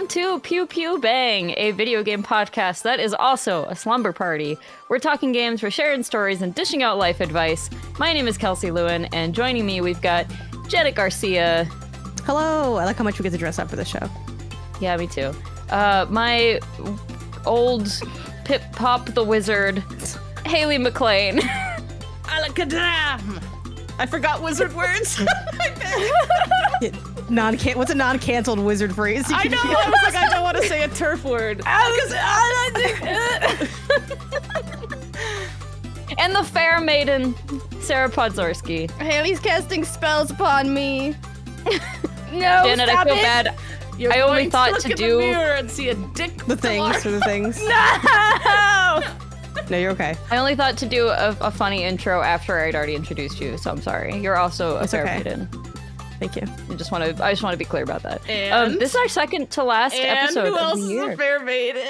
welcome to Pew Pew Bang, a video game podcast that is also a slumber party. We're talking games, we're sharing stories, and dishing out life advice. My name is Kelsey Lewin, and joining me we've got Janet Garcia. Hello, I like how much we get to dress up for the show. Yeah, me too. My old Pip-Pop the Wizard, Haley Maclean. Alakadam! I forgot wizard words. What's a non-canceled wizard phrase? I know. I was like, I don't want to say a turf word. And the fair maiden, Sarah Podzorski. Haley's casting spells upon me. No, Janet, I feel bad. I only thought to do in the mirror and see a dick. The things for the things. No! No, you're okay. I only thought to do a funny intro after I'd already introduced you, so I'm sorry. You're also a fair maiden. Thank you. I just want to be clear about that. And this is our second to last episode who else of the year. is a fair maiden?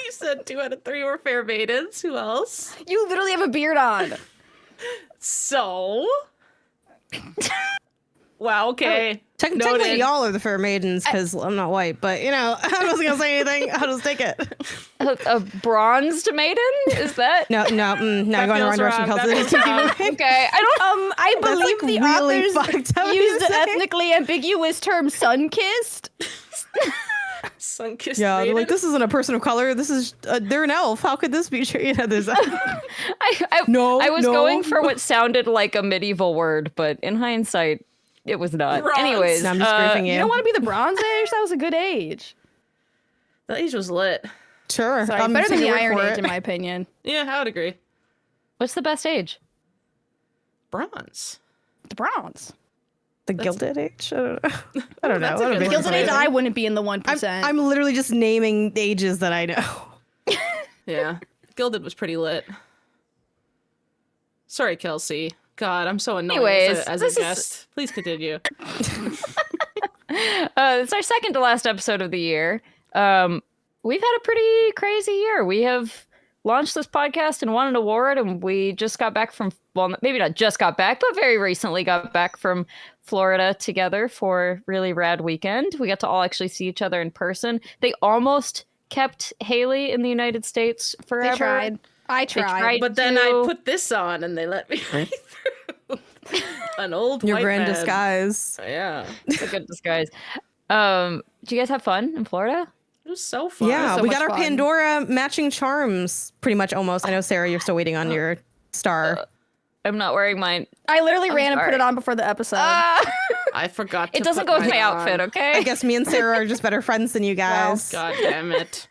You said 2 out of 3 were fair maidens. Who else? You literally have a beard on. So. Wow. Okay. Technically, y'all are the fair maidens because I'm not white, but you know, I wasn't gonna say anything. I'll just take it. A bronzed maiden? Is that? No, now going in the wrong direction, Kelsey. Okay, I believe the really authors used the ethnically ambiguous term "sun-kissed." Sun-kissed Yeah, they're maiden? like, this isn't a person of color. This is they're an elf. How could this be true? You know, there's I was no. going for what sounded like a medieval word, but in hindsight, it was not. Bronze. Anyways, No, I'm just briefing You you. don't want to be the Bronze Age? That was a good age. That age was lit. Sure. Sorry, I'm better than taking the your word Iron for Age, it. in my opinion. Yeah, I would agree. what's the best age? Bronze. The Bronze. The Gilded Age? I don't know. I don't know. That's a I don't good know. one. Gilded Age, I wouldn't be in the 1%. I'm literally just naming ages that I know. Yeah. Gilded was pretty lit. Sorry, Kelsey. God, I'm so annoying Anyways, as a guest. Please continue. It's our second to last episode of the year. We've had a pretty crazy year. We have launched this podcast and won an award, and we just got back from, well, maybe not just got back, but very recently got back from Florida together for Really Rad Weekend. We got to all actually see each other in person. They almost kept Haley in the United States forever. They tried. I tried. But then I put this on and they let me right through. An old Your white grand man. disguise. Yeah. It's a good disguise. Do you guys have fun in Florida? It was so fun. Yeah, so we much got our fun. Pandora matching charms pretty much almost. I know, Sarah, you're still waiting on your star. I'm not wearing mine. I literally ran and sorry. put it on before the episode. I forgot to It doesn't put go with my mine outfit, on. okay? I guess me and Sarah are just better friends than you guys. God damn it.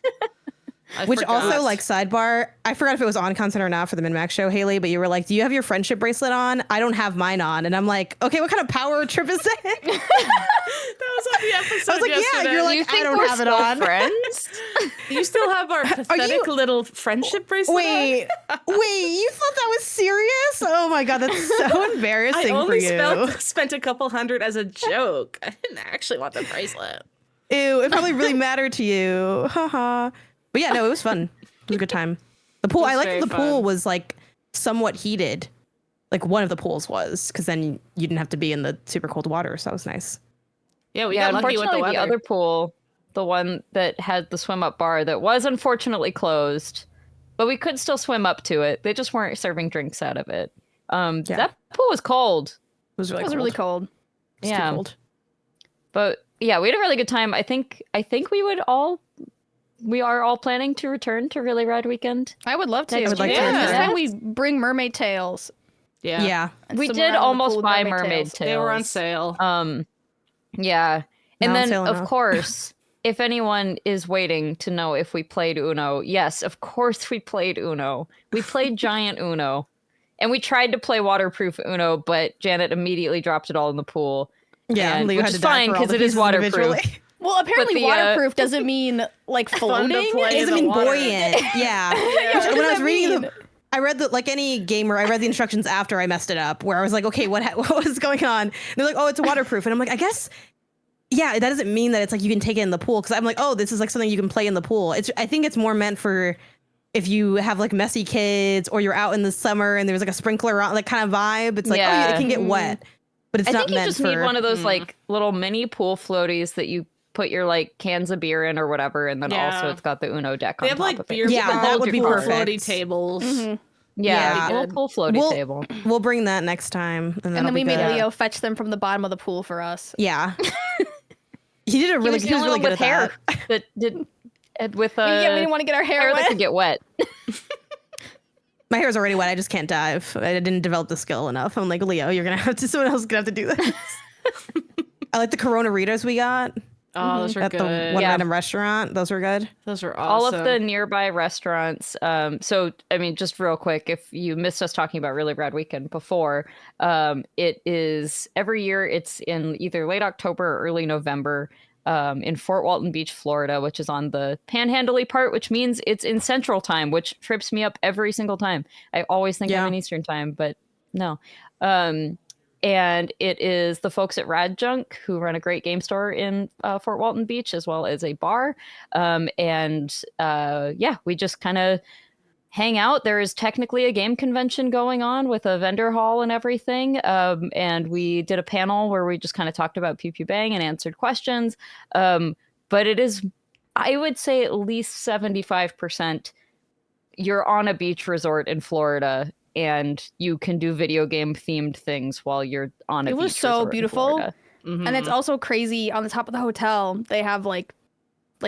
I Which forgot. also, like, sidebar, I forgot if it was on content or not for the MinnMax show, Haley, but you were like, do you have your friendship bracelet on? I don't have mine on. And I'm like, okay, what kind of power trip is that? That was on the episode I was like, yesterday. yeah, you're like, You I think don't we're have it still on. friends? You still have our pathetic little friendship bracelet Wait, you thought that was serious? Oh my God, that's so on? embarrassing I only for you. spent a couple $100 as a joke. I didn't actually want the bracelet. Ew, it probably really mattered to you. Haha. But yeah, no, it was fun. It was a good time. The pool, I liked very that the pool fun. was like somewhat heated. Like one of the pools was, because then you didn't have to be in the super cold water, so that was nice. Yeah, we Yeah, got lucky with the unfortunately, weather. the other pool, the one that had the swim up bar that was unfortunately closed, but we could still swim up to it. They just weren't serving drinks out of it. That pool was cold. It was really It was cold. really cold. It's too Yeah. cold. But yeah, we had a really good time. I think we are all planning to return to Really Rad Weekend. I would love to. I would like to This return. time we bring mermaid tails. Yeah. and We swim did around in the almost pool with buy mermaid tails. They were on sale. Yeah. And Not on then, sale of enough. course, if anyone is waiting to know if we played Uno, yes, of course we played Uno. We played giant Uno. And we tried to play waterproof Uno, but Janet immediately dropped it all in the pool. Yeah, And- you which had is to dive fine for all because the it is pieces waterproof. individually. Well, apparently the, waterproof doesn't mean like Fun to floating. play. It doesn't the mean water. buoyant. Yeah. what When does I was that reading mean? I read that, like any gamer, I read the instructions after I messed it up, where I was like, okay, what was going on? And they're like, oh, it's waterproof. And I'm like, I guess, yeah, that doesn't mean that it's like you can take it in the pool. Because I'm like, oh, this is like something you can play in the pool. I think it's more meant for if you have like messy kids or you're out in the summer and there's like a sprinkler on, like kind of vibe. It's like, oh, it can get wet, but it's I not think you meant just for. need one of those like little mini pool floaties that you put your like cans of beer in or whatever, and then Yeah. also it's got the Uno deck They on have top like of beer it. Yeah, pong, that would be pool, perfect. floaty tables. Yeah, Yeah. a little pool floaty table. We'll bring that next time, and And then we made good. Leo fetch them from the bottom of the pool for us. Yeah, he did a He really, was the only really one good with at hair that. that did with Yeah, we didn't want to get our hair hair that wet. could get wet. My hair's already wet. I just can't dive. I didn't develop the skill enough. I'm like, Leo, you're gonna have to. Someone else is gonna have to do this. I like the Corona Ritas we got Oh, those are at good. the one random restaurant. Those were good. Those are All awesome. of the nearby restaurants. So, I mean, just real quick, if you missed us talking about Really Rad Weekend before, it is every year. It's in either late October or early November in Fort Walton Beach, Florida, which is on the panhandle-y part, which means it's in Central Time, which trips me up every single time. I always think I'm in Eastern Time, but no. And it is the folks at Rad Junk who run a great game store in Fort Walton Beach, as well as a bar. We just kind of hang out. There is technically a game convention going on with a vendor hall and everything. And we did a panel where we just kind of talked about Pew Pew Bang and answered questions. But it is, I would say, at least 75% you're on a beach resort in Florida and you can do video game themed things while you're on a beach resort. It was so beautiful. Mhm. And it's also crazy on the top of the hotel. They have like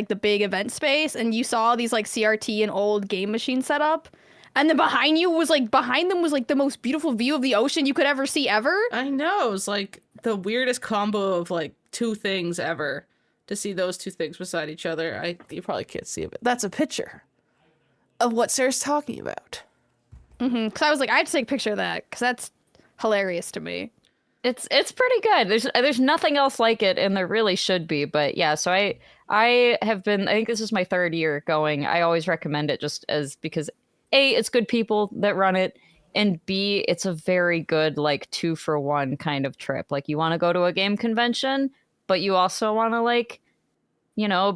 the big event space, and you saw these like CRT and old game machines set up. And then behind them was like the most beautiful view of the ocean you could ever see ever. I know. It was like the weirdest combo of like two things ever. To see those two things beside each other. You probably can't see it, but that's a picture of what Sarah's talking about. Because I was like, I had to take a picture of that because that's hilarious to me. It's pretty good. There's nothing else like it, and there really should be. But yeah, so I have been. I think this is my third year going. I always recommend it just as because A, it's good people that run it, and B, it's a very good like 2-for-1 kind of trip. Like you want to go to a game convention, but you also want to like,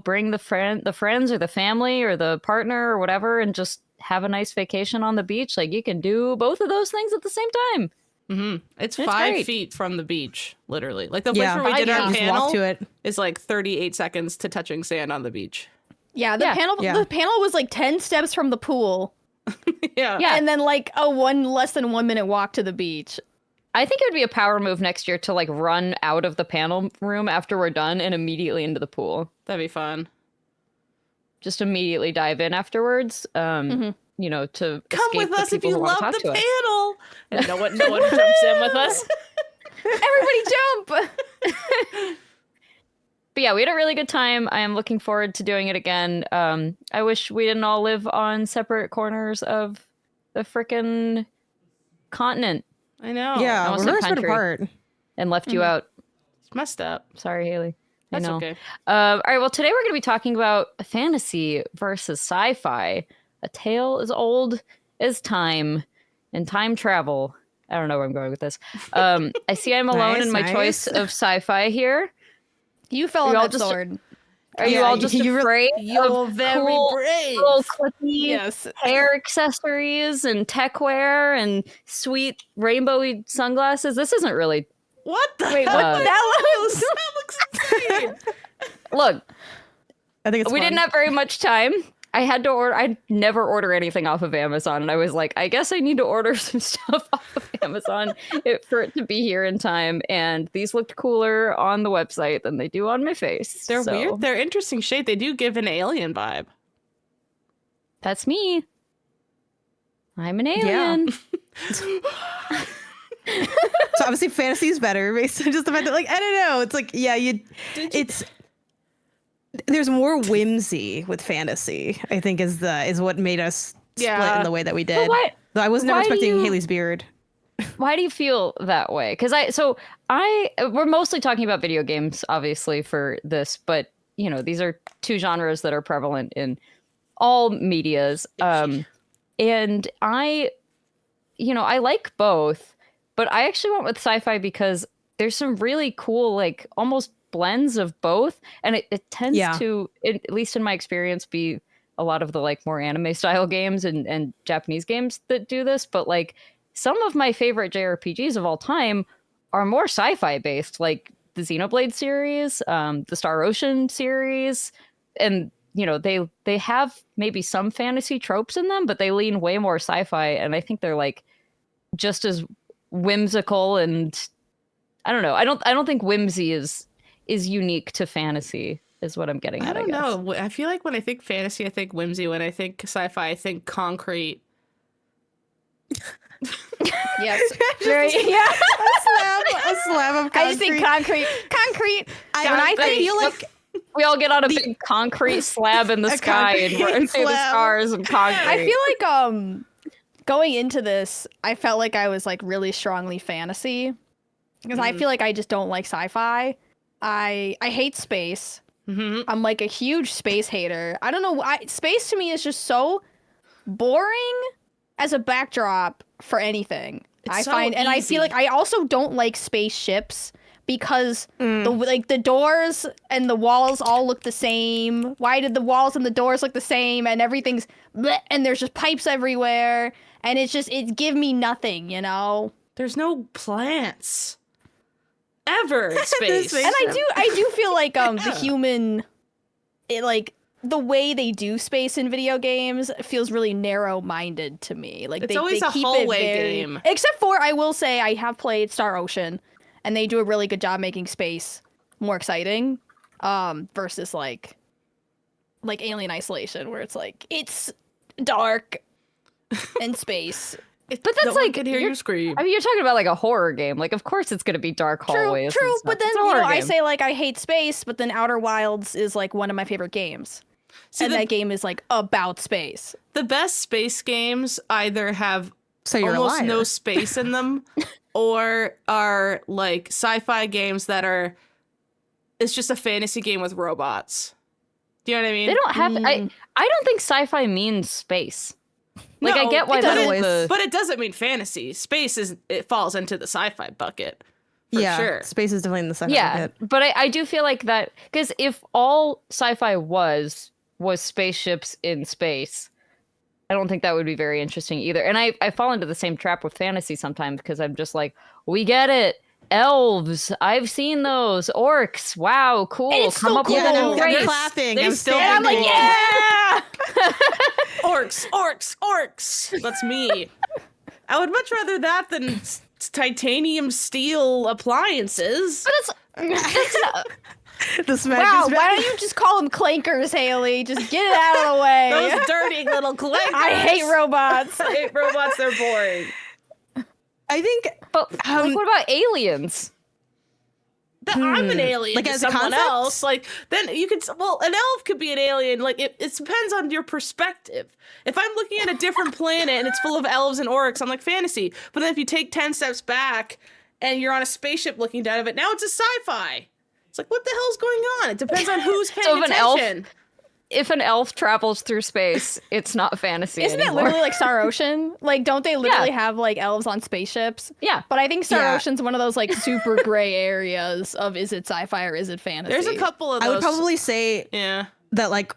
bring the friends or the family or the partner or whatever, and just have a nice vacation on the beach. Like you can do both of those things at the same time. It's It's 5 great. feet from the beach, literally. Like the place where we did You our just panel walk to it. is like 38 seconds to touching sand on the beach. Yeah, the panel was like 10 steps from the pool. Yeah. And then like a less than 1 minute walk to the beach. I think it would be a power move next year to like run out of the panel room after we're done and immediately into the pool. That'd be fun. Just immediately dive in afterwards. To Come escape with the us if people you who wanna love talk the to us. panel. And no one jumps in with us. Everybody jump! But yeah, we had a really good time. I am looking forward to doing it again. I wish we didn't all live on separate corners of the frickin' continent I know. Yeah, almost we're a very spread country. apart. and left you out. It's messed up. Sorry, Haley. I That's know. okay. All right, well, today we're going to be talking about fantasy versus sci-fi. A tale as old as time and time travel. I don't know where I'm going with this. I see I'm alone in my choice of sci-fi here. You fell on We all that just- sword. Are you Yeah, all just you afraid You're of very cool brave. little clippy Yes. hair accessories and techwear and sweet rainbowy sunglasses? This isn't really... What the Wait, hell? what? That looks insane. Look, I think it's we fun. didn't have very much time. I had to order. I never order anything off of Amazon, and I was like, I guess I need to order some stuff off of Amazon for it to be here in time. And these looked cooler on the website than they do on my face. They're So, weird. They're interesting shape. They do give an alien vibe. That's me. I'm an alien. So obviously fantasy is better based on just the fact that I don't know. It's like, there's more whimsy with fantasy, I think is what made us split in the way that we did. why- Though I was never why do expecting you- Haley's beard. Why do you feel that way? Because we're mostly talking about video games, obviously, for this, but these are two genres that are prevalent in all medias. And I like both, but I actually went with sci-fi because there's some really cool, like almost blends of both. And it tends to, at least in my experience, be a lot of the like more anime style games and Japanese games that do this. But like some of my favorite JRPGs of all time are more sci-fi based, like the Xenoblade series, the Star Ocean series, and they have maybe some fantasy tropes in them, but they lean way more sci-fi, and I think they're like just as whimsical, and I don't know. I don't think whimsy is unique to fantasy, is what I'm getting at. I don't guess. know. I feel like when I think fantasy, I think whimsy. When I think sci-fi, I think concrete. Yes. Very, yeah. A slab of concrete. I just think concrete. I feel like We all get on a big concrete slab in the sky and run through the slab. stars of concrete. I feel like going into this, I felt like I was like really strongly fantasy because I feel like I just don't like sci-fi. I hate space. Mm-hmm. I'm like a huge space hater. I don't know. Space to me is just so boring as a backdrop for anything. It's I so find, and I easy. feel like I also don't like spaceships because the doors and the walls all look the same. Why did the walls and the doors look the same? And everything's bleh, and there's just pipes everywhere, and it give me nothing, you know. There's no plants ever in space. space- And I do feel like the human, the way they do space in video games feels really narrow-minded to me. Like It's they always a keep it hallway very- game. Except for I will say I have played Star Ocean, and they do a really good job making space more exciting, versus like Alien Isolation, where it's like it's dark and space. but that's no one like can hear you're- you scream. I mean, you're talking about like a horror game. Like, of course, it's going to be dark hallways. True, and stuff. but then It's a horror I game. say like I hate space, but then Outer Wilds is like one of my favorite games. See, And the- that game is like about space. The best space games either have so you're almost a liar. no space in them or are like sci-fi games that are it's just a fantasy game with robots. Do you know what I mean? They don't have. I don't think sci-fi means space. Like, I No, get why it that doesn't, was the. but it doesn't mean fantasy. Space it falls into the sci-fi bucket. For yeah, sure. space is definitely in the second Yeah, bit. but I do feel like that because if all sci-fi was spaceships in space, I don't think that would be very interesting either. And I fall into the same trap with fantasy sometimes because I'm just like, we get it. Elves, I've seen those. Orcs, wow, cool. And it's Come so up with cool. a Yeah, new I'm race. clapping. They I'm still- And I'm like, standing. yeah! Orcs. That's me. I would much rather that than titanium steel appliances. But that's not, The smash Wow, is why back. don't you just call them clankers, Haley? Just get it out of the way. Those dirty little clankers. I hate robots. I hate robots. They're boring. I think but like, what about aliens? I'm an alien Like to as a someone concept? else. Like then you could. Well, an elf could be an alien. Like it depends on your perspective. If I'm looking at a different planet and it's full of elves and orcs, I'm like fantasy. But then if you take 10 steps back and you're on a spaceship looking down of it, now it's a sci-fi. It's like what the hell's going on? It depends on who's paying So if an elf- attention. If an elf travels through space, it's not fantasy Isn't it anymore. literally like Star Ocean? Like, don't they literally have like elves on spaceships? Yeah. But I think Star Yeah. Ocean's one of those like super gray areas of is it sci-fi or is it fantasy? There's a couple of those. I would probably say Yeah. that like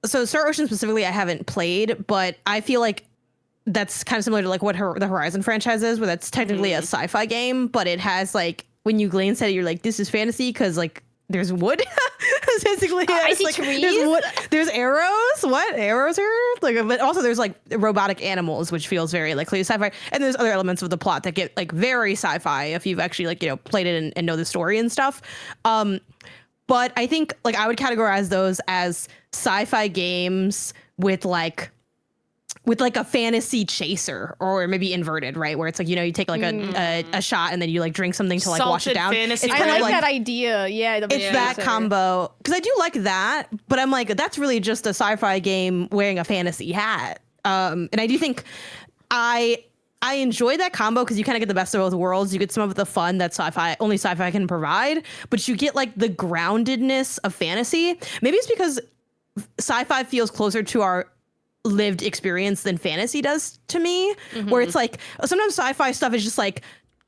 so Star Ocean specifically I haven't played, but I feel like that's kind of similar to like what the Horizon franchise is, where that's technically a sci-fi game, but it has like when you glance at it, you're like, this is fantasy because like there's wood. Basically, I it's see like, trees. There's, wood, there's arrows. What arrows are like? But also there's like robotic animals, which feels very like clearly sci-fi. And there's other elements of the plot that get like very sci-fi if you've actually like played it and know the story and stuff. But I think like I would categorize those as sci-fi games with like a fantasy chaser, or maybe inverted, right? Where it's like, you take like a shot and then you like drink something to like wash it Salted down. fantasy It's I kind bread. of like that idea. Yeah, the it's that chaser. combo, because I do like that, but I'm like, that's really just a sci-fi game wearing a fantasy hat. And I do think I enjoy that combo because you kind of get the best of both worlds. You get some of the fun that only sci-fi can provide, but you get like the groundedness of fantasy. Maybe it's because sci-fi feels closer to our lived experience than fantasy does to me, where it's like sometimes sci-fi stuff is just like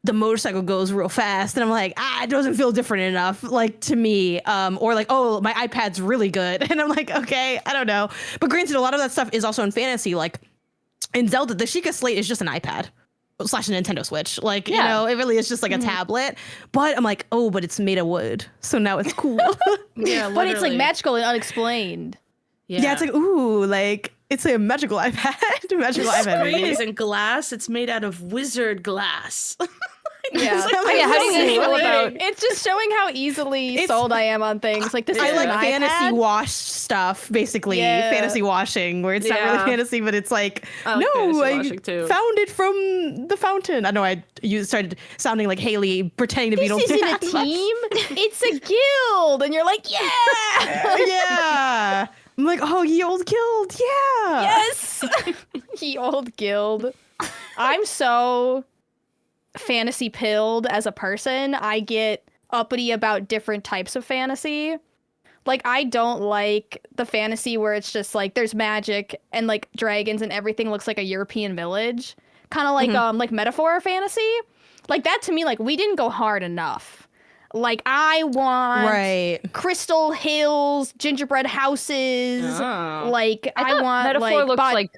the motorcycle goes real fast and I'm like, it doesn't feel different enough like to me, or like, oh, my iPad's really good and I'm like, okay, I don't know. But granted, a lot of that stuff is also in fantasy. Like in Zelda, the Sheikah Slate is just an iPad. slash a Nintendo Switch. Like, Yeah. you know, it really is just like a tablet. But I'm like, oh, but it's made of wood. So now it's cool. Yeah, But it's like literally. magical and unexplained. Yeah, it's like, ooh, like it's a magical iPad. Magical iPad. Screen baby. isn't glass. It's made out of wizard glass. Yeah. It's like, Oh, yeah, how do you really feel big. about- It's just showing how easily It's- sold I am on things. Like this I is like an fantasy iPad. wash stuff, basically. Yeah. Fantasy washing, where it's not really Yeah. fantasy, but it's like, I like no, fantasy I washing, too. found it from the fountain. I know you started sounding like Haley, pretending to be This isn't a team. It's a guild, and you're like, yeah, Yeah. I'm like, oh, ye old guild. Yeah. yes, ye old guild. I'm so fantasy pilled as a person. I get uppity about different types of fantasy. Like, I don't like the fantasy where it's just like there's magic and like dragons and everything looks like a European village. Kind of like metaphor fantasy. Like that to me, like we didn't go hard enough. Like I want Right. crystal hills, gingerbread houses. Oh. Like I thought want metaphor like looks bod- like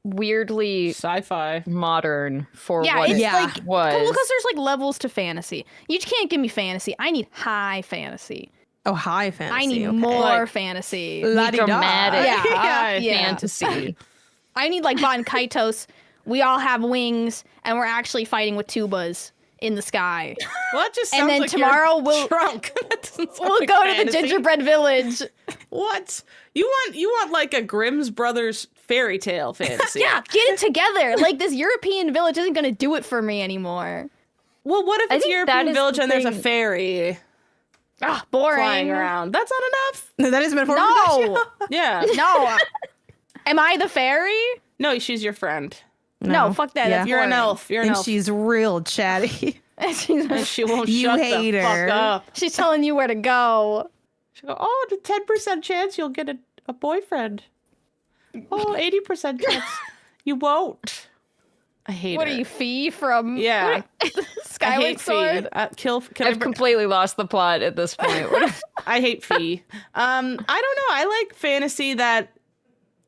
weirdly Sci-fi. modern for yeah, what it's it Yeah. like was. well, because there's like levels to fantasy. You just can't give me fantasy. I need high fantasy. Oh, high fantasy. I need okay. more Like- fantasy. La-di-da. dramatic Yeah. high Yeah. fantasy. I need like Bon Kaitos. We all have wings, and we're actually fighting with tubas in the sky. Well, that just And sounds then like tomorrow you're we'll- drunk. That doesn't sound We'll like go to the fantasy. gingerbread village. What? You want like a Grimm's Brothers fairy tale fantasy? Yeah, get it together. Like this European village isn't gonna do it for me anymore. Well, what if I it's think that European is village the and there's a thing. fairy Ah, boring. flying around? That's not enough. That is metaphor. No, Yeah. no. Am I the fairy? No, she's your friend. No, fuck that. Yeah. That's You're an boring. elf. You're an And elf. she's real chatty. And she won't You shut hate the her. fuck up. She's telling you where to go. She'll go, oh, the 10% chance you'll get a boyfriend. Oh, 80% chance you won't. I hate What her. are you, Fee from Yeah. I Skyward hate Sword? Fee. Can I've completely lost the plot at this point. I hate Fee. I don't know. I like fantasy that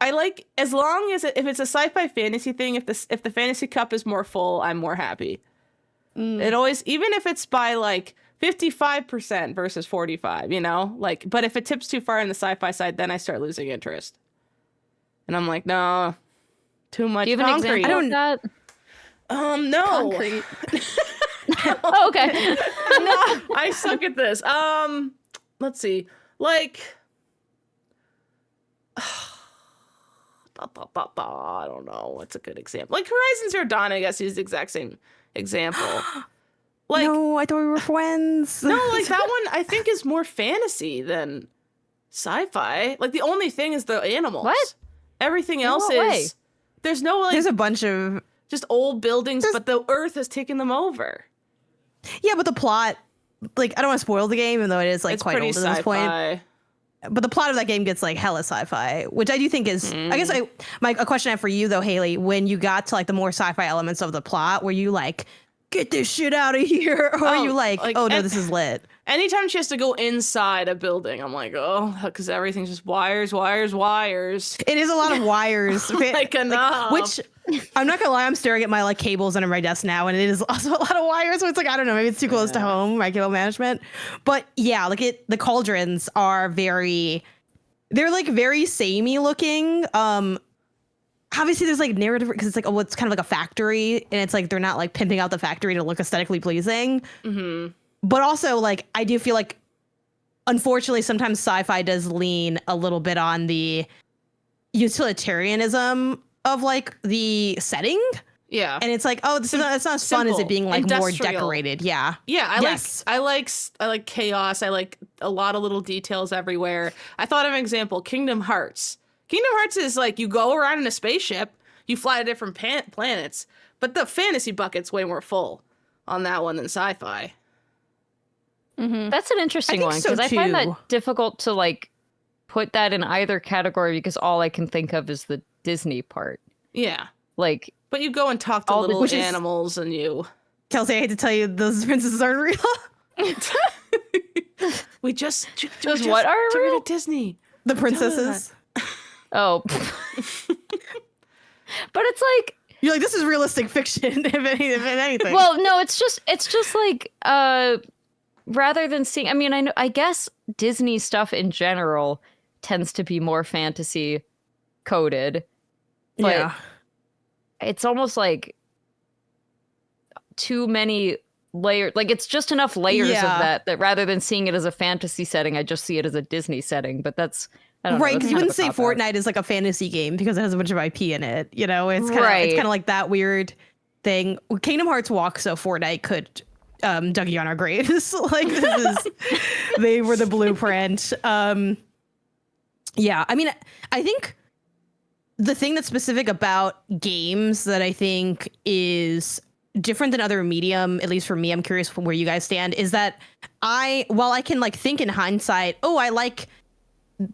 I like as long as if it's a sci-fi fantasy thing. If the fantasy cup is more full, I'm more happy. It always, even if it's by like 55% versus 45, you know, like. But if it tips too far on the sci-fi side, then I start losing interest. And I'm like, no, too much Do you have an concrete. example of that? No. Concrete. Oh, okay. I suck at this. Let's see. Like, I don't know. What's a good example? Like Horizon Zero Dawn, I guess, is the exact same example. Like, No, I thought we were friends. no, like that one I think is more fantasy than sci-fi. Like the only thing is the animals. What? Everything In else what way? is there's no like There's a bunch of just old buildings, but the Earth has taken them over. yeah, but the plot, like I don't want to spoil the game, even though it is like It's quite pretty old at this point. sci-fi. But the plot of that game gets like hella sci-fi, which I do think is. I guess a question I have for you though, Haley, when you got to like the more sci-fi elements of the plot, were you like, get this shit out of here, or are you like, oh no, this is lit? Anytime she has to go inside a building, I'm like, oh, because everything's just wires, wires, wires. It is a lot of wires. Like enough. Which I'm not gonna lie, I'm staring at my like cables under my desk now, and it is also a lot of wires. So it's like I don't know, maybe it's too close to home, my cable management. But yeah, like the cauldrons are they're like very samey looking. Obviously there's like narrative because it's like it's kind of like a factory, and it's like they're not like pimping out the factory to look aesthetically pleasing. Mm-hmm. But also like I do feel like unfortunately sometimes sci-fi does lean a little bit on the utilitarianism of like the setting, Yeah. and it's like, oh, it's not as fun as simple, it being like more industrial. decorated. Yeah. Yeah, Yes. I like chaos. I like a lot of little details everywhere. I thought of an example, Kingdom Hearts. Kingdom Hearts is like you go around in a spaceship, you fly to different planets, but the fantasy bucket's way more full on that one than sci-fi. That's an interesting think one so, because I find too. that difficult to like put that in either category because all I can think of is the Disney part. Yeah. Like, But you go and talk to All the- little which is- animals and you Kelsey, I hate to tell you, those princesses aren't real. we just Those what are took her real? to Disney. The princesses. oh. But it's like, You're like, this is realistic fiction, if anything. Well, no, it's just like rather than seeing, I mean, I guess Disney stuff in general tends to be more fantasy coded, but yeah. it's almost like too many layers. Like it's just enough layers of that rather than seeing it as a fantasy setting, I just see it as a Disney setting. But that's I don't know, Right, that's because you kind wouldn't of say a cop-out. Fortnite is like a fantasy game because it has a bunch of IP in it. You know, it's kind of Right. like that weird thing. Kingdom Hearts walk, so Fortnite could Dougie on our graves. Like this is, they were the blueprint. Yeah, I mean, I think the thing that's specific about games that I think is different than other medium, at least for me, I'm curious where you guys stand, is that while I can like think in hindsight, oh, I like,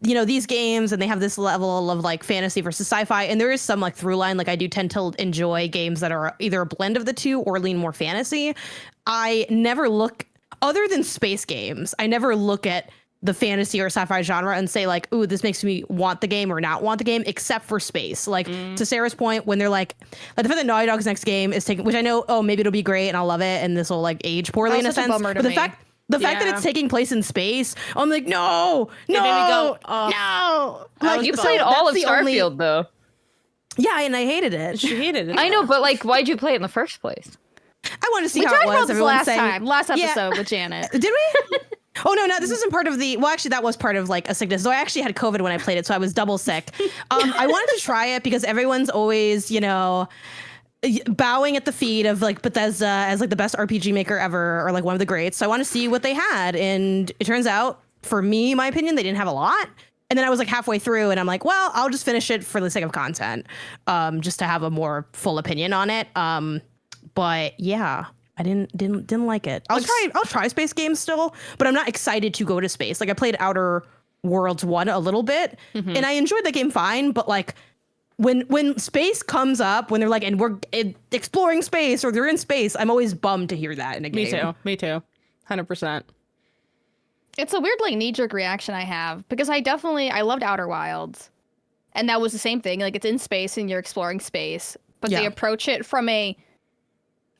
you know, these games and they have this level of like fantasy versus sci-fi, and there is some like through line, like I do tend to enjoy games that are either a blend of the two or lean more fantasy. I never look, other than space games, I never look at the fantasy or sci-fi genre and say like, ooh, this makes me want the game or not want the game, except for space. Like to Sarah's point, when they're like the fact that Naughty Dog's next game is taking, which I know, oh, maybe it'll be great and I'll love it and this will like age poorly in a sense. bummer to But the me. fact that it's taking place in space, I'm like, no, It made me go, oh. no. I Like, was You so played all of that's the only- Starfield though. Yeah, and I hated it. She hated it. I know, but like, why'd you play it in the first place? I wanted to see We how talked it about was. this Everyone's last saying, episode with Janet. Did we? Oh, no, this isn't part of the... Well, actually, that was part of, like, a sickness. So I actually had COVID when I played it, so I was double sick. I wanted to try it because everyone's always, you know, bowing at the feet of, like, Bethesda as, like, the best RPG maker ever or, like, one of the greats. So I want to see what they had. And it turns out, for me, my opinion, they didn't have a lot. And then I was, like, halfway through, and I'm like, well, I'll just finish it for the sake of content, just to have a more full opinion on it. But, yeah... I didn't like it. I'll try space games still, but I'm not excited to go to space. Like I played Outer Worlds 1 a little bit and I enjoyed that game fine, but like when space comes up, when they're like, and we're exploring space or they're in space, I'm always bummed to hear that in a game. Me too. 100%. It's a weird like knee-jerk reaction I have because I loved Outer Wilds, and that was the same thing. Like it's in space and you're exploring space, but they Yeah. approach it from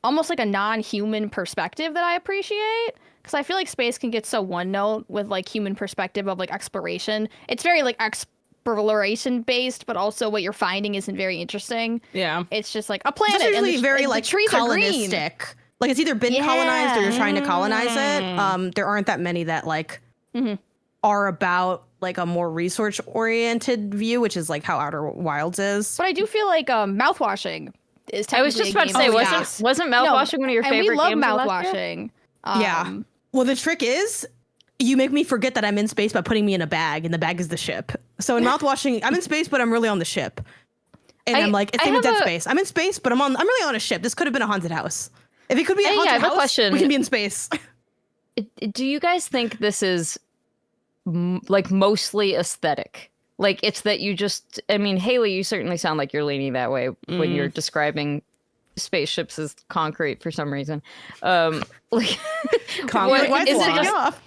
almost like a non-human perspective that I appreciate, because I feel like space can get so one note with like human perspective of like exploration. It's very like exploration based, but also what you're finding isn't very interesting. Yeah. It's just like a It's planet usually and very the like trees are green. colonistic. Like it's either been colonized or you're trying to colonize it. There aren't that many that like are about like a more research oriented view, which is like how Outer Wilds is. But I do feel like mouthwashing is I was technically just a about to game say, of wasn't space. wasn't mouthwashing one of your And favorite we love games of last year? mouthwashing. Yeah. Well, the trick is you make me forget that I'm in space by putting me in a bag, and the bag is the ship. So in mouthwashing, I'm in space, but I'm really on the ship. And I'm like, it's I in have Dead a- Space. I'm in space, but I'm really on a ship. This could have been a haunted house. If it could be a Hey, haunted I have a house, question. we can be in space. Do you guys think this is like mostly aesthetic? Like it's that you just, I mean, Haley, you certainly sound like you're leaning that way when you're describing spaceships as concrete for some reason. Like, Concrete. Why is it flying just off?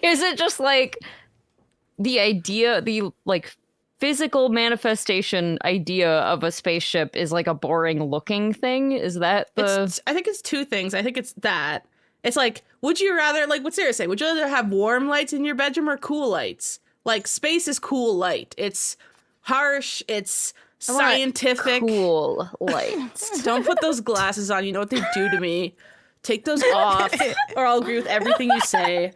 is it just like the idea, the like physical manifestation idea of a spaceship is like a boring looking thing? Is that the I think it's two things. I think it's that. It's like, would you rather, like what Sarah said, would you rather have warm lights in your bedroom or cool lights? Like space is cool light. It's harsh. It's scientific. cool lights? Don't put those glasses on. You know what they do to me. Take those off, or I'll agree with everything you say.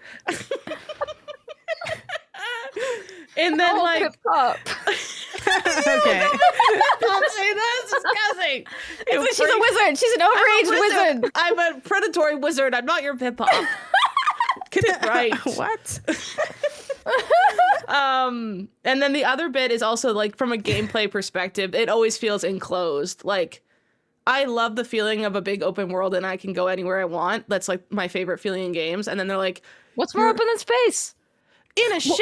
And then like, up. Okay. don't say that. It's disgusting. She's a wizard. She's an overage wizard. I'm a predatory wizard. I'm not your hip hop. Get it right. What? And then the other bit is also like from a gameplay perspective, it always feels enclosed. Like I love the feeling of a big open world and I can go anywhere I want. That's like my favorite feeling in games. And then they're like, What's more open than space? in a ship.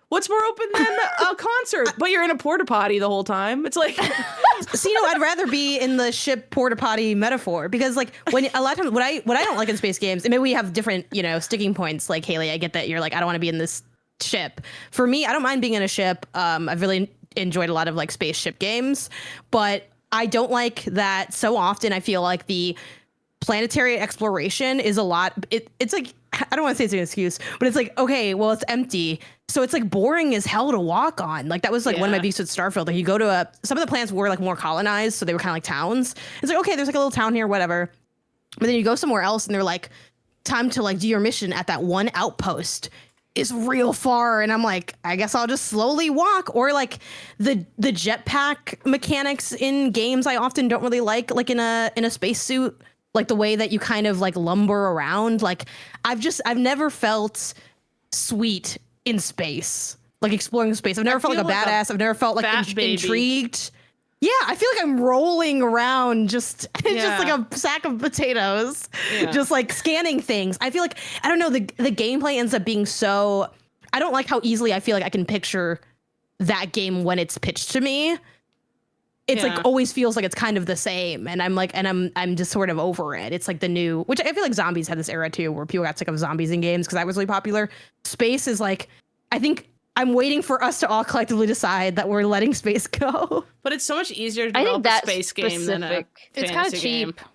What's more open than a concert? But you're in a porta potty the whole time. It's like, So, you know, I'd rather be in the ship porta potty metaphor because, like, when a lot of times what I don't like in space games, and maybe we have different, you know, sticking points. Like Haley, I get that you're like, I don't want to be in this ship. For me, I don't mind being in a ship. I've really enjoyed a lot of like spaceship games, but I don't like that so often. I feel like the planetary exploration is a lot. It's like, I don't want to say it's an excuse, but it's like, okay, well, it's empty. So it's like boring as hell to walk on. Like that was like one of my beefs with Starfield. Like you go to some of the planets were like more colonized. So they were kind of like towns. It's like, okay, there's like a little town here, whatever. But then you go somewhere else and they're like, time to like do your mission at that one outpost is real far. And I'm like, I guess I'll just slowly walk. Or like the jetpack mechanics in games I often don't really like in a spacesuit. Like the way that you kind of like lumber around. Like I've never felt sweet in space, like exploring space. I've never felt like a badass. I've never felt like intrigued. Yeah, I feel like I'm rolling around just like a sack of potatoes, just like scanning things. I feel like, I don't know, the gameplay ends up being so, I don't like how easily I feel like I can picture that game when it's pitched to me. It's like always feels like it's kind of the same, and I'm like, and I'm just sort of over it. It's like the new, which I feel like zombies had this era too, where people got sick of zombies in games because that was really popular. Space is like, I think I'm waiting for us to all collectively decide that we're letting space go. But it's so much easier to develop a space game than a It's kind of cheap. game.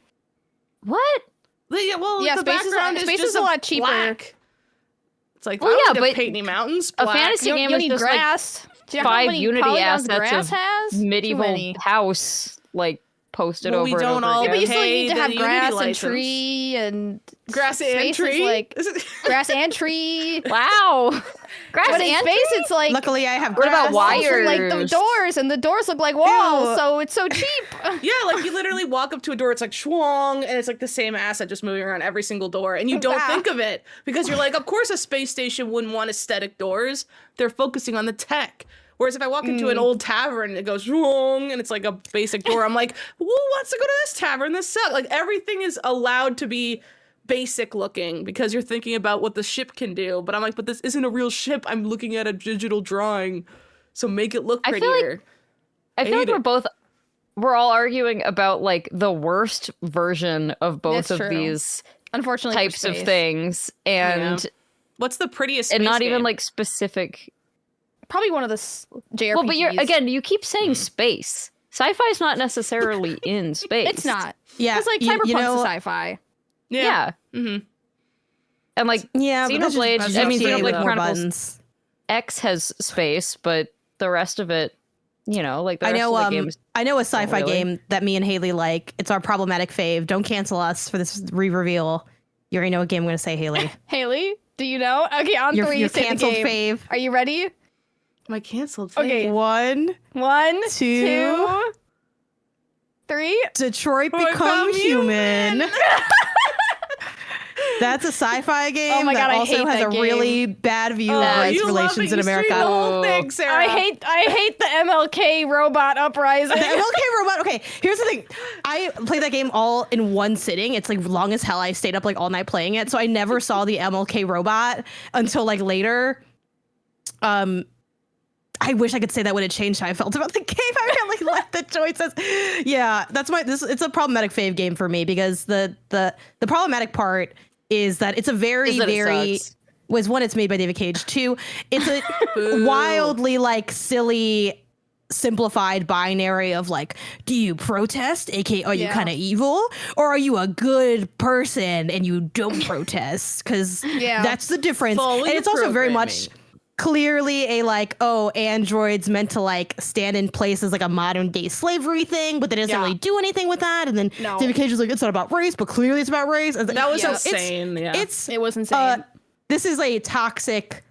What? Yeah, well, the background space is is a lot cheaper. Black. It's like, well, I yeah, don't need but to paint any mountains. a Black. fantasy game You is need just grass. Do you know how 5 many Unity polygons assets grass of has? Too medieval many. house like posted Well, over we and don't over all again. But you still Pay need to the have Unity grass and license. tree and Grass and space is tree? like Is it- grass and tree. Wow. Grass But in and space, it's like Luckily, I have What about grass. wires? like the doors, and the doors look like walls, Ew. so it's so cheap. Yeah, like you literally walk up to a door, it's like schwong, and it's like the same asset just moving around every single door, and you don't think of it because you're like, of course a space station wouldn't want aesthetic doors. They're focusing on the tech. Whereas if I walk into an old tavern and it goes wrong and it's like a basic door, I'm like, who wants to go to this tavern? This sucks. Like everything is allowed to be basic looking because you're thinking about what the ship can do. But I'm like, but this isn't a real ship. I'm looking at a digital drawing. So make it look prettier. I feel like we're all arguing about like the worst version of both That's of true. these Unfortunately, for types of space. things, and What's the prettiest and space not even game? like specific. Probably one of the JRPGs. Well, but you're keep saying space. Sci-fi is not necessarily in space. It's not. Yeah, It's like Cyberpunk's a sci-fi. Yeah. Mm-hmm. And like Yeah, but that's just- Xenoblade, that's I mean, GTA with Xenoblade more Chronicles buttons. X has space, but the rest of it, like the I rest know. of the games. I know a sci-fi really. game that me and Haley like. It's our problematic fave. Don't cancel us for this re-reveal. You already know what game I'm going to say, Haley. Haley, do you know? Okay, on Your 3, your say the canceled game. fave. Are you ready? My canceled. Okay. 1, 1, 2, 2, 3. Detroit Become Become Human. That's a sci-fi game Oh my God, that I also hate has that a game. really bad view of Oh, race you relations in America. The whole thing, Sarah. I hate the MLK robot uprising. The MLK robot. Okay, here's the thing. I played that game all in one sitting. It's like long as hell. I stayed up like all night playing it, so I never saw the MLK robot until like later. I wish I could say that would have changed how I felt about the game. I really like the choices. Yeah, that's it's a problematic fave game for me because the problematic part is that it's a very It sucks. was one, it's made by David Cage. 2, it's a wildly like silly simplified binary of like, do you protest, aka are you kind of evil, or are you a good person and you don't protest? Because that's the difference. Follow and your it's also very much programming. clearly a like, oh, androids meant to like stand in place as like a modern day slavery thing, but they doesn't really do anything with that. And then David Cage was like, it's not about race, but clearly it's about race. And That was so insane. It was insane. this is a toxic,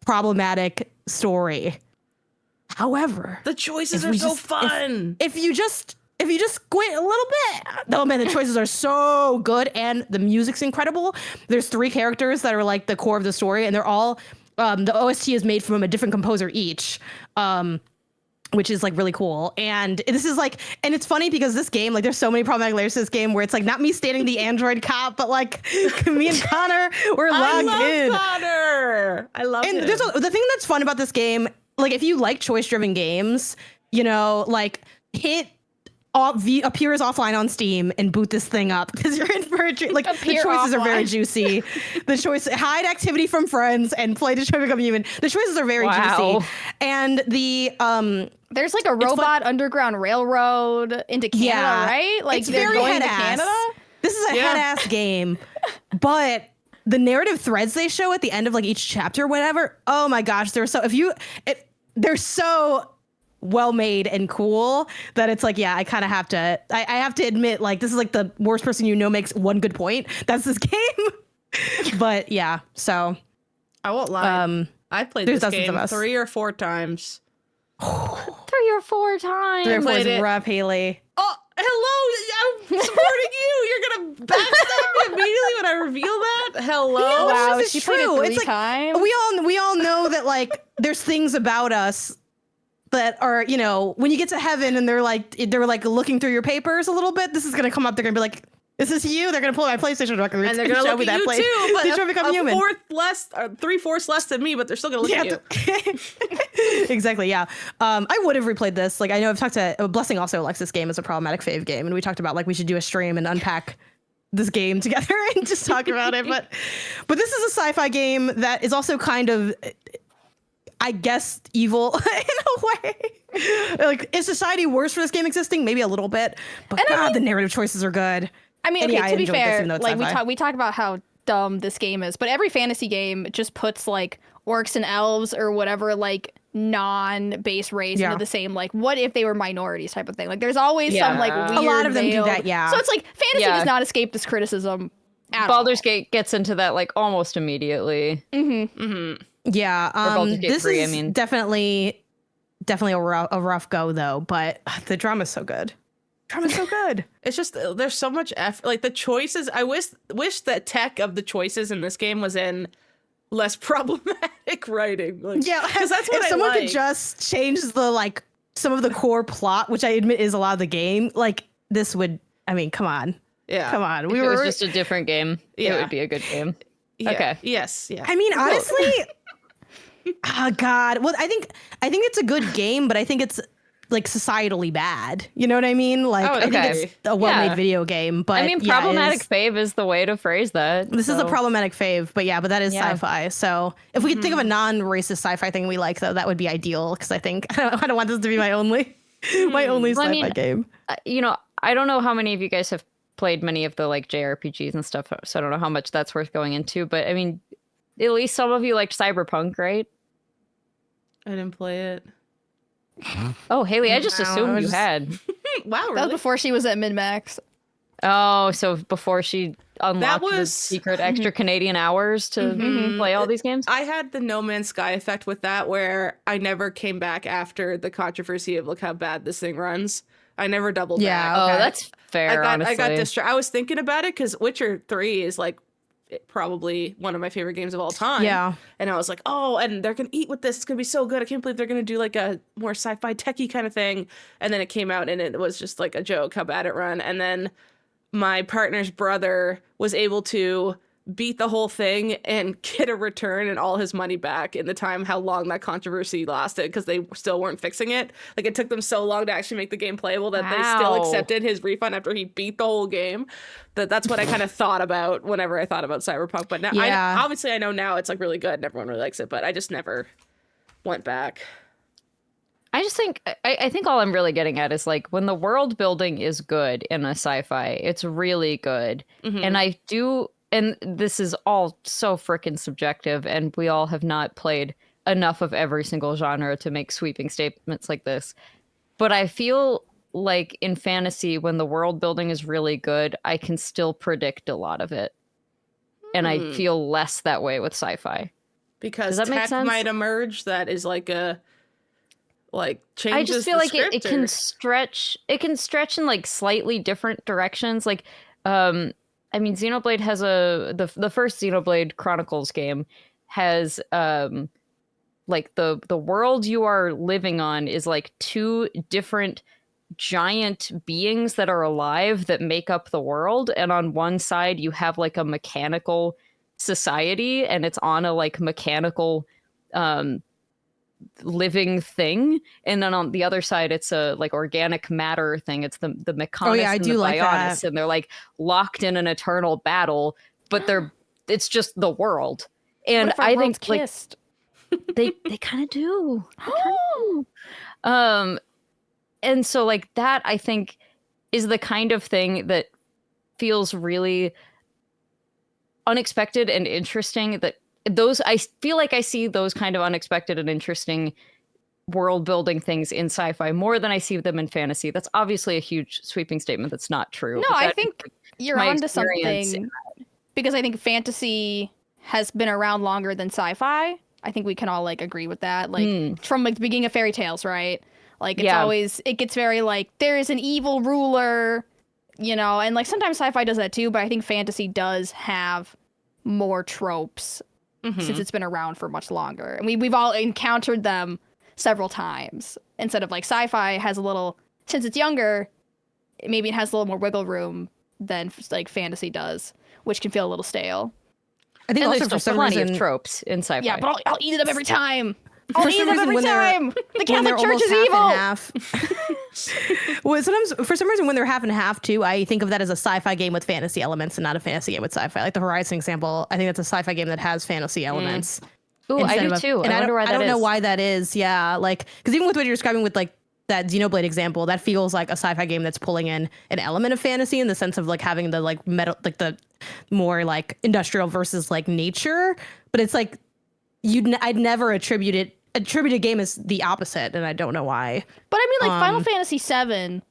problematic story. However, The choices if are we so just- fun. if you just squint a little bit, oh man, the choices are so good and the music's incredible. There's 3 characters that are like the core of the story, and they're all the OST is made from a different composer each, which is like really cool. And this is like, and it's funny because this game, like, there's so many problematic layers to this game where it's like not me standing the android cop, but like me and Connor we're logged in. Connor. I love And him. the thing that's fun about this game, like if you like choice-driven games, like hit appears offline on Steam and boot this thing up because you're in for a treat. Like the Appear choices are very offline. juicy. The choice hide activity from friends and play Detroit Become Human. The choices are very juicy. And the There's like a robot underground railroad into Canada, Yeah. right? Like it's they're very going to head-ass. Canada. This is a head-ass game, but the narrative threads they show at the end of like each chapter, whatever. Oh my gosh, they're so well made and cool that it's like, yeah, I kind of have to. I have to admit, like, this is like the worst person you know makes one good point. That's this game. But yeah, so I won't lie. I played there's this dozens game of us. 3 or 4 times. 3 or 4 times. 3 or 4 played is it. rough, Haley. Oh, hello! I'm supporting you. You're gonna backstab me immediately when I reveal that. Hello. Yeah, Wow, this is she played it true. 3 It's like times. we all know that like there's things about us that are, you know, when you get to heaven and they're like looking through your papers a little bit, this is gonna come up. They're gonna be like, "Is this you?" They're gonna pull my PlayStation record And they're gonna show look me at that you play. too, but Detroit Become Human. 3/4 less than me, but they're still gonna look at you. Exactly. Yeah. I would have replayed this. Like, I know I've talked to Blessing also likes this game as a problematic fave game, and we talked about like we should do a stream and unpack this game together and just talk about it. But this is a sci-fi game that is also kind of, I guess, evil in a way. Like, is society worse for this game existing? Maybe a little bit, but God, the narrative choices are good. I mean, And okay, yeah, I to be enjoyed this, fair, even though it's like sci-fi. we talk about how dumb this game is, but every fantasy game just puts like orcs and elves or whatever like non-base race Yeah. into the same like what if they were minorities type of thing. Like there's always some like Yeah. weird A lot of them do veiled- that, yeah. So it's like fantasy Yeah. does not escape this criticism at Baldur's Gate gets into that like almost immediately. Yeah, Baldur's Gate this 3, I is mean. definitely a rough go though, but the drama's so good. Drama's so good. It's just there's so much effort. Like the choices, I wish the tech of the choices in this game was in less problematic writing. Like, Yeah, because that's what if I someone like. could just change the like some of the core plot, which I admit is a lot of the game, like this would. I mean, come on, Yeah. come on. If it was just a different game, it Yeah. would be a good game. Yeah. Okay. Yes. Yeah. I mean, honestly, oh God. Well, I think it's a good game, but I think it's like societally bad. You know what I mean? Like, Oh, I think okay. it's a well-made Yeah. video game, but I mean, yeah, it problematic is- fave is the way to phrase that. This is a so- problematic fave, but yeah, but that is Yeah. sci-fi. So if we could think of a non-racist sci-fi thing we like, though, that would be ideal. Because I think I don't want this to be my only Well, I sci-fi mean, game. You know, I don't know how many of you guys have played many of the like JRPGs and stuff, so I don't know how much that's worth going into. But I mean, at least some of you liked Cyberpunk, right? I didn't play it. Oh, Haley, I just No, assumed I you just- had. Wow. That was Really? before she was at MinnMax. Oh, so before she unlocked the was- secret extra Canadian hours to play all these games? I had the No Man's Sky effect with that, where I never came back after the controversy of look how bad this thing runs. I never doubled Yeah, back. Oh, okay. that's fair, honestly. I got distracted. I was thinking about it because Witcher 3 is like probably one of my favorite games of all time. Yeah. And I was like, oh, and they're going to eat with this. It's going to be so good. I can't believe they're going to do like a more sci-fi techie kind of thing. And then it came out and it was just like a joke how bad it run. And then my partner's brother was able to beat the whole thing and get a return and all his money back in the time how long that controversy lasted because they still weren't fixing it. Like it took them so long to actually make the game playable that they still Wow. accepted his refund after he beat the whole game. That's what I kind of thought about whenever I thought about Cyberpunk. But now, Yeah. obviously I know now it's like really good and everyone really likes it, but I just never went back. I just think I think all I'm really getting at is like when the world building is good in a sci-fi, it's really good. And I do, and this is all so freaking subjective, and we all have not played enough of every single genre to make sweeping statements like this. But I feel like in fantasy, when the world building is really good, I can still predict a lot of it. And I feel less that way with sci-fi. Because Does that make tech sense? might emerge that is like a changes. I just feel the like it script can or- stretch in like slightly different directions. Like I mean Xenoblade has the first Xenoblade Chronicles game has like the world you are living on is like 2 different giant beings that are alive that make up the world, and on one side you have like a mechanical society and it's on a like mechanical living thing, and then on the other side it's a like organic matter thing. It's the Mechonis I and do the like Bionis, that. and they're like locked in an eternal battle, but it's just the world. And What if our I worlds think like kissed? they kind of do. They kinda do. And so like that I think is the kind of thing that feels really unexpected and interesting. That those, I feel like I see those kind of unexpected and interesting world building things in sci-fi more than I see them in fantasy. That's obviously a huge sweeping statement that's not true. No, but I that think is you're my onto experience. something because I think fantasy has been around longer than sci-fi. I think we can all like agree with that. Like from like the beginning of fairy tales, right? Like it's Yeah. always, it gets very like there is an evil ruler, you know, and like sometimes sci-fi does that too, but I think fantasy does have more tropes since it's been around for much longer. And we've all encountered them several times. Instead of like sci-fi has a little, since it's younger, maybe it has a little more wiggle room than like fantasy does, which can feel a little stale. I think And also there's for still some plenty reason, of tropes in sci-fi. Yeah, but I'll eat it up every time. I'll For eat some it up reason every when they're- time. The when Catholic they're Church almost is half evil. and half. Well, sometimes for some reason when they're half and half too, I think of that as a sci-fi game with fantasy elements and not a fantasy game with sci-fi. Like the Horizon example, I think that's a sci-fi game that has fantasy elements. Ooh, I instead do of a- too. And I wonder why that I don't know is. why that is. Yeah, like because even with what you're describing with like that Xenoblade example, that feels like a sci-fi game that's pulling in an element of fantasy in the sense of like having the like metal, like the more like industrial versus like nature. But it's like I'd never attribute a game as the opposite, and I don't know why. But I mean, like Final Fantasy VII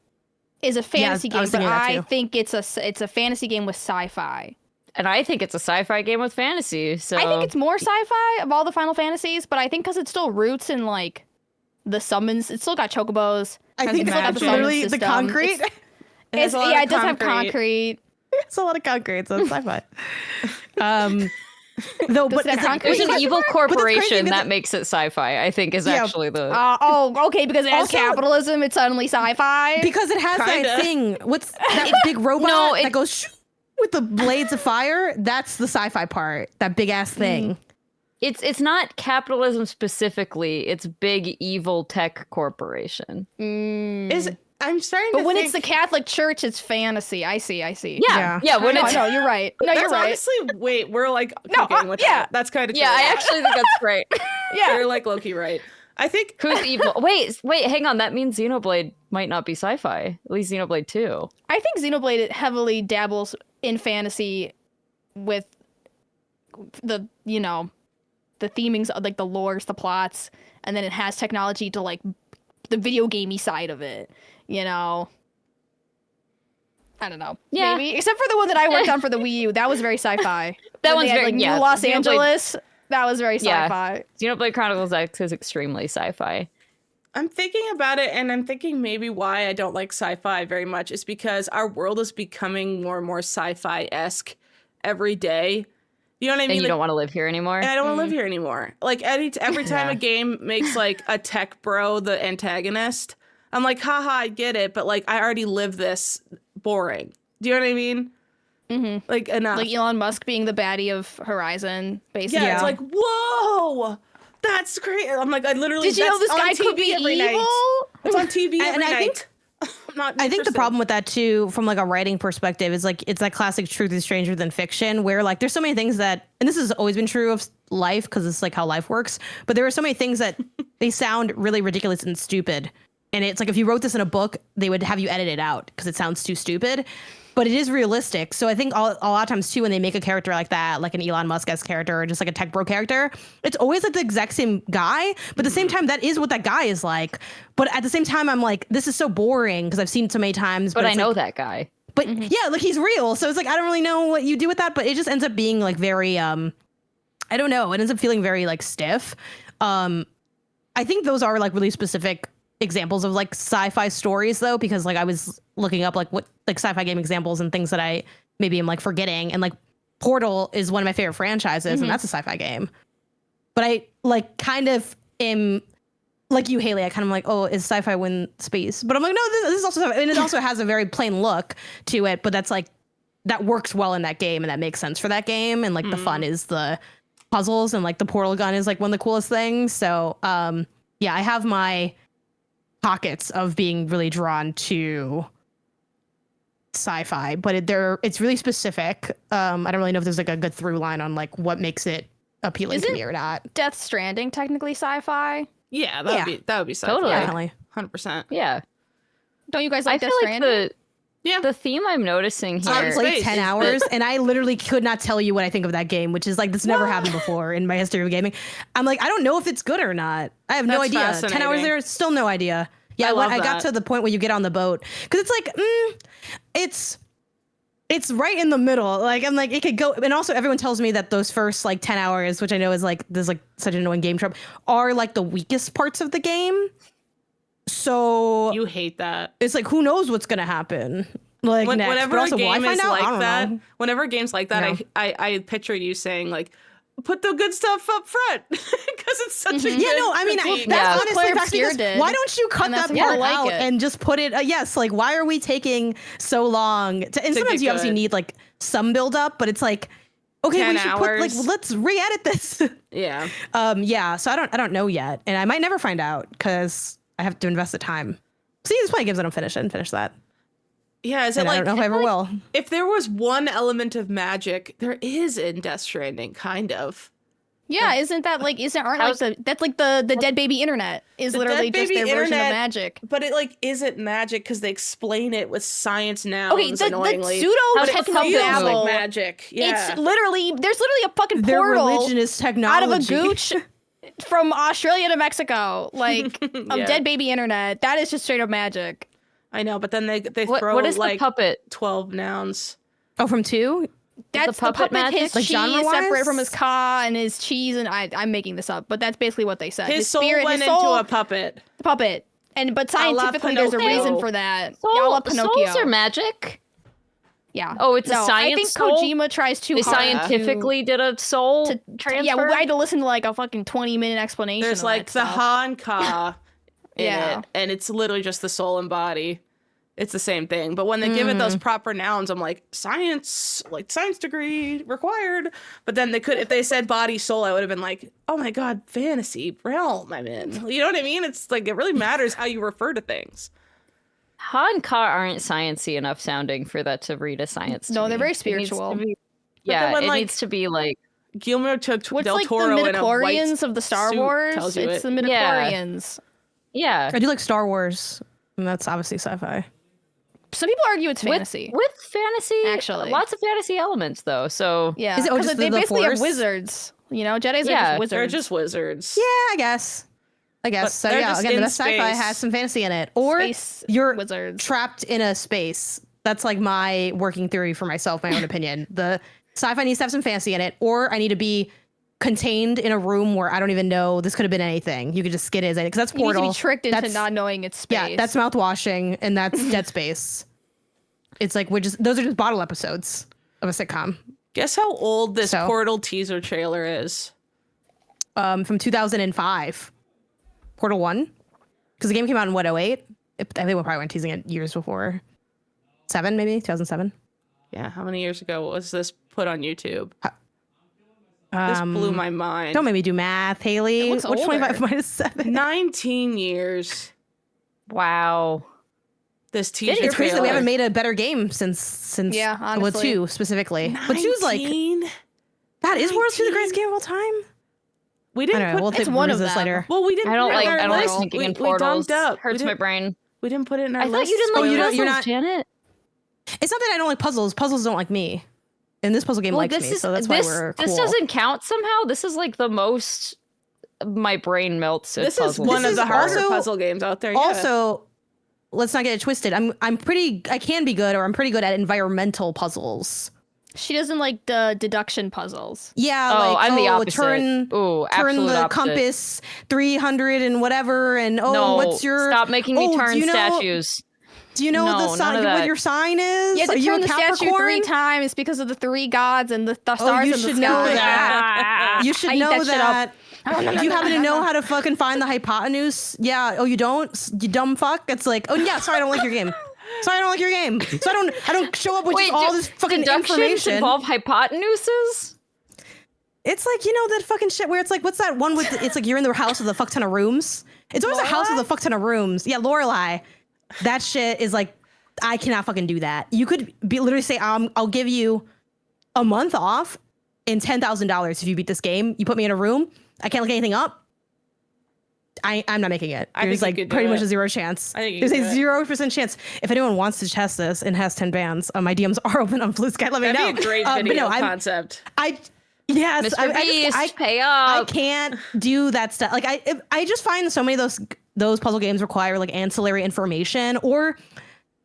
is a fantasy I game, was but thinking that I too. think it's a fantasy game with sci-fi. And I think it's a sci-fi game with fantasy. So I think it's more sci-fi of all the Final Fantasies, but I think because it still roots in like the summons, it's still got chocobos. I think It's still got magic. the summon literally the system. concrete. has a lot Yeah, of it does have concrete. concrete. It's a lot of concrete, so it's sci-fi. Though, but it have it's like, concrete? there's an evil crazy corporation because that makes it sci-fi. I think is Yeah. actually the Okay, because it has Also- capitalism, it's suddenly sci-fi. because it has Kinda. that thing. What's that big robot No, that goes shoo with the blades of fire? That's the sci-fi part. That big ass thing. it's not capitalism specifically. It's big evil tech corporation. I'm starting But to when think it's the Catholic Church, it's fantasy. I see. Yeah. Yeah. When No, it's no, you're right. No, that's you're right. honestly wait, we're like No, cooking with yeah. that. That's kind of yeah, I actually think that's great. Yeah. You're like Loki, right? I think Who's evil? Wait, hang on. That means Xenoblade might not be sci-fi. At least Xenoblade 2. I think Xenoblade heavily dabbles in fantasy with the, you know, the themings of like the lores, the plots, and then it has technology to like the video gamey side of it, you know. I don't know. Yeah. Maybe. Except for the one that I worked on for the Wii U. That was very sci-fi. That When one's they had, very- like, yeah, New Los Xenoblade- Angeles. That was very Yeah. sci-fi. Xenoblade Chronicles X is extremely sci-fi. I'm thinking about it, and I'm thinking maybe why I don't like sci-fi very much is because our world is becoming more and more sci-fi-esque every day. You know what I mean? And you Like, don't want to live here anymore. and I don't want to live here anymore. Like every time Yeah. a game makes like a tech bro the antagonist, I'm like, haha, I get it, but like I already live this. Boring. Do you know what I mean? Mm-hmm. Like enough. Like Elon Musk being the baddie of Horizon, basically. yeah, it's Yeah. like whoa, that's great. I'm like, I literally. Did you know that's this on guy could TV be every evil? night. It's on TV every And I night. think- I'm not I think the interested. problem with that too, from like a writing perspective, is like it's that classic truth is stranger than fiction, where like there's so many things that, and this has always been true of life because it's like how life works, but there are so many things that they sound really ridiculous and stupid. And it's like if you wrote this in a book, they would have you edit it out because it sounds too stupid. But it is realistic. So I think a lot of times too, when they make a character like that, like an Elon Musk-esque character or just like a tech bro character, it's always like the exact same guy. But at the same time, that is what that guy is like. But at the same time, I'm like, this is so boring because I've seen it so many times. but I it's know like, that guy. but yeah, like he's real. So it's like, I don't really know what you do with that, but it just ends up being like very, I don't know. It ends up feeling very like stiff. I think those are like really specific examples of like sci-fi stories though, because like I was looking up like what like sci-fi game examples and things that I maybe am like forgetting. And like Portal is one of my favorite franchises and that's a sci-fi game. But I like kind of am like you, Haley, I kind of like, oh, is sci-fi win space? But I'm like, no, this is also, and it also has a very plain look to it, but that's like, that works well in that game and that makes sense for that game. And like the fun is the puzzles and like the portal gun is like one of the coolest things. So yeah, I have my pockets of being really drawn to sci-fi, but it's really specific. I don't really know if there's like a good through line on like what makes it appealing to me or not. Death Stranding technically sci-fi? Yeah, that would be sci-fi. Totally. Definitely. 100%. Yeah. Don't you guys like I Death feel like Stranding? the theme I'm noticing I here. played space. 10 hours and I literally could not tell you what I think of that game, which is like this never happened before in my history of gaming. I'm like, I don't know if it's good or not. I have no That's idea. 10 fascinating. hours there, still no idea. Yeah, I I got to the point where you get on the boat because it's like, it's right in the middle. Like I'm like, it could go. And also everyone tells me that those first like 10 hours, which I know is like, there's like such an annoying game trope, are like the weakest parts of the game. So You hate that. it's like, who knows what's going to happen? Like next. Whenever But also, a will I game find is out? I like don't that, know. whenever a game's like that, No. I picture you saying like, put the good stuff up front because it's such a good Yeah, no, I mean, theme. that's honestly Claire facts, because Obscure did, why don't you cut and that's that why I part like out it. and just put it, yes, like, why are we taking so long? And sometimes get you obviously good. need, like, some build up, but it's like, okay, 10 we should put, like, hours. let's re-edit this. Yeah. Yeah, so I don't know yet, and I might never find out, because I have to invest the time. See, there's plenty of games I don't finish that. Yeah, is it And I like, don't know if I ever will. if there was one element of magic, there is in Death Stranding, kind of. Yeah, isn't that like How's- that's like the dead baby internet is The literally dead just baby their version of internet- magic. But it like isn't magic because they explain it with science nouns Okay, the annoyingly. pseudo But it techno feels like babble. magic. Yeah. It's literally there's literally a fucking Their portal religion is out technology. of a gooch from Australia to Mexico, like of Yeah. dead baby internet. That is just straight up magic. I know, but then they throw What is the like puppet? 12 nouns. Oh, from 2? That's the puppet puppet. magic? His Like chi is genre-wise? separated from his ka, and his cheese, and I'm making this up, but that's basically what they said. His soul spirit, went his soul, into a puppet. puppet. But scientifically, there's a Pinocchio. reason for that. Yeah, a la Pinocchio. Souls are magic. Yeah. Oh, it's a no, I think science soul? Kojima tries too They hard scientifically did a soul to transfer. Yeah, well, I had to listen to like a fucking 20-minute explanation. There's of like that the stuff. Ha and Ka in Yeah. it, and it's literally just the soul and body. It's the same thing. But when they give it those proper nouns, I'm like, science degree required. But then they could, if they said body, soul, I would have been like, oh my God, fantasy realm I'm in. You know what I mean? It's like, it really matters how you refer to things. Ha and Ka aren't sciencey enough sounding for that to read as science. to No, they're me. very It needs to spiritual. be- then yeah, when, it like- needs to be like Guillermo took What's Del like Toro the in a white midichlorians of the Star suit Wars? tells you It's it. the Yeah. midichlorians. yeah. I do like Star Wars, and that's obviously sci-fi. Some people argue it's fantasy. With fantasy, Actually. lots of fantasy elements though. So Yeah, Is it- oh, 'cause just they the basically Force? have wizards. You know, Jedis are Yeah, just wizards. They're just wizards. Yeah, I guess. But So they're yeah, just again, the in best sci-fi space. has some fantasy in it. Or Space you're wizards. trapped in a space. That's like my working theory for myself, my own opinion. The sci-fi needs to have some fantasy in it, or I need to be contained in a room where I don't even know this could have been anything. You could just skid it because that's You need Portal. to be tricked into That's- not knowing it's space. Yeah, that's mouthwashing, and that's Dead Space. It's like those are just bottle episodes of a sitcom. Guess how old this So. Portal teaser trailer is? From 2005. Portal 1. Because the game came out in what, 08? I think we probably went teasing it years before. 7 maybe? 2007? Yeah, how many years ago was this put on YouTube? This blew my mind. Don't make me do math, Haley. It looks What's 25 older. minus 7? 19 years. wow. This teaser It's crazy that trailer. we haven't made a better game since Yeah, well, honestly. 2 specifically. But 2's like, 19? that is World 2 the greatest game of all time? We I didn't don't know. put We'll It's take one of this them. later. well, we didn't I don't put it like in our I don't like list. sneaking in we portals. dumped up. Hurts my brain. We didn't put it in our I list. thought you didn't like you don't- puzzles, you're not- Janet. It's not that I don't like puzzles. Puzzles don't like me. And this puzzle game Well, likes this me, is so that's this. why we're cool. This doesn't count somehow. This is like the most. My brain melts. At This is puzzles. one This of the is harder also- puzzle games out there. Yeah. Also, let's not get it twisted. I can be good, or I'm pretty good at environmental puzzles. She doesn't like the deduction puzzles. Yeah, Oh, like I'm the opposite. turn Ooh, turn absolute the opposite. compass 300 and whatever, and No, what's your stop making me oh, turn do you know, statues. Do you know No, the none sign of what that. your sign is? You have Are to you turn a the statue 3 Capricorn? times because of the 3 gods and the stars you in the should sky. know that. You should I eat know that shit up. that. Do you happen to know how to fucking find the hypotenuse? Yeah. Oh, you don't? You dumb fuck. It's like, oh yeah, sorry, I don't like your game. Sorry, I don't like your game. So I don't show up with just all this fucking deductions information. involve hypotenuses? It's like, you know, that fucking shit where it's like, what's that one with, it's like you're in the house with a fuck ton of rooms. It's always a house with a fuck ton of rooms. Yeah, Lorelei. That shit is like, I cannot fucking do that. You could literally say, I'll give you a month off and $10,000 if you beat this game. You put me in a room. I can't look anything up. I'm not making it. There's like pretty much a zero chance. There's a 0% chance. If anyone wants to test this and has 10 bands, my DMs are open on Blue Sky. Let me know. That'd be a great video concept. Yes, Mr. Beast, I pay up. I can't do that stuff. Like I just find so many of those puzzle games require like ancillary information, or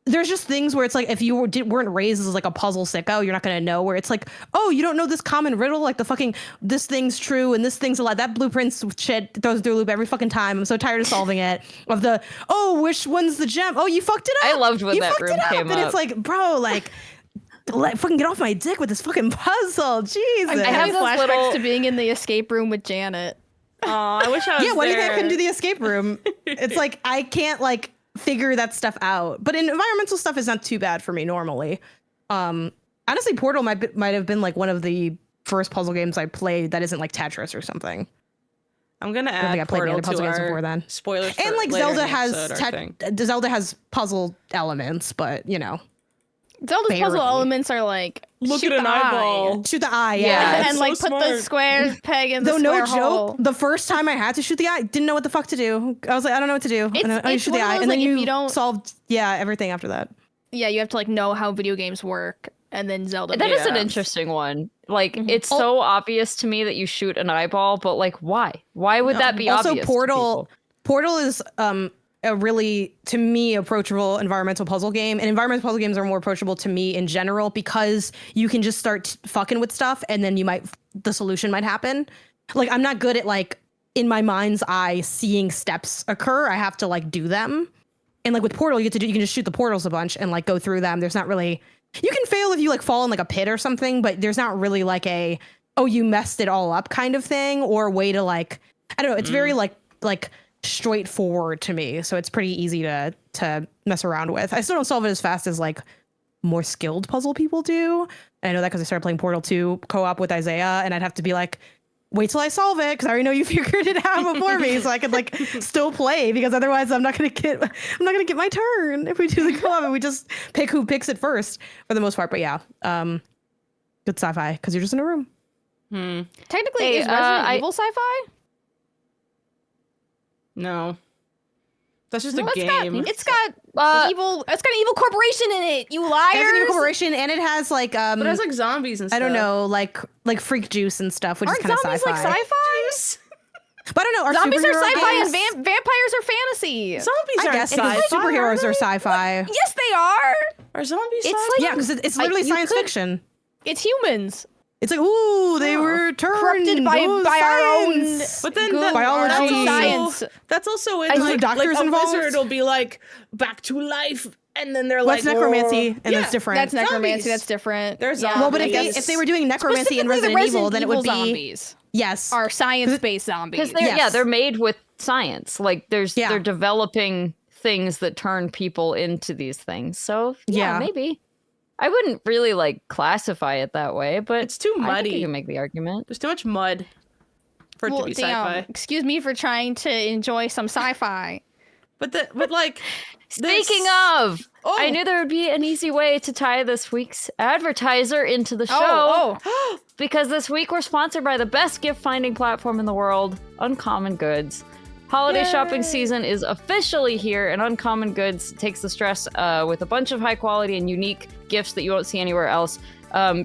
there's just things where it's like if you weren't raised as like a puzzle sicko, you're not gonna know. Where it's like, oh, you don't know this common riddle, like the fucking this thing's true and this thing's a lie. That blueprint's shit throws through a loop every fucking time. I'm so tired of solving it. Of the which one's the gem? Oh, you fucked it up. I loved when that room came up. And it's like, bro, like fucking get off my dick with this fucking puzzle. Jesus. I have flashbacks to being in the escape room with Janet. Oh, I wish I was why do you think I there. couldn't do the escape room? It's like I can't like figure that stuff out. But environmental stuff is not too bad for me normally. Honestly, Portal might have been like one of the first puzzle games I played that isn't like Tetris or something. I'm gonna I don't think I add played Portal any to puzzle games our before then. spoilers. And for like later in Zelda the has episode, I think. Zelda has puzzle elements, but you know, Zelda's puzzle Barely. elements are like Look shoot at an the eye. eyeball. shoot the eye. Yeah, Yeah, That's and so like put the smart. square peg in the Though square no joke, hole. the first time I had to shoot the eye, didn't know what the fuck to do. I was like, I don't know what to do. And I It's shoot the one of eye, those, and then like, if you you don't- solved everything after that. Yeah, you have to like know how video games work, and then Zelda. That is an Yeah. interesting one. Like, Mm-hmm. it's so obvious to me that you shoot an eyeball, but like, why? Why would that be Also, obvious? Portal is a really, to me, approachable environmental puzzle game. And environmental puzzle games are more approachable to me in general because you can just start fucking with stuff and then the solution might happen. Like, I'm not good at like, in my mind's eye, seeing steps occur. I have to like do them. And like with Portal, you can just shoot the portals a bunch and like go through them. There's not really, you can fail if you like fall in like a pit or something, but there's not really like a, oh, you messed it all up kind of thing or way to like, I don't know. It's very like straightforward to me. So it's pretty easy to mess around with. I still don't solve it as fast as like more skilled puzzle people do. And I know that because I started playing Portal 2 co-op with Isaiah and I'd have to be like, wait till I solve it because I already know you figured it out before me, so I could like still play because otherwise I'm not gonna get my turn if we do the co-op and we just pick who picks it first for the most part. But yeah, good sci-fi because you're just in a room. Technically, Hey, is Resident I- Evil sci-fi? No, that's just a Well, game. It's got an evil corporation in it. You liars! It has a new corporation and it has like but it has like zombies and stuff. I don't know like freak juice and stuff, which Aren't is kind of zombies sci-fi. like sci-fi? But I don't know. Are Zombies are superhero sci-fi games- and vampires are fantasy. Zombies I aren't guess sci-fi. superheroes are sci-fi. Yes, they are. Are zombies It's sci-fi? Yeah, because it's literally you science could- fiction. It's humans. It's like, ooh, they were turned Corrupted by our own science. But then good biology. science. That's also in Is there like doctors a involved? wizard will be like back to life, and then they're Well, like that's necromancy, "Whoa." and Yeah, that's different. That's necromancy. Zombies. That's different. There's Yeah. zombies. Well, but Yes. if they were doing necromancy in Specifically, the Resident Evil, then it would be zombies yes. are science-based zombies. Because Yes. they're made with science. Like they're developing things that turn people into these things. So Yeah. maybe. I wouldn't really like classify it that way, but It's too I think muddy. you can make the argument. There's too much mud for it to Well, be damn. sci-fi. Excuse me for trying to enjoy some sci-fi. But like Speaking of, Oh. I knew there would be an easy way to tie this week's advertiser into the show. Oh, Because this week we're sponsored by the best gift finding platform in the world, Uncommon Goods. Holiday shopping season is officially here, and Uncommon Goods takes the stress with a bunch of high quality and unique gifts that you won't see anywhere else.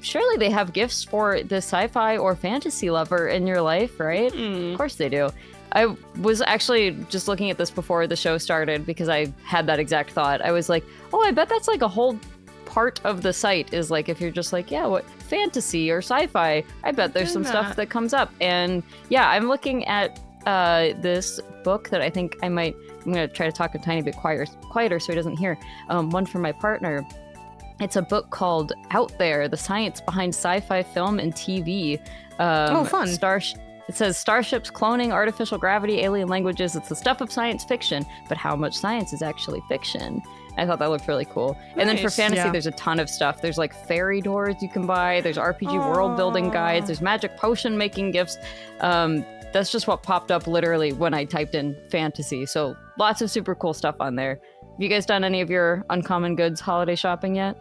Surely they have gifts for the sci-fi or fantasy lover in your life, right? Of course they do. I was actually just looking at this before the show started because I had that exact thought. I was like, oh, I bet that's like a whole part of the site is like if you're just like, yeah, what fantasy or sci-fi, I bet there's some stuff that comes up. And yeah, I'm looking at this book that I think I'm going to try to talk a tiny bit quieter so he doesn't hear. One from my partner. It's a book called Out There, The Science Behind Sci-Fi Film and TV. Oh, fun. It says starships, cloning, artificial gravity, alien languages. It's the stuff of science fiction, but how much science is actually fiction? I thought that looked really cool. And then for Nice. fantasy, Yeah. there's a ton of stuff. There's like fairy doors you can buy. There's RPG world building guides. There's magic potion making gifts. That's just what popped up literally when I typed in fantasy. So lots of super cool stuff on there. Have you guys done any of your Uncommon Goods holiday shopping yet?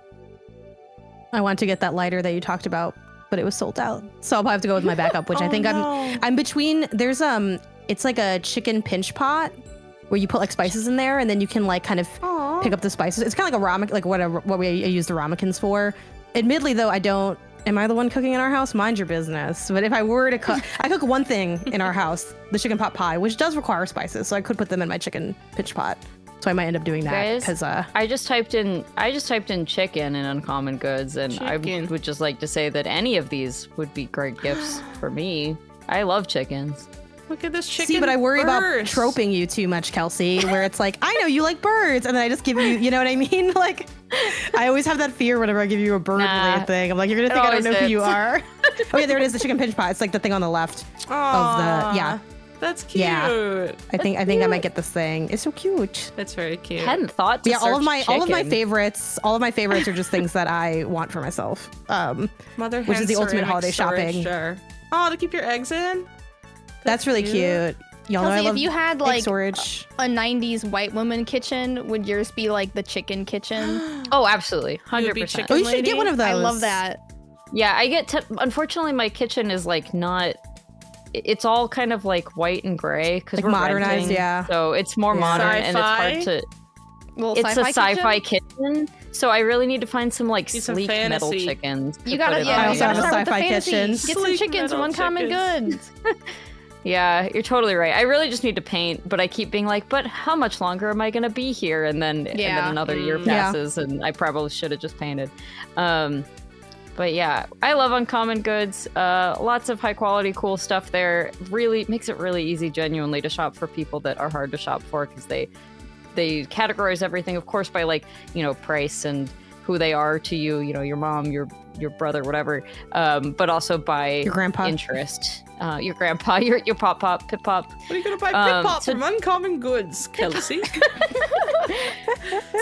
I want to get that lighter that you talked about, but it was sold out. So I'll probably have to go with my backup, which I think I'm between. There's it's like a chicken pinch pot where you put like spices in there, and then you can like kind of pick up the spices. It's kind of like a ramen, like what we use the ramekins for. Admittedly, though, I don't. Am I the one cooking in our house? Mind your business. But if I were to cook, I cook one thing in our house, the chicken pot pie, which does require spices. So I could put them in my chicken pinch pot. So I might end up doing that Guys, because I just typed in chicken in Uncommon Goods, and I Chicken. would just like to say that any of these would be great gifts for me. I love chickens. Look at this chicken. see, but I worry about burst. troping you too much, Kelsey, where it's like, I know you like birds, and then I just give you, you know what I mean? Like, I always have that fear whenever I give you a bird-related Nah, thing. I'm like, you're gonna it think I don't always know who you is. are. Oh yeah, there it is, the chicken pinch pot. It's like the thing on the left of Aw, the, yeah. That's cute. Yeah. I think I might get this thing. It's so cute. That's very cute. Hadn't thought to Yeah, all of my search favorites are just things that I want for myself. Mother which is the hen ultimate ceramic holiday storage shopping. jar. Oh, to keep your eggs in? That's really cute. Y'all know I Kelsey, love if you had egg like storage. a 90s white woman kitchen, would yours be like the chicken kitchen? Oh, absolutely, You would be 100%. chicken Oh, you should lady? get one of those. I love that. Yeah, I get. Unfortunately, my kitchen is like not. It's all kind of like white and gray because Like we're modernized, renting, yeah. So it's more Yeah. modern and it's hard Sci-fi? to. Little It's a sci-fi sci-fi kitchen, so I really need to find some like Need some sleek metal fantasy. chickens. to You gotta, put it yeah, on. I you also gotta have a start with the sci-fi fantasy. kitchen. Get some Sleek chickens from metal Uncommon chickens. Goods. Yeah, you're totally right. I really just need to paint, but I keep being like, but how much longer am I gonna be here? And then another year Yeah. passes, and I probably should have just painted. But yeah, I love Uncommon Goods. Lots of high quality, cool stuff there. Really makes it really easy, genuinely, to shop for people that are hard to shop for because they categorize everything, of course, by like price and who they are to you. Your mom, your brother, whatever. But also by Your grandpa. interest. Your grandpa, your pop, pip pop. What are you going to buy Pip Pop so- from Uncommon Goods, Kelsey?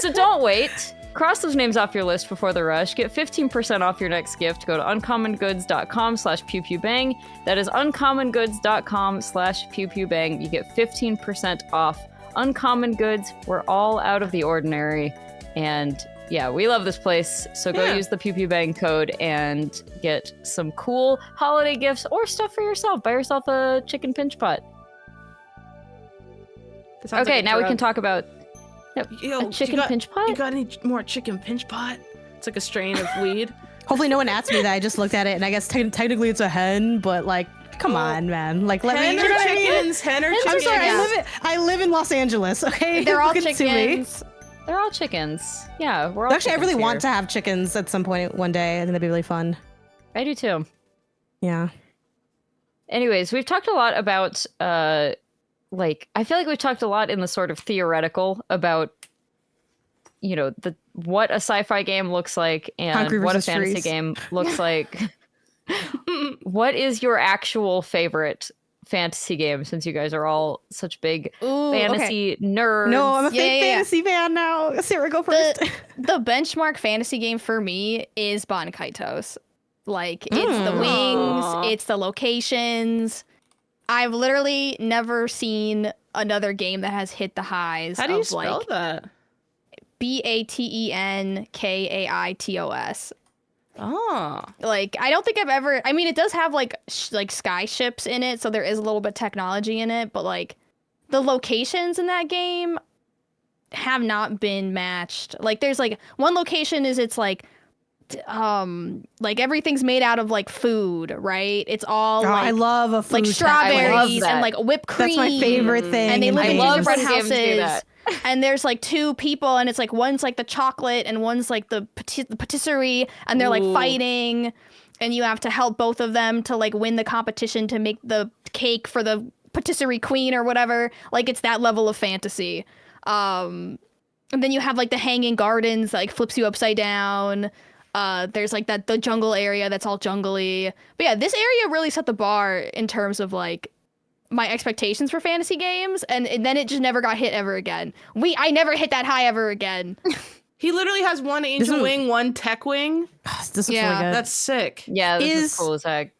So don't wait. Cross those names off your list before the rush. Get 15% off your next gift. Go to uncommongoods.com/pewpewbang. That is uncommongoods.com/pewpewbang. You get 15% off. Uncommon Goods. We're all out of the ordinary. And yeah, we love this place. So go use the Pew Pew Bang code and get some cool holiday gifts or stuff for yourself. Buy yourself a chicken pinch pot. That sounds Okay, like a now we can drug. talk about Yo, a chicken you got, pinch pot. You got any more chicken pinch pot? It's like a strain of weed. Hopefully no one asked me that. I just looked at it and I guess technically it's a hen, but like, come on, man. Like, let me. Hen You know or what I mean? chickens? Hen or I'm chickens? sorry. I live in Los Angeles. Okay, They're all Look into me. chickens. They're all chickens. Yeah, we're all Actually, I really chickens want here. to have chickens at some point one day. I think that'd be really fun. I do too. Yeah. Anyways, we've talked a lot about I feel like we've talked a lot in the sort of theoretical about what a sci-fi game looks like and Hungry what a versus fantasy trees. game looks like. What is your actual favorite fantasy game, since you guys are all such big Ooh, okay. fantasy nerds? No, I'm a Yeah, fake yeah, yeah. fantasy fan now. Sarah, go first. The benchmark fantasy game for me is Bankaitos. Like, it's the wings, Aw. it's the locations. I've literally never seen another game that has hit the highs How do you of spell like that? Batenkaitos. Oh. Like, I don't think I've ever. I mean, it does have like sky ships in it, so there is a little bit technology in it. But like, the locations in that game have not been matched. Like, there's like one location is it's like everything's made out of like food, right? It's all Oh, like I love a food like tech. strawberries that. and like whipped cream. That's my favorite thing. And they in live in games. love different when games do houses. that. And there's like two people, and it's like one's like the chocolate and one's like the patisserie, and they're like Ooh. fighting, and you have to help both of them to like win the competition to make the cake for the patisserie queen or whatever. Like, it's that level of fantasy. And then you have like the hanging gardens that like flips you upside down. There's like the jungle area that's all jungly. But yeah, this area really set the bar in terms of like my expectations for fantasy games, and then it just never got hit ever again. I never hit that high ever again. He literally has one angel wing, one tech wing. This looks really good. That's sick. Yeah, this is cool as heck.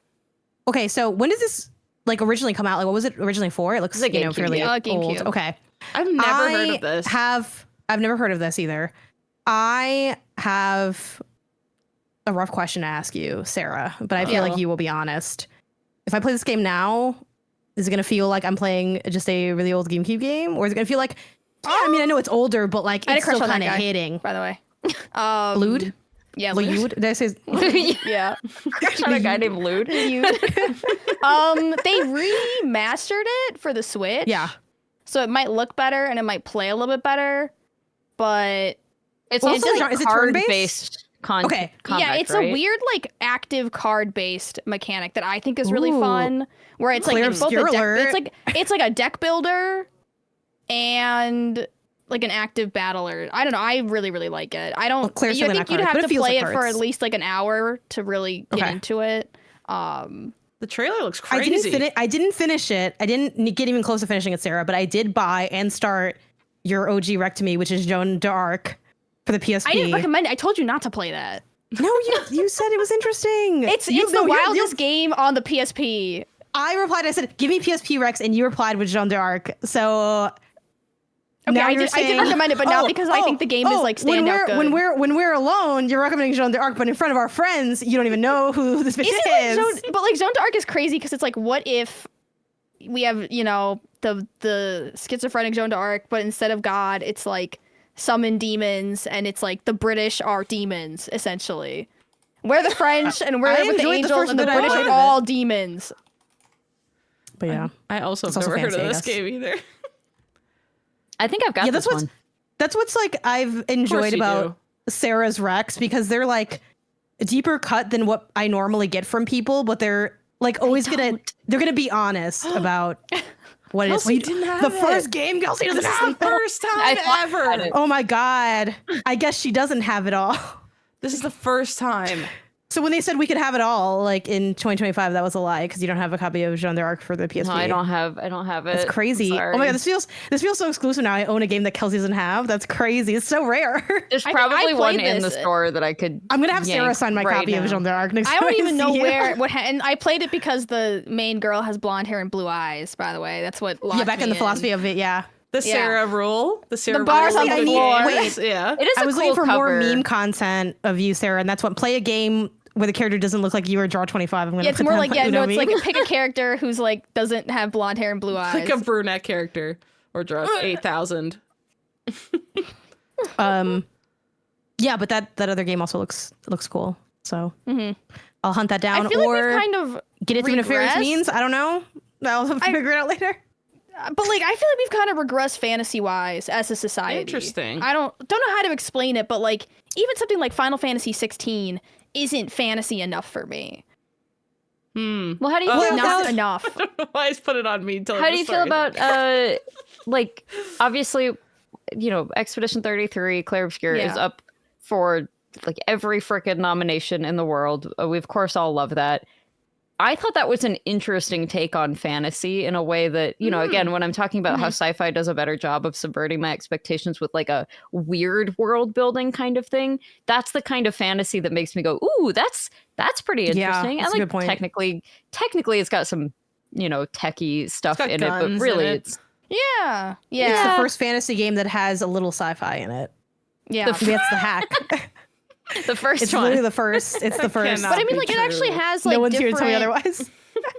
Okay, so when did this like originally come out? Like, what was it originally for? It looks like fairly GameCube. old. Okay, I've never heard of this. I've never heard of this either. I have a rough question to ask you, Sarah, but I feel like you will be honest. If I play this game now, is it going to feel like I'm playing just a really old GameCube game? Or is it going to feel like, I mean, I know it's older, but like it's still kind of hitting. By the way. Lude? Yeah, Lude? Did I say? Yeah. There's not a guy named Lude. They remastered it for the Switch. Yeah. So it might look better and it might play a little bit better, but It's also is it turn-based? card-based content. yeah, it's right? a weird like active card-based mechanic that I think is really fun. Where it's like it's both a deck, it's like a deck builder and like an active battler. I don't know. I really, really like it. I don't. I think you'd have to play it for at least like an hour to really get into it. The trailer looks crazy. I didn't finish it. I didn't get even close to finishing it, Sarah. But I did buy and start your OG rec to me, which is Joan d'Arc for the PSP. I didn't recommend it. I told you not to play that. No, you said it was interesting. It's the wildest game on the PSP. I replied. I said, "Give me PSP Rex," and you replied with Joan d'Arc. So okay, I did recommend it, but not because I think the game is like standout good. When we're alone, you're recommending Joan d'Arc, but in front of our friends, you don't even know who this bitch is. But like Joan d'Arc is crazy because it's like, what if we have the schizophrenic Joan d'Arc, but instead of God, it's like summon demons, and it's like the British are demons essentially. We're the French, and we're with the angels, and the British are all demons. But yeah, I also have never heard of this game either. I think I've got this one. That's what's like I've enjoyed about Sarah's Recs, because they're like deeper cut than what I normally get from people, but they're like always they're gonna be honest about what it is. The first game Kelsey doesn't have. The first time ever. Oh my god. I guess she doesn't have it all. This is the first time. So when they said we could have it all, like in 2025, that was a lie because you don't have a copy of Jeanne d'Arc for the PSP. No, I don't have it. It's crazy. Oh my god, this feels so exclusive now. I own a game that Kelsey doesn't have. That's crazy. It's so rare. There's probably one in the store that I could. I'm gonna have Sarah sign my copy of Jeanne d'Arc next time. I don't even know and I played it because the main girl has blonde hair and blue eyes. By the way, that's what. Back in the philosophy of it, yeah. The Sarah rule. The bars on the floor. Wait, yeah. It is. I was looking for more meme content of you, Sarah, and that's what play a game where the character doesn't look like you or draw 25. I'm gonna. Yeah, it's more like it's like pick a character who's like doesn't have blonde hair and blue eyes. Like a brunette character or draw 8,000. Yeah, but that other game also looks cool. So I'll hunt that down. I feel like we've kind of get it through nefarious means. I don't know. I'll figure it out later. But like, I feel like we've kind of regressed fantasy-wise as a society. Interesting. I don't know how to explain it, but like, even something like Final Fantasy 16 isn't fantasy enough for me. Well, how do you feel not enough? I don't know why I just put it on me. How do you feel about like obviously, Expedition 33, Clair Obscur is up for like every frickin' nomination in the world. We of course all love that. I thought that was an interesting take on fantasy in a way that, again, when I'm talking about how sci-fi does a better job of subverting my expectations with like a weird world building kind of thing, that's the kind of fantasy that makes me go, ooh, that's pretty interesting. That's and like a good point. technically it's got some, techie stuff in it, but really it's yeah. It's the first fantasy game that has a little sci-fi in it. Yeah. That's the hack. the first it's one. Literally the first. It's the first. But I mean, like, it actually has like no one's here to tell me different. otherwise.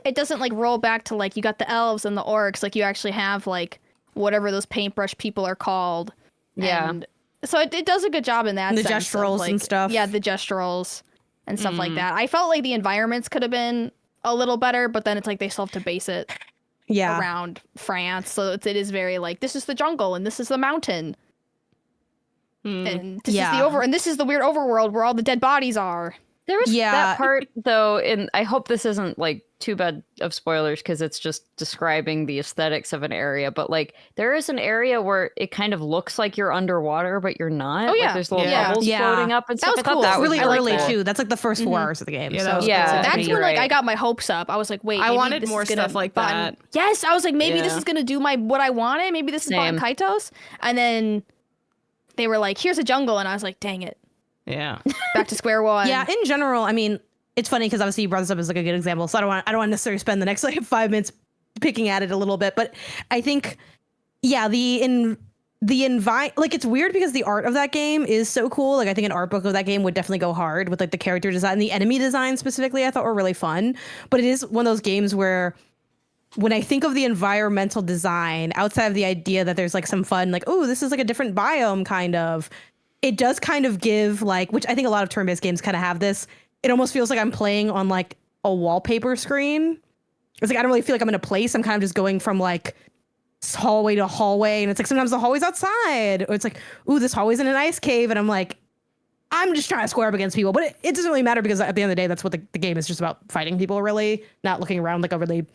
It doesn't like roll back to like you got the elves and the orcs. Like you actually have like whatever those paintbrush people are called. Yeah. And so it does a good job in that. And the sense of, gesturals like, and stuff. Yeah, the gesturals and stuff like that. I felt like the environments could have been a little better, but then it's like they still have to base it around France. So it is very like this is the jungle and this is the mountain. And this is the and this is the weird overworld where all the dead bodies are. There was Yeah. that part though, and I hope this isn't like too bad of spoilers because it's just describing the aesthetics of an area. But like, there is an area where it kind of looks like you're underwater, but you're not. Oh, Like, yeah. there's little Yeah. bubbles Yeah. floating up and That stuff. was I thought cool. that It's was really I like early that. too. That's like the first 4 hours of the game. Yeah, so that was Yeah. cool. That's You're when like right. I got my hopes up. I was like, wait, I maybe wanted this more is gonna stuff like button- that. Yes, I was like, maybe this Yeah. is gonna do what I wanted. Maybe this is Same. Baten Kaitos. And then they were like, here's a jungle, and I was like, dang it, Yeah. back to square one. Yeah, in general, I mean, it's funny because obviously you brought this up as like a good example. So I don't want to necessarily spend the next like 5 minutes picking at it a little bit, but I think, yeah, like it's weird because the art of that game is so cool. Like I think an art book of that game would definitely go hard with like the character design, the enemy design specifically. I thought were really fun, but it is one of those games where when I think of the environmental design, outside of the idea that there's like some fun, like, oh, this is like a different biome kind of, it does kind of give like, which I think a lot of turn-based games kind of have this. It almost feels like I'm playing on like a wallpaper screen. It's like I don't really feel like I'm in a place. I'm kind of just going from like hallway to hallway, and it's like sometimes the hallway's outside, or it's like, ooh, this hallway's in an ice cave, and I'm like, I'm just trying to square up against people. But it doesn't really matter because at the end of the day, that's what the game is just about, fighting people, really, not looking around like a really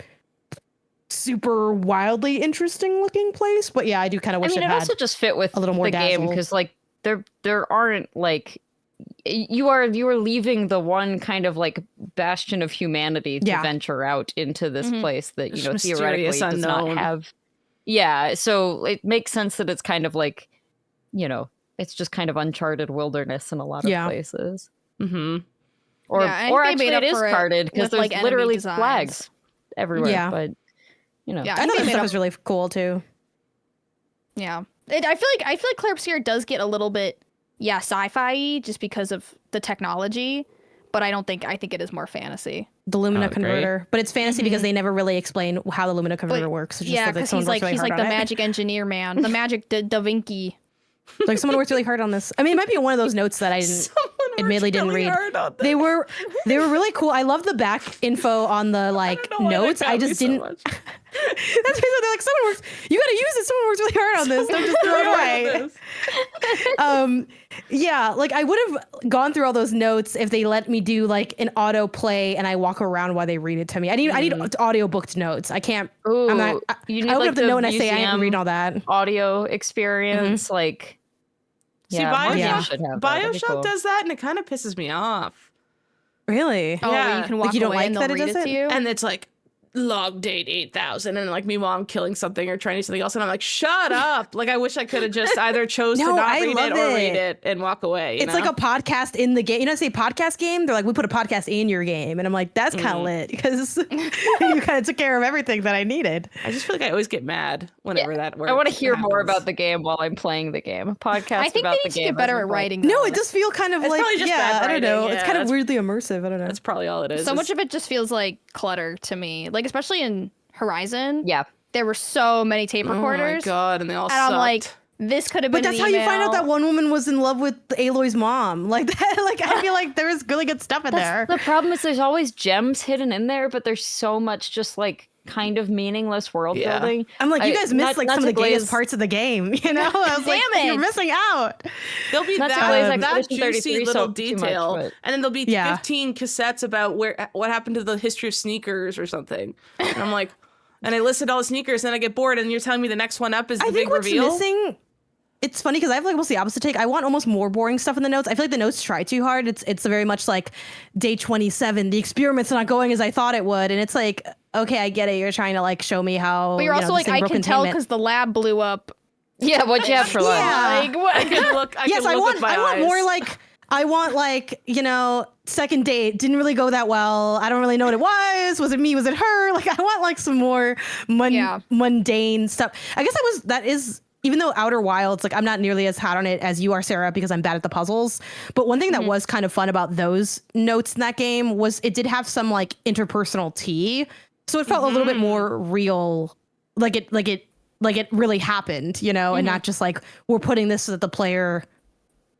super wildly interesting looking place. But yeah, I do kind of I wish mean, it it had also just fit with a little more the game dazzle. because like there aren't like you are leaving the one kind of like bastion of humanity to Yeah. venture out into this place that you know This theoretically mysterious does not unknown. have. Yeah, so it makes sense that it's kind of like, you know, it's just kind of uncharted wilderness in a lot of Yeah. places. Mm-hmm. Or Yeah, I or think they actually made it up is for it charted because with, there's like, enemy literally designs. flags everywhere. Yeah. But you know, Yeah, I think thought they that made stuff up- was really cool too. Yeah. I feel like Clairpsir does get a little bit, sci-fi just because of the technology, but I think it is more fantasy. The Lumina Oh, great. converter, but it's fantasy because they never really explain how the Lumina converter works. It's just Yeah, that because someone he's worked like really hard the on it. magic engineer man, the magic Da Vinci. Like someone worked really hard on this. I mean, it might be one of those notes that I didn't, admittedly didn't read. They were really cool. I love the back info on the like notes. I just didn't. That's because they're like, someone works. You got to use it. Someone works really hard on this. Don't just throw it away. Yeah, like I would have gone through all those notes if they let me do like an auto play and I walk around while they read it to me. I need audio booked notes. I can't. ooh, I'm not, you need I open like up the note and I say I didn't museum read all that. audio experience, like. See, Yeah, more Yeah. games should have that. That'd be Bioshock cool. does that, and it kind of pisses me off. Really? Oh, Yeah. you can Like, walk you don't away like and that they'll it read does it it? to you. And it's like log date 8,000, and like meanwhile I'm killing something or trying to do something else, and I'm like, shut up! Like I wish I could have just either chose to No, not I read love it or read it. it and walk away. You It's know? like a podcast in the game. You know, say podcast game. They're like, we put a podcast in your game, and I'm like, that's kind of lit because you kind of took care of everything that I needed. I just feel like I always get mad whenever that works. I want to hear more happens. about the game while I'm playing the game. A podcast I think about they the need to game. get better as at I'm playing. writing. No, though. it does feel kind of It's like, probably just yeah, bad I don't know. writing, It's yeah, kind of that's- weirdly immersive. I don't know. That's probably all it is. So much of it just feels like clutter to me. Like especially in Horizon, Yeah. there were so many tape Oh my recorders, god, and they all and sucked. I'm like, this could have been. But that's an how you find out email. that one woman was in love with Aloy's mom. Like that. Like I feel like there was really good stuff in there. The problem is there's always gems hidden in there, but there's so much just like kind of meaningless world Yeah. building. I'm like, you I- guys missed not- like not some of to the gayest glaze- parts of the game. You know, I was like, Damn you're it. missing out. There'll be Not to that, glaze that Expedition juicy 33 little so too much, detail, but- and then there'll be Yeah. 15 cassettes about what happened to the history of sneakers or something. And I'm like, and I listed all the sneakers, and then I get bored, and you're telling me the next one up is the I big think what's reveal. missing. It's funny because I have like almost the opposite take. I want almost more boring stuff in the notes. I feel like the notes try too hard. It's very much like day 27. The experiment's not going as I thought it would, and it's like, okay, I get it. You're trying to like show me how. But you're also this like, thing I broke can tell containment. because the lab blew up. Yeah, what'd you have for lunch? Yeah. Like what? I can look. I Yes, can I look want. with my I want eyes. more like. I want like, you know, second date didn't really go that well. I don't really know what it was. Was it me? Was it her? Like I want like some more Yeah. mundane stuff. I guess that is even though Outer Wilds, like I'm not nearly as hot on it as you are, Sarah, because I'm bad at the puzzles. But one thing that was kind of fun about those notes in that game was it did have some like interpersonal tea. So it felt a little bit more real, like it really happened, you know, and not just like we're putting this so that the player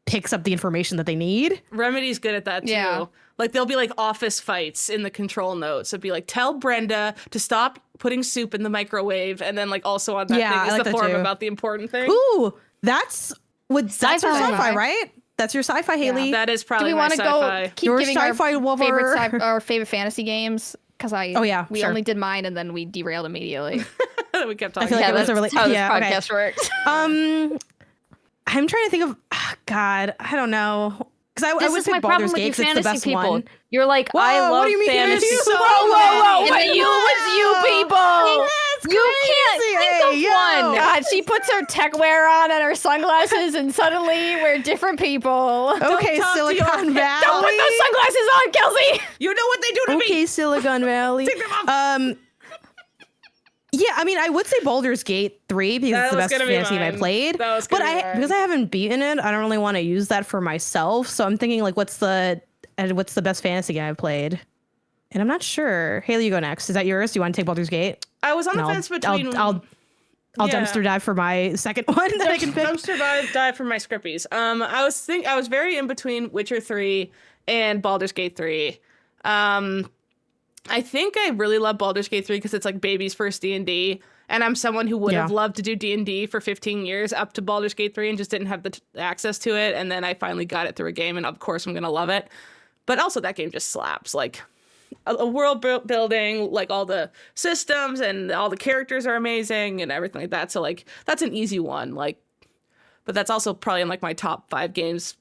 picks up the information that they need. Remedy's good at that too. Yeah. Like there'll be like office fights in the control notes. It'd be like, tell Brenda to stop putting soup in the microwave, and then like also on that Yeah, I thing is like the that form too. about the important thing. Ooh, that's with that's Sci-Fi. sci-fi, right? That's your sci-fi, Haley. That is Do probably we my want to sci-fi. go keep Your giving our sci-fi lover. our favorite fantasy games? Because we sure. only did mine and then we derailed immediately. We kept talking. I feel like Yeah, it was that's a really how this yeah. Okay. podcast works. I'm trying to think of God. I don't know. Because I This would is my pick problem Baldur's with you Gate 'cause it's the fantasy best people. one. You're like, Whoa, I what love do you mean fantasy. fantasy? so Whoa, many. But you was you people. You can't think of one. God, she puts her tech wear on and her sunglasses, and suddenly we're different people. Okay, talk to Silicon your- Valley. Don't put those sunglasses on, Kelsey. You know what they do to Okay, me. Silicon Valley. Take them off. Yeah, I mean, I would say Baldur's Gate 3 because That it's the was best gonna be fantasy game I mine. played. That was But gonna be mine. because I haven't beaten it, I don't really want to use that for myself. So I'm thinking like, what's the best fantasy game I've played? And I'm not sure. Haley, you go next. Is that yours? Do you want to take Baldur's Gate? I was on the And fence between. I'll Yeah. dumpster dive for my second one that I can pick. Dumpster dive for my Scrippies. I was very in between Witcher 3 and Baldur's Gate 3. I think I really love Baldur's Gate 3 because it's like baby's first D&D. And I'm someone who would have loved to do D&D for 15 years up to Baldur's Gate 3 and just didn't have the access to it. And then I finally got it through a game, and of course I'm going to love it. But also that game just slaps. Like, a world building, like all the systems and all the characters are amazing and everything like that. So like that's an easy one. Like, but that's also probably in like my top 5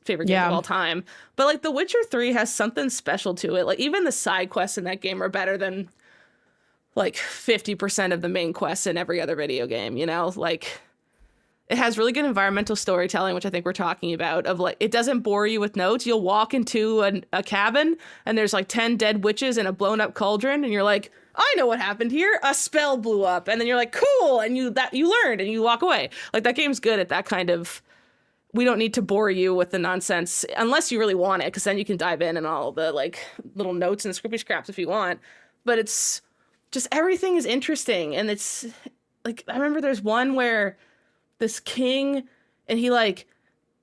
favorite games of all time. But like The Witcher 3 has something special to it. Like even the side quests in that game are better than like 50% of the main quests in every other video game, you know? Like it has really good environmental storytelling, which I think we're talking about, of like, it doesn't bore you with notes. You'll walk into a cabin and there's like 10 dead witches and a blown up cauldron. And you're like, I know what happened here. A spell blew up. And then you're like, cool. And you learned and you walk away. Like that game's good at that kind of, we don't need to bore you with the nonsense unless you really want it. Cause then you can dive in and all the like little notes and scrippy scraps if you want. But it's just, everything is interesting. And it's like, I remember there's one where this king and he like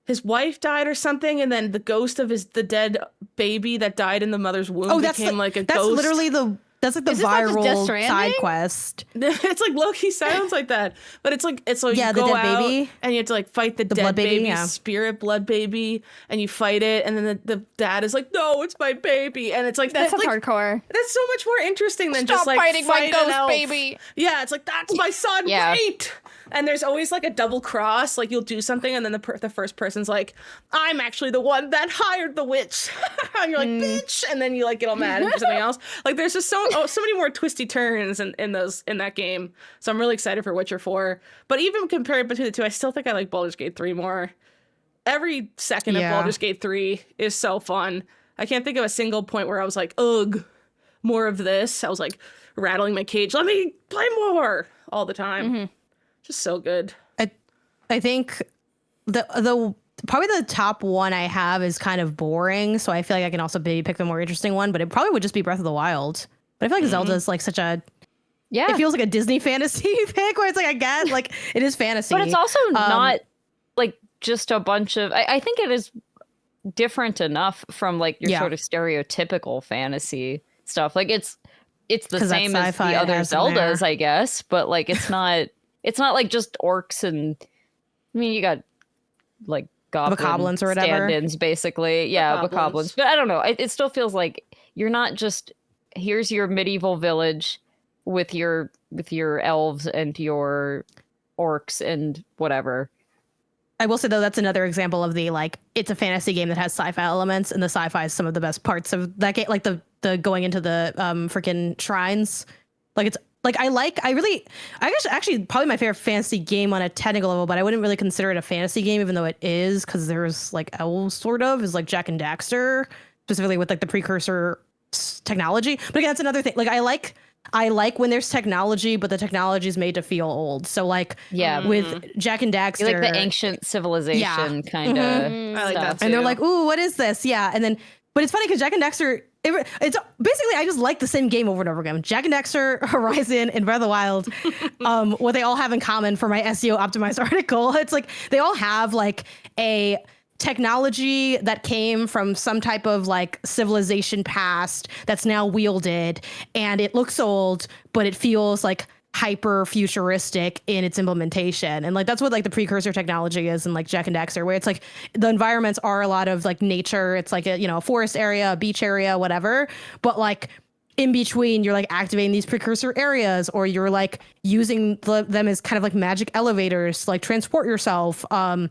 his wife died or something, and then the ghost of the dead baby that died in the mother's womb became like a that's ghost. Literally that's like the Is this not just Death viral Stranding? side quest. It's like low-key sounds like that, but it's so Yeah, you the go dead out baby. and you have to like fight the dead blood baby, spirit blood baby, and you fight it, and then the dad is like, no, it's my baby, and it's like That's like, hardcore. that's so much more interesting than Stop just like fighting my fight an ghost elf. baby. Yeah, it's like, that's my son. Yeah. Wait. And there's always like a double cross. Like you'll do something, and then the first person's like, I'm actually the one that hired the witch, and you're like, bitch, and then you like get all mad and do something else. Like there's just so many more twisty turns in that game. So I'm really excited for Witcher 4. But even compared between the two, I still think I like Baldur's Gate 3 more. Every second of Baldur's Gate 3 is so fun. I can't think of a single point where I was like, ugh, more of this. I was like rattling my cage. Let me play more all the time. Just so good. I think the probably the top one I have is kind of boring, so I feel like I can also maybe pick the more interesting one, but it probably would just be Breath of the Wild. But I feel like Zelda's like such a Yeah. it feels like a Disney fantasy pick where it's like I get like it is fantasy. But it's also not like just a bunch of I think it is different enough from like your sort of stereotypical fantasy stuff. Like it's the 'Cause same that's as sci-fi, the it other has them Zeldas, there. I guess, but like it's not like just orcs and I mean you got like goblin Bokoblins or whatever. stand-ins basically. Yeah, Bokoblins. bokoblins. But I don't know. It still feels like you're not just here's your medieval village with your elves and your orcs and whatever. I will say though that's another example of the like it's a fantasy game that has sci-fi elements, and the sci-fi is some of the best parts of that game, like the going into the freaking shrines. Like it's like I guess actually probably my favorite fantasy game on a technical level, but I wouldn't really consider it a fantasy game, even though it is, because there's like elves sort of is like Jack and Daxter, specifically with like the precursor technology. But again, that's another thing. Like I like when there's technology, but the technology is made to feel old. So like with Jack and Daxter, You like the ancient civilization kind of I like that too. and they're like, ooh, what is this? Yeah. And then, but it's funny because Jack and Daxter, it's basically, I just like the same game over and over again. Jack and Daxter, Horizon, and Breath of the Wild, what they all have in common for my SEO optimized article. It's like, they all have like a technology that came from some type of like civilization past that's now wielded, and it looks old, but it feels like hyper futuristic in its implementation. And like that's what like the precursor technology is in like Jack and Daxter, where it's like the environments are a lot of like nature. It's like a, you know, a forest area, a beach area, whatever. But like in between, you're like activating these precursor areas, or you're like using them as kind of like magic elevators to like transport yourself. And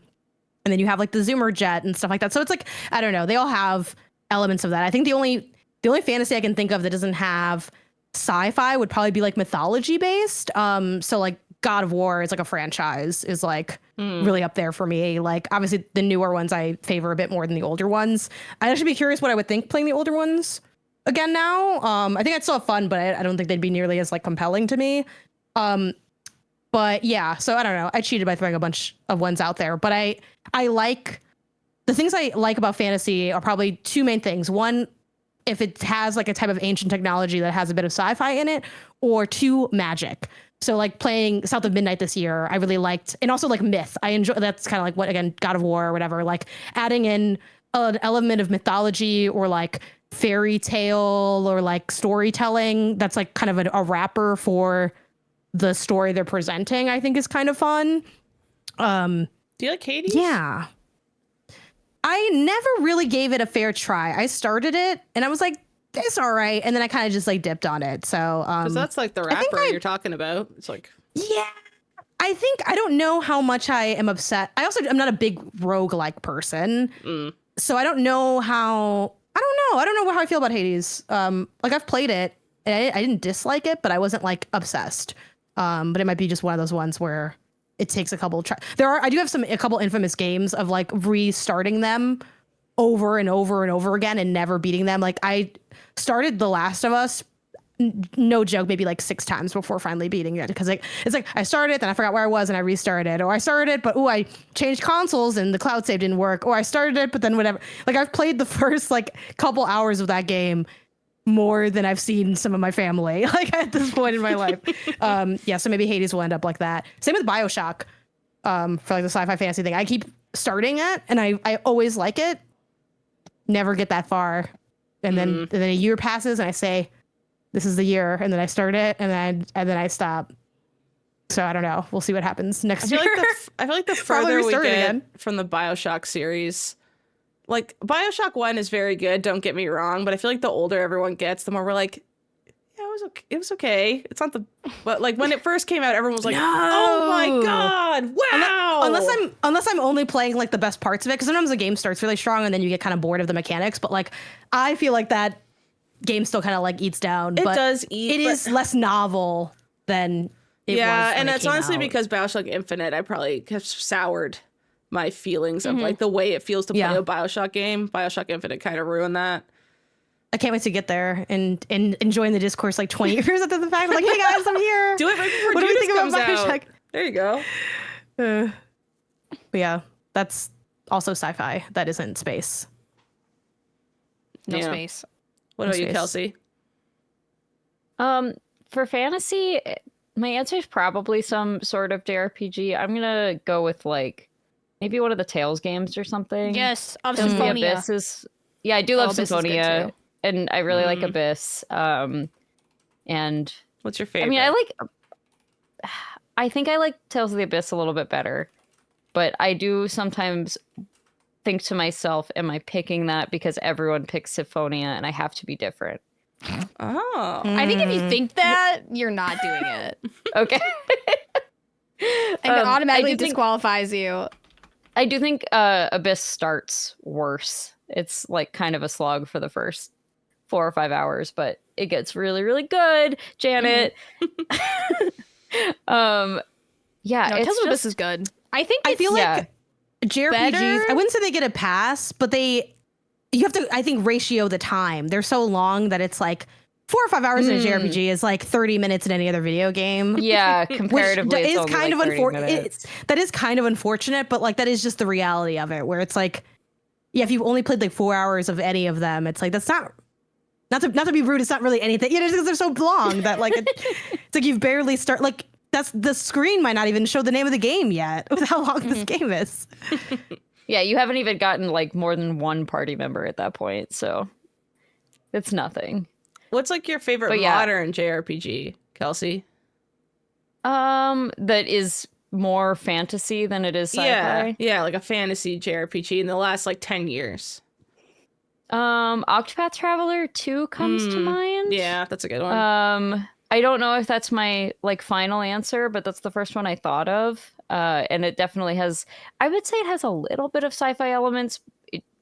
then you have like the zoomer jet and stuff like that. So it's like, I don't know, they all have elements of that. I think the only fantasy I can think of that doesn't have sci-fi would probably be like mythology based. So like God of War is like a franchise is like really up there for me. Like obviously the newer ones I favor a bit more than the older ones. I'd actually be curious what I would think playing the older ones again now. I think I'd still have fun, but I don't think they'd be nearly as like compelling to me. But yeah, so I don't know. I cheated by throwing a bunch of ones out there, but I like the things I like about fantasy are probably two main things. One, if it has like a type of ancient technology that has a bit of sci-fi in it, or two, magic. So like playing South of Midnight this year, I really liked, and also like myth. I enjoy, that's kind of like what, again, God of War or whatever, like adding in an element of mythology or like fairy tale or like storytelling. That's like kind of a wrapper for the story they're presenting, I think is kind of fun. Do you like Hades? Yeah. I never really gave it a fair try. I started it and I was like, it's all right. And then I kind of just like dipped on it. So, because that's like the rapper you're talking about. It's like, yeah, I don't know how much I am upset. I'm not a big roguelike person. So I don't know how I feel about Hades. Like I've played it and I didn't dislike it, but I wasn't like obsessed. But it might be just one of those ones where it takes a couple I do have a couple infamous games of like restarting them over and over and over again and never beating them. Like I started The Last of Us, no joke, maybe like 6 times before finally beating it. Because like it's like I started, then I forgot where I was and I restarted. Or I started it, but I changed consoles and the cloud save didn't work. Or I started it, but then whatever. Like I've played the first like couple hours of that game more than I've seen some of my family, like at this point in my life. Yeah, so maybe Hades will end up like that. Same with BioShock, for like the sci-fi fantasy thing. I keep starting it and I always like it, never get that far. And then a year passes and I say, this is the year, and then I start it and then I stop. So I don't know. We'll see what happens next year. I feel like the further we get from the BioShock series, like BioShock 1 is very good, don't get me wrong, but I feel like the older everyone gets, the more we're like, yeah, it was okay. It's not but like when it first came out, everyone was like, oh my God, wow. Unless I'm only playing like the best parts of it, because sometimes the game starts really strong and then you get kind of bored of the mechanics, but like I feel like that game still kind of like eats down. It but does eat. It is less novel than it was. Yeah, and it's honestly because BioShock Infinite, I probably have soured my feelings of like the way it feels to play a BioShock game. BioShock Infinite kind of ruined that. I can't wait to get there and enjoying the discourse like 20 years after the fact. Like, hey guys, I'm here. Do it right before what do we think comes about BioShock? Out. There you go. But yeah, that's also sci-fi. That isn't space. No space. What about you, Kelsey? For fantasy, my answer is probably some sort of JRPG. I'm gonna go with like maybe one of the Tales games or something. Yes, of Tales of the Symphonia. Abyss is, yeah, I do love Symphonia, and I really like Abyss. And what's your favorite? I mean, I think I like Tales of the Abyss a little bit better, but I do sometimes think to myself, am I picking that because everyone picks Symphonia and I have to be different? Oh. I think if you think that, you're not doing it. Okay. And it automatically disqualifies you. I do think Abyss starts worse. It's like kind of a slog for the first 4 or 5 hours, but it gets really, really good, Janet. Yeah, Tales of Abyss is good. I feel like JRPGs, better. I wouldn't say they get a pass, but you have to, I think, ratio the time. They're so long that it's like 4 or 5 hours in a JRPG is like 30 minutes in any other video game. Yeah, comparatively, which it's is kind only of like 30 minutes. That is kind of unfortunate, but like that is just the reality of it, where it's like, yeah, if you've only played like 4 hours of any of them, it's like that's not to be rude, it's not really anything. You know, because they're so long that like it's like you've barely start like. That's the screen might not even show the name of the game yet with how long this game is. Yeah, you haven't even gotten like more than one party member at that point, so it's nothing. What's like your favorite modern JRPG, Kelsey? That is more fantasy than it is sci-fi. Yeah, like a fantasy JRPG in the last like 10 years. Octopath Traveler 2 comes to mind. Yeah, that's a good one. I don't know if that's my like final answer, but that's the first one I thought of. And it definitely has, I would say it has a little bit of sci-fi elements,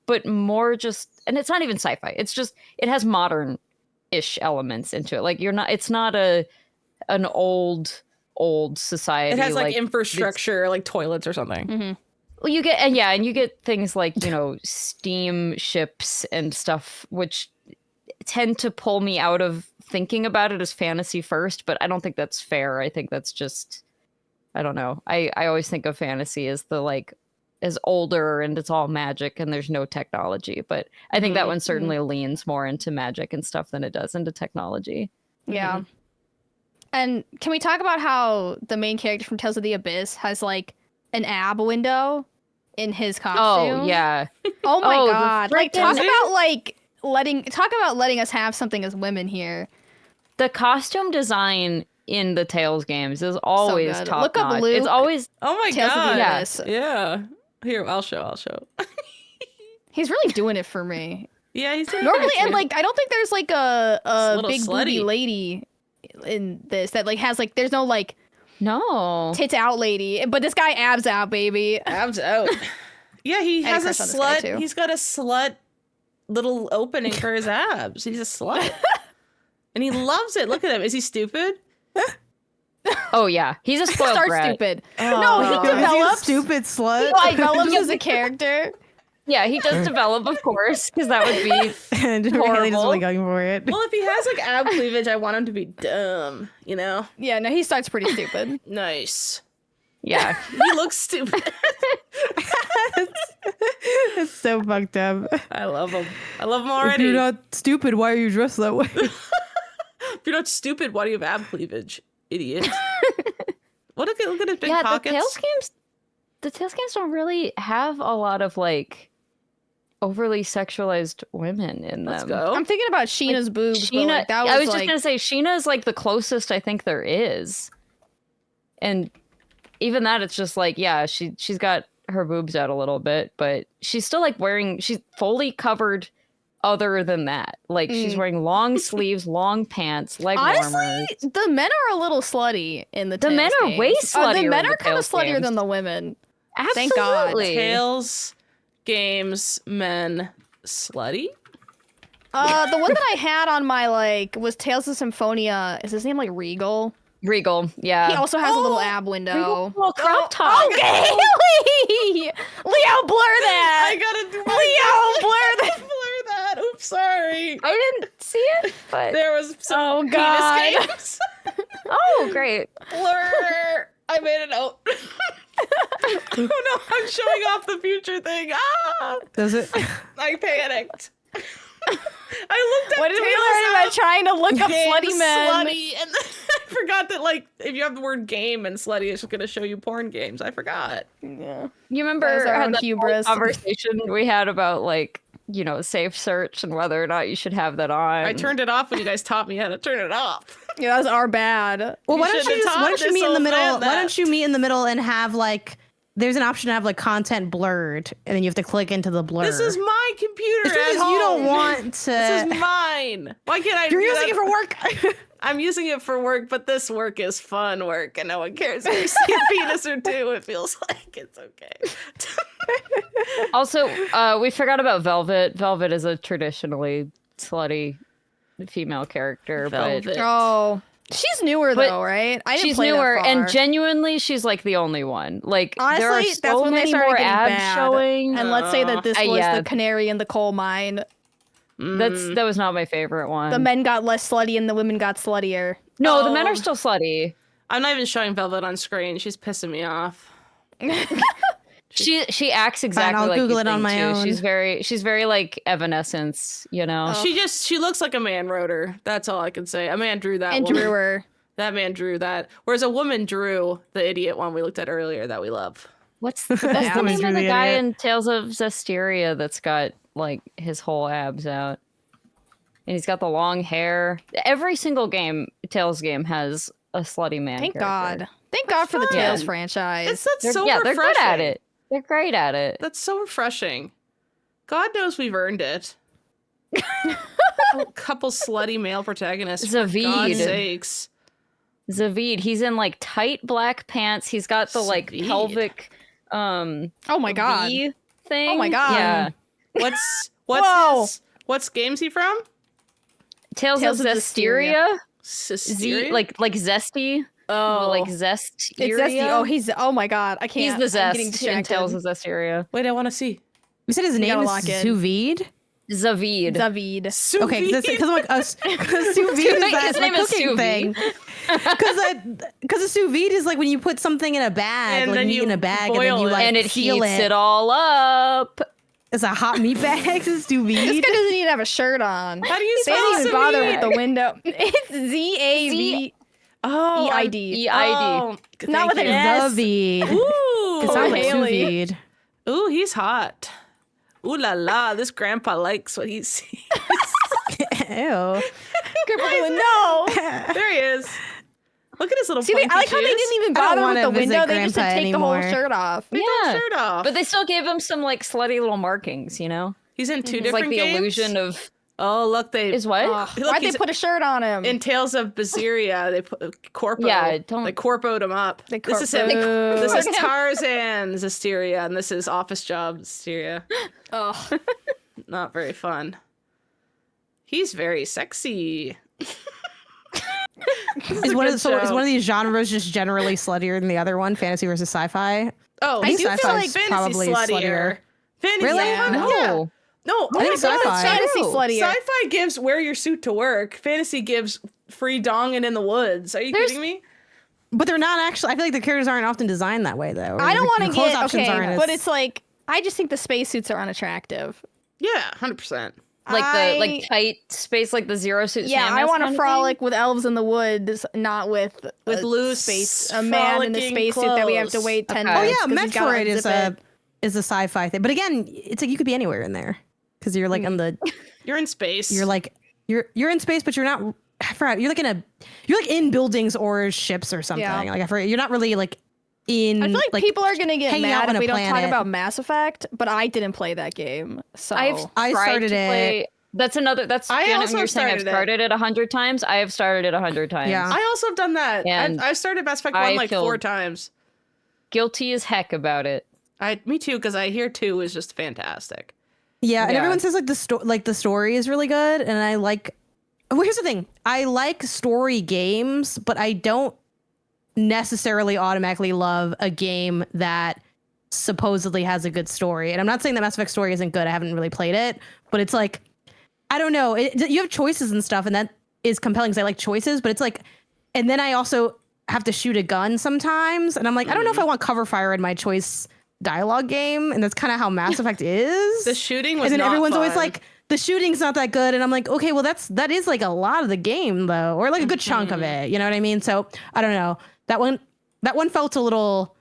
but more just, and it's not even sci-fi. It's just, it has modern-ish elements into it. Like it's not an old society. It has like infrastructure, like toilets or something. Mm-hmm. Well, you get things like, steam ships and stuff, which tend to pull me out of thinking about it as fantasy first, but I don't think that's fair. I think that's just, I don't know. I always think of fantasy as the like as older and it's all magic and there's no technology, but I think that one certainly leans more into magic and stuff than it does into technology. Yeah. And can we talk about how the main character from Tales of the Abyss has like an ab window in his costume? Oh yeah. Oh my Oh, the god. Like talk frickin' about like letting us have something as women here. The costume design in the Tales games is always good. top Look up notch. Luke. It's always Oh my Tales of the god. Abyss. Yeah. Here, I'll show. He's really doing it for me. Yeah, he's doing Normally, it. and like I don't think there's like a little big slutty. booty lady in this that like has like there's no like no. tits out lady, but this guy abs out, baby. abs out. Yeah, he I had has a a crush on this guy, slut. too. He's got a slut little opening for his abs. He's a slut. And he loves it. Look at him. Is he stupid? Oh yeah, he's a spoiled Start brat. stupid. Oh. No, he Is he a develops. stupid slut? He develops as a character. Yeah, he does develop, of course, because that would be And Haley horrible. just really going for it. Well, if he has like ab cleavage, I want him to be dumb, Yeah, no, he starts pretty stupid. Nice. yeah. He looks stupid. It's so fucked up. I love him. I love him If already. you're not stupid, why are you dressed that way? If you're not stupid, why do you have ab cleavage, idiot? Look at his big Yeah, pockets. the Tales games don't really have a lot of like overly sexualized women in them. Let's go. I'm thinking about Sheena's boobs. But Sheena, like, that was I was like, just gonna say Sheena's like the closest I think there is, and even that it's just like she's got her boobs out a little bit, but she's still like she's fully covered. Other than that, like she's wearing long sleeves, long pants, leg honestly, warmers. the men are a little slutty in the The men Tales are way games. sluttier The in men the are kind of Tales sluttier games. than the women. Absolutely. Thank God. Tales, games, men, slutty. The one that I had on my like was Tales of Symphonia. Is his name like Regal? Regal, yeah. He also has a little ab window. Well, crop top. Okay, Leo, blur that. I gotta do Leo, blur that. blur that. Oops, sorry. I didn't see it, but There was some Oh, penis God. games. oh, great. Blur. I made a note. Oh no, I'm showing off the future thing. Ah! Does it? I panicked. I looked at What did we learn about trying to look up game slutty men? slutty, and then I forgot that like if you have the word game and slutty, it's going to show you porn games. I forgot. Yeah. You That remember was our how own that hubris. conversation we had about like, safe search and whether or not you should have that on? I turned it off when you guys taught me how to turn it off. Yeah, that was our bad. Well, why don't shouldn't you have just why taught don't you this meet in the old middle? man Why that. don't you meet in the middle and have like there's an option to have like content blurred, and then you have to click into the blur. This is my computer It's at because home. you don't want to. This is mine. Why can't I? You're do using that? it for work. I'm using it for work, but this work is fun work, and no one cares if you see a penis or two. It feels like it's okay. Also, we forgot about Velvet. Velvet is a traditionally slutty female character, Velvet. Oh, she's newer But though, right? I but didn't she's play that newer, and far. genuinely, she's like the only one. Like, there are Honestly, so that's when they many started more getting abs bad. showing. And let's say that this was yeah. the canary in the coal mine. That was not my favorite one. The men got less slutty and the women got sluttier. No, the men Oh. are still slutty. I'm not even showing Velvet on screen. She's pissing me off. She acts exactly I'll like Google you it on think, my too. own. She's very like Evanescence, you know. She looks like a man wrote her. That's all I can say. A man drew that. And woman. drew her. That man drew that. Whereas a woman drew the idiot one we looked at earlier that we love. What's the woman name drew of the the guy idiot. in Tales of Zestiria that's got like his whole abs out? And he's got the long hair. Every single Tales game has a slutty man. Thank character. God. Thank God for the fun. Tales They're- franchise. That's They're, so yeah, refreshing. they're good at it. They're great at it. That's so refreshing. God knows we've earned it. A couple slutty male protagonists. For Zavid. God's sakes. Zavid, he's in like tight black pants. He's got the like Zavid. pelvic Oh my God. V thing. Oh my God. Yeah. Whoa. What's game's he from? Tales of Zestiria. Sisteria? Like zesty. Oh, Like zest. It's zesty. Oh my God. I He's can't. the I'm getting zest in distracted. Tales of Zestiria. wait, I want to see. You said his name gotta is lock in. sous vide? Zavid. David. Okay, because I'm like, sous vide is that His name like is cooking sous thing. Because a sous vide is like when you put something in a bag, And like then meat you in a bag, and boil then you it. like And it seal heats it all up. It's a hot meat bag. It's sous This vide. guy doesn't even have a shirt on. How do you They spell didn't even bother Zavid? with the window. It's ZAV. Oh, EID. EID. Oh, Not with thank an you. S. The vide. Ooh, It sounds like Haley. sous vide. ooh, he's hot. Ooh la la, this grandpa likes what he sees. Ew. No. There he is. Look at his little See, pointy I like how they shoes. didn't even I don't bother with wanna the visit window. They just Grandpa said take the whole anymore. shirt off. Take Yeah. the shirt off. But they still gave him some like slutty little markings, you know? He's in two It's different like the games. illusion of Oh, look, they is what? Ugh, Look, why'd they he's- put a shirt on him? in Tales of Berseria, they put corpo. Yeah, don't- They corpoed him up. They This is him. corpoed This is him. Tarzan Zestiria, and this is Office Job Zestiria. Oh. Not very fun. He's very sexy. Is one of these genres just generally sluttier than the other one? Fantasy versus sci-fi? Oh, I think do feel sci-fi like is fantasy probably sluttier. sluttier. Fantasy, Really? yeah. No. Yeah. No, I think sci-fi. Fantasy True. sluttier. Sci-fi gives wear your suit to work. Fantasy gives free donging in the woods. Are you kidding me? But they're not actually. I feel like the characters aren't often designed that way, though. I don't want The to clothes get options aren't okay, as- but it's like I just think the spacesuits are unattractive. Yeah, 100%. Like the I- like tight space, like the Zero Suit. Yeah, Samus I want kind to of frolic with elves in the woods, not with loose, space. A man in a frolicking spacesuit that we have to clothes. wait 10 Okay. Oh minutes. yeah, 'cause he's gotta Metroid is unzip a it. sci-fi thing. But again, it's like you could be anywhere in there because you're like on the. You're in space. You're like you're in space, but you're not. I forgot. You're like in buildings or ships or something. Yeah. Like I forget. You're not really like in. I feel like people are gonna get hanging out mad on if a we don't talk planet. about Mass Effect, but I didn't play that game, so I tried started to it. play. That's another. That's I Janet, also when you're saying I've started it. started it 100 times. I have started it 100 times. Yeah. I also have done that. And I've started Mass Effect 1 I like feel- 4 times. Guilty as heck about it. Me too, because I hear 2 is just fantastic. Yeah, and Yeah. everyone says like the story is really good, and I like. Well, here's the thing: I like story games, but I don't necessarily automatically love a game that supposedly has a good story. And I'm not saying that Mass Effect story isn't good. I haven't really played it, but it's like I don't know. You have choices and stuff, and that is compelling because I like choices. But it's like, and then I also have to shoot a gun sometimes, and I'm like, I don't know if I want cover fire in my choice dialogue game, and that's kind of how Mass Effect is. The shooting was and then not everyone's always fun. like, the shooting's not that good, and I'm like, okay, well that is like a lot of the game though, or like a good chunk of it. You know what I mean? So I don't know. That one felt a little.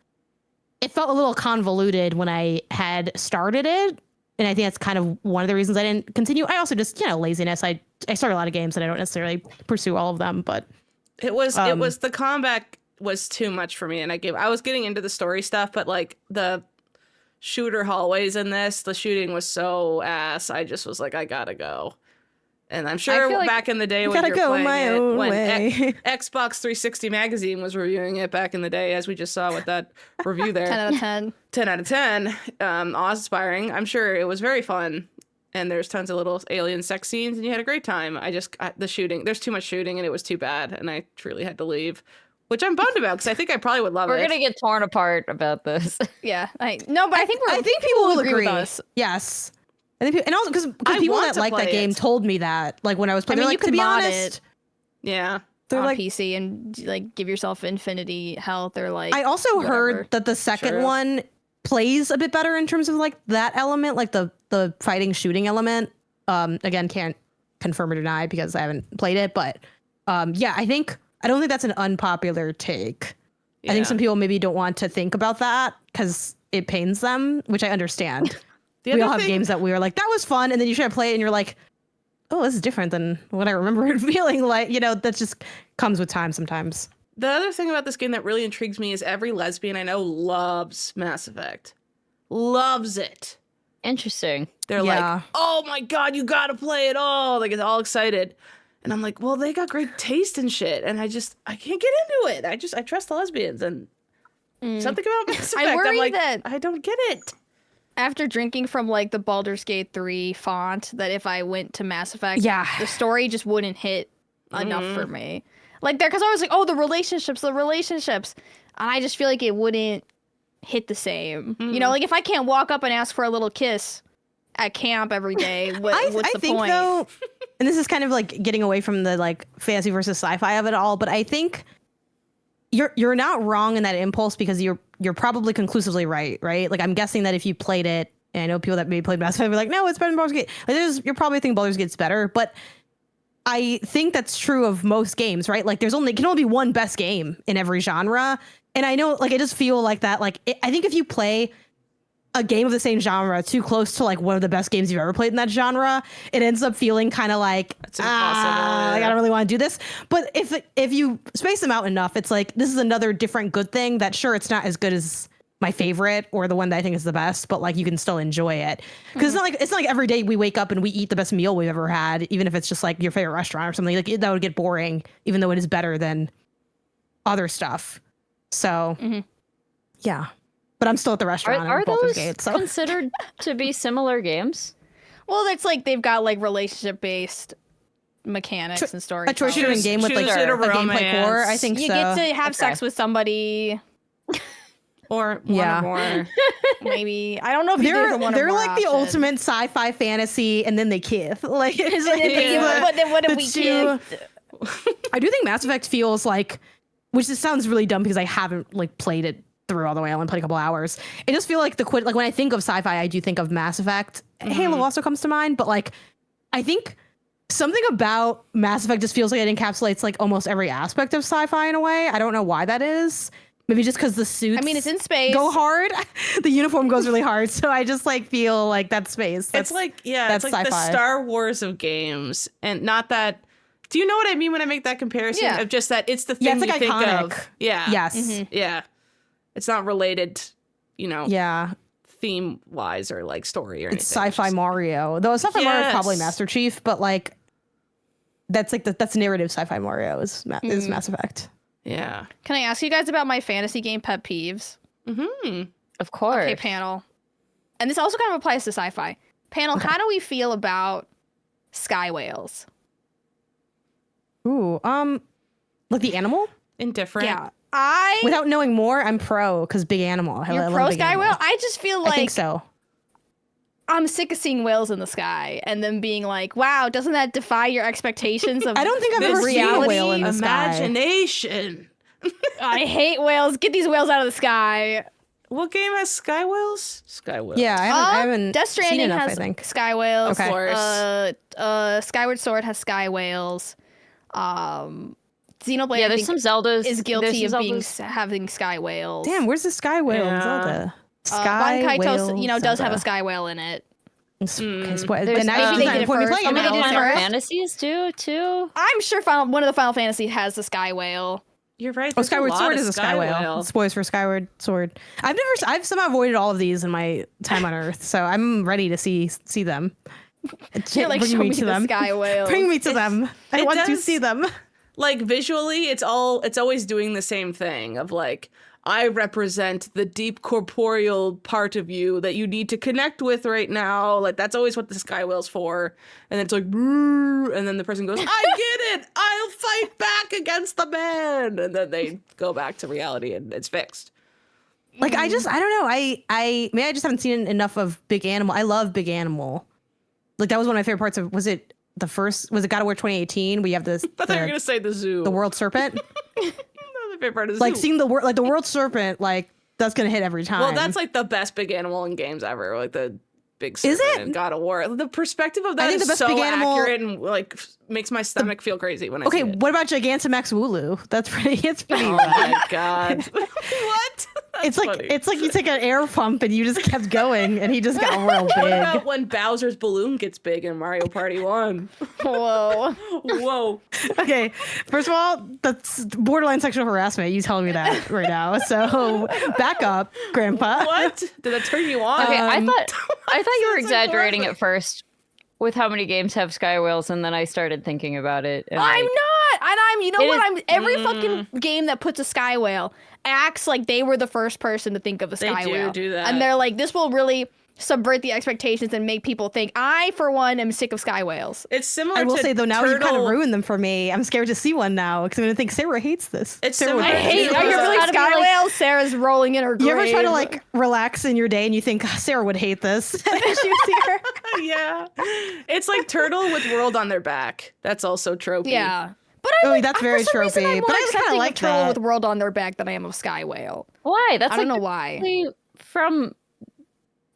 It felt a little convoluted when I had started it, and I think that's kind of one of the reasons I didn't continue. I also just laziness. I start a lot of games and I don't necessarily pursue all of them, but it was the combat was too much for me, and I was getting into the story stuff, but like the shooter hallways in this, the shooting was so ass. I just was like, I gotta go. And I'm sure feel like back in the day when gotta you were go playing my it, own when way. Xbox 360 magazine was reviewing it back in the day, as we just saw with that review there. 10 out of 10. 10 out of 10. Awe-inspiring. I'm sure it was very fun. And there's tons of little alien sex scenes, and you had a great time. The shooting, there's too much shooting, and it was too bad, and I truly had to leave, which I'm bummed about because I think I probably would love We're it. gonna get torn apart about this. Yeah, I think people will agree with us. Yes. I think and also because I people want that to like that play game it. told me that, like when I was playing, I mean, they're you like, could to be mod honest, it Yeah. they're on like, PC and like give yourself infinity health or like. I also whatever. heard that the second True. one plays a bit better in terms of like that element, like the fighting shooting element. Again, can't confirm or deny because I haven't played it, but yeah, I don't think that's an unpopular take. I think Yeah. some people maybe don't want to think about that because it pains them, which I understand. The We other all have thing- games that we were like, that was fun, and then you try to play it and you're like, oh, this is different than what I remember it feeling like. That just comes with time sometimes. The other thing about this game that really intrigues me is every lesbian I know loves Mass Effect. Loves it. Interesting. They're like, oh my God, you gotta play it all. Like, it's all excited. And I'm like, well, they got great taste and shit. And I can't get into it. I trust the lesbians. And something about Mass Effect, I worry I'm like, that I don't get it. after drinking from like the Baldur's Gate 3 font, that if I went to Mass Effect, the story just wouldn't hit enough for me. Like, because I was like, oh, the relationships. And I just feel like it wouldn't hit the same. You know, like if I can't walk up and ask for a little kiss at camp every day, what's the think, point? Though, and this is kind of like getting away from the like fantasy versus sci-fi of it all, but I think you're not wrong in that impulse, because you're probably conclusively right? Like, I'm guessing that if you played it, and I know people that maybe played Mass Effect be like, no, it's better than Baldur's Gate. Like, you're probably thinking Baldur's Gate's better, but I think that's true of most games, right? Like, can only be one best game in every genre. And I know, like, I just feel like that, like, I think if you play a game of the same genre too close to like one of the best games you've ever played in that genre, it ends up feeling kind of like, It's impossible. like, I don't really want to do this. But if you space them out enough, it's like, this is another different good thing that, sure, it's not as good as my favorite or the one that I think is the best, but like, you can still enjoy it. Because it's not like every day we wake up and we eat the best meal we've ever had, even if it's just like your favorite restaurant or something. Like, that would get boring, even though it is better than other stuff. So yeah, but I'm still at the restaurant. Are Baldur's those Gate, so. considered to be similar games? Well, it's like they've got like relationship based mechanics and story. A choice-driven game with like choose a it a gameplay core. romance. I think You so. get to have sex with somebody. Or one or more. Maybe, I don't know if you do the one or They're more like the option. ultimate sci-fi fantasy, and then they kiss. Like, it's like But then what if the we two- kiss? I do think Mass Effect feels like, which just sounds really dumb because I haven't like played it through all the way. I only played a couple hours. It just feel like like when I think of sci-fi, I do think of Mass Effect. Halo also comes to mind, but like, I think something about Mass Effect just feels like it encapsulates like almost every aspect of sci-fi in a way. I don't know why that is. Maybe just because the suits, I mean, it's in space. go hard. The uniform goes really hard. So I just like feel like that's space. It's like the sci-fi. Star Wars of games. And not that, do you know what I mean when I make that comparison? Yeah. Of just that it's the thing it's like you think iconic. of. Yeah. Yes. Yeah. It's not related, Yeah. theme wise or like story or anything. It's sci-fi Mario. Though sci-fi Mario is probably Yes. Master Chief, but like that's like that's narrative sci-fi Mario is Mass Effect. Yeah. Can I ask you guys about my fantasy game pet peeves? Of course. Okay, panel. And this also kind of applies to sci-fi. Panel, how do we feel about sky whales? Ooh, like the animal? Indifferent. Yeah. Without knowing more, I'm pro because big animal. I You're love pro big sky animal. whale? I just feel I think like so. I'm sick of seeing whales in the sky and then being like, wow, doesn't that defy your expectations of I don't think I've ever seen a reality? whale in the sky. Imagination. I hate whales. Get these whales out of the sky. What game has sky whales? Sky whales. Yeah, I haven't Death seen Stranding enough, has I think. sky whales. Okay. Of course. Skyward Sword has sky whales. Xenoblade, Yeah, I there's think, some Zeldas. is guilty there's of some being Zeldas. having sky whales. Damn, where's the sky whale in Yeah. Zelda? Sky Bankai whale, does have a Zelda. sky whale in it. Okay, so what- There's, then now maybe you they can did it point me first. playing Maybe now. they did it Final first. Fantasies do too. I'm sure one of the Final Fantasy has the sky whale. You're right. Oh, there's Skyward lot Sword of is a sky whale. Spoilers for Skyward Sword. I've somehow avoided all of these in my time on Earth, so I'm ready to see them. You're like, Bring show me me to the them. sky whale. Bring me to them. I it want to does- see them. Like visually, it's always doing the same thing of like, I represent the deep corporeal part of you that you need to connect with right now. Like that's always what the sky whale's for. And it's like, "Brrr," and then the person goes, I get it. I'll fight back against the man. And then they go back to reality and it's fixed. Like I don't know. I maybe I just haven't seen enough of Big Animal. I love Big Animal. Like that was one of my favorite parts of. Was it God of War 2018? We have this. But they're gonna say the zoo. the world serpent. My favorite part is Like zoo. seeing the world serpent. Like that's gonna hit every time. Well, that's like the best big animal in games ever. Like the big serpent Is it? in God of War. The perspective of that think is the best so big animal- accurate and like makes my stomach feel crazy when I okay. see it. What about Gigantamax Wooloo? That's pretty. It's pretty. Oh my god. What? It's like funny. it's like you take an air pump and you just kept going, and he just got real What big. about when Bowser's balloon gets big in Mario Party 1? Whoa. Whoa. Okay, first of all, that's borderline sexual harassment. You telling me that right now? So back up, Grandpa. What? Did that turn you on? Okay, I thought you were Sounds like exaggerating horrifying. at first with how many games have sky whales, and then I started thinking about it. And I'm like, not. And I'm, you know It what? is- I'm every fucking game that puts a sky whale acts like they were the first person to think of a They sky whale. do that. And they're like, this will really subvert the expectations and make people think. I, for one, am sick of sky whales. It's similar I will to say though, now you kind of Turtle- ruined them for me. I'm scared to see one now because I'm gonna think Sarah hates this. It's Sarah similar would to- hate Are Are you you really really gotta be sky like- whale? Sarah's rolling in her grave. You ever try to like relax in your day and you think Sarah would hate this? And then she was here. Yeah. It's like Turtle with World on their back. That's also tropey. Yeah. But Oh, that's very for some reason, tropey, I'm but more I just kinda accepting like of turtle that. with world on their back than I am of sky whale. why? That's I like don't know why. from.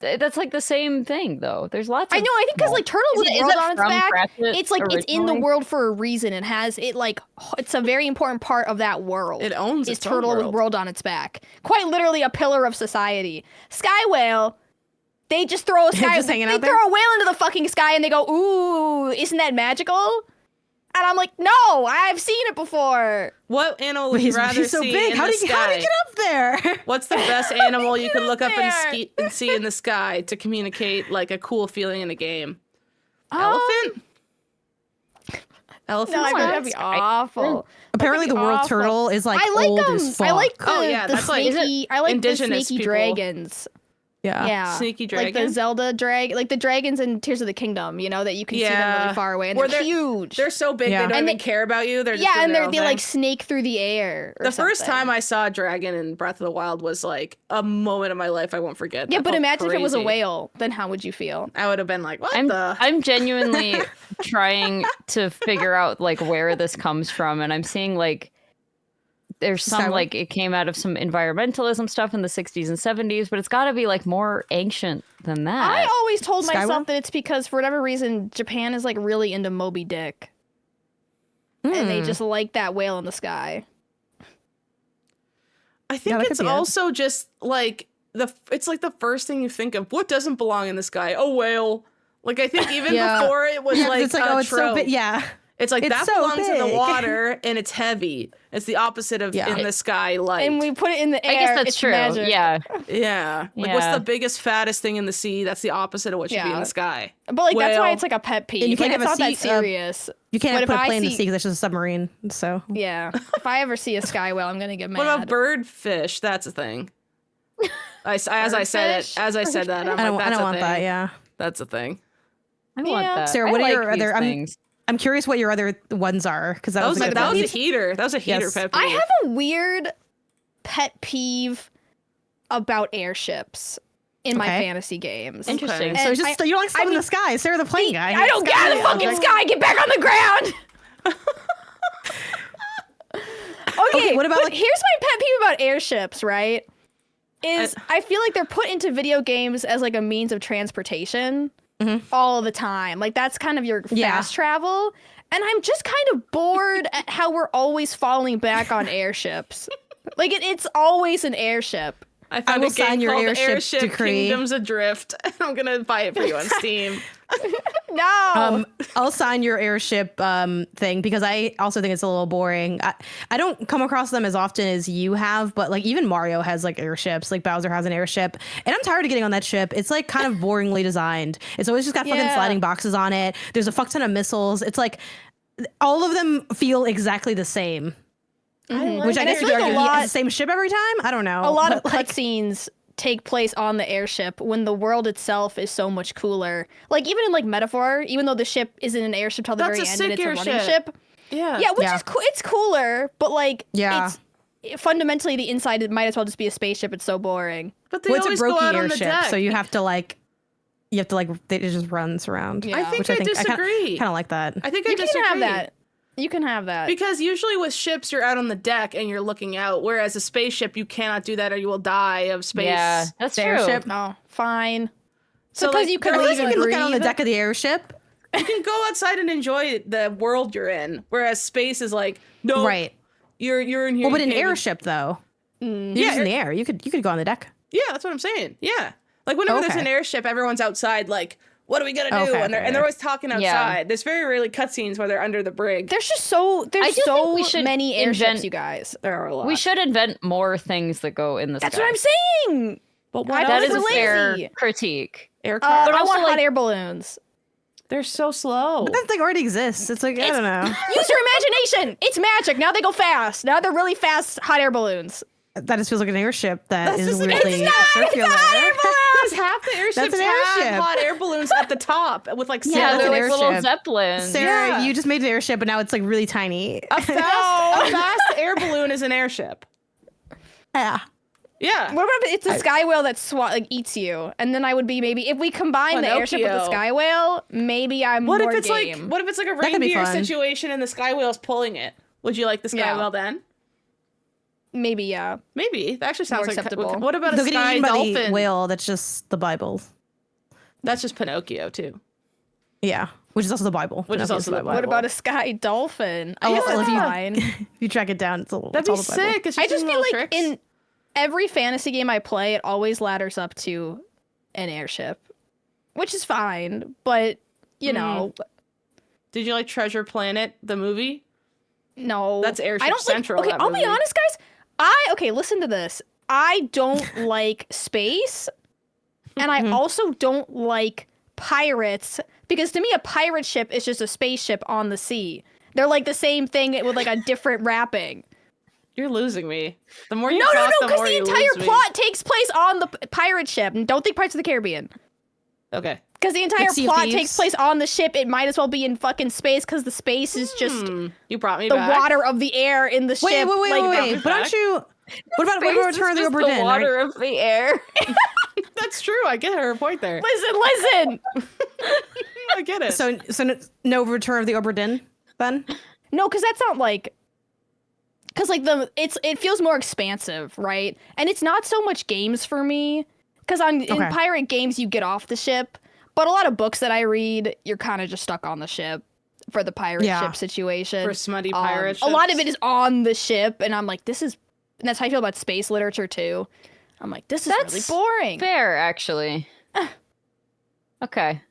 That's like the same thing, though. There's lots. I of know. I think because like turtle Is with it world from on its back, Cratchit it's like it's in the originally? world for a reason. It has it like it's a very important part of that world. It owns is its own turtle with world. world on its back. Quite literally a pillar of society. Sky whale. They just throw a sky. Just hanging they out throw there? a whale into the fucking sky and they go, "Ooh, isn't that magical?" And I'm like, "No, I've seen it before." What animal But would you he's rather so see big. in How the did he sky? get up there? What's the best animal you could look up and, there? and see in the sky to communicate like a cool feeling in a game? Um, Elephant? Elephant? No, I mean, that'd be Sky. awful. Apparently, the That'd be world awful. turtle is like I like old as fuck. I like the, Oh, yeah, the that's like snaky. I like the indigenous snaky people. dragons. Yeah, Sneaky like dragon? the Zelda like the dragons in Tears of the Kingdom. You know that you can see them Yeah. really far away and Where they're, they're- huge. They're so big Yeah. they don't And even they- care about you. They're just yeah, doing and their own they like thing. snake through the air. Or The first something. time I saw a dragon in Breath of the Wild was like a moment of my life I won't forget. Yeah, That but felt imagine if it was a crazy. whale. Then how would you feel? I would have been like, what I'm the? I'm genuinely trying to figure out like where this comes from, and I'm seeing like there's some Skyward? like it came out of some environmentalism stuff in the 60s and 70s, but it's got to be like more ancient than that. I always told Skyward? myself that it's because for whatever reason Japan is like really into Moby Dick, and they just like that whale in the sky. I think that could it's be it. also just like it's like the first thing you think of. What doesn't belong in the sky? A whale. Like I think even Yeah. before it was Yeah, like it's like a oh, it's so trope. big. Yeah, It's like It's that so belongs in the big. water and it's heavy. It's the opposite of Yeah. in the sky light. And we put it in the I air. guess that's it's true. magic. Yeah. yeah. Like what's Yeah. the biggest, fattest thing in the sea? That's the opposite of what should be in Yeah. the sky. But like that's why Whale. it's like a pet peeve. And you can't like, have it's a not that sea- serious. you can't But put if a I plane in the see- sea because it's just a submarine. So Yeah. If I ever see a sky whale, I'm gonna get mad. What about birdfish? That's a thing. As I said Birdfish? that, I'm I like, don't that's a want thing. that. Yeah, That's a thing. I want Yeah. that. Sarah, I what are like your these other? things. I'm curious what your other ones are because That was a good that one. was a heater. That was a heater Yes. pet I peeve. have a weird pet peeve about airships in my Okay. fantasy games. Interesting. Okay. So And it's just I- you don't like stuff I in mean, the sky. Sarah the plane guy. I don't get out of the fucking sky. Get back on the ground. Okay, what about, but like- here's my pet peeve about airships, right? Is I feel like they're put into video games as like a means of transportation all the time. Like that's kind of your Yeah. fast travel. And I'm just kind of bored at how we're always falling back on airships. Like it's always an airship. I found will a game sign your called airship Airship decree. Kingdoms Adrift. I'm gonna buy it for you on Steam. No. I'll sign your airship thing because I also think it's a little boring. I don't come across them as often as you have, but like even Mario has like airships, like Bowser has an airship, and I'm tired of getting on that ship. It's like kind of boringly designed. It's always just got fucking Yeah. sliding boxes on it. There's a fuck ton of missiles. It's like all of them feel exactly the same. Which I And guess it's you like could a argue lot- it's the same ship every time. I don't know. a lot of but, like, cutscenes take place on the airship when the world itself is so much cooler. Like even in like Metaphor, even though the ship isn't an airship till the That's very a end and sick it's a running airship. ship. Yeah. Yeah, which Yeah. is it's cooler, but like Yeah. it's fundamentally the inside it might as well just be a spaceship. It's so boring. But they well, it's a always go brokey out on the airship, deck. so you have to like it just runs around. Yeah. I think Which I, I disagree. kind of like that. I think I You can disagree. have that. You can have that. Because usually with ships, you're out on the deck and you're looking out, whereas a spaceship, you cannot do that or you will die of space. Yeah, that's The true. airship. Oh, fine. So, Suppose like, you could there At was- least leave you and can look out on the breathe. deck of the airship. You can go outside and enjoy the world you're in, whereas space is like, no, Right. you're in here. Well, but you an can't even- airship though. You're just in the air. You could go on the deck. Yeah, that's what I'm saying. Yeah. Like whenever there's Okay. an airship, everyone's outside like, what are we gonna do? Okay, And they're always talking outside. Yeah. There's very rarely cutscenes where they're under the brig. There's just so I do think we should many airships, invent- you guys. There are a lot. We should invent more things that go in the That's sky. what I'm saying. But I what That else is a we're fair lazy. critique. aircraft? But I also, want hot like- air balloons. They're so slow. But that like already exists. It's like I don't know. Use your imagination. It's magic. Now they go fast. Now they're really fast hot air balloons. That just feels like an airship that That's is just like- weirdly circular. Because half the airships That's an have airship. hot air balloons at the top with like Yeah, that's they're an like little airship. zeppelins. Sarah, Yeah. you just made an airship, but now it's like really tiny. a fast air balloon is an airship. Yeah. Yeah. What about if it's a sky whale that eats you? And then I would be maybe if we combine the airship with the Pinocchio. sky whale, maybe I'm What more if it's game. like a could be reindeer fun. situation and the sky whale's pulling it? Would you like the sky Yeah. whale then? Maybe yeah. Maybe. That actually sounds More like acceptable. What about a They'll get sky eaten by the dolphin? whale. That's just the Bible. That's just Pinocchio too. Yeah, which is also the Bible. Which is Pinocchio's also the Bible. What about a sky dolphin? Oh, I guess well, that's if you- fine. If you track it down, it's a little. That'd it's be all the Bible. sick. It's I just doing feel little like tricks. in every fantasy game I play, it always ladders up to an airship, which is fine. But you know, Did you like Treasure Planet, the movie? no, That's Airship I don't Central, Like, okay, that I'll be movie. honest, guys. Okay, listen to this. I don't like space, and I also don't like pirates because to me, a pirate ship is just a spaceship on the sea. They're like the same thing with like a different wrapping. You're losing me. The more you No, talk, the because more the you entire lose me. plot takes place on the pirate ship. And don't think Pirates of the Caribbean. Okay. Because the entire Sea of plot Thieves. takes place on the ship. It might as well be in fucking space because the space is just You brought me the back. water of the air in the Wait, ship. wait. back. But aren't you? What about Return of the Obra Dinn? the water of the air. That's true. I get her point there. Listen. I get it. So no Return of the Obra Dinn then? No, because that's not like. Because like it feels more expansive, right? And it's not so much games for me. Because in Okay. pirate games you get off the ship, but a lot of books that I read, you're kind of just stuck on the ship for the pirate Yeah. ship situation. For smutty pirate A lot of ships. it is on the ship, and I'm like, and that's how I feel about space literature too. I'm like, this is really That's boring. Fair, actually. Okay.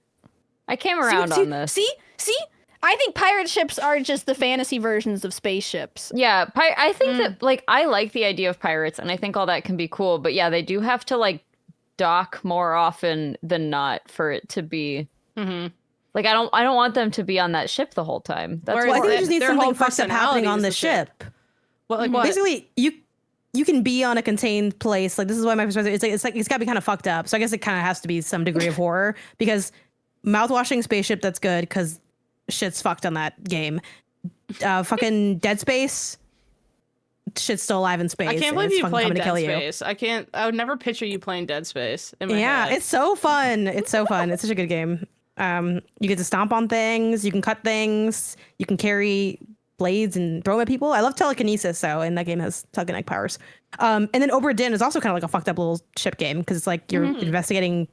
I came around on this. See? I think pirate ships are just the fantasy versions of spaceships. Yeah, I think that, like, I like the idea of pirates, and I think all that can be cool, but yeah, they do have to, like, dock more often than not for it to be... Like, I don't want them to be on that ship the whole time. That's Whereas Well, I think their- you just need their something whole fucked up happening personality on is the the ship. ship. What, like what? Basically, you can be on a contained place. Like this is why my perspective. It's like it's got to be kind of fucked up. So I guess it kind of has to be some degree of horror because mouthwashing spaceship. That's good because shit's fucked on that game. Fucking Dead Space. Shit's still alive in space. I can't and believe it's you fucking played coming to Dead kill you. Space. I would never picture you playing Dead Space in my Yeah, head. it's so fun. It's so fun. It's such a good game. You get to stomp on things. You can cut things. You can carry blades and throw them at people. I love telekinesis, though, and that game has telekinetic powers. And then Obra Dinn is also kind of like a fucked up little ship game because it's like you're investigating,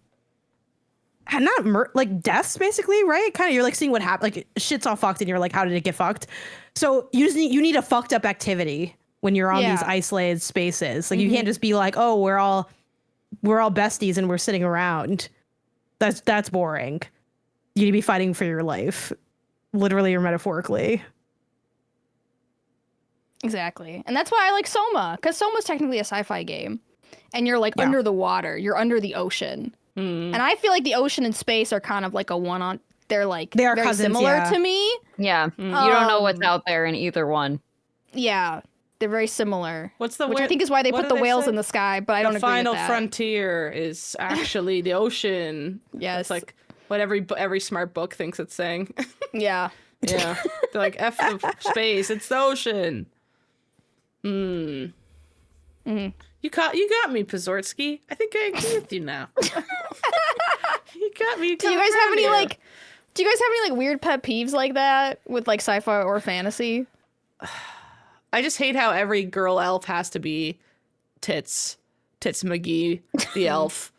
like deaths, basically, right? Kind of, you're like seeing what happened. Like shit's all fucked, and you're like, how did it get fucked? So you need a fucked up activity when you're on these isolated spaces. Like you can't just be like, oh, we're all besties and we're sitting around. That's boring. You need to be fighting for your life, literally or metaphorically. Exactly. And that's why I like Soma, because Soma's technically a sci-fi game. And you're like under the water. You're under the ocean. And I feel like the ocean and space are kind of like a one-on. They're like They are very cousins, similar yeah. to me. Yeah, you don't know what's out there in either one. Yeah. They're very similar. What's the which I word- think is why they what put do the they whales say? in the sky, but I don't The agree final with that. frontier is actually the ocean. Yes. It's like what every smart book thinks it's saying. Yeah. Yeah. They're like, F the space, it's the ocean. You got me, Podzorski. I think I agree with you now. You got me. Do you guys have any like weird pet peeves like that with like sci-fi or fantasy? I just hate how every girl elf has to be Tits McGee, the elf.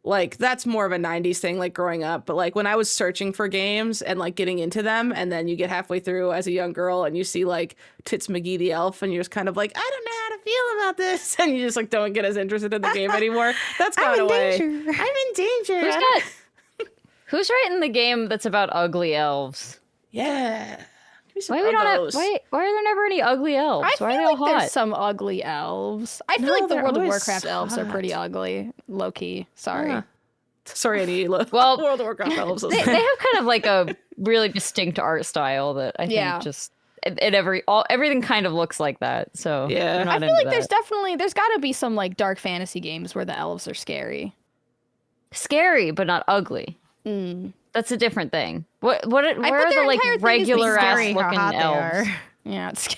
Like, that's more of a 90s thing, like, growing up. But, like, when I was searching for games and, like, getting into them, and then you get halfway through as a young girl and you see, like, Tits McGee the elf, and you're just kind of like, I don't know how to feel about this. And you just, like, don't get as interested in the game anymore. That's gone away. I'm in danger. Who's writing the game that's about ugly elves? Yeah. Give me some Why we don't have? uggos. Why are there never any ugly elves? I Why feel are they all like there's hot? some ugly elves. I feel No, like the they're World of always Warcraft elves are pretty hot. ugly. Low key. Sorry. Huh. Sorry, Annie. Well, World of Warcraft elves. They have kind of like a really distinct art style that I think just everything kind of looks like that. So Yeah. we're not I feel into like there's that. got to be some like dark fantasy games where the elves are scary. Scary but not ugly. Mm. That's a different thing. Where but are the their like entire thing is regular ass Scary how looking hot they elves? are. Yeah, it's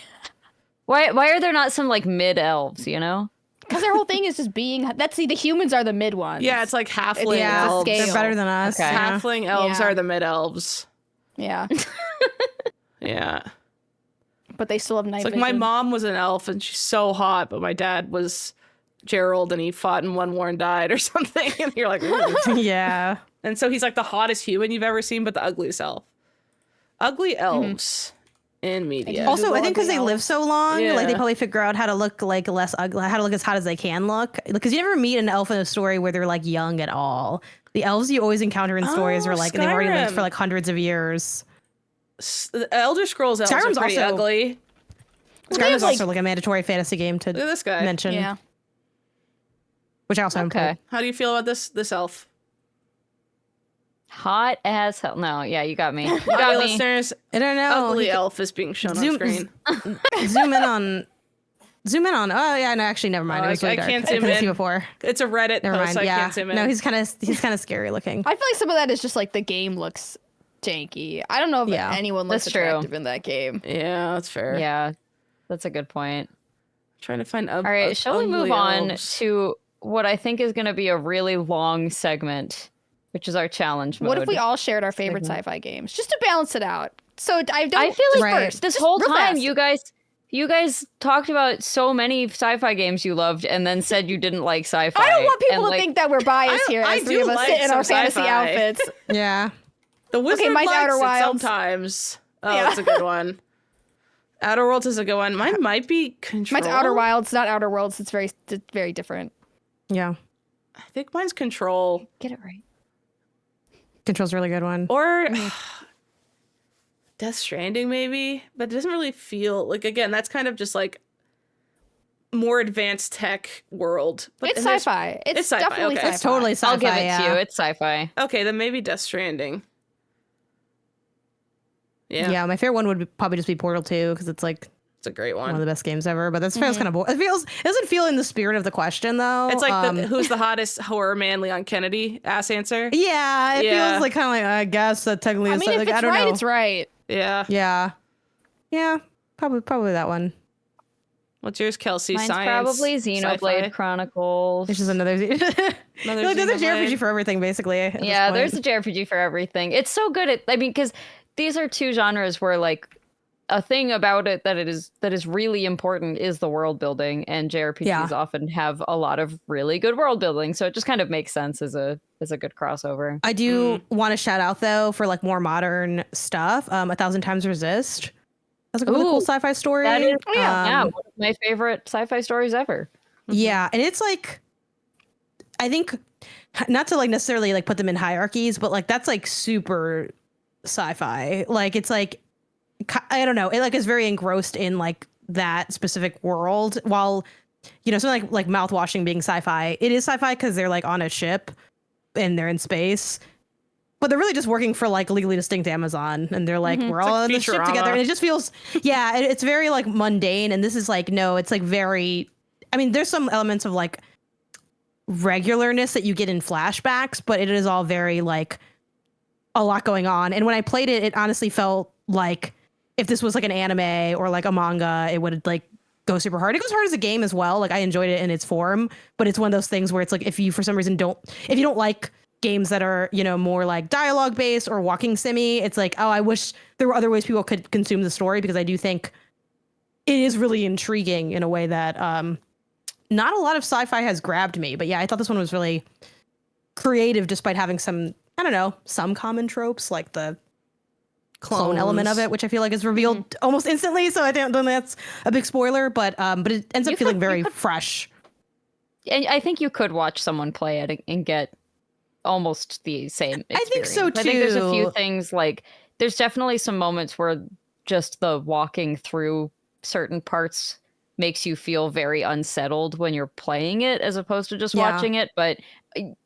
Why are there not some like mid elves? You know? because their whole thing is just being. The humans are the mid ones. Yeah, it's like halfling Yeah, elves. scale. they're better than us. Okay. Yeah. Halfling elves Yeah. are the mid elves. Yeah, Yeah. but they still have night It's like vision. my mom was an elf and she's so hot, but my dad was Gerald and he fought in one war and died or something. And you're like, ooh. Yeah. And so he's like the hottest human you've ever seen, but the ugliest elf. Ugly elves in media. Also, I think because ugly they live elves. so long, like they Yeah. probably figure out how to look like less ugly, how to look as hot as they can look. Because you never meet an elf in a story where they're like young at all. The elves you always encounter in stories Oh, are like they've already lived Skyrim. for like hundreds of years. The Elder Scrolls elves Skyrim's are pretty also- ugly. Skyrim is like- also like a mandatory fantasy game to Look at this guy. mention, Yeah, which I also haven't Okay. played. How do you feel about this elf? Hot as hell. No, yeah, you got me. You Audio got me. listeners, I don't know. ugly elf is being shown on Zoom- screen. Zoom in on. Zoom in on. Oh yeah, no, actually, never mind. Oh, It was I really dark. can't I zoom couldn't see in. before. It's a Reddit Never post, mind. so I Yeah. can't zoom in. No, he's kind of scary looking. I feel like some of that is just like the game looks janky. I don't know if Yeah, anyone looks that's true. attractive in that game. Yeah, that's fair. Yeah, that's a good point. Trying to find All right, shall we move on to what I think is going to be a really long segment, which is our challenge mode. What if we all shared our favorite sci-fi games just to balance it out? So I don't. I feel like Right. this Just whole real time fast. you guys talked about so many sci-fi games you loved, and then said you didn't like sci-fi. I don't want people and, to like, think that we're biased I- here I as three do of us like sit in our some fantasy sci-fi. outfits. Yeah. The Wizard mine's likes Outer it Wilds. sometimes. Oh, Yeah. that's a good one. Outer Worlds is a good one. Mine might be Control. Mine's Outer Wilds, not Outer Worlds. It's very different. Yeah. I think mine's Control. get it right. Control's a really good one. Or Death Stranding, maybe. But it doesn't really feel like, again, that's kind of just like more advanced tech world. But It's and there's- sci-fi. It's it's sci-fi, definitely okay. sci-fi. It's totally sci-fi. I'll give it yeah. to you. It's sci-fi. Okay, then maybe Death Stranding. Yeah, Yeah, my favorite one would probably just be Portal 2 because it's like it's a great one of one. the best games ever. But that feels kind of it doesn't feel in the spirit of the question though. It's like who's the hottest horror man, Leon Kennedy? Ass answer. yeah, it Yeah. feels like kind of like I guess that technically I is mean, if like, it's I don't right, know. it's right. Yeah. Yeah, probably that one. What's yours, Kelsey? Mine's Science. probably Xenoblade Sci-fi? Chronicles. It's just another. Another Like, there's a Xenoblade. JRPG for everything, basically. at this Yeah, there's a point. JRPG for everything. It's so good at, I mean, because these are two genres where like a thing about it that is really important is the world building, and JRPGs Yeah. often have a lot of really good world building, so it just kind of makes sense as a good crossover. I do want to shout out though for like more modern stuff. 1,000 Times Resist. That's like a really cool Ooh, sci-fi story. That is, yeah, Um, one of my favorite sci-fi stories ever. Yeah, and it's like, I think, not to like necessarily like put them in hierarchies, but like that's like super sci-fi. Like it's like, I don't know, it like is very engrossed in like that specific world. While, you know, something like mouth washing being sci-fi, it is sci-fi because they're like on a ship and they're in space. But they're really just working for like Legally Distinct Amazon, and they're like, we're all like on the ship Futurama. together, and it just feels, yeah, it's very like mundane. And this is like, no, it's like very. I mean, there's some elements of like regularness that you get in flashbacks, but it is all very like a lot going on. And when I played it, it honestly felt like if this was like an anime or like a manga, it would like go super hard. It goes hard as a game as well. Like I enjoyed it in its form, but it's one of those things where it's like if you for some reason if you don't like games that are, you know, more like dialogue based or walking simmy, it's like, oh, I wish there were other ways people could consume the story, because I do think it is really intriguing in a way that not a lot of sci-fi has grabbed me. But yeah, I thought this one was really creative despite having some, I don't know, some common tropes like the clone element of it, which I feel like is revealed almost instantly. So I don't think that's a big spoiler, but it ends up feeling very fresh. And I think you could watch someone play it and get almost the same experience. I think so too. I think there's a few things like there's definitely some moments where just the walking through certain parts makes you feel very unsettled when you're playing it as opposed to just watching it. But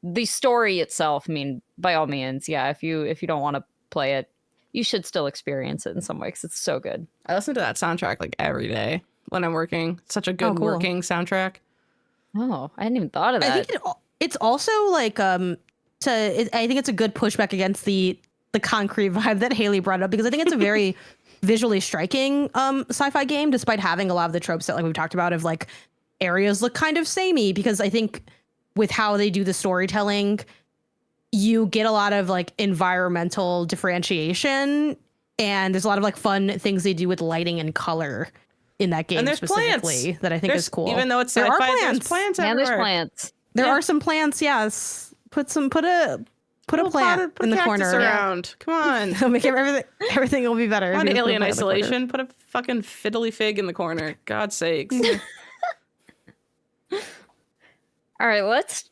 the story itself, I mean, by all means, if you don't want to play it, you should still experience it in some way because it's so good. I listen to that soundtrack like every day when I'm working. It's such a good working soundtrack. Oh, I hadn't even thought of that. I think it's also like I think it's a good pushback against the concrete vibe that Haley brought up, because I think it's a very visually striking sci-fi game, despite having a lot of the tropes that like we've talked about of like areas look kind of samey, because I think with how they do the storytelling, you get a lot of like environmental differentiation, and there's a lot of like fun things they do with lighting and color in that game, and there's specifically plants. That I think is cool. Even though it's there sci-fi, are there's plants everywhere. There's plants. There are some plants, yes. Put a plant in the corner around. Come on. It'll make everything will be better. On Alien Isolation, put a fucking fiddly fig in the corner. God's sakes. All right, let's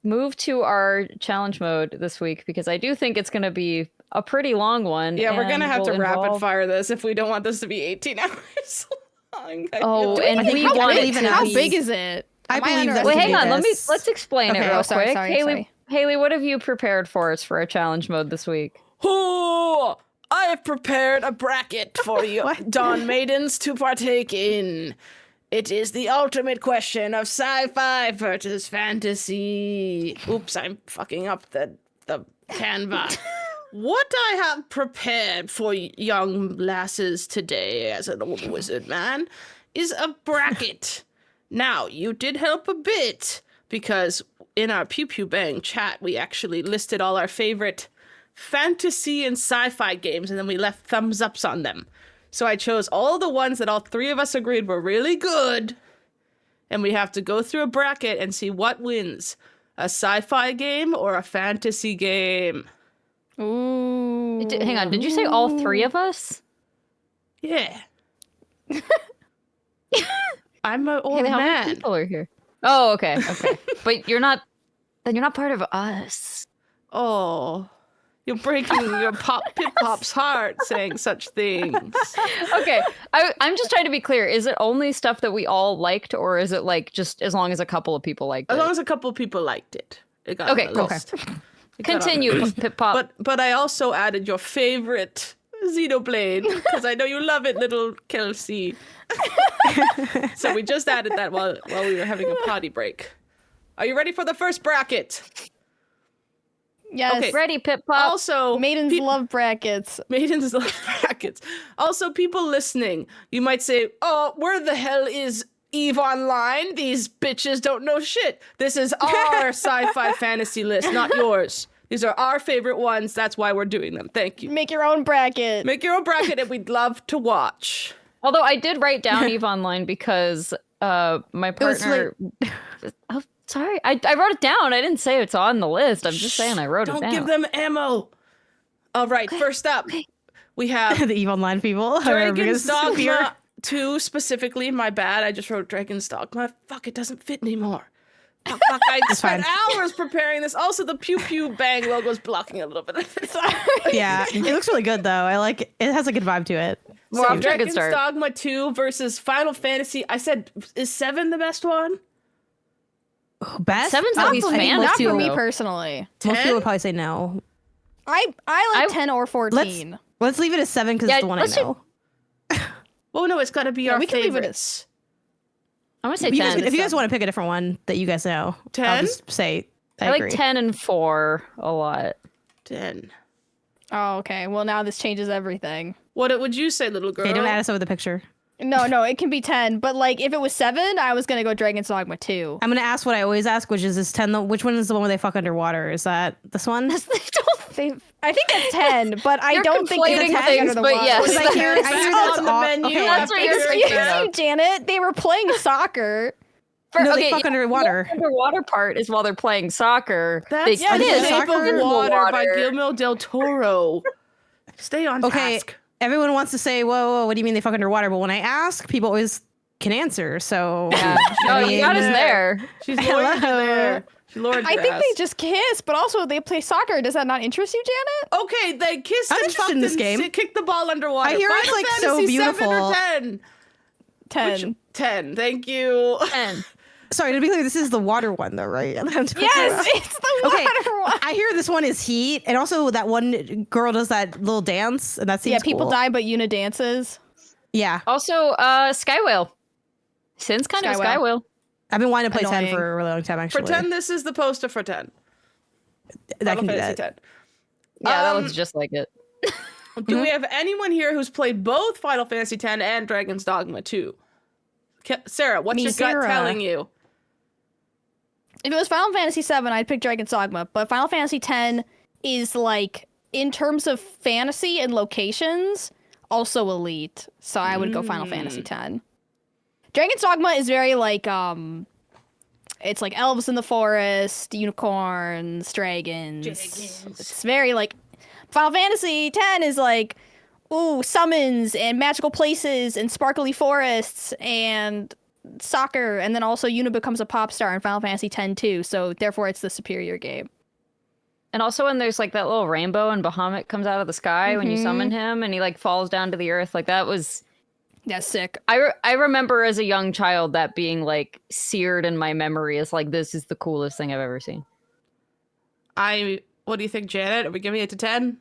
move to our challenge mode this week, because I do think it's going to be a pretty long one. Yeah, we're going to have to rapid involve... fire this if we don't want this to be 18 hours long. Oh, and we want it to How be... big is it? I believe that. Wait, hang on. Let's explain it real quick. Sorry. Haley, what have you prepared for us for a challenge mode this week? Oh, I have prepared a bracket for you, Dawn Maidens, to partake in. It is the ultimate question of sci-fi versus fantasy. Oops, I'm fucking up the Canva. What I have prepared for young lasses today as an old wizard man is a bracket. Now, you did help a bit, because in our Pew Pew Bang chat, we actually listed all our favorite fantasy and sci-fi games, and then we left thumbs ups on them. So I chose all the ones that all three of us agreed were really good, and we have to go through a bracket and see what wins, a sci-fi game or a fantasy game. Ooh. Hang on, did you say all three of us? Yeah. I'm an old Hey, how man. many people are here? Oh, okay. But then you're not part of us. Oh, you're breaking your Pip Pop's heart saying such things. Okay, I'm just trying to be clear. Is it only stuff that we all liked, or is it like just as long as a couple of people liked it? As long as a couple of people liked it. It got Okay, on the list. Continue, Pip Pop. But I also added your favorite Xenoblade, because I know you love it, little Kelsey. So we just added that while we were having a potty break. Are you ready for the first bracket? Yes. Okay. Ready, Pip Pop. Also, Maidens love brackets. Maidens love brackets. Also, people listening, you might say, oh, where the hell is EVE Online? These bitches don't know shit. This is our sci-fi fantasy list, not yours. These are our favorite ones. That's why we're doing them. Thank you. Make your own bracket. Make your own bracket, and we'd love to watch. Although I did write down EVE Online because my partner... Oh, sorry. I wrote it down. I didn't say it's on the list. I'm just saying I wrote it down. Don't give them ammo. All right, first up, we have the EVE Online people. Dragon's Dogma 2 specifically. My bad. I just wrote Dragon's Dogma. Fuck, it doesn't fit anymore. Fuck, I spent hours preparing this. Also, the Pew Pew Bang logo is blocking a little bit of it. Yeah, it looks really good, though. I like it. It has a good vibe to it. Well, So Dragon's Dogma 2 versus Final Fantasy. I said, is 7 the best one? Best? 7's at least Probably Not fantasy. for me though. personally. Most people would probably say no. I like 10 or 14. Let's leave it as 7 because Yeah, it's the one I let's know. Well, no, it's got to be our we can leave it favorites. I'm going to say If 10. you guys want to pick a different one that you guys know, 10? I'll just say I I agree. like 10 and 4 a lot. 10. Oh, okay. Well, now this changes everything. What would you say, little girl? Okay, don't add us over the picture. No, it can be 10. But like, if it was 7, I was gonna go Dragon's Dogma 2. I'm gonna ask what I always ask, which is 10 which one is the one where they fuck underwater? Is that this one? I think that's 10, but I You're don't think it's conflating 10 things, under the but water. yes. Because I hear That's that's on the menu. Okay, That's what you're thinking Excuse of. me, Janet. They were playing soccer. No, they fuck underwater. The underwater part is while they're playing soccer. That's they The kiss Shape in of the Water by Guillermo del Toro. Stay on task. Everyone wants to say, whoa, what do you mean they fuck underwater? But when I ask, people always can answer. So Yeah. No, you got us there. She's lured you there. She lured I your think ass. they just kiss, but also they play soccer. Does that not interest you, Janet? Okay, they kissed I'm and interested fucked in this and game. kicked the ball underwater. I hear it's, Final like, Fantasy so 7 beautiful. or 10? 10. 10, thank you. And sorry, to be clear, this is the water one though, right? Yes, it's the water one. I hear this one is Heat, and also that one girl does that little dance, and that seems Yeah, people cool. die, but Yuna dances. Yeah, also, Sky Whale. Sin's kind of a Sky Whale. I've been wanting to play 10 Annoying. for a really long time, actually. For 10, this is the poster for 10. I Final can do Fantasy that. 10. Yeah, that looks just like it. Do we have anyone here who's played both Final Fantasy 10 and Dragon's Dogma 2? Sarah, what's your gut Sarah. telling you? If it was Final Fantasy 7, I'd pick Dragon's Dogma, but Final Fantasy 10 is like, in terms of fantasy and locations, also elite. So I would go Final Fantasy 10. Dragon's Dogma is very like it's like elves in the forest, unicorns, dragons. It's very like Final Fantasy 10 is like summons and magical places and sparkly forests and soccer, and then also Yuna becomes a pop star in Final Fantasy 10 too, so therefore it's the superior game. And also when there's like that little rainbow and Bahamut comes out of the sky when you summon him and he like falls down to the earth, like that was... That's sick. I remember as a young child that being like seared in my memory as like, this is the coolest thing I've ever seen. What do you think, Janet? Are we giving it to 10?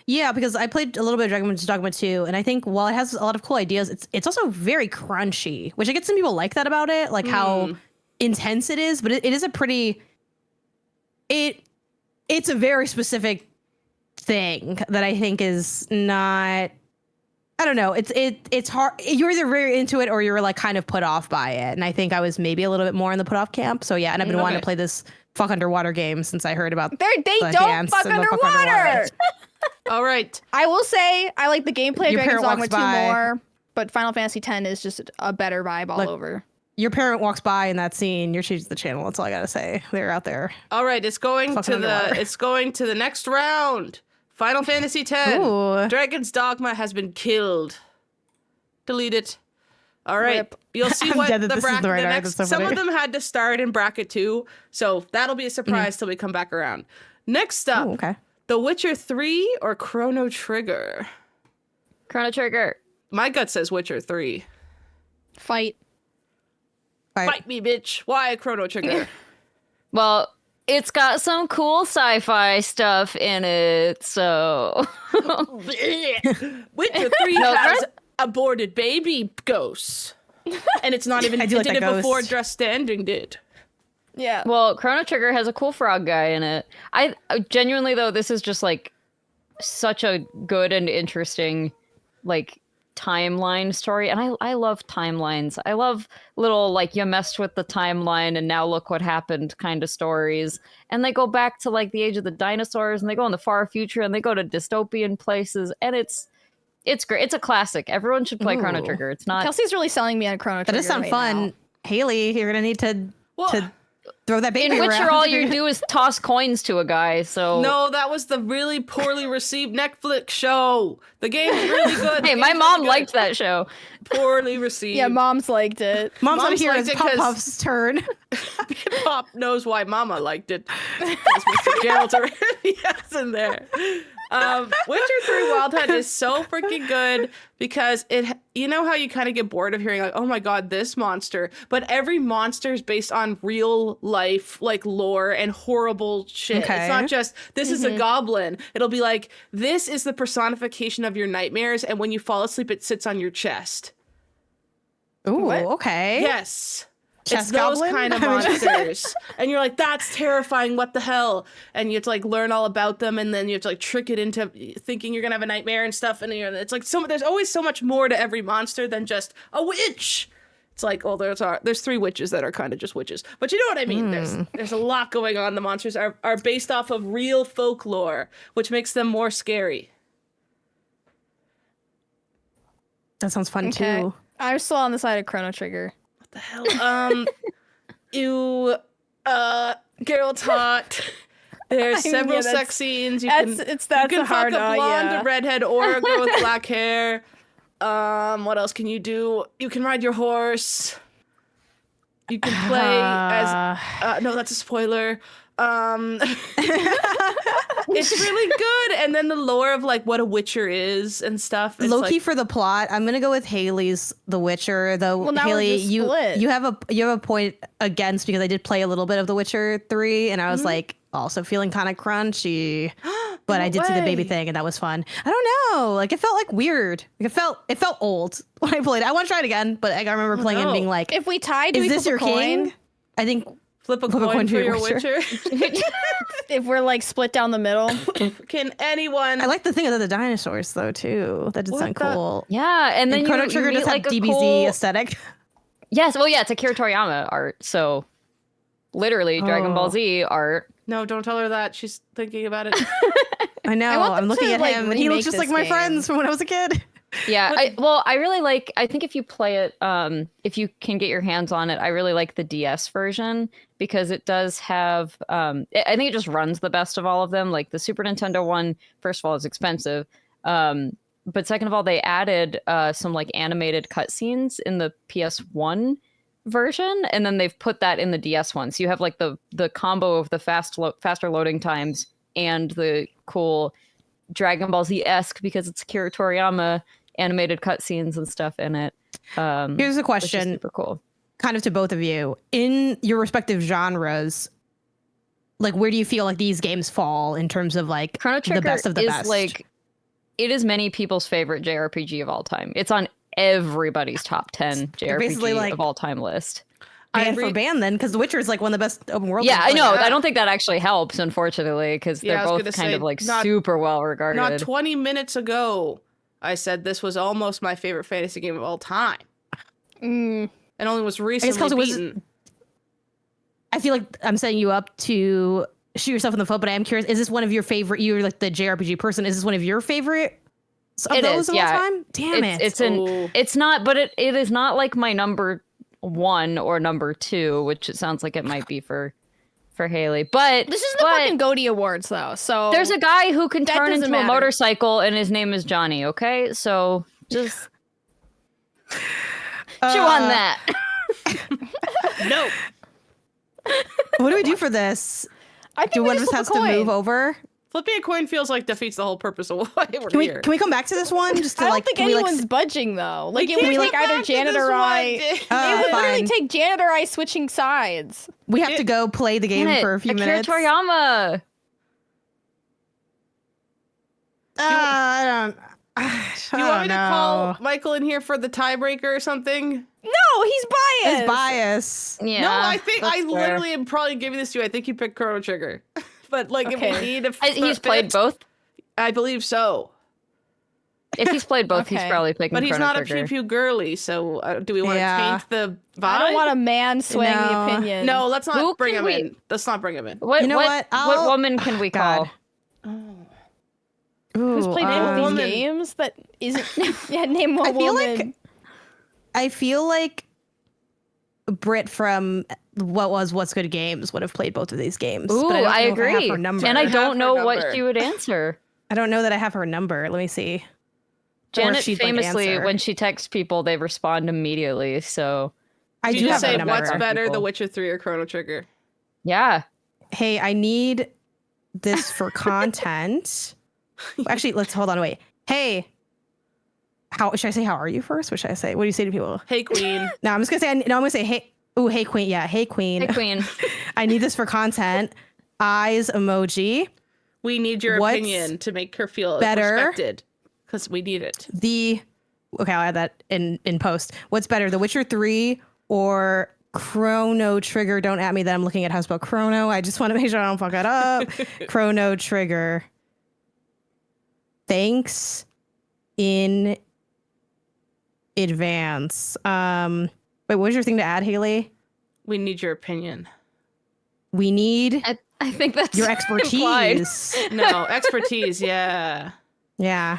Yeah, because I played a little bit of Dragon's Dogma 2, and I think while it has a lot of cool ideas, it's also very crunchy, which I get some people like that about it, like how intense it is, but it is a pretty... It's a very specific thing that I think is not... I don't know. It's hard. You're either very into it or you're like kind of put off by it. And I think I was maybe a little bit more in the put off camp. So yeah, and I've been wanting to play this fuck underwater game since I heard about They the don't dance fuck and the underwater. All right. I will say I like the gameplay of Your Dragon's parent Dogma walks 2 by. more, but Final Fantasy 10 is just a better vibe all over. Your parent walks by in that scene, you're changing the channel. That's all I gotta say. They're out there. All right, it's going Fucking underwater. it's going to the next round. Final Fantasy 10. Ooh. Dragon's Dogma has been killed. Delete it. All right. Rip. You'll see I'm what dead that the this is bracket the right the art. next That's so some of funny. them had to start in bracket 2, so that'll be a surprise till we come back around. Next up, Oh, okay. The Witcher 3 or Chrono Trigger? Chrono Trigger. My gut says Witcher 3. Fight. Fight me, bitch. Why Chrono Trigger? Well, it's got some cool sci-fi stuff in it, so... Witcher 3 has aborted baby ghosts. And it's not even, I it do like did that it before ghost. Dress Standing did. Yeah. Well, Chrono Trigger has a cool frog guy in it. I genuinely, though, this is just like such a good and interesting like timeline story. And I love timelines. I love little like you messed with the timeline and now look what happened kind of stories. And they go back to like the age of the dinosaurs and they go in the far future and they go to dystopian places. And it's great. It's a classic. Everyone should play Chrono Ooh. Trigger. It's not... Kelsey's really selling me on Chrono Trigger. That does sound right fun. now. Haley, you're gonna need to throw that baby In Witcher, around. all you do is toss coins to a guy, so... No, that was the really poorly received Netflix show. The game's really good. Hey, my mom liked that show. Poorly received. Yeah, mom's liked it. Mom's over Mom's here. liked It's it 'cause- Pop Puff's turn. Pop knows why Mama liked it. Because Mr. Gerald's already has in there. Witcher 3 Wild Hunt is so freaking good because you know how you kind of get bored of hearing like, oh my god, this monster, but every monster is based on real life like lore and horrible shit. Okay. It's not just this is a goblin. It'll be like this is the personification of your nightmares, and when you fall asleep, it sits on your chest. Ooh, What? okay. Yes. Chest It's those goblin? kind of monsters. And you're like, that's terrifying. What the hell? And you have to like learn all about them. And then you have to like trick it into thinking you're going to have a nightmare and stuff. And it's like, there's always so much more to every monster than just a witch. It's like, oh, there's 3 witches that are kind of just witches. But you know what I mean? There's a lot going on. The monsters are based off of real folklore, which makes them more scary. That sounds fun Okay. too. I'm still on the side of Chrono Trigger. the hell? You, Geralt's hot. There's several sex scenes. You can fuck a blonde, a redhead, or a girl with black hair. What else can you do? You can ride your horse. You can play as... no, that's a spoiler. It's really good. And then the lore of like what a Witcher is and stuff. Low-key for the plot, I'm gonna go with Haley's The Witcher. Though Well, now Haley, we're just you split. have a point against, because I did play a little bit of The Witcher 3, and I was like also feeling kind of crunchy. But I did see the baby thing, and that was fun. I don't know, like it felt like weird. Like it felt old when I played it. I want to try it again, but I remember playing it and being like, If we tie, do "Is we this flip your a coin? king?" I think flip a coin for your Witcher. If we're like split down the middle. Can anyone... I like the thing of the dinosaurs though too. That did sound cool. Yeah, and then Chrono you Trigger meet, does have like a DBZ cool... aesthetic. Yes, well, yeah, it's Akira Toriyama art, so literally Dragon Ball Z art. No, don't tell her that. She's thinking about it. I know. want them I'm looking to, at like, him, and he looks remake just like this my game. friends from when I was a kid. Yeah, I really like, I think if you play it, if you can get your hands on it, I really like the DS version, because it does have, I think it just runs the best of all of them. Like the Super Nintendo one, first of all, is expensive. But second of all, they added some like animated cutscenes in the PS1 version, and then they've put that in the DS one. So you have like the combo of the faster loading times and the cool Dragon Ball Z-esque, because it's Akira Toriyama, animated cutscenes and stuff in it. Here's a Which is question, super cool. kind of to both of you. In your respective genres, like where do you feel like these games fall in terms of like Chrono Trigger the best of the is best? like, it is many people's favorite JRPG of all time. It's on everybody's top 10 basically JRPG like of all time list. band for band then, because The Witcher is like one of the best open world. Yeah, I games. know. Like, I don't think that actually helps, unfortunately, because Yeah, I they're was both gonna kind say, of like not- super well regarded. Not 20 minutes ago, I said this was almost my favorite fantasy game of all time. Mm. And only was recently Kelsey, beaten. I feel like I'm setting you up to shoot yourself in the foot, but I am curious, is this one of your favorite? You're like the JRPG person. Is this one of your favorite of It those is, of yeah. all time? Damn it. Ooh. It's not, but it is not like my number 1 or number 2, which it sounds like it might be for Haley. But This is the fucking Goaty Awards, though. So there's a guy who can That turn doesn't into a matter. motorcycle, and his name is Johnny. Okay, so just chew on that. No. What do we do for this? I think Do we one of just us flip has a to coin. move over? Flipping a coin feels like defeats the whole purpose of why we're Can here. we come back to this one? Just to I don't like, think can we, anyone's like, budging though. Like We it would can't be like go either back to Janet this or one. I. It It would literally fine. take Janet or I switching sides. We have to go play the game for a few Akira minutes. Toriyama. I Do you want me to call Michael in here for the tiebreaker or something? No, he's biased. His bias. Yeah, No, I think that's I fair. literally am probably giving this to you. I think you picked Chrono Trigger. But like if Okay. we need a He's played fifth, both. I believe so. If he's played both, he's Okay. probably picking But he's Chrono not Trigger. a pew pew girly, so do we want to Yeah. taint the vibe? I don't want a man swaying the No. opinion. No, let's not Who bring can him we- in. Let's not bring him in. What, You know what? what woman can we call? God. Who's played Name a both these woman. games? That isn't. Yeah, name one I feel woman. I feel like Britt from What's Good Games would have played both of these games. Ooh, but I, don't I know if I have agree. her number. And I Have don't her know what number. she would answer. I don't know that I have her number. Let me see. Or if Janet she'd, like, famously, answer. when she texts people, they respond immediately. So I You do just have say her number. what's better, people. The Witcher 3 or Chrono Trigger? yeah, Hey, I need this for content. Actually, let's hold on. Wait. Hey, how should I say? How are you first? What should I say? What do you say to people? Hey Queen. No, I'm just gonna say. No, I'm gonna say. Hey. Ooh, hey Queen. Yeah, hey Queen. hey Queen. I need this for content. Eyes emoji. We need your What's opinion to make her feel better? respected. Because we need it. Okay, I'll add that in post. What's better, The Witcher 3 or Chrono Trigger? Don't at me that I'm looking at how to spell Chrono. I just want to make sure I don't fuck it up. Chrono Trigger. Thanks in advance. Wait, what was your thing to add, Haley? We need your opinion. We need I think that's your implied. expertise. No, expertise, yeah. Yeah.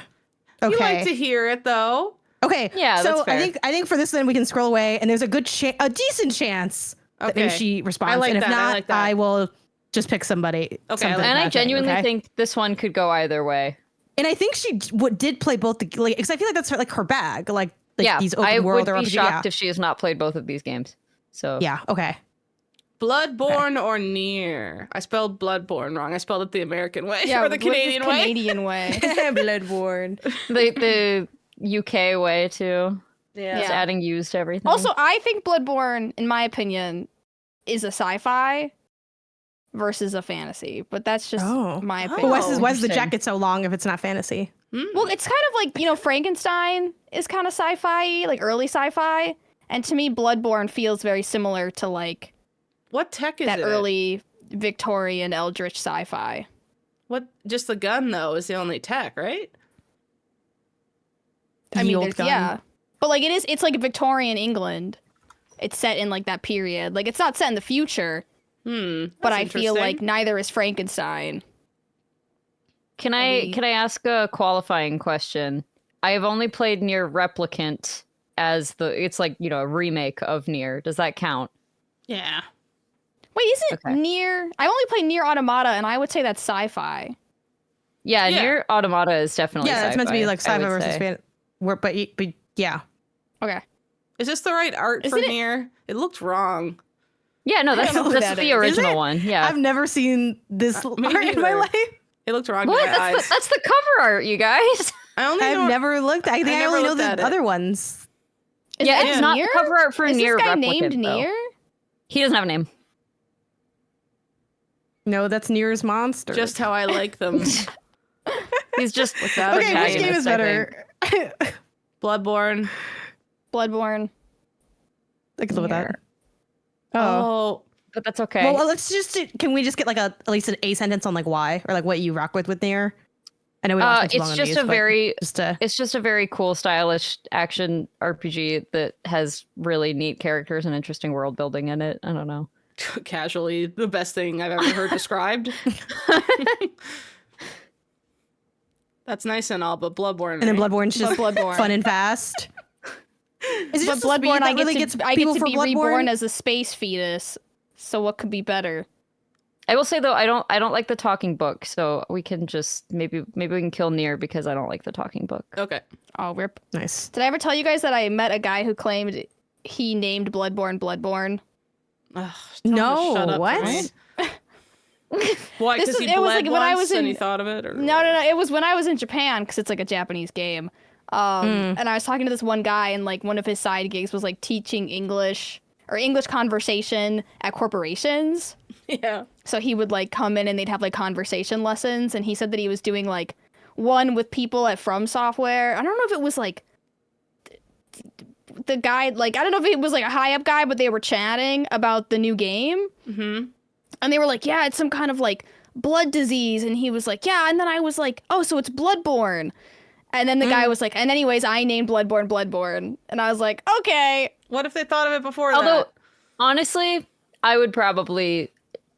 You Okay. like to hear it though. Okay. Yeah, So that's fair. I think for this then we can scroll away, and there's a decent chance that maybe Okay. she responds. I like and if that, I not, like that. I will just pick somebody. Okay, I something like And I that thing, genuinely okay? think this one could go either way. And I think she did play both the like because I feel like that's her bag. Like Yeah, these open I world would or be RPG. shocked if she has not played both of these games. So Yeah. Okay. Bloodborne or Near? I spelled Bloodborne wrong. I spelled it the American way Yeah, or the what is this Canadian way. Canadian way. Bloodborne. the UK way too. Yeah. Just adding U's to everything. Also, I think Bloodborne, in my opinion, is a sci-fi versus a fantasy, but that's just my But opinion. why is the interesting. jacket so long if it's not fantasy? Well, it's kind of like, you know, Frankenstein is kind of sci-fi, like early sci-fi, and to me, Bloodborne feels very similar to like What tech is that it? early Victorian Eldritch sci-fi. What? Just the gun though is the only tech, right? I mean, old there's, gun. yeah, but like it's like Victorian England. It's set in like that period. Like it's not set in the future, but That's I feel like interesting. neither is Frankenstein. Can I ask a qualifying question? I have only played Nier Replicant as it's like, you know, a remake of Nier. Does that count? Yeah. Wait, isn't Okay. Nier? I only played Nier Automata, and I would say that's sci-fi. Yeah, Yeah. Nier Automata is definitely Yeah, it's meant to be like I sci-fi would versus say. fantasy. But yeah. Okay. Is this the right art for Isn't it- Near? It looked wrong. Yeah, no, that's don't know who that's that the is. original Is it? one. Yeah. I've never seen this art me in my neither. life. It looked wrong What? to my eyes. That's the cover art, you guys. I only know. I've never looked. I think I never only know looked the at it. other ones. Is Yeah, that it's not Nier? the cover art for Is Nier this guy Replicant, named though. Nier? He doesn't have a name. No, that's Nier's monster. Just how I like them. He's just that okay, which game protagonist, is I think. better? Bloodborne. Bloodborne. I can live with that. Oh. But that's okay. Well, let's just can we just get like at least a sentence on like why or like what you rock with Nier? I know we don't spend too long it's on just these, a but very just to it's just a very cool, stylish action RPG that has really neat characters and interesting world building in it. I don't know. Casually, the best thing I've ever heard described. That's nice and all, but Bloodborne. and then right? Bloodborne's just Bloodborne. fun and fast. Is it But just the speed Bloodborne, that I really get gets to, I people get to for be Bloodborne? reborn as a space fetus. So what could be better? I will say though, I don't like the talking book, so we can just maybe we can kill Nier because I don't like the talking book. Okay. Oh, rip. Nice. Did I ever tell you guys that I met a guy who claimed he named Bloodborne Bloodborne? Ugh, tell him to No, shut up what? for me. Why? This Because he is- it was bled like when I once was and in- he thought of it? Or No. It was when I was in Japan because it's like a Japanese game. And I was talking to this one guy, and like one of his side gigs was like teaching English or English conversation at corporations. Yeah. So he would like come in and they'd have like conversation lessons. And he said that he was doing like one with people at From Software. I don't know if it was like the guy, like, I don't know if it was like a high up guy, but they were chatting about the new game. Mm-hmm. And they were like, yeah, it's some kind of like blood disease. And he was like, yeah. And then I was like, oh, so it's Bloodborne. And then the guy was like, and anyways, I named Bloodborne. And I was like, okay. What if they thought of it before Although, that? honestly, I would probably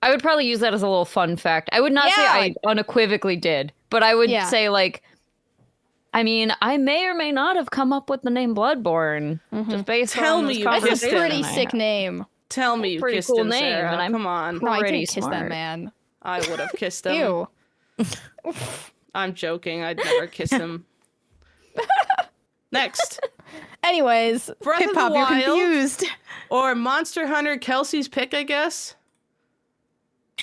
use that as a little fun fact. I would not say Yeah. I unequivocally did, but I would Yeah. say like, I mean, I may or may not have come up with the name Bloodborne just based Tell on me this you That's kissed a him. pretty conversation I sick had. name. Tell me you Pretty kissed cool him, name, Sarah. and I'm- Come on. No, I Pretty didn't kiss that smart. man. I would have kissed him. Ew. I'm joking. I'd never kiss him. Next. Anyways, Breath Hip of the hop, you're Wild confused. or Monster Hunter Kelsey's pick, I guess.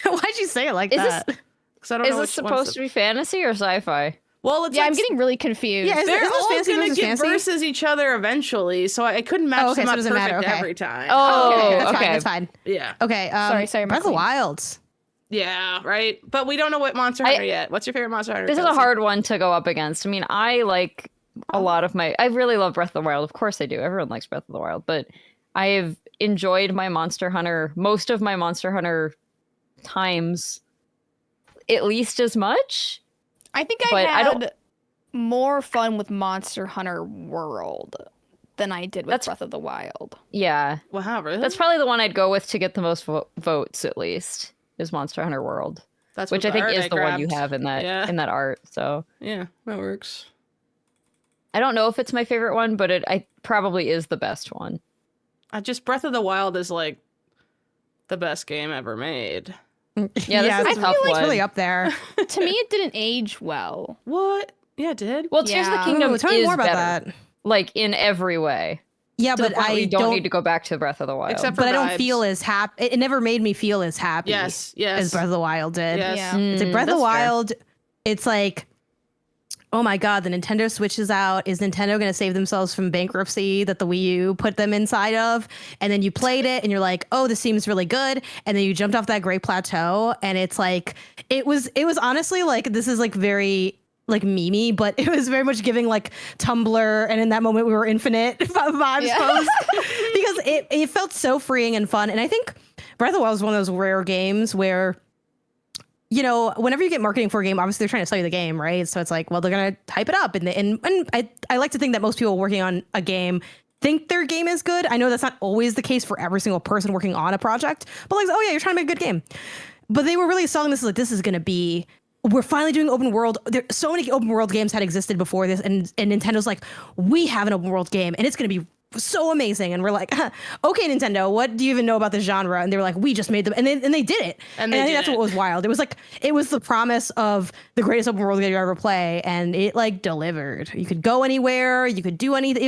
Why'd you say it like Is that? Because I don't Is know this which one's supposed to be fantasy or sci-fi? Well, it's yeah, like I'm getting really confused. Yeah, is they're this all fantasy gonna versus get fantasy? versus each other eventually, so I couldn't match Oh, okay, them so it up doesn't perfect matter, okay. every time. Oh, Okay, that's okay. fine. That's fine. Yeah, Okay. Sorry, Breath of the Maclean. Wild. yeah, right. But we don't know what Monster Hunter yet. What's your favorite Monster Hunter? This is a Kelsey? hard one to go up against. I mean, I like a lot of I really love Breath of the Wild. Of course I do. Everyone likes Breath of the Wild, but I have enjoyed most of my Monster Hunter times at least as much. I think I But I had don't- more fun with Monster Hunter World than I did with That's- Breath of the Wild. Yeah. Wow, really? That's probably the one I'd go with to get the most votes at least is Monster Hunter World, That's which what I think art is the one you grabbed. have in that Yeah. in that art. So Yeah, that works. I don't know if it's my favorite one, but I probably is the best one. Just Breath of the Wild is like the best game ever made. Yeah, this is a tough it's one. really up there. To me, it didn't age well. What? Yeah, it did. Well, Tears of the Yeah. Kingdom Ooh, tell me is more about better, that. like in every way. Yeah, To the but point where I you don't need to go back to Breath of the Wild. Except for but I don't vibes. feel as happy. It never made me feel as happy Yes. as Breath of the Wild did. Yes. Yeah. It's like Breath of the That's fair. Wild. It's like, oh my god, the Nintendo Switch is out. Is Nintendo going to save themselves from bankruptcy that the Wii U put them inside of? And then you played it, and you're like, oh, this seems really good. And then you jumped off that great plateau, and it's like, it was honestly like, this is like very like memey, but it was very much giving like Tumblr, and in that moment we were infinite vibes post because it felt so freeing and fun. And I think Breath of the Wild is one of those rare games where, you know, whenever you get marketing for a game, obviously they're trying to sell you the game, right? So it's like, well, they're gonna hype it up, and I like to think that most people working on a game think their game is good. I know that's not always the case for every single person working on a project, but like, oh yeah, you're trying to make a good game. But they were really selling this as like, this is gonna be, we're finally doing open world. There so many open world games had existed before this, and Nintendo's like, we have an open world game, and it's gonna be so amazing. And we're like, okay, Nintendo, what do you even know about this genre? And they were like, we just made them, and they did it. And I think that's what was wild. It was like, it was the promise of the greatest open world game you ever play, and it like delivered. You could go anywhere, you could do anything.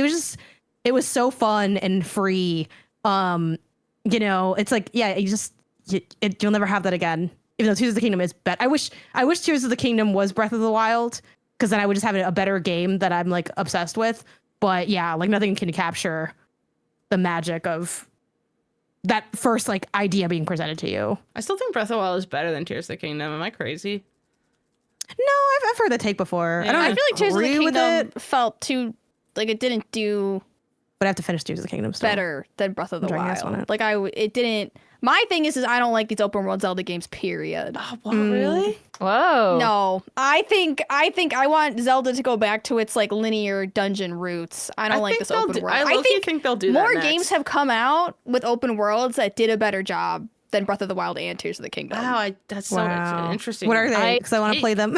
It was so fun and free. You know, it's like, yeah, you'll never have that again. Even though Tears of the Kingdom is better. I wish Tears of the Kingdom was Breath of the Wild, because then I would just have a better game that I'm like obsessed with. But yeah, like nothing can capture the magic of that first like idea being presented to you. I still think Breath of the Wild is better than Tears of the Kingdom. Am I crazy? No, I've heard that take before. Yeah. I don't I feel like Tears of the agree with Kingdom it, felt too like it didn't do but I have to finish Tears of the Kingdom still. better than Breath of the I'm trying to guess on Wild. it. Like it didn't. My thing is I don't like these open world Zelda games. Period. Oh, what, really? Whoa. No, I think I want Zelda to go back to its like linear dungeon roots. I don't like think this they'll open do- world. I low-key think they'll do that more next. games have come out with open worlds that did a better job than Breath of the Wild and Tears of the Kingdom. Wow, that's so interesting. What are they? Because I want to play them.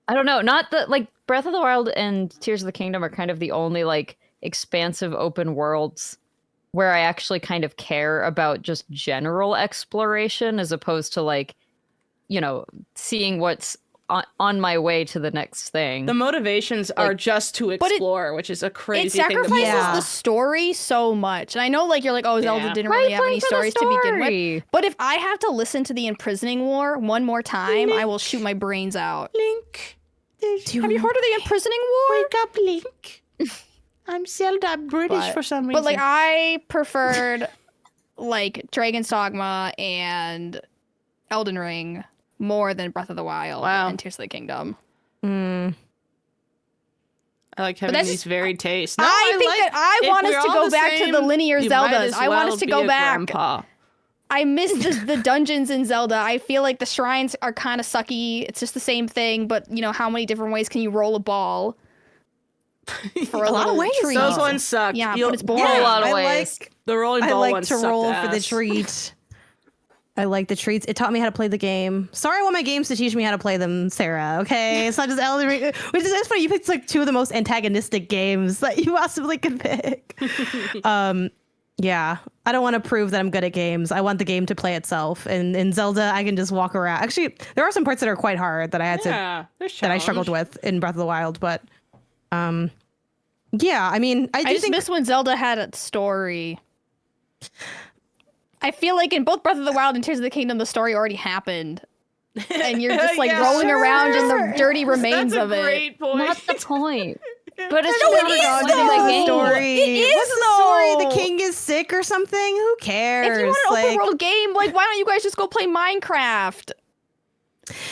I don't know. Not the like Breath of the Wild and Tears of the Kingdom are kind of the only like expansive open worlds where I actually kind of care about just general exploration as opposed to like, you know, seeing what's on my way to the next thing. The motivations are just to explore, which is a crazy It thing to sacrifices Yeah. the story so much. And I know like you're like, oh, Zelda Yeah. didn't Why are really you have playing any for the stories to begin with. story? But if I have to listen to the imprisoning war one more time, I will shoot my brains out. Link. Have you heard of the imprisoning war? Wake up, Link. I'm Zelda. I'm British for some reason. But like I preferred like Dragon's Dogma and Elden Ring more than Breath of the Wild and Tears of the Kingdom. I like having that's these just- varied tastes. No, I think that I if want us we're to all go the back to same, the linear you might Zeldas. as I want well us to be go a back. grandpa. I miss the dungeons in Zelda. I feel like the shrines are kind of sucky. It's just the same thing, but you know, how many different ways can you roll a ball? For a lot of little ways. treat? Those ones suck. Yeah, You'll- but it's boring. a lot of I ways. like The rolling ball I like ones to sucked roll for the ass. treat. I like the treats. It taught me how to play the game. Sorry, I want my games to teach me how to play them, Sarah. Okay, it's not just Elden Ring. Which is it's funny. You picked like two of the most antagonistic games that you possibly could pick. Yeah, I don't want to prove that I'm good at games. I want the game to play itself. And in Zelda, I can just walk around. Actually, there are some parts that are quite hard that I had to that I struggled with in Breath of the Wild. But yeah, I mean, I I just miss when Zelda had a story. I feel like in both Breath of the Wild and Tears of the Kingdom, the story already happened. And you're just like Yeah, rolling around in the sure. dirty remains That's of a it. great point. Not the point. But it's No, just it not is, the point though. of the the game. story. It is, What's the story? though. The king is sick or something? Who cares? If you want an Like, open world game, like why don't you guys just go play Minecraft?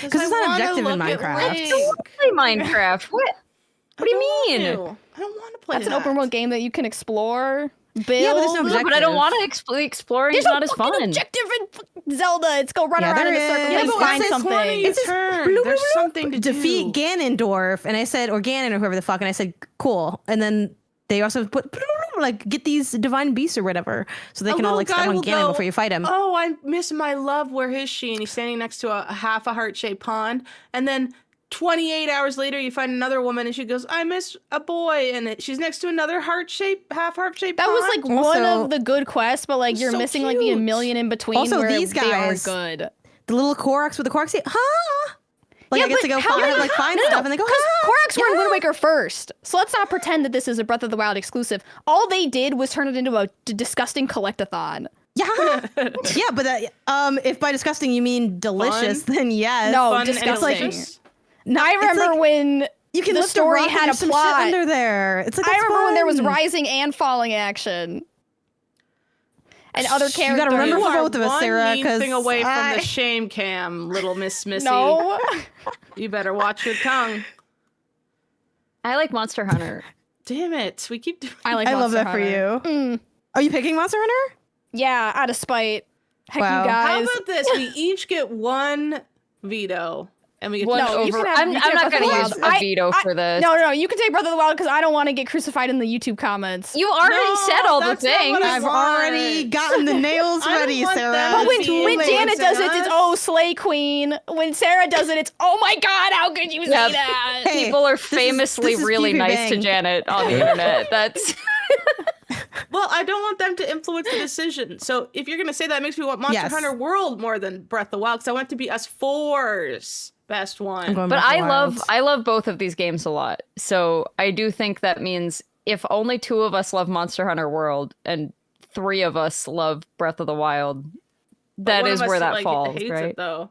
because it's not objective in Minecraft. Play Minecraft. What do you mean? I don't want to play That's an open world game that you can explore, build. Yeah, but there's no No, but I don't objective. want to exploring. There's Is no not as fucking fun. objective in Zelda. It's go run Yeah, around in a there circle is. and Yeah, but find it says something. It's just turn. There's something to defeat do. Ganondorf, and I said, or Ganon, or whoever the fuck, and I said, cool. And then they also put like get these divine beasts or whatever, so they A can all little like step guy on will Ganon go, before you fight him. Oh, I miss my love. Where is she? And he's standing next to a half a heart-shaped pond, and then 28 hours later, you find another woman, and she goes, "I miss a boy," and she's next to another half heart shaped. That was like one Also- of the good quests, but like you're So missing like the a cute. million in between. Also, where these they are guys- good. The little Koroks with the Koroks, huh? Like Yeah, I get but to go how find did- find no, stuff, and they go, because Koroks were in yeah. Wind Waker first. So let's not pretend that this is a Breath of the Wild exclusive. All they did was turn it into a disgusting collectathon. Yeah, yeah, but if by disgusting you mean delicious, Fun? then yes. No, Fun and disgusting. delicious. No, I it's remember like, when you can the lift a story rock and had a there's some shit plot. under there. It's like I that's remember when there was fun. rising and falling action. And other characters. You gotta remember You for are both of us, one Sarah, mean 'cause thing away from I- the shame cam, little Miss Missy. No. You better watch your tongue. I like Monster Hunter. Damn it. We keep doing I like I love Monster that for Hunter. you. Are you picking Monster Hunter? Yeah, out of spite. Heck, Wow. you How guys. about this? We each get one veto, and we get One to No, you over. can have- I'm you can not have going to Breath use of the Wild. a veto for this. No, you can take Breath of the Wild because I don't want to get crucified in the YouTube comments. You already No, said all the that's not things. what I I've want. already gotten the nails I don't ready, want Sarah. them But to when, be Too when late. Janet does it, it's us. oh slay queen. When Sarah does it, it's oh my god, how could you Yeah, say that? Hey, People are this is- famously this is really PvP nice to Bang. Janet on the internet. That's Well, I don't want them to influence the decision. So if you're going to say that, it makes me want Monster Yes. Hunter World more than Breath of the Wild, because I want it to be us four's best I'm one. going but Breath of the I Wild. love both of these games a lot. So I do think that means if only 2 of us love Monster Hunter World and 3 of us love Breath of the Wild, that One is of us, where that like, falls, hates right? it, though.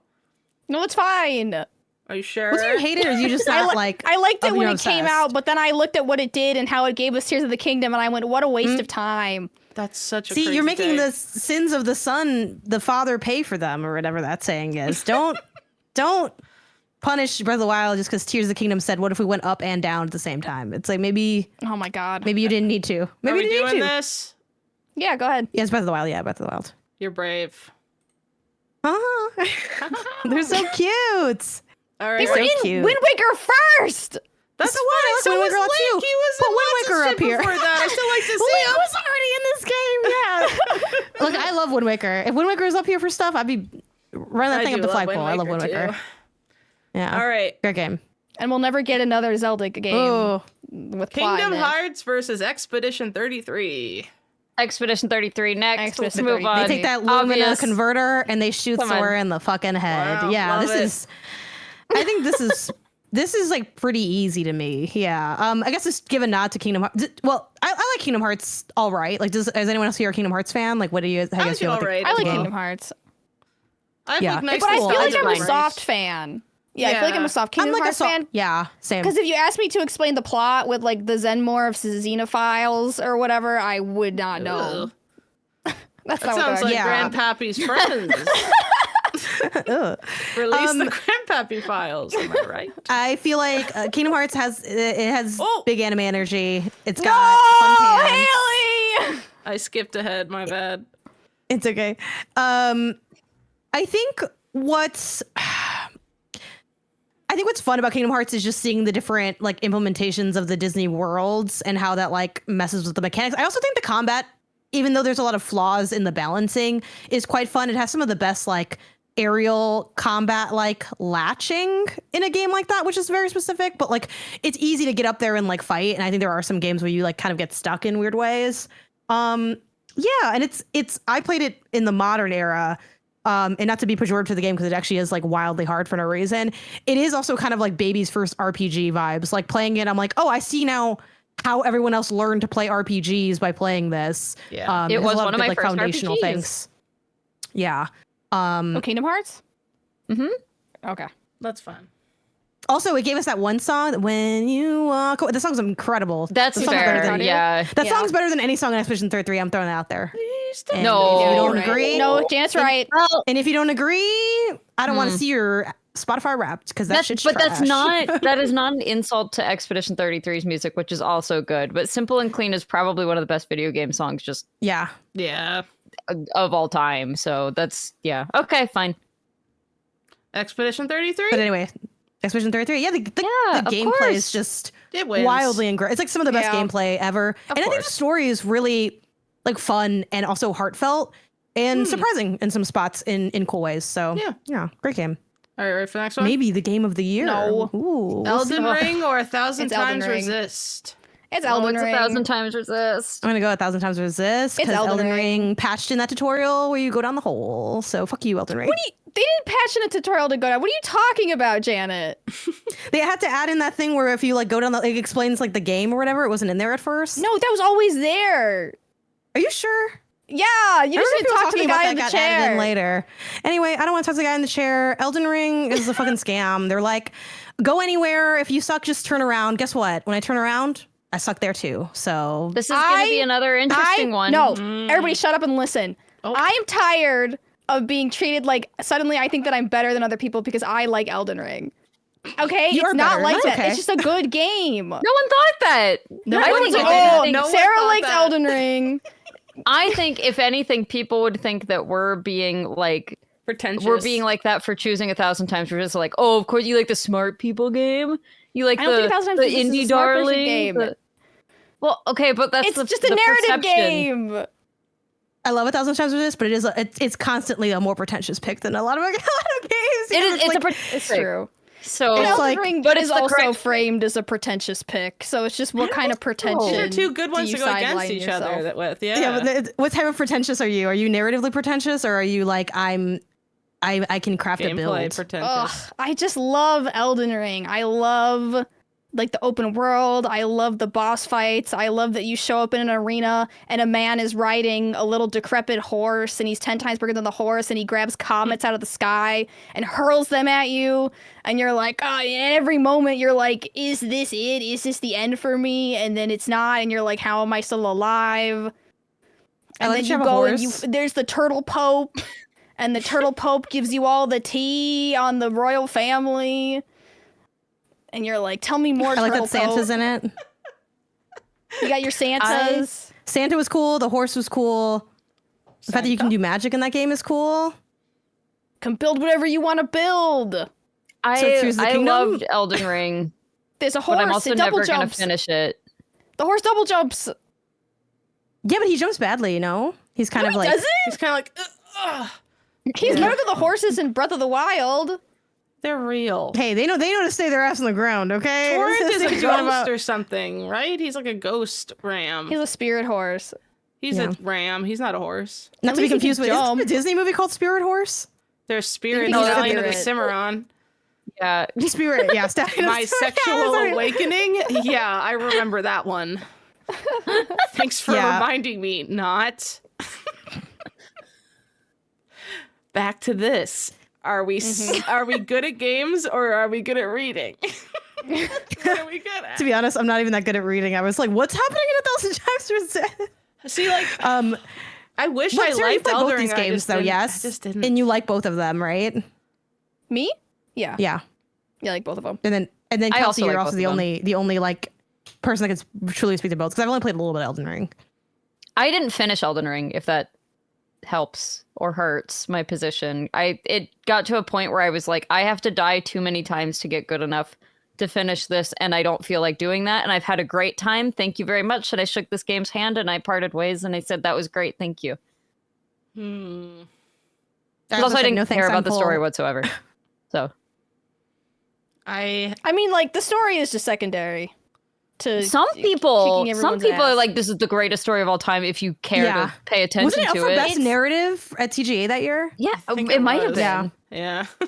No, it's fine. Are you sure? Was it you hate it, or you just I not li- like? I liked it of when your it came obsessed? out, but then I looked at what it did and how it gave us Tears of the Kingdom, and I went, "What a waste of time." That's such a See, crazy you're making take. the sins of the son, the father pay for them, or whatever that saying is. Don't punish Breath of the Wild just because Tears of the Kingdom said, "What if we went up and down at the same time?" It's like maybe Oh my god. you didn't need to. Are Maybe we you didn't doing need to. this? Yeah, go ahead. Yes, Breath of the Wild. Yeah, Breath of the Wild. You're brave. Ah, they're so cute. All right. They were so in cute. Wind Waker first. That's So what? I fine. like So Wind was Waker a lot, Link. too. He was Put in Wind lots of Waker shit up here. before that. I still like to see Link him. was already in this game. Yeah. Look, I love Wind Waker. If Wind Waker was up here for stuff, I'd be running that I thing up do the love flagpole. I love Wind Waker. too. Yeah. All right. Great game. And we'll never get another Zelda game Oh, with plot in Kingdom it. Hearts versus Expedition 33. Expedition 33 next. Expedition Let's move 33. on. they take that Lumina Obvious. converter and they shoot Come on. Sora in the fucking head. Wow, Yeah, love this it. is. I think this is. This is like pretty easy to me. Yeah. I guess just give a nod to Kingdom Hearts. Well, I like Kingdom Hearts. All right. Like, is anyone else here a Kingdom Hearts fan? Like, what do you? How do you I guys like feel it about alright. I like game? Kingdom Hearts. I have Yeah. like nice But I cool. feel I like I'm a memories. soft fan. Yeah, I feel like I'm Yeah. a soft I'm Kingdom like Hearts fan. Yeah, same. Because if you asked me to explain the plot with like the Xenomorphs, Xenophiles, or whatever, I would not know. Ugh. That's That not what sounds they're like Yeah. Grandpappy's friends. Ugh. Release the Grandpappy files. Am I right? I feel like Kingdom Hearts has Oh. big anime energy. It's No, got fun pants. Haley! I skipped ahead. My bad. It's okay. I think what's fun about Kingdom Hearts is just seeing the different like implementations of the Disney worlds and how that like messes with the mechanics. I also think the combat, even though there's a lot of flaws in the balancing, is quite fun. It has some of the best like aerial combat like latching in a game like that, which is very specific, but like it's easy to get up there and like fight. And I think there are some games where you like kind of get stuck in weird ways. Yeah, and it's I played it in the modern era. And not to be pejorative to the game because it actually is like wildly hard for no reason. It is also kind of like baby's first RPG vibes. Like playing it, I'm like, oh, I see now how everyone else learned to play RPGs by playing this. Yeah. It there's a was lot one of good, my like first foundational RPGs. things. Yeah. Oh, Kingdom Hearts? Mm-hmm. Okay. That's fine. Also, it gave us that one song, When You Walk. The song's incredible. That's The song's better fair. than- Yeah. That Yeah. song's better than any song in Expedition 33. I'm throwing that out there. And No. if you don't You're right. agree, No, Janet's right. Well, and if you don't agree, I don't want to see your Spotify Wrapped because that shit's but that's trash. not that is not an insult to Expedition 33's music, which is also good. But Simple and Clean is probably one of the best video game songs just Yeah. Yeah. of all time. So that's okay, fine. Expedition 33? But anyway, Expedition 33. Yeah, the Yeah, of gameplay course. is just It wins. wildly ingrained. It's like some of the best Yeah. gameplay ever. And I think the course. story is really like fun and also heartfelt and surprising in some spots in cool ways. So Yeah. great game. All right, ready for the next one? Maybe the game of the year. No. Ooh. Elden Ring or 1,000 It's Elden Times Ring. Resist? It's Oh, Elden it's Ring. 1,000 times resist. I'm gonna go 1,000 times resist It's because Elden Elden Ring. Ring patched in that tutorial where you go down the hole. So fuck you, Elden Ring. They didn't patch in a tutorial to go down. What are you talking about, Janet? They had to add in that thing where if you like go down the, it explains like the game or whatever. It wasn't in there at first. No, that was always there. Are you sure? Yeah, you just I didn't remember talk to the people guy talking in the about that got added in chair. later. Anyway, I don't want to talk to the guy in the chair. Elden Ring is a fucking scam. They're like, go anywhere. If you suck, just turn around. Guess what? When I turn around, I suck there too. So This is going to be another interesting one. No, everybody shut up and listen. Oh. I am tired of being treated like suddenly I think that I'm better than other people because I like Elden Ring. Okay, You're it's not better. like That's that. okay. It's just a good game. No one thought that. No I one think did. if Oh, anything- No one Sarah thought likes that. Elden Ring. I think if anything, people would think that we're being like that for choosing 1,000 times resist. Like, oh, of course you like the smart people game. You like I don't the, think 1,000 times the resist is a indie smart person darling. game. Well, okay, but that's It's just a the narrative perception. game. I love 1,000 times resist, but it's constantly a more pretentious pick than a lot of games. It is. It's like, It's true. So It's Elden like- Ring but it's is the also correct- framed as a pretentious pick, so it's just what kind of pretension. These are two good ones do to you go against sideline each yourself? other with. Yeah. yeah, but what type of pretentious are you? Are you narratively pretentious, or are you like I can craft a Gameplay build? pretentious. Ugh, I just love Elden Ring. I love like the open world. I love the boss fights. I love that you show up in an arena and a man is riding a little decrepit horse and he's 10 times bigger than the horse and he grabs comets out of the sky and hurls them at you. And you're like, oh, and every moment you're like, is this it? Is this the end for me? And then it's not. And you're like, how am I still alive? I And like then that you you have a go and horse. there's the turtle pope. And the turtle pope gives you all the tea on the royal family. And you're like, tell me more, I like turtle that Santa's pope. in it. You got your Santas. Santa was cool. The horse was cool. The fact that you can do magic in that game is cool. Can build whatever you want to build. So Tears of the I Kingdom? loved Elden Ring, There's a but horse. I'm also It double never going to jumps. finish it. The horse double jumps. Yeah, but he jumps badly. You know, he's kind of like. Does He's kind of like, ugh. it? He's better than the horses in Breath of the Wild. They're real. Hey, they know to stay their ass on the ground. Okay. Torrent is a This one about- ghost or something, right? He's like a ghost ram. He's a spirit horse. He's Yeah. a ram. He's not a horse. Not At to be least he can confused with isn't there a jump. Disney movie called Spirit Horse? There's spirit No, that's stallion of the spirit. Cimarron. Yeah, Spirit, yeah. Stallion of My Spirit. sexual Sorry. awakening. Yeah, I remember that one. Thanks for Yeah. reminding me. Not. Back to this. Are we are we good at games or are we good at reading? What are we good at? To be honest, I'm not even that good at reading. I was like, what's happening in 1,000 times resist? See, like, I wish Look, I Sarah, you liked played Elden both Ring. these I games, just though, didn't- yes? I just didn't. And you like both of them, right? Me? Yeah. Yeah. Yeah, like both of them. And then I Kelsey, also you're like also both the of them. only like person that can truly speak to both because I've only played a little bit of Elden Ring. I didn't finish Elden Ring, if that helps or hurts my position. It got to a point where I was like, I have to die too many times to get good enough to finish this, and I don't feel like doing that. And I've had a great time. Thank you very much. And I shook this game's hand and I parted ways and I said, that was great. Thank you. But also, I didn't care about the story whatsoever. So I I mean, like, the story is just secondary to some kicking people everyone's are ass. like, this is the greatest story of all time if you care Yeah. to pay attention Wasn't it up to for it. best narrative at TGA that year? Yeah, think it might have was. been. Yeah. yeah.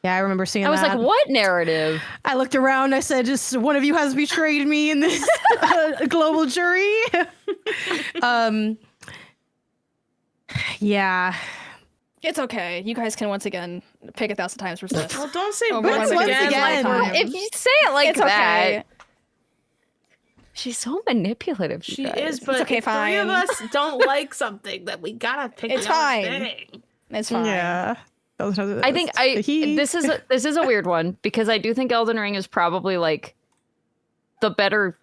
Yeah, I remember seeing I was that. like, what narrative? I looked around. I said, "Just one of you has betrayed me in this global jury." Yeah. It's okay. You guys can once again pick 1,000 times resist. Well, don't say Over once once again. again. Like, If you say it like It's that, okay. she's so manipulative. she you guys. is, but okay, if three of fine. us don't like something, that we gotta pick It's the other fine. thing. It's fine. Yeah. I think this is a weird one because I do think Elden Ring is probably like the better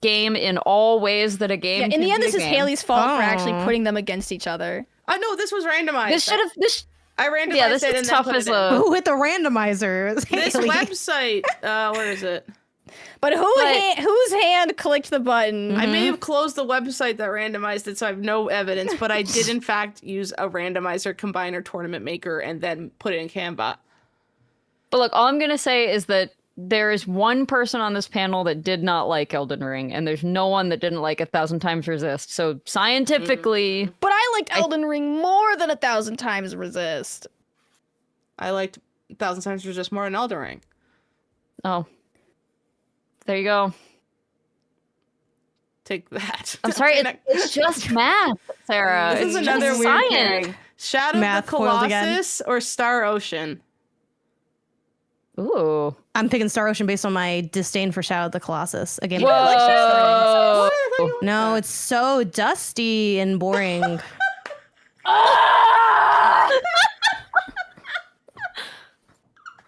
game in all ways that a game. Yeah, in can the end, be a this is game. Haley's fault for actually Oh. putting them against each other. Oh no, this was randomized. This should have. This I randomized yeah. This it is and tough then put as it in. a. Who hit the randomizer? This Haley. website. Where is it? But whose hand clicked the button? I may have closed the website that randomized it, so I have no evidence. But I did, in fact, use a randomizer, combiner, tournament maker, and then put it in Canva. But look, all I'm going to say is that there is one person on this panel that did not like Elden Ring, and there's no one that didn't like 1,000 Times Resist. So scientifically... But I liked Elden Ring more than 1,000 Times Resist. I liked 1,000 Times Resist more than Elden Ring. Oh. There you go. Take that. I'm sorry, it's just math, Sarah. This is It's another just weird science. pairing. Shadow Math of the foiled again. Colossus or Star Ocean? Ooh. I'm picking Star Ocean based on my disdain for Shadow of the Colossus. A game. Whoa. No, it's so dusty and boring.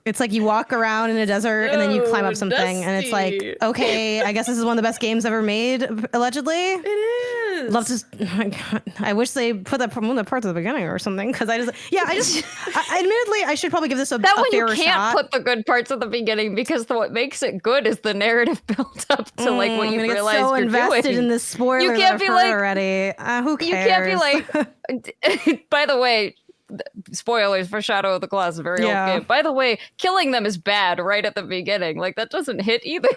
It's like you walk around in a desert and then you climb up something, and it's like, dusty. okay, I guess this is one of the best games ever made, allegedly. It is. Love to. Oh my God. I wish they put that one of the parts at the beginning or something, because admittedly, I should probably give this a That one you fairer can't shot. put the good parts at the beginning because what makes it good is the narrative built up to like what I'm you gonna realize get so you're invested doing. in this spoiler You that can't I've be heard like- already. Who cares? You can't be like. By the way, spoilers for Shadow of the Colossus, very Yeah. old game. By the way, killing them is bad right at the beginning. Like that doesn't hit either.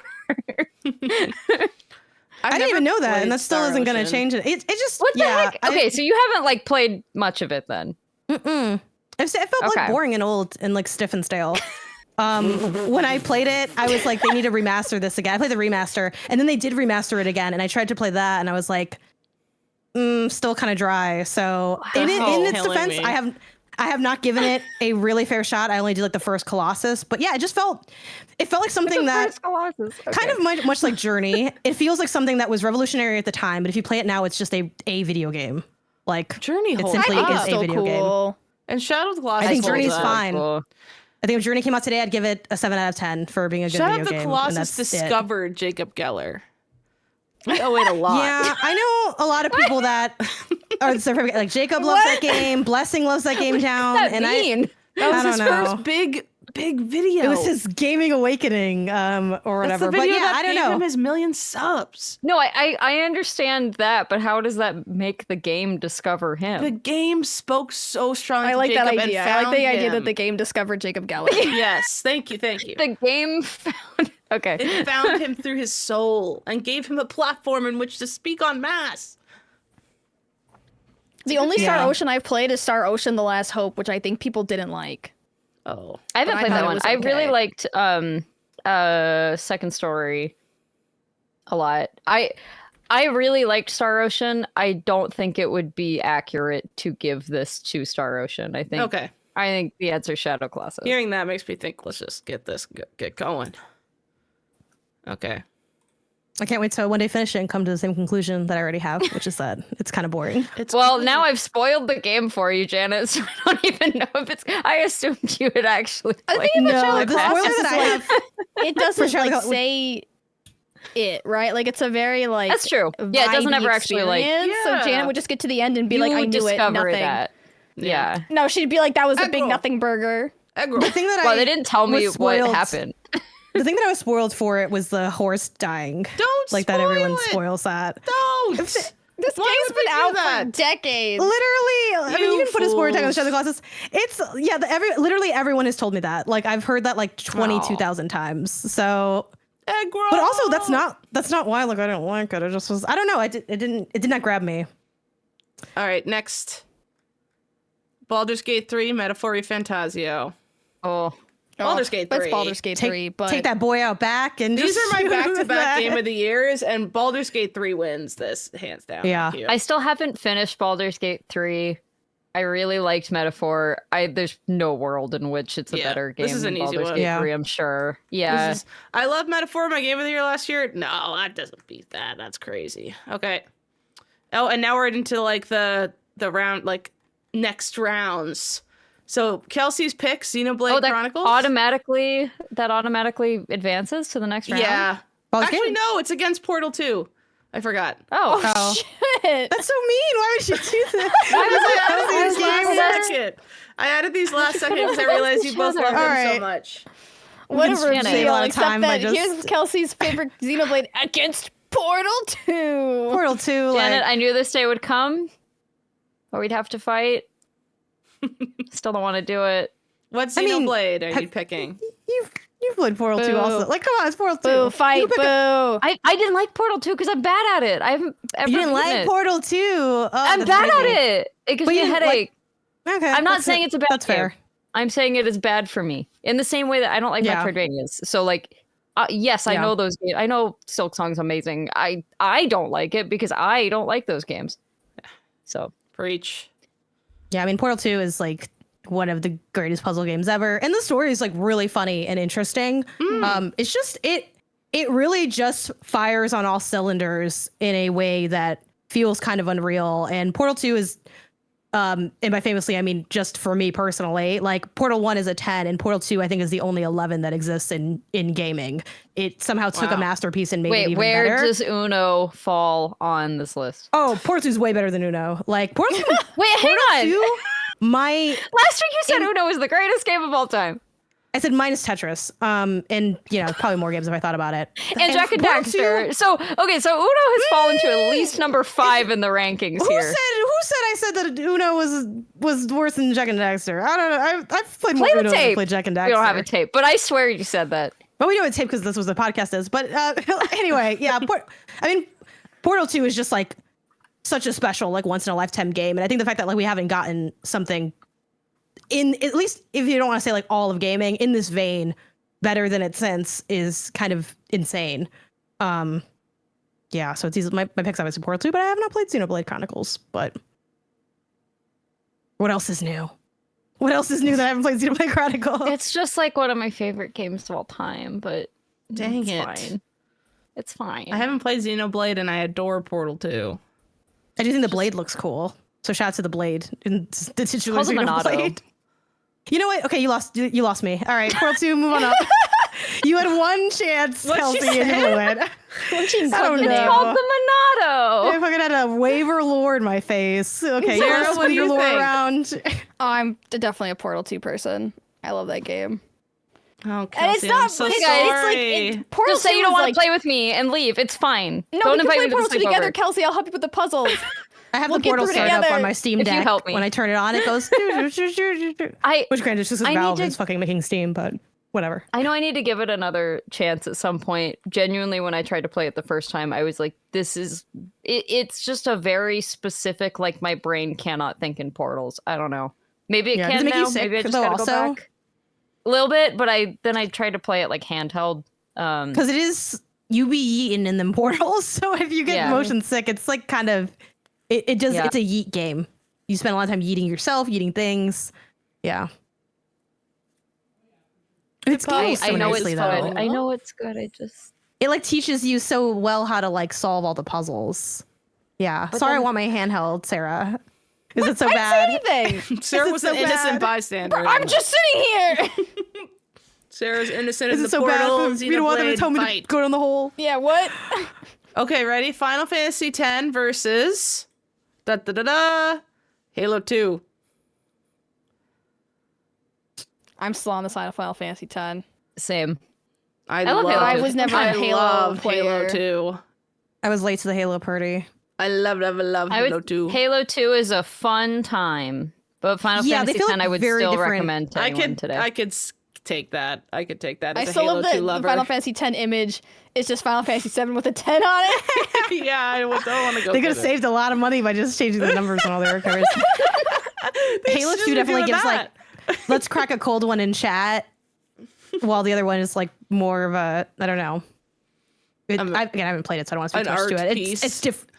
I've I didn't never even know that, played and that still Star isn't going to Ocean. change it. It just What the yeah, heck? Okay, so you haven't like played much of it then. It felt Okay. like boring and old and like stiff and stale. When I played it, I was like, they need to remaster this again. I played the remaster, and then they did remaster it again, and I tried to play that, and I was like, still kind of dry. So in its killing defense, me. I have not given it a really fair shot. I only did like the first Colossus, but yeah, it felt like something that kind of much like Journey. It feels like something that was revolutionary at the time, but if you play it now, it's just a video game. Like Journey it holds simply up. is a Still video game. cool. And Shadow of the Colossus. I think holds Journey's up. fine. I think if Journey came out today, I'd give it a 7 out of 10 for being a good Shadow video of the game. Colossus and that's it. discovered Jacob Geller. We owe it a lot. Yeah, I know a lot of people that are like Jacob loves that game, Blessing loves that game down, What does that and mean? That was I his don't know. first big video. it was his gaming awakening, or That's whatever. the But video yeah, that I don't gave know. him his million subs. No, I understand that, but how does that make the game discover him? The game spoke so strongly I to like Jacob that idea. and I like found the idea him. that the game discovered Jacob Geller. Yes, thank you. The game found. Okay. It found him through his soul and gave him a platform in which to speak en masse. The only Star Yeah. Ocean I've played is Star Ocean: The Last Hope, which I think people didn't like. Oh. I haven't But I played thought that it one. was I really okay. liked Second Story a lot. I really liked Star Ocean. I don't think it would be accurate to give this to Star Ocean. I think the answer is Shadow Colossus. Hearing that makes me think, let's just get going. Okay. I can't wait to one day finish it and come to the same conclusion that I already have, which is that it's kind of boring. It's Well, now I've spoiled the game for you, Janet, so I don't even know if it's... I assumed you had actually played No, it. the spoiler that I have. It doesn't Shadow like Col- say it, right? Like it's a very like That's true. Yeah, it doesn't vibey ever actually, like- experience. Yeah. So Janet would just get to the end and be You like, I knew it, discover nothing. that. Yeah. No, she'd be like, that was a Egg big roll. nothing burger. egg roll. The thing that Well, I they didn't tell me was what spoiled- happened. The thing that I was spoiled for it was the horse dying. Don't like that. spoil Everyone it. spoils that. Don't. This Why game's would we been do out that? for decades. Literally, I mean, You you can put a spoiler tag on the fools. Shadow Colossus. It's literally everyone has told me that. Like I've heard that like 22,000 times. So, Egg roll. but also that's not why like I didn't like it. It just was I don't know. It did not grab me. All right, next. Baldur's Gate 3, Metaphoria Fantasio. Oh. Baldur's Gate 3. That's Baldur's Gate 3, but Take that boy out back and These just are my shoot back-to-back that. game of the years, and Baldur's Gate 3 wins this, hands down. Yeah. Thank you. I still haven't finished Baldur's Gate 3. I really liked Metaphor. There's no world in which it's a Yeah, better game this is than an easy Baldur's one. Gate Yeah. 3, I'm sure. Yeah. I love Metaphor, my game of the year last year. No, that doesn't beat that. That's crazy. Okay. Oh, and now we're into like the round, like next rounds. So Kelsey's pick, Xenoblade that Chronicles. automatically advances to the next round? Yeah. Baldur's Actually, Gate? no, it's against Portal 2. I forgot. Oh. Oh. shit. That's so mean. Why would you do that? I added these last second because I realized you both love them so Alright. much. Whatever. Janet. Save a lot of Except time by that just- here's Kelsey's favorite Xenoblade against Portal 2. Portal 2, Janet, like I knew this day would come, or we'd have to fight. Still don't want to do it. What I mean, Xenoblade are you picking? You've played Portal 2 Boo. also. Like, come on, it's Portal 2. Boo, fight, You can pick boo. I didn't like Portal 2 because I'm bad at it. I haven't ever You didn't beaten like it. Portal 2. Oh, I'm that's bad at crazy. it. It gives But me you a didn't like- headache. Okay. I'm not that's saying it. it's a bad That's game. fair. I'm saying it is bad for me. In the same way that I don't like Yeah. Metroidvanias. So like, yes, I Yeah. know those games. I know Silk Song's amazing. I don't like it because I don't like those games. So Preach. Yeah, I mean, Portal 2 is like one of the greatest puzzle games ever. And the story is like really funny and interesting. It's just, it really just fires on all cylinders in a way that feels kind of unreal. And Portal 2 is, and by famously, I mean, just for me personally, like Portal 1 is a 10 and Portal 2, I think, is the only 11 that exists in gaming. It somehow took a Wow. masterpiece and made it wait, even where better. does Uno fall on this list? Oh, Portal 2 is way better than Uno. Like, Portal 2, Wait, hang on. 2 my... Last week you said Uno was the greatest game of all time. I said minus Tetris. And, you know, probably more games if I thought about it. And Jack and Portal Daxter. 2 So Uno has fallen to at least number 5 in the rankings Who here. said I said that Uno was worse than Jack and Daxter? I don't know. I've played more Play the Uno than I tape. played Jack and Daxter. We don't have a tape, but I swear you said that. But we know it's tape because this was the podcast is. But anyway, yeah. Portal 2 is just like such a special, like once in a lifetime game. And I think the fact that like we haven't gotten something in, at least if you don't want to say like all of gaming, in this vein better than it since is kind of insane. Yeah, so it's easy. My pick's obviously Portal 2, but I have not played Xenoblade Chronicles. But what else is new? What else is new that I haven't played Xenoblade Chronicles? It's just like one of my favorite games of all time, but Dang it's it. fine. It's fine. I haven't played Xenoblade and I adore Portal 2. I do think the blade looks cool. So shout out to the blade in the titular called a Xenoblade. Monado. You know what? Okay, you lost me. All right, Portal 2, move on up. You had one chance, What'd she Kelsey, and you blew it. She's I don't It's know. called the Monado. I fucking had a waiver lore in my face. Okay, Sarah, you're what do your you lore think? around. Oh, I'm definitely a Portal 2 person. I love that game. Oh, And Kelsey, it's not, I'm so hey sorry. guys, it's like Portal Just say 2 you don't is want like, to play with me and leave. It's fine. No, Don't we can invite play me to Portal the 2 together, sleepover. Kelsey. I'll help you with the puzzles. I have We'll the get portal through it start up together. on my Steam If you Deck. help me. When I turn it on, it goes. Which granted, it's just I because need Valve to- is fucking making Steam, but whatever. I know I need to give it another chance at some point. Genuinely, when I tried to play it the first time, I was like, this is... It's just a very specific, like, my brain cannot think in portals. I don't know. Maybe it Yeah, does can it make you now. sick, Maybe I just though, gotta also? go back. A little bit, but I tried to play it, like, handheld. Because it is you be eaten in them portals, so if you get Yeah. motion sick, it's like kind of it does. Yeah. It's a yeet game. You spend a lot of time yeeting yourself, yeeting things. Yeah. It's I so know it's nicely, good. though. I know it's good. I just... It like teaches you so well how to like solve all the puzzles. Yeah. Sorry, I then- want my handheld, Sarah. Is it so I bad? didn't say anything. Sarah Is it was so an innocent bad? bystander. I'm just sitting here. Sarah's innocent Is in it the so bad portal. for me to want them to tell me to Fight. go down the hole? Yeah, what? Okay, ready? Final Fantasy X versus Halo 2. I'm still on the side of Final Fantasy X. Same. I love Halo I 2. was never a I Halo love player. Halo 2. I was late to the Halo party. I love Halo 2. Halo 2 is a fun time, but Final Yeah, they Fantasy feel X like I would very still different. recommend to anyone today. I could take that. I could take that I as a still Halo love 2 the lover. Final Fantasy X image. It's just Final Fantasy 7 with a 10 on it. Yeah, I don't want to go. They could get have it. saved a lot of money by just changing the numbers on all their covers. They Halo should 2 be definitely doing gives that. like, let's crack a cold one in chat, while the other one is like more of a, I don't know. Again, I haven't played it, so I don't want to speak an too much to art it. piece. It's different.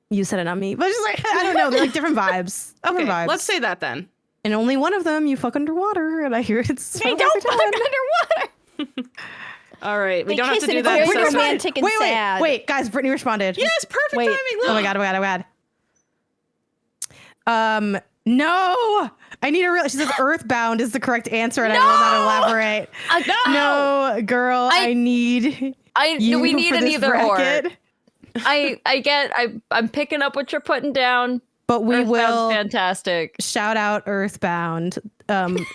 You said it, not me. But it's just like, I don't know. They're like different vibes. Okay, Different vibes. let's say that then. And only one of them you fuck underwater, and I hear it's. They Final don't Fantasy fuck X. underwater. All right, we They don't have kiss to and do it's that. very assessment. romantic and sad. Wait, guys, Brittany responded. Yes, perfect Wait. timing. Look. Oh my god, oh my god, oh my god. No! I need a real. She says Earthbound is the correct answer, and I will not elaborate. No, girl, I need you we need for an this either or. bracket. I'm picking up what you're putting down. But we Earthbound's will fantastic. shout out Earthbound.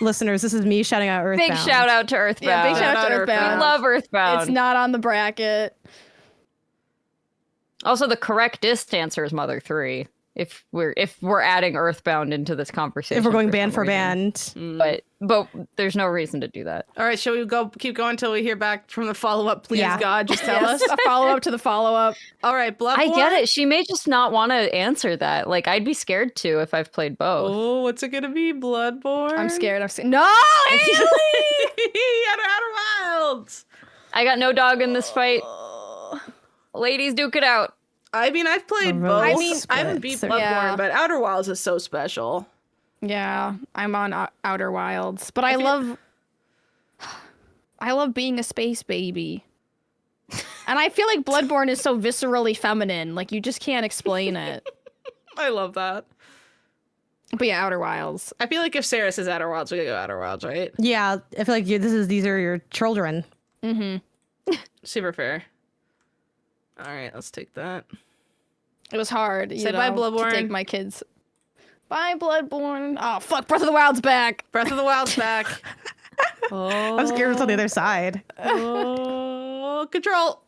Listeners, this is me shouting out Earthbound. Big shout out to Earthbound. Yeah, big shout out to Shout out We Earthbound. love Earthbound. It's not on the bracket. Also, the correct answer is Mother 3. if we're adding Earthbound into this conversation. If we're going for band some for reason. band. But there's no reason to do that. All right, shall we keep going until we hear back from the follow-up? Please, Yeah. God, just tell us. A follow-up to the follow-up. All right, Bloodborne. I get it. She may just not want to answer that. Like, I'd be scared to if I've played both. Oh, what's it gonna be? Bloodborne? I'm scared. No, Haley! Outer Wilds! I got no dog in this fight. Ladies, duke it out. I mean, I've played both. I I mean, haven't beat splits. Bloodborne, Yeah. but Outer Wilds is so special. Yeah, I'm on Outer Wilds, but I love being a space baby. And I feel like Bloodborne is so viscerally feminine, like you just can't explain it. I love that. But yeah, Outer Wilds. I feel like if Sarah says Outer Wilds, we gotta go Outer Wilds, right? Yeah, I feel like these are your children. Super fair. All right, let's take that. It was hard, Say bye, to Bloodborne. take my kids. Bye, Bloodborne. Oh, fuck, Breath of the Wild's back. Breath of the Wild's back. I'm scared what's on the other side. Oh, control.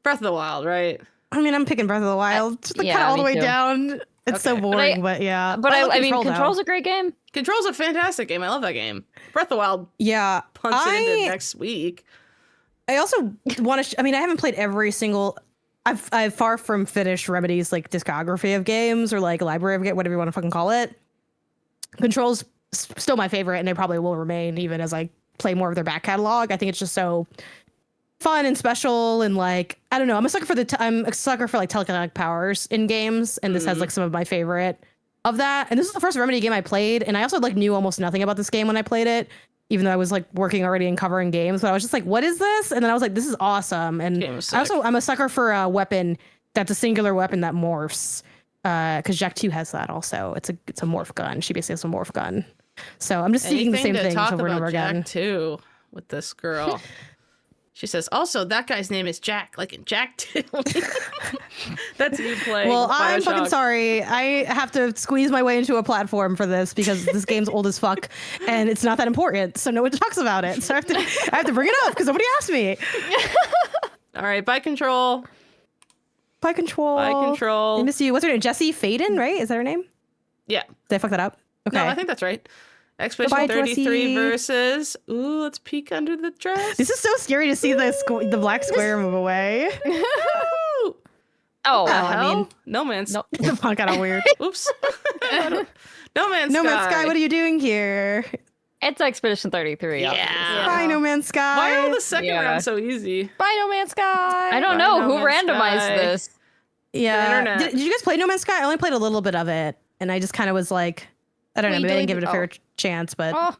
Breath of the Wild, right? I mean, I'm picking Breath of the Wild. Just like yeah, kind of all the me way too. down. It's so Okay. boring, but yeah. But love I mean, Control, though. Control's a great game. Control's a fantastic game. I love that game. Breath of the Wild Yeah. punts it into next week. I also want to. I mean, I haven't played every single. I've far from finished Remedy's like discography of games or like library of games, whatever you want to fucking call it. Control's still my favorite, and it probably will remain even as I play more of their back catalog. I think it's just so fun and special, and like I don't know. I'm a sucker for like telekinetic powers in games, and this has like some of my favorite of that. And this is the first Remedy game I played, and I also like knew almost nothing about this game when I played it. Even though I was like working already and covering games, but I was just like, what is this? And then I was like, this is awesome. And Game is I also, I'm a sucker for a weapon that's a singular weapon that morphs. Because Jak 2 has that also. It's a morph gun. She basically has a morph gun. So I'm just seeking the Anything same to things talk over and about over again. Jack too with this girl. She says, also, that guy's name is Jack, like in Jack 2. That's you playing. Well, I'm fucking Bioshock. sorry. I have to squeeze my way into a platform for this because this game's old as fuck and it's not that important. So no one talks about it. So I have to bring it up because nobody asked me. All right, by Control. By Control. By Control. I miss you. What's her name? Jessie Faden, right? Is that her name? Yeah. Did I fuck that up? Okay. No, I think that's right. Expedition Goodbye, 33 Jessie. versus. Ooh, let's peek under the dress. This is so scary to see the black square move away. Ooh. Oh, The I hell? mean- No Man's. no. The fuck out of weird. Oops. No Man's No Sky. Man's Sky, what are you doing here? It's Expedition 33. Yeah. obviously. Bye, No Man's Sky. Why are the second Yeah. round so easy? Bye, No Man's Sky. I don't Bye, know No who Man's randomized Sky. this. Yeah. internet. Did you guys play No Man's Sky? I only played a little bit of it, and I just kind of was like, I don't know, Well, you maybe I didn't give deleted- it a fair chance, but Oh,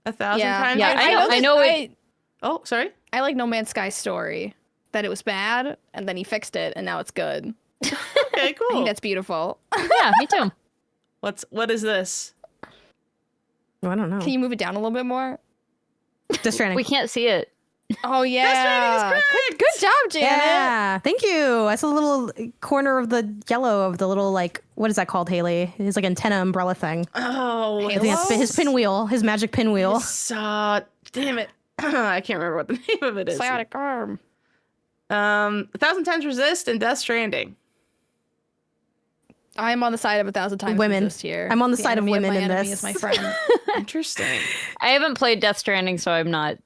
1,000 yeah. times. Yeah, I know it- Oh, sorry. I like No Man's Sky's story. That it was bad, and then he fixed it, and now it's good. Okay, I cool. think that's beautiful. Yeah, me too. What is this? I don't know. Can you move it down a little bit more? Just Stranding. We can't see it. Oh yeah. Good job, Janet. Yeah, thank you. I saw the little corner of the yellow of the little like what is that called, Haley? His like antenna umbrella thing. Oh, I think that's his pinwheel, his magic pinwheel. Damn it. I can't remember what the name of it is. Psionic arm. 1,000 times resist and Death Stranding. I'm on the side of 1,000 times Women. resist here. I'm on the side of enemy women my in enemy this. Is my friend. Interesting. I haven't played Death Stranding, so I'm not,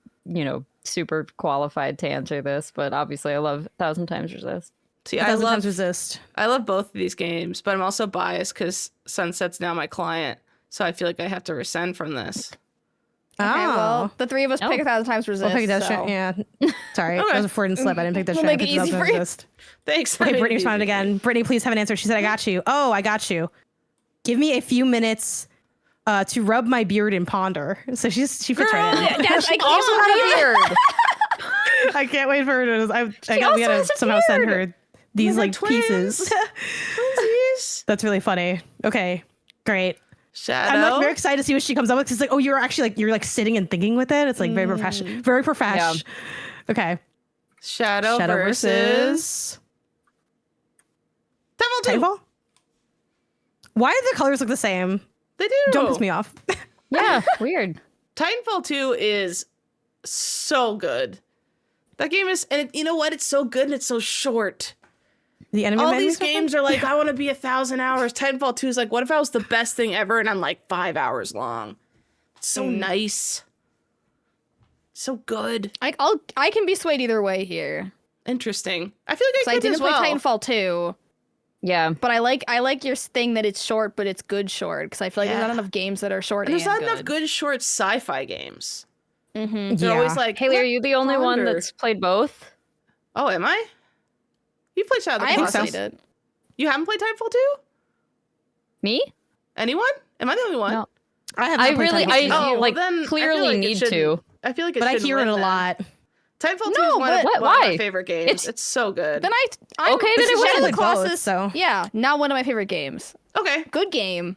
super qualified to answer this. But obviously, I love 1,000 Times Resist. See, 1,000 times resist. I love both of these games, but I'm also biased because Sunset's now my client, so I feel like I have to rescind from this. Okay, well, the three of us Oh. pick 1,000 times resist. We'll pick Death so. Stranding. Yeah. Sorry, Okay. that was a Freudian slip. I didn't pick Death We'll Stranding. make it I picked easy 1,000 for you. resist. Thanks. Okay, I made Brittany it responded easy. again. Brittany, please have an answer. She said, I got you. Oh, I got you. Give me a few minutes to rub my beard and ponder. So she fits right in. Yes, I Also can't had a beard. I can't wait for her to. we also gotta has a somehow send beard. her these We're like twins. pieces. Twinsies. That's really funny. Okay, great. Shadow. I'm like very excited to see what she comes up with. 'Cause it's like, oh, you're actually like you're like sitting and thinking with it. It's like very professional, very professional. Okay, Shadow Shadow versus Titanfall 2. Titanfall. Why do the colors look the same? They do. Don't piss me off. Yeah, weird. Titanfall 2 is so good. That game is, and you know what? It's so good and it's so short. The enemy All menu these stuff? games are like, I want to be 1,000 hours. Titanfall 2 is like, what if I was the best thing ever and I'm like 5 hours long? It's so nice. So good. I can be swayed either way here. Interesting. I feel like I I could didn't as well. play Titanfall 2. Yeah. But I like your thing that it's short, but it's good short. Because I feel like there's not Yeah. enough games that are short There's and not enough good short sci-fi games. Mm-hmm. They're always like, Haley, are you the only one ponder. that's played both? Oh, am I? You played Shadow of I the haven't Colossus. played it. You haven't played Titanfall 2? Me? Anyone? Am I the only one? No. I have I not played really, Titanfall 2. I Oh, like then I feel clearly like it need shouldn't- to. I feel like it but I shouldn't hear it win a then. lot. Titanfall 2 No, is one of but my why? favorite games. It's so good. Then I'm Okay, then it Shadow of wins. the Colossus. Both, so. Yeah, not one of my favorite games. Okay. Good game,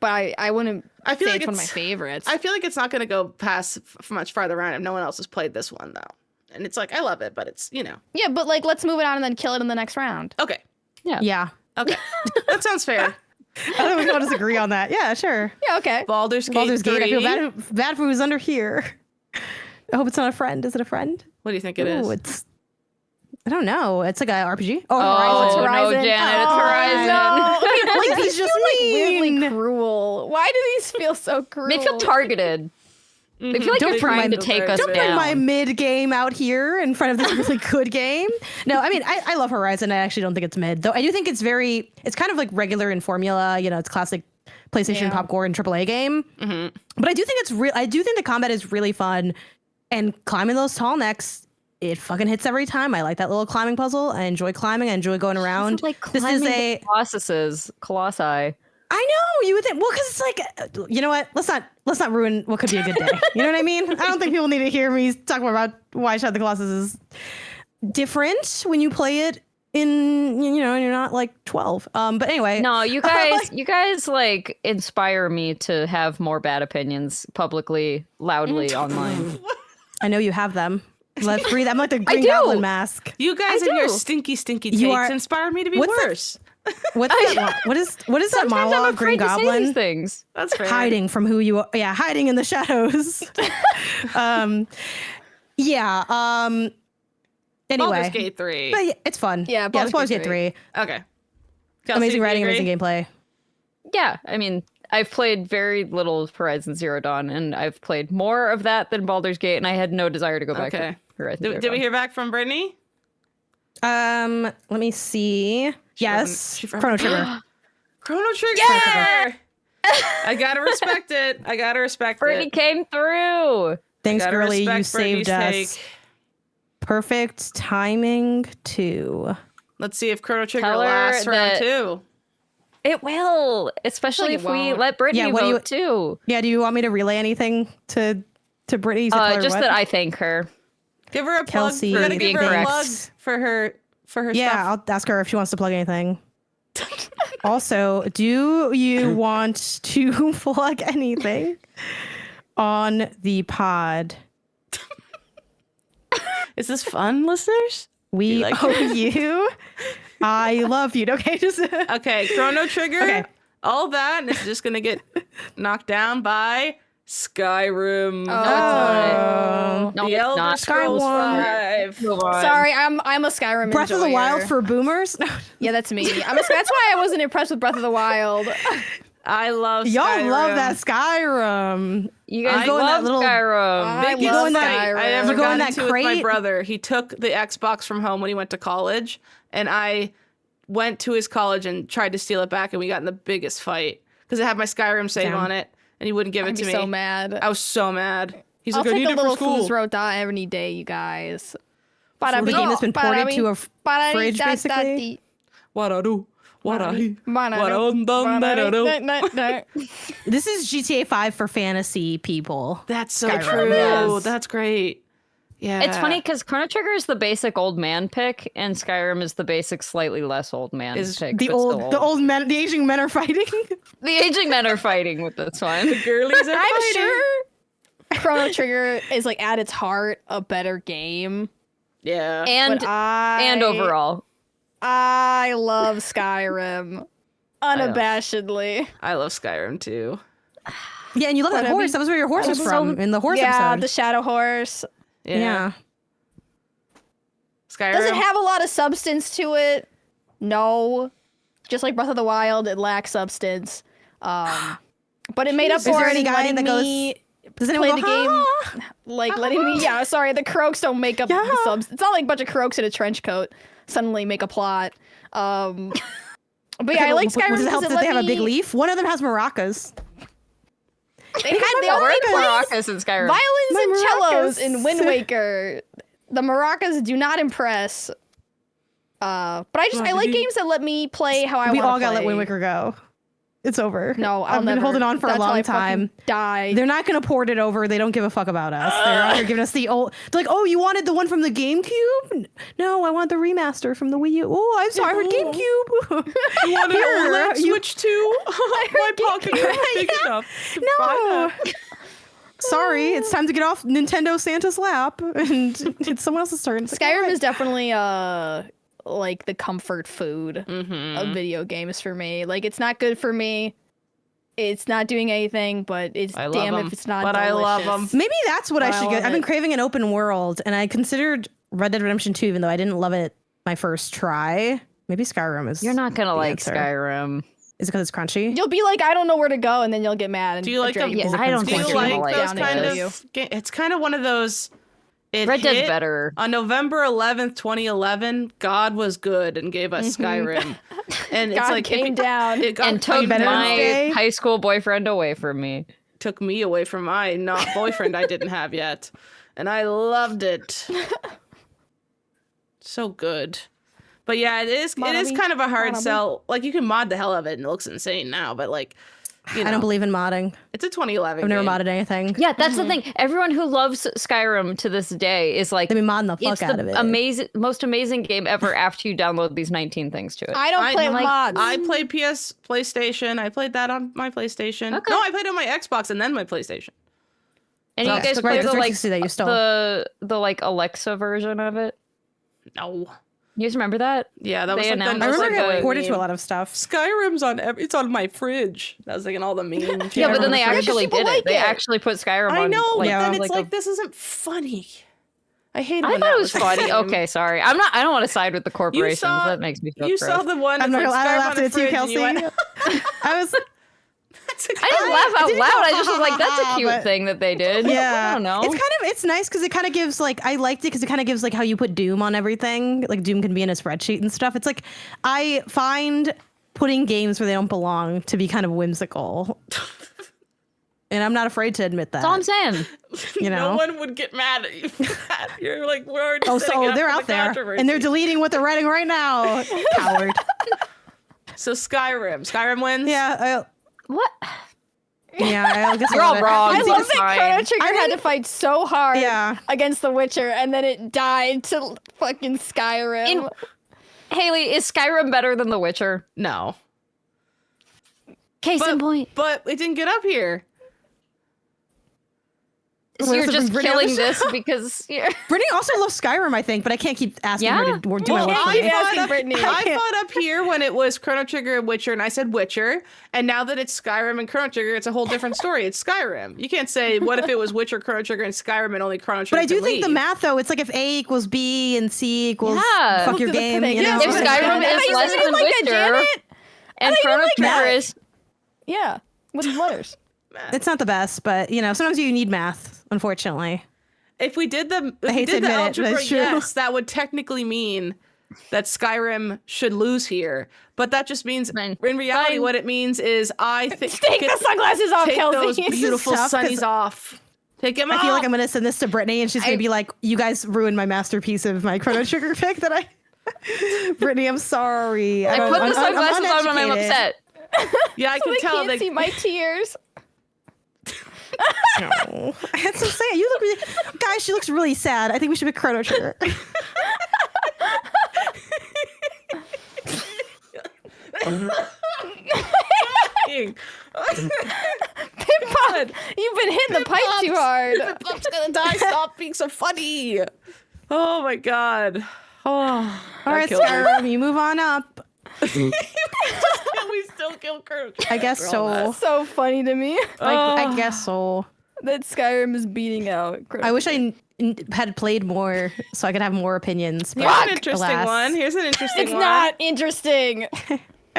but I wouldn't I feel say like it's one of my it's- favorites. I feel like it's not going to go past much farther around if no one else has played this one, though. And it's like, I love it, but it's, Yeah, but like let's move it on and then kill it in the next round. Okay. Yeah. Okay. That sounds fair. I think we can all disagree on that. Yeah, sure. Yeah, okay. Baldur's Gate Baldur's 3. Gate. I feel bad for who's under here. I hope it's not a friend. Is it a friend? What do you think it is? Ooh, it's. I don't know. It's like a RPG. Oh, Horizon. no, Horizon. Janet, it's Oh, Horizon. No. Like, this is just Weirdly mean. cruel. Why do these feel so cruel? They feel targeted. They feel like Don't you're bring trying my- to take us Don't bring down. my mid game out here in front of this really good game. No, I mean, I love Horizon. I actually don't think it's mid, though. I do think it's it's kind of like regular in formula. It's classic PlayStation popcorn AAA game. Mm-hmm. But I do think it's real. I do think the combat is really fun, and climbing those tall necks, it fucking hits every time. I like that little climbing puzzle. I enjoy climbing. I enjoy going around. Like This is climbing the Colossi. I know you would think. Well, because it's like, you know what? Let's not ruin what could be a good day. You know what I mean? I don't think people need to hear me talk more about why Shadow of the Colossus is different when you play it in, and you're not like 12. But anyway. No, you guys like inspire me to have more bad opinions publicly, loudly online. I know you have them. Let's breathe. I'm like the Green do. Goblin mask. You guys I and your do. stinky You takes are- inspire me to be what's that- worse. What is that Sometimes monologue, I'm Green afraid to say these Goblin? things. That's fair. Hiding from who you are. Yeah, hiding in the shadows. Anyway. Baldur's Gate 3. But yeah, it's fun. Yeah, it's Baldur's Baldur's Gate Gate 3. Okay. Kelsey, Amazing do you writing, agree? amazing gameplay. Yeah, I mean, I've played very little Horizon Zero Dawn, and I've played more of that than Baldur's Gate, and I had no desire to go back Okay. to Horizon Zero Did we Dawn. hear back from Brittany? Let me see. Yes, she Chrono Trigger. Chrono Trigger. Yeah! I gotta respect it. I gotta respect Brittany it. came through. Thanks, Gotta girly. You respect saved Brittany's us. take. Perfect timing too. Let's see if Chrono Trigger Tell her lasts round that- 2. It will, especially Like if it we won't. let Brittany Yeah, what do vote too. Yeah. Do you want me to relay anything to Brittany? You said tell her Just what? that I thank her. Give her a plug. Kelsey, You gotta being give her a correct. plug for her Yeah, stuff. I'll ask her if she wants to plug anything. Also, do you want to plug anything on the pod? Is this fun, listeners? We like owe you. I love you. Okay, just Okay, Chrono Trigger. Okay. All that, and it's just gonna get knocked down by Skyrim. No, The it's Elder not. Scrolls Skyward. 5. Move on. Sorry, I'm a Skyrim Breath of the enjoyer. Wild for boomers. Yeah, that's me. That's why I wasn't impressed with Breath of the Wild. I love Y'all Skyrim. love that Skyrim. You guys I go in love that little- Skyrim. I Biggest love fight Skyrim. I ever You go got in that into with my crate? brother. He took the Xbox from home when he went to college, and I went to his college and tried to steal it back, and we got in the biggest fight because it had my Skyrim save Damn. on it, and he wouldn't give I'd it to be me. so mad. I was so mad. He's I'll like, I take need a it for little school. Fool's Road any day, you guys. For the game that's been ported to a fridge, basically. What I do? What I do? This is GTA 5 for fantasy people. That's so Skyrim. true. Yes. That's great. Yeah. It's funny because Chrono Trigger is the basic old man pick, and Skyrim is the basic slightly less old man Is pick. The but still old men, the aging men are fighting. The aging men are fighting with this one. girlies are I'm fighting. sure Chrono Trigger is like at its heart a better game. Yeah. And But and overall. I love Skyrim unabashedly. I love Skyrim too. Yeah, and you love that horse. That was where your horse was from in the horse Yeah, episode. the Shadow Horse. Yeah. Yeah. Skyrim. Doesn't have a lot of substance to it. No, just like Breath of the Wild, it lacks substance. But it made up Is for there it any in guy letting that goes? me Does play anyone the go? game, like letting me. Yeah, sorry, the Croaks don't make up the subs. It's not like a bunch of Croaks in a trench coat suddenly make a plot. But yeah, I like Skyrim. Does it help because that they have a big me- leaf? One of them has maracas. They all Where play are the maracas in Skyrim? violins My and cellos maracas. in Wind Waker. The maracas do not impress. But I like games that let me play how I want to We play. all gotta let Wind Waker go. It's over. No, I'll I've never. been holding on for That's a how long I fucking time. Die. They're not gonna port it over. They don't give a fuck about us. They're out here giving us the old. They're like, oh, you wanted the one from the GameCube? No, I want the remaster from the Wii U. Oh, I'm sorry, I heard GameCube. You want an Here, OLED you- Switch too? My pocket is big enough. to buy No. that. Sorry, it's time to get off Nintendo Santa's lap, and it's someone else's turn. It's like, Skyrim all right. is definitely like the comfort food of video games for me. Like it's not good for me. It's not doing anything, but it's I love damn 'em, if it's not. but I love delicious. 'em. Maybe that's what I I should love get. I've been it. craving an open world, and I considered Red Dead Redemption 2, even though I didn't love it my first try. Maybe Skyrim is. You're not gonna the like answer. Skyrim. Is it because it's crunchy? You'll be like, I don't know where to go, and then you'll get mad. And Do you like drag them? you. Yeah, I don't Do you think you're like gonna like those it. kind Yeah. of? It's kind of one of those. It Red Dead's hit better. On November 11th, 2011, God was good and gave us Skyrim. And it's God like came down. It got And took Veterans my Day. high school boyfriend away from me. took me away from my not boyfriend I didn't have yet. And I loved it. So good. But yeah, it is Monabi. kind of a hard Monabi. sell. Like you can mod the hell of it and it looks insane now, but like you know, I don't believe in modding. it's a 2011 I've never game. modded anything. Yeah, that's the thing. Everyone who loves Skyrim to this day is like, They've been modding the it's fuck out of it. the most amazing game ever after you download these 19 things to it. I don't play like, mods. I played PlayStation. I played that on my PlayStation. Okay. No, I played on my Xbox and then my PlayStation. And you Okay. guys Right, play the the like 360 that you stole. the like Alexa version of it. No. You guys remember that? Yeah, that was They like announced the, I That's remember like getting a ported to a lot of stuff. Skyrim's on it's on my fridge. That was like in all the memes. Yeah, but then they remember actually people did like it. They it. actually put Skyrim on. I know, but Yeah. then it's like a- this isn't funny. I hate it I when thought that it was funny. the same. Okay, sorry. I don't want to side with the corporations. saw- That makes me feel You gross. saw the one. I'm not that's gonna lie, I Skyrim laughed on at the it too, fridge, and Kelsey. you went, I was, "That's a I didn't laugh out didn't loud. go, I just was like, that's a cute but- thing that they did. yeah. I don't know. It's nice because it kind of gives like, I liked it because it kind of gives like how you put Doom on everything. Like Doom can be in a spreadsheet and stuff. It's like, I find putting games where they don't belong to be kind of whimsical. And I'm not afraid to admit that. That's all I'm saying. You know? No one would get mad at you for that. You're like, we're already Oh, setting so up they're for out the there controversy. and they're deleting what they're writing right now. Coward. So Skyrim wins. Yeah. What? I guess You're I'll all let it- wrong. I It's love that fine. Chrono Trigger I had to think- fight so hard Yeah. against The Witcher, and then it died to fucking Skyrim. In- Haley, is Skyrim better than The Witcher? No. Case in point. But it didn't get up here. So What you're is it just from Brittany killing on the this because you're... Brittany also loves Skyrim, I think, but I can't keep asking her Yeah? to do my Well, work for I me. keep asking fought Brittany. I fought up here when it was Chrono Trigger and Witcher, and I said Witcher. And now that it's Skyrim and Chrono Trigger, it's a whole different story. It's Skyrim. You can't say, what if it was Witcher, Chrono Trigger, and Skyrim, and only Chrono Trigger But I do can think the leave? math, though, it's like if A equals B and C equals Yeah. fuck your Look at the game, thing. you Yeah, know? If but Skyrim I is used to less do than like that, Witcher, Janet. and I Chrono like that. Trigger is... Yeah, with letters. It's not the best, but, you know, sometimes you need math, unfortunately. If we did the hate to admit it, but algebra, it's true. yes, that would technically mean that Skyrim should lose here. But that just means, Fine. in reality, Fine. what it means is I think Take the sunglasses off, take those Kelsey. beautiful tough 'cause sunnies off. Take them I off. feel like I'm going to send this to Brittany, and she's going I- to be like, you guys ruined my masterpiece of my Chrono Trigger pick that I... Brittany, I'm sorry. I put the sunglasses on when I'm uneducated. upset. Yeah, I So can they tell. can't see my tears. No. That's what I'm saying. You look really... Guys, she looks really sad. I think we should pick Chrono Trigger. Pip-Pop, you've been hitting the pipe too hard. Pop's gonna die. Stop being so funny. Oh my god. Oh, All right, Skyrim, you move on up. Can we still kill Kurt? I guess so. So funny to me I guess so. that Skyrim is beating out. I wish I had played more, so I could have more opinions. Here's but an interesting alas. one. Here's an interesting It's one. not interesting.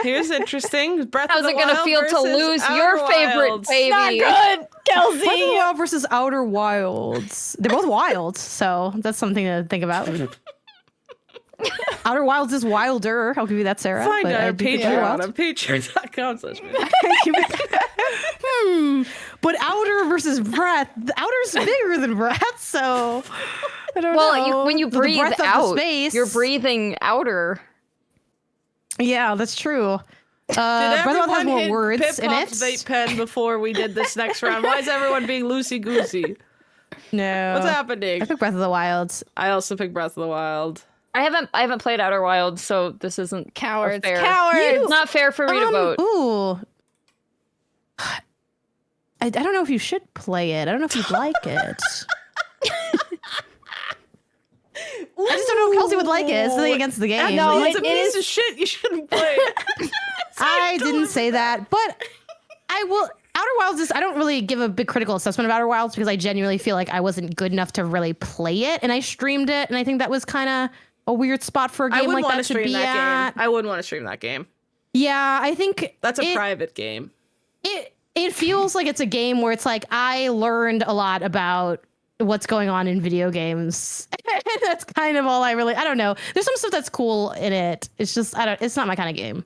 Here's interesting. Breath How's of it the gonna Wild feel to versus lose Outer your favorite Wilds. baby? Not good, Breath of the Kelsey. Wild versus Outer Wilds. They're both wild, so that's something to think about. Outer Wilds is wilder. I'll give you that, Sarah. Find but our I'd be Patreon on patreon.com/. But Outer versus Breath. The Outer's bigger than Breath, so I don't know. Well, when you The breathe breadth of the out, space. you're breathing outer. Yeah, that's true. Did Breath of the Wild has everyone more hit words Pip in it. Pop's vape pen before we did this next round? Why is everyone being loosey-goosey? No. What's happening? I picked Breath of the Wild. I also picked Breath of the Wild. I haven't played Outer Wilds, so this isn't Cowards. fair. Cowards. It's not fair for me to vote. Ooh. I don't know if you should play it. I don't know if you'd like it. I just don't know if Kelsey would like it. It's something against the game. No, It's a it piece is- of shit. You shouldn't play it. I didn't say that, but I will. Outer Wilds is. I don't really give a big critical assessment of Outer Wilds because I genuinely feel like I wasn't good enough to really play it, and I streamed it, and I think that was kind of a weird spot for a I game wouldn't like want to that to stream be that at. game. I wouldn't want to stream that game. Yeah, I think That's a it- private game. It feels like it's a game where it's like I learned a lot about what's going on in video games. And that's kind of all I don't know. There's some stuff that's cool in it. It's just it's not my kind of game.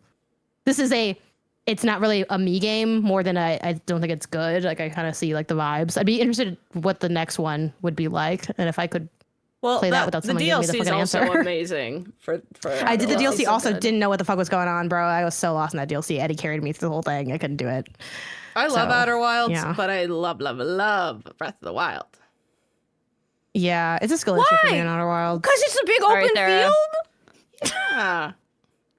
It's not really a me game more than I don't think it's good. Like I kind of see like the vibes. I'd be interested in what the next one would be like and if I could Well, play that without the someone giving me the DLC is fucking also answer. amazing. For I did the Outer DLC Wilds. also Good. didn't know what the fuck was going on, bro. I was so lost in that DLC. Eddie carried me through the whole thing. I couldn't do it. I love So, Outer Wilds, yeah. but I love Breath of the Wild. Yeah, it's a skill issue for me Why? in Outer Wilds. Because it's a big Sorry, open Sarah. field. Yeah.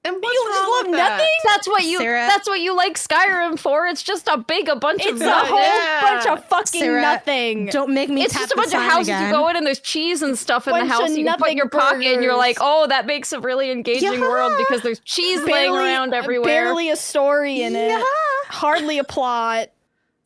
And what's You just wrong love with that? nothing? Sarah- That's what you like Skyrim for. It's just a bunch of It's a nothing. whole Yeah. bunch of fucking Sign. nothing. Don't make me It's tap just a the bunch of sign houses again. you go in and there's cheese and stuff in the Bunch house of you can put in your nothing pocket and you're like, burgers. oh, that makes a really engaging world because there's cheese laying around everywhere. Barely a story in it. Yeah. Hardly a plot.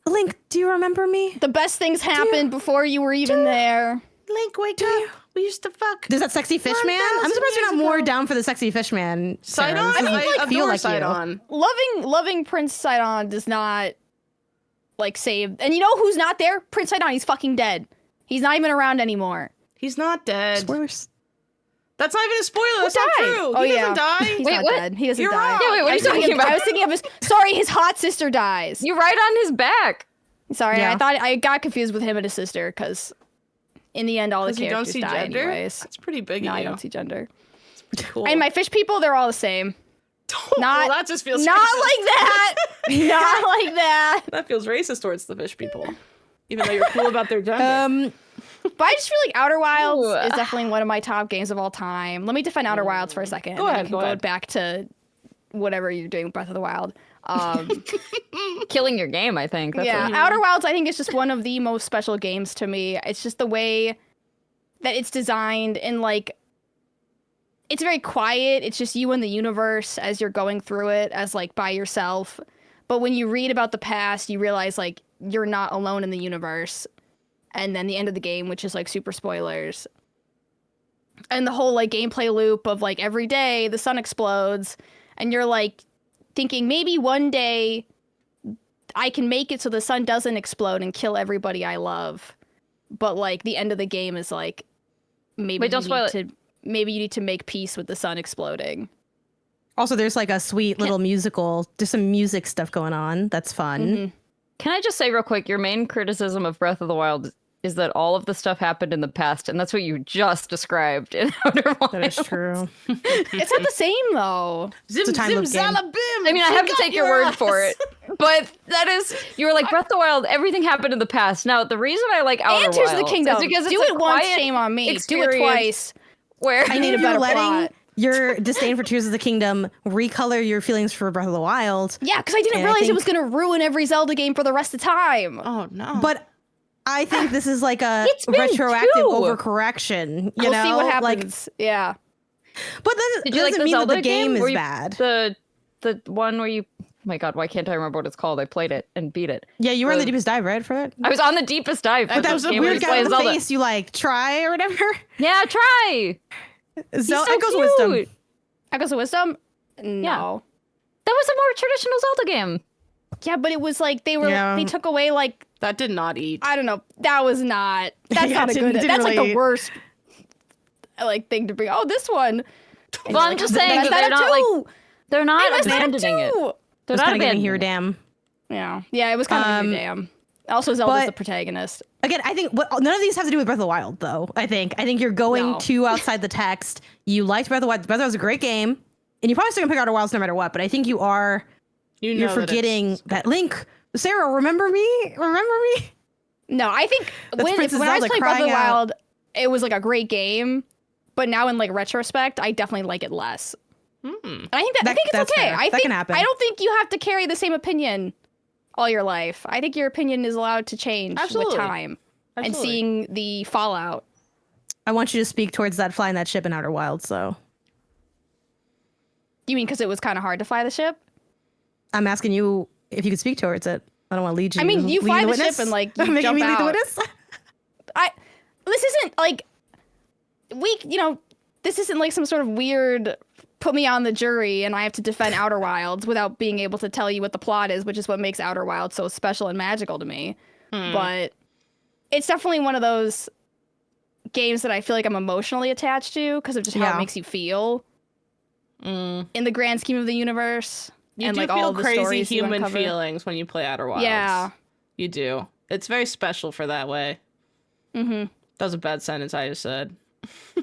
Link, do you remember me? The best things happened before you were even there. Link, wake up. We used to fuck. There's that sexy fish man. I'm 1,000 surprised you're not years more ago. down for the sexy fish man. Sidon? Sarah. This doesn't I feel adore like you. Sidon. Loving Prince Sidon does not like save. And you know who's not there? Prince Sidon. He's fucking dead. He's not even around anymore. He's not dead. Spoilers. That's not even a spoiler. That's not died? true. Oh, he yeah. doesn't die. He's Wait, not what? dead. He doesn't You're die. wrong. Yeah, wait, what are you talking about? I was thinking of his. Sorry, his hot sister dies. You ride on his back. Sorry, Yeah. I thought I got confused with him and his sister because in the end, all the 'Cause you don't characters see die gender? anyways. That's pretty big No, of I you. don't see gender. Cool. And my fish people, they're all the same. Not, well, that just feels not racist. like that. Not like that. That feels racist towards the fish people. Even though you're cool about their gender. But I just feel like Outer Wilds Ooh. is definitely one of my top games of all time. Let me define Outer Wilds for a second. Go and then ahead, we go can ahead. back to whatever you're doing with Breath of the Wild. Killing your game, I think. That's Yeah, what- Outer Wilds I think is just one of the most special games to me. It's just the way that it's designed and like it's very quiet. It's just you and the universe as you're going through it as like by yourself. But when you read about the past, you realize like you're not alone in the universe. And then the end of the game, which is like super spoilers. And the whole like gameplay loop of like every day the sun explodes and you're like thinking maybe one day I can make it so the sun doesn't explode and kill everybody I love. But like the end of the game is like maybe Wait, don't you spoil need it. to maybe you need to make peace with the sun exploding. Also, there's like a sweet little musical. There's some music stuff going on. That's fun. Mhm. Can I just say real quick, your main criticism of Breath of the Wild is that all of the stuff happened in the past, and that's what you just described in Outer Wilds. That is true. It's not the same though. Zim a time zim loop game. zalabim. I mean, I have to got take your word ass. for it, but that is, you were like, Breath of the Wild, everything happened in the past. Now, the reason I like Outer And Tears of the Wilds Kingdom. is because it's Do a it once, quiet shame on me. Do it experience twice. Where I need a You're better letting plot. your disdain for Tears of the Kingdom recolor your feelings for Breath of the Wild. Yeah, because I didn't And I realize it think- was gonna ruin every Zelda game for the rest of time. Oh no. But I think this is like a It's been retroactive two. overcorrection. You We'll know, see what Like, happens. Yeah. but that Did you like doesn't the mean Zelda that the game where is you- bad. the one where you my god, why can't I remember what it's called? I played it and beat it. Yeah, you were on the The- deepest dive, right? For that. I was on the deepest dive. But that was a game where weird you guy play with the Zelda. face. You like try or whatever. Yeah, try. So so Echoes cute. Wisdom. Echoes of Wisdom? No. That was a more traditional Zelda game. Yeah, but it was like they Yeah. took away like That did not eat. I don't know. That's not Yeah, a didn't good. That's like really- the worst like thing to bring. Oh, this one. And Well, you're I'm just "I saying messed that they're up not like too. they're I not messed that up abandoning it. too." They're It's not kind of giving abandoning here, it. damn. Yeah, it was kind of a damn. Also, Zelda's but- the protagonist. Again, I think none of these have to do with Breath of the Wild, though. I think you're going No. too outside the text. You liked Breath of the Wild. Breath of the Wild was a great game, and you probably still gonna pick Outer Wilds no matter what. But I think you're You know that forgetting it's- that Link. Sarah, remember me? Remember me? No, I think when I Princess was Zelda playing Breath of the crying out. Wild, it was like a great game. But now in like retrospect, I definitely like it less. And I think I think it's That's okay. fair. I That can think happen. I don't think you have to carry the same opinion all your life. I think your opinion is allowed to change Absolutely. with time and Absolutely. seeing the fallout. I want you to speak towards that flying that ship in Outer Wilds. So You mean because it was kind of hard to fly the ship? I'm asking you if you could speak towards it. I don't want to lead you. I mean, you lead fly the witness. ship and like you Making jump me lead the out. witness. This isn't like this isn't like some sort of weird put me on the jury and I have to defend Outer Wilds without being able to tell you what the plot is, which is what makes Outer Wilds so special and magical to me. But it's definitely one of those games that I feel like I'm emotionally attached to because of just how Yeah. it makes you feel in the grand scheme of the universe. You and do like feel all the crazy stories you human uncover. feelings when you play Outer Wilds. Yeah. You do. It's very special for that way. Mm-hmm. That was a bad sentence I just said.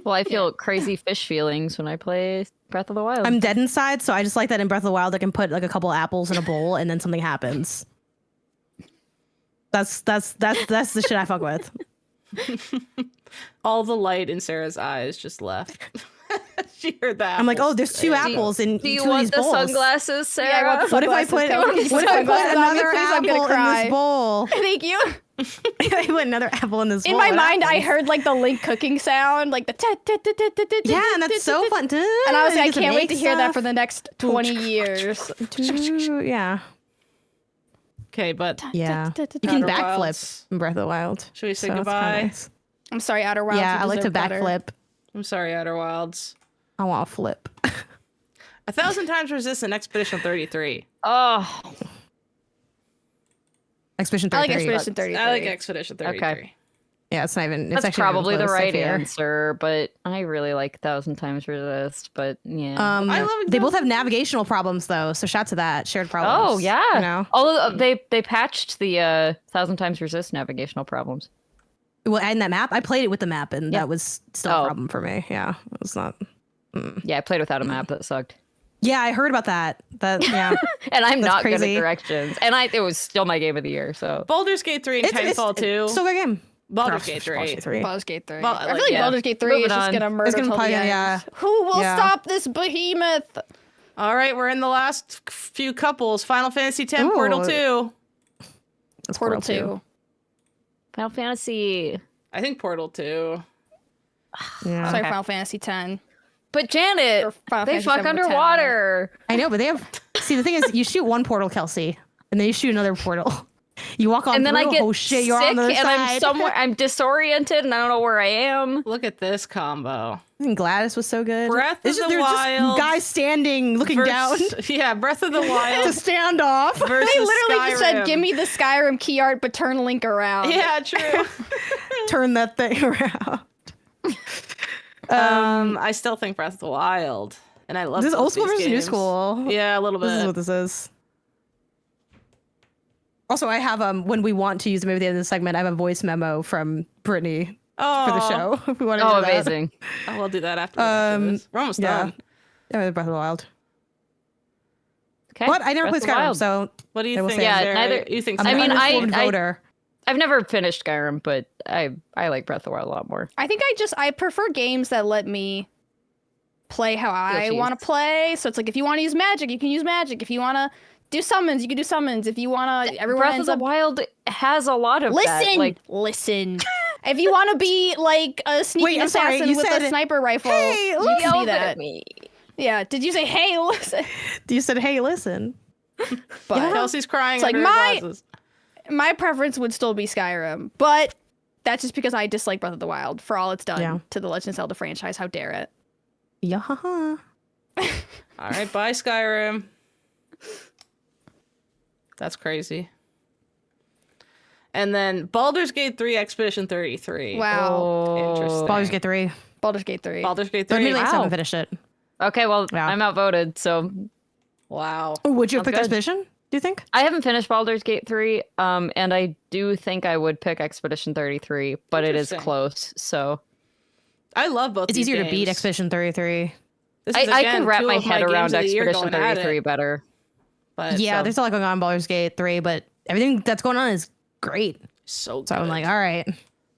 Well, I feel crazy fish feelings when I play Breath of the Wild. I'm dead inside, so I just like that in Breath of the Wild I can put like a couple apples in a bowl and then something happens. That's the shit I fuck with. All the light in Sarah's eyes just left. She heard that. I'm like, oh, there's two apples in Do you two of want these the bowls. sunglasses, Sarah? Yeah, I want the What if I put Sunglasses. what if I put Sunglasses on me, another please, I'm gonna apple in cry. this bowl? Thank you. I put another apple in this bowl. In my What mind, I happens? heard like the Link cooking sound, like the Yeah, and that's so fun. And I was like, I can't wait to hear that for the next 20 years. Yeah. Okay, but Yeah. You can Outer backflip Wilds. in Breath of the Wild. Should we say So that's kinda goodbye? nice. I'm sorry, Outer Wilds. Yeah, you I like to deserve better. backflip. I'm sorry, Outer Wilds. I want to flip. 1,000 times resistant Expedition 33. Oh, Expedition I like 33. Expedition 33. I like Expedition 33. Okay. Yeah, it's not even. It's that's actually not even probably the close, I right fear. answer, but I really like 1,000 Times Resist. But yeah. I love They both have navigational problems though, so shout to that shared oh problems. yeah. You know? Although they patched the 1,000 Times Resist navigational problems. Well, and that map, I played it with the map, and Yeah. that was still Oh. a problem for me. Yeah, it was not. Yeah, I played without a map. That sucked. Yeah, I heard about that. That yeah, And I'm That's not good crazy. at directions. And it was still my game of the year. So Baldur's Gate 3 and Titanfall 2. Still a good game. Baldur's Oh, Gate 3. Baldur's Gate 3. Baldur's Gate 3. Well, I like, feel like yeah. Baldur's Gate 3 Moving is just on. gonna murder gonna till probably- the end. yeah. Who will Yeah. stop this behemoth? All right, we're in the last few couples. Final Fantasy X, Ooh. Portal 2. That's Portal Portal 2. Final Fantasy. I think Portal 2. Yeah. Sorry, Okay. Final Fantasy 10. But Janet, Or Final they Fantasy fuck 7 with underwater. I know, but they have. See, the thing is, you shoot one portal, Kelsey, and then you shoot another portal. You walk on And then through. I get Oh shit, sick you're on the other and I'm side. somewhere. I'm disoriented and I don't know where I am. Look at this combo. And Gladys was so good. Breath It's of just, the there's Wild just guys standing, looking down. Yeah, Breath of the It's Wild a standoff. versus They literally just said, Skyrim. "Give me the Skyrim key art, but turn Link around." Yeah, true. Turn that thing around. I still think Breath of the Wild. And I love This is both old school these versus new games. school. Yeah, a little This is bit. what this is. Also, I have when we want to use maybe at the end of the segment, I have a voice memo from Brittany Oh, for the show. If we want to Oh, do that. amazing. Oh, we'll do that after this. We're almost Yeah. done. Yeah, Breath of the Wild. Okay. What? I never Breath played of the Skyrim, Wild. so What do you I will think? say- Yeah, Sarah? neither- You think? I'm I an mean, uninformed I- voter. I've never finished Skyrim, but I like Breath of the Wild a lot more. I think I prefer games that let me play how I cheese. want to play. So it's like if you want to use magic, you can use magic. If you want to do summons, you can do summons. If you want to, everyone Breath of ends the up. Wild has a lot of Listen, that. Like, listen. If you want to be like a sneaky Wait, I'm sorry, assassin you with said, a sniper rifle, "Hey, you can yelled be at that. me. Yeah. Did you say, "Hey, listen"? You said, "Hey, listen." But Kelsey's crying It's like under her my- glasses. my preference would still be Skyrim, but that's just because I dislike Breath of the Wild for all it's done to the Legend of Zelda franchise. How dare it? Yeah. All right, bye, Skyrim. That's crazy. And then Baldur's Gate 3 Expedition 33. Wow. Oh. Interesting. Baldur's Gate 3. Baldur's Gate 3. Baldur's Gate But 3. admittedly, I still Wow. haven't finished it. Okay, well, Yeah. I'm outvoted, so Wow. Oh, would you have Sounds picked good. Expedition, do you think? I haven't finished Baldur's Gate 3, and I do think I would pick Expedition 33, but it is Interesting. close, so I love both It's these easier to beat games. Expedition 33. This I is, can again, wrap two my of head games around of the year Expedition going at 33 it, better. But Yeah, there's a lot going on in Baldur's Gate 3, but everything that's going on is great. so good. So I'm like, all right.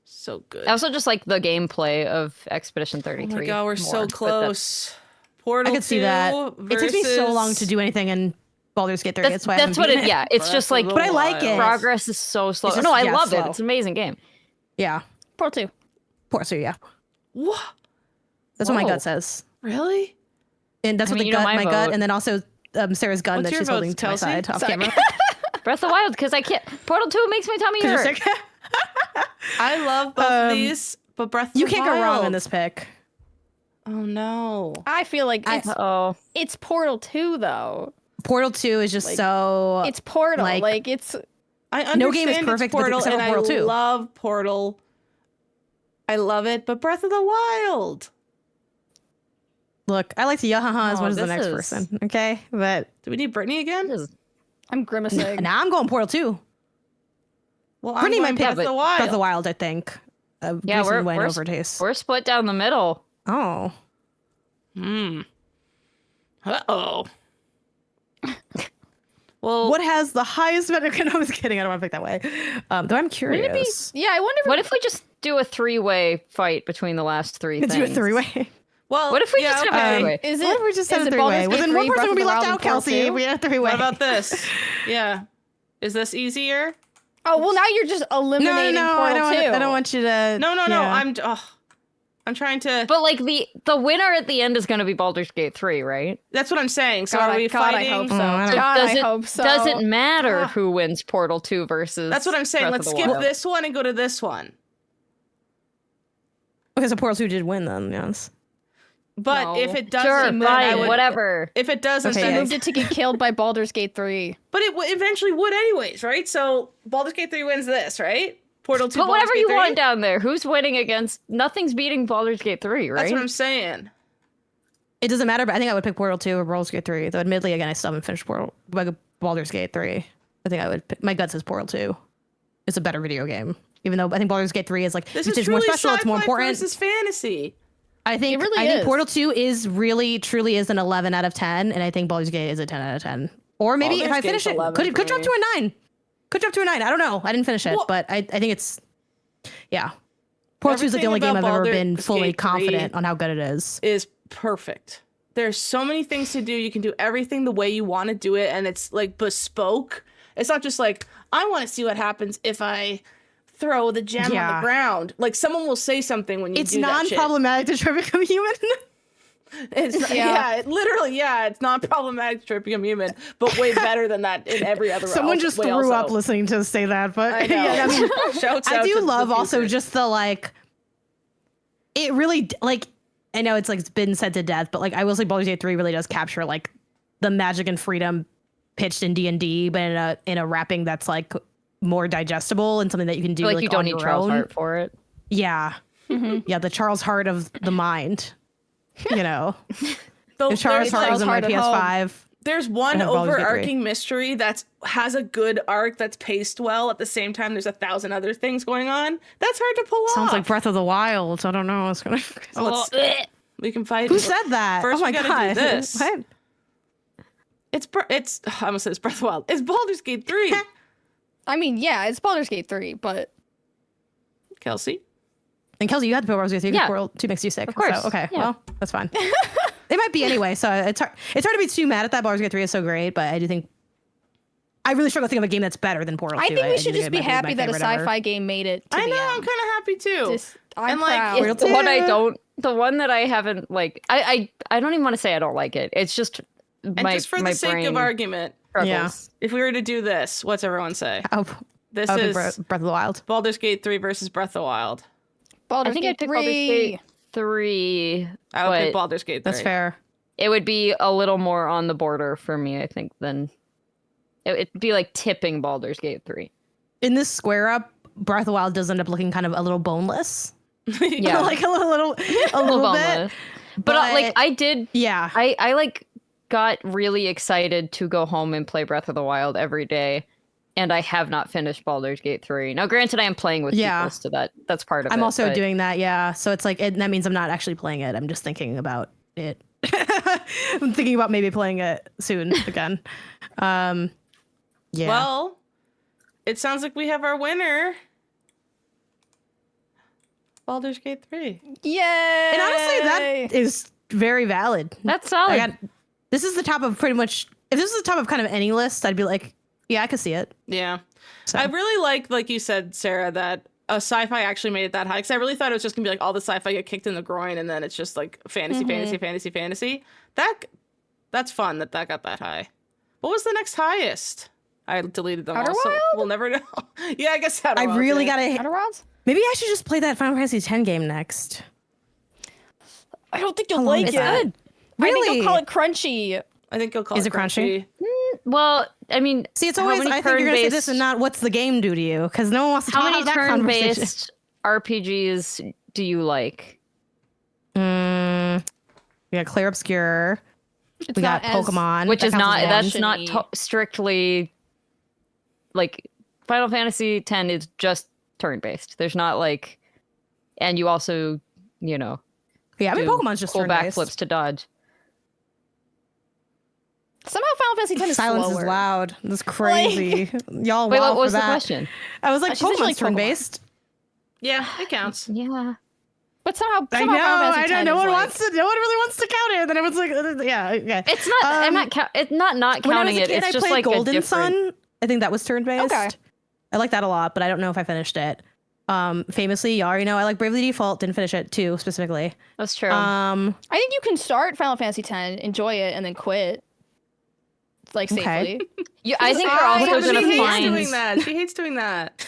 so good. I also just like the gameplay of Expedition Oh 33. my god, we're so more, but close. Portal I could see that. 2 It takes me so long to versus- do anything in Baldur's Gate 3. That's, That's why I that's haven't what beaten it, yeah, it's Breath just of like the But I like it. Wild. progress is so slow. It's just- No, I yeah, love slow. it. It's an amazing game. Yeah. Portal 2. Portal 2, yeah. What? That's what my Whoa. gut says. Really? And that's I what mean, the you know gut, my my gut, vote. and then also Sarah's gun What's that your she's holding votes, to my Kelsey? side off Sorry. camera. Breath of the Wild, because I can't. Portal 2 makes my tummy 'Cause you're hurt. sick. I love both of these, but Breath of You the can't go wrong Wild. in this pick. Oh no. I feel like Oh, it's Portal 2 though. Portal 2 is just Like, so... It's Portal. like- Like it's I understand No game is it's perfect, but Portal, except for and Portal I 2. love Portal. I love it, but Breath of the Wild. Look, I like to yahaha as Oh, much as the this next is- person, okay? But Do we need Brittany again? this is- I'm grimacing. now I'm going Portal 2. Well, I'm Brittany going might pick Breath of the Wild. Breath of the Wild, I think. A Yeah, recent win we're- over Taste. we're split down the middle. Oh. Uh-oh. Well, What has the highest Metacritic? I was kidding. I don't want to pick that way. Though I'm curious. Yeah, I wonder if What if we just do a three-way fight between the last three Let's things? do a three-way. well, What if we yeah, just have a okay. three-way? is What it if we just is had a it three-way? Baldur's Well, Gate then 3, one person Breath would of be the left Wild, out, and Portal Kelsey. 2? We had a three-way. What about this? Yeah. Is this easier? Oh well, now you're just No, eliminating no, Portal I don't, 2. I don't want you to... No. yeah. I'm trying to. But like the winner at the end is going to be Baldur's Gate 3, right? That's what I'm saying. So God, are we God, I fighting? hope so. I don't- God, does I it, hope so. Doesn't matter Ah. who wins Portal 2 versus. That's what I'm saying. Breath Let's of the skip Wild. this one and go to this one. Okay, so Portal 2 did win then, yes. But No. if it doesn't, Sure, then I fine, would, whatever. If it doesn't, Okay, then yeah. moved it to get killed by Baldur's Gate 3. but it eventually would anyways, right? So Baldur's Gate 3 wins this, right? Portal 2. But Baldur's whatever Gate you 3? want down there, who's winning against? Nothing's beating Baldur's Gate 3, right? That's what I'm saying. It doesn't matter, but I think I would pick Portal 2 or Baldur's Gate 3. Though admittedly, again, I still haven't finished Baldur's Gate 3. I think I would pick, my gut says Portal 2. It's a better video game. Even though I think Baldur's Gate 3 is like, This it's is more truly special, it's more sci-fi important. versus fantasy. I think It really I think is. Portal 2 is really truly is an 11 out of 10, and I think Baldur's Gate is a 10 out of 10. Or maybe if Baldur's I finish Gate's it, 11 could for drop me. to a 9. Could drop to a 9. I don't know. I didn't finish it, Well- but I think it's yeah. Portal 2 is like the only Everything game I've about ever been Baldur's fully Gate 3 confident on how good it is. Is perfect. There's so many things to do. You can do everything the way you want to do it, and it's like bespoke. It's not just like, I want to see what happens if I throw the gem on Yeah. the ground. Like someone will say something when you It's do that shit. non-problematic to try to become human. It's Yeah. literally, it's not problematic to try to become human, but way better than that in every other Someone way just threw up listening to say that, but I know. yeah, I mean, Shouts I out do to the love also future. just the like. It really like I know it's like it's been said to death, but like I will say Baldur's Gate 3 really does capture like the magic and freedom pitched in D&D, but in a wrapping that's like more digestible and something that you can do like like you don't on need your Charles own. Hart for it. Yeah, yeah, the Charles Hart of the mind. You know, Though if Charles there's, Hart like, was on my Hart at home. PS5. there's one have Baldur's Gate 3. overarching mystery that has a good arc that's paced well. At the same time, there's 1,000 other things going on. That's hard to pull off. Sounds like Breath of the Wild. I don't know. It's gonna. Well, we can fight. Who said that? First, oh my we gotta god! do this. What? It's. I almost said it's Breath of the Wild. It's Baldur's Gate 3. I mean, yeah, it's Baldur's Gate 3, but Kelsey. And Kelsey, you had to put Baldur's Gate 3 Yeah. because Portal 2 makes you sick. Of course. So, okay, Yeah. well, that's fine. It might be anyway, so it's hard to be too mad at that. Baldur's Gate 3 is so great, but I do think I really struggle to think of a game that's better than Portal 2. I think we do should just it be might my happy that a favorite ever. sci-fi game made it to I the know. I'm end. kind of happy too. I'm And, like, proud. if- Portal The one I 2. don't, the one that I haven't like, I don't even want to say I don't like it. It's just and my just for my the sake brain. of argument, struggles. If we were to do this, what's everyone say? Oh, This I would is pick Breath of the Wild. Baldur's Gate 3 versus Breath of the Wild. Baldur's I think Gate I'd pick 3. Baldur's Gate 3. I would pick But Baldur's Gate 3. That's fair. it would be a little more on the border for me, I think, than it'd be like tipping Baldur's Gate 3. In this square up, Breath of the Wild does end up looking kind of a little boneless. Yeah. Like a little bit. boneless. But like I did, Yeah. I like got really excited to go home and play Breath of the Wild every day, and I have not finished Baldur's Gate 3. Now, granted, I am playing with people, so that's part of it. I'm also but doing that, yeah. So it's like that means I'm not actually playing it. I'm just thinking about it. I'm thinking about maybe playing it soon again. Yeah. Well, it sounds like we have our winner. Baldur's Gate 3. Yay! And honestly, that is very valid. That's solid. This is the top of pretty much. If this is the top of kind of any list, I'd be like, yeah, I could see it. Yeah. So. I really like you said, Sarah, that a sci-fi actually made it that high. Because I really thought it was just going to be like all the sci-fi get kicked in the groin and then it's just like fantasy, fantasy, fantasy, fantasy. That's fun that got that high. What was the next highest? I deleted them Outer all, so Wild? we'll never know. Yeah, I guess Outer I Wild, really yeah. gotta. Outer Wilds? Maybe I should just play that Final Fantasy X game next. I don't think you'll How long like is it. that? I think Really? you'll call it crunchy. I think you'll call Is it it crunchy? Well, I mean, See, it's how always. many I think you're gonna say this turn-based- and not what's the game do to you, because no one wants to How talk many about that conversation. turn-based RPGs do you like? We got Clear Obscure. It's We got not as- Pokemon, Which that is counts not as one. that's not Actiony. strictly like Final Fantasy X is just turn-based. There's not like, and you also, Yeah, I mean do Pokemon's just cool turn-based. backflips to dodge. Somehow Final Fantasy X is Silence slower. is loud. That's crazy. Y'all Wait, wow what was for the that. question? I was like, She said she Pokemon's liked Pokemon. turn-based. Yeah, it counts. Yeah. But somehow I know. Final Fantasy I know. X No is one like, wants to. No one really wants to count it. Then everyone's like, yeah, okay. It's not. I'm not. It's not When I was counting a it. kid, It's I just played like Golden a different. Sun. I think that was turn-based. Okay. I like that a lot, but I don't know if I finished it. Famously, you already know I like Bravely Default. Didn't finish it too, specifically. That's true. I think you can start Final Fantasy X, enjoy it, and then quit. Like Okay. safely. I think you're Oh, also she gonna hates find. doing that. She hates doing that.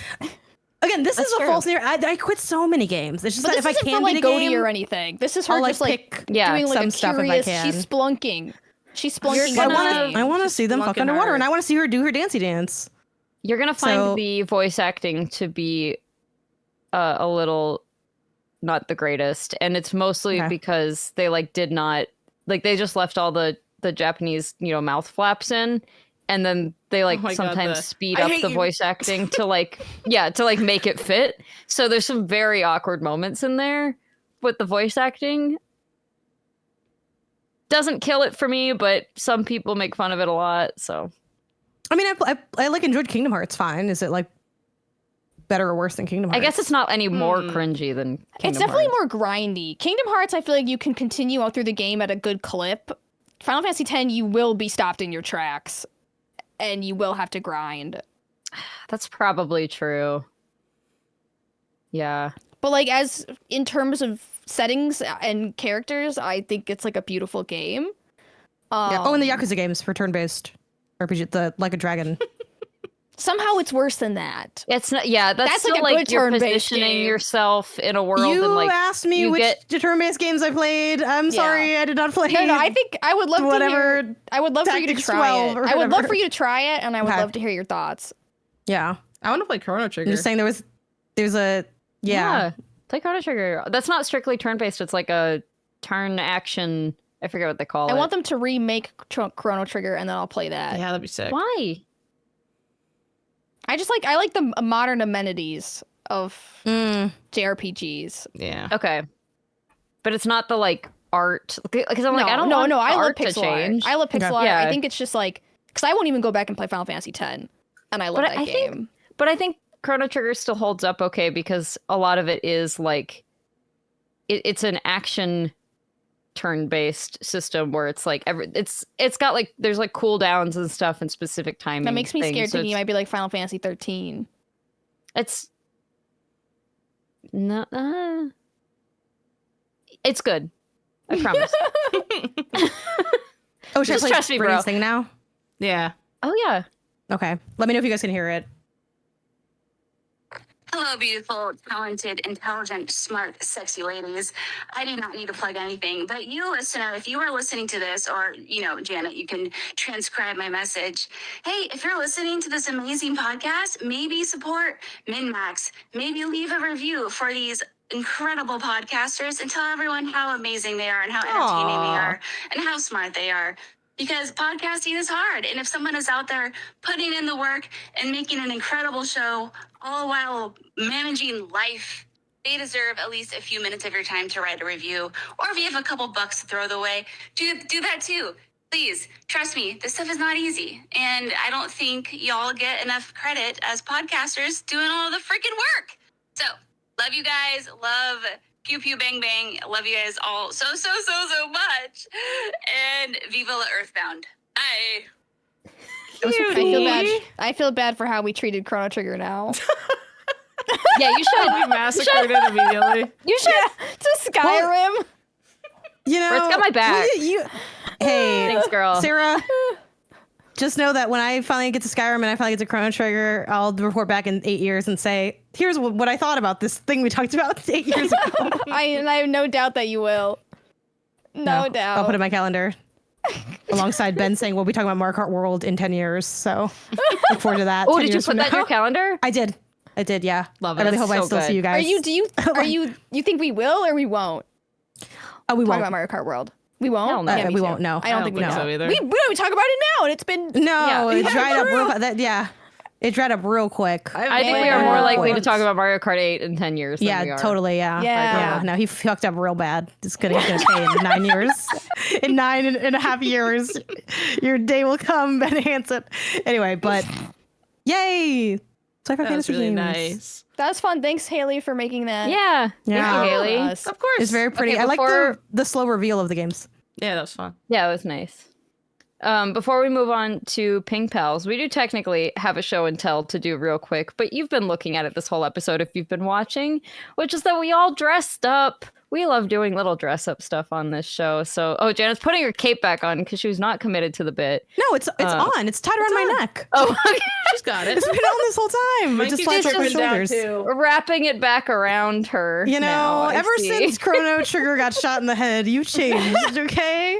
Again, this That's is a true. false narrative. I quit so many games. It's just But that this if I isn't can for like beat a Goaty game, or anything. This is her I'll like just like pick Yeah, doing like some a stuff if I curious. can. She's splunking. She's splunking. You're I gonna- want to. I want to see them fuck Splunking underwater, hard. and I want to see her do her dancey dance. You're gonna find So- the voice acting to be a little not the greatest, and it's mostly Okay. because they like did not like they just left all the Japanese mouth flaps in, and then they like Oh my God, sometimes the- speed I up hate the you. voice acting to like to like make it fit. So there's some very awkward moments in there with the voice acting. Doesn't kill it for me, but some people make fun of it a lot. So I mean, I like enjoyed Kingdom Hearts. Fine. Is it like better or worse than Kingdom Hearts? I guess it's not any more cringy than Kingdom It's definitely Hearts. more grindy. Kingdom Hearts, I feel like you can continue out through the game at a good clip. Final Fantasy X, you will be stopped in your tracks, and you will have to grind. That's probably true. Yeah. But like as in terms of settings and characters, I think it's like a beautiful game. Yeah. Oh, and the Yakuza games for turn-based RPG, the Like a Dragon. Somehow it's worse than that. It's not that's That's still like a like good you're turn-based positioning game. yourself in a world You and like asked me you which get- turn-based games I played. I'm sorry, I did not play. No, I think I would love whatever to hear. I would love for you to Tactics try 12 it. or I would love whatever. for you to try it, and I would Okay. love to hear your thoughts. Yeah. I want to play Chrono I'm Trigger. just saying there's a yeah. Play Chrono Trigger. That's not strictly turn-based. It's like a turn action. I forget what they call it. I want them to remake Chrono Trigger, and then I'll play that. Yeah, that'd be sick. Why? I like the modern amenities of Mm. JRPGs. Yeah. Okay. But it's not the like art because I'm like I don't no, want no. the I love art to pixel art. change. I love pixel art. Yeah. I think it's just like because I won't even go back and play Final Fantasy X, and I love But that I game. think- But I think Chrono Trigger still holds up okay because a lot of it is like it's an action turn-based system where it's like it's got like there's like cooldowns and stuff and specific timing. That makes me things, scared so thinking it might be like Final Fantasy 13. it's no it's good. I promise. Oh, should Just I play trust me, bro. Brittany's thing now? Yeah. Oh yeah. Okay. Let me know if you guys can hear it. Hello, beautiful, talented, intelligent, smart, sexy ladies. I do not need to plug anything, but you, listener, if you are listening to this, or, Janet, you can transcribe my message. Hey, if you're listening to this amazing podcast, maybe support MinnMax. Maybe leave a review for these incredible podcasters and tell everyone how amazing they are and how entertaining they are and how smart they are. Because podcasting is hard. And if someone is out there putting in the work and making an incredible show, all while managing life, they deserve at least a few minutes of your time to write a review. Or if you have a couple bucks to throw their way, do that too. Please, trust me, this stuff is not easy. And I don't think y'all get enough credit as podcasters doing all the freaking work. So, love you guys. Love Pew Pew Bang Bang. Love you guys all so much. And Viva la Earthbound. Bye. I feel bad for how we treated Chrono Trigger now. Yeah, you should. We massacred it immediately. You should. To Skyrim. You know, Brett's got my back. Hey, Thanks, girl. Sarah. Just know that when I finally get to Skyrim and I finally get to Chrono Trigger, I'll report back in 8 years and say, here's what I thought about this thing we talked about 8 years ago. I have no doubt that you will. No doubt. I'll put it in my calendar. Alongside Ben saying we'll be talking about Mario Kart World in 10 years. So look forward to that. Oh, 10 did you years put from that in now. your calendar? I did, yeah. Love it. I really That's hope I so still good. see you guys. You think we will or we won't? Oh, we Talk won't. about Mario Kart World. We won't? Hell no. Yeah, me We too. won't, no. I don't think we think will. so either. We talk about it now and it's been... No, Yeah. it dried up real it dried up real quick. I think we are more likely to talk about Mario Kart 8 in 10 years than we are. Totally, yeah. Yeah. No, he fucked up real bad. He's gonna pay in 9 years. In 9.5 years, your day will come, Ben Hansen. Anyway, but yay! Sci-Fi That was fantasy really games. nice. That was fun. Thanks, Haley, for making that. Yeah. Yeah. Thank you, for Haley. us. Of course. It's very pretty. Okay, I like before- the slow reveal of the games. Yeah, that was fun. Yeah, it was nice. Before we move on to Ping Pals, we do technically have a show and tell to do real quick, but you've been looking at it this whole episode if you've been watching, which is that we all dressed up. We love doing little dress up stuff on this show. So, Janet's putting her cape back on because she was not committed to the bit. No, it's on. It's tied around my neck. Oh, okay. She's got it. It's been on this whole time. It just flies keeps over my just shoulders. too. Wrapping it back around her. You know, now, I ever see. since Chrono Trigger got shot in the head, you changed, okay?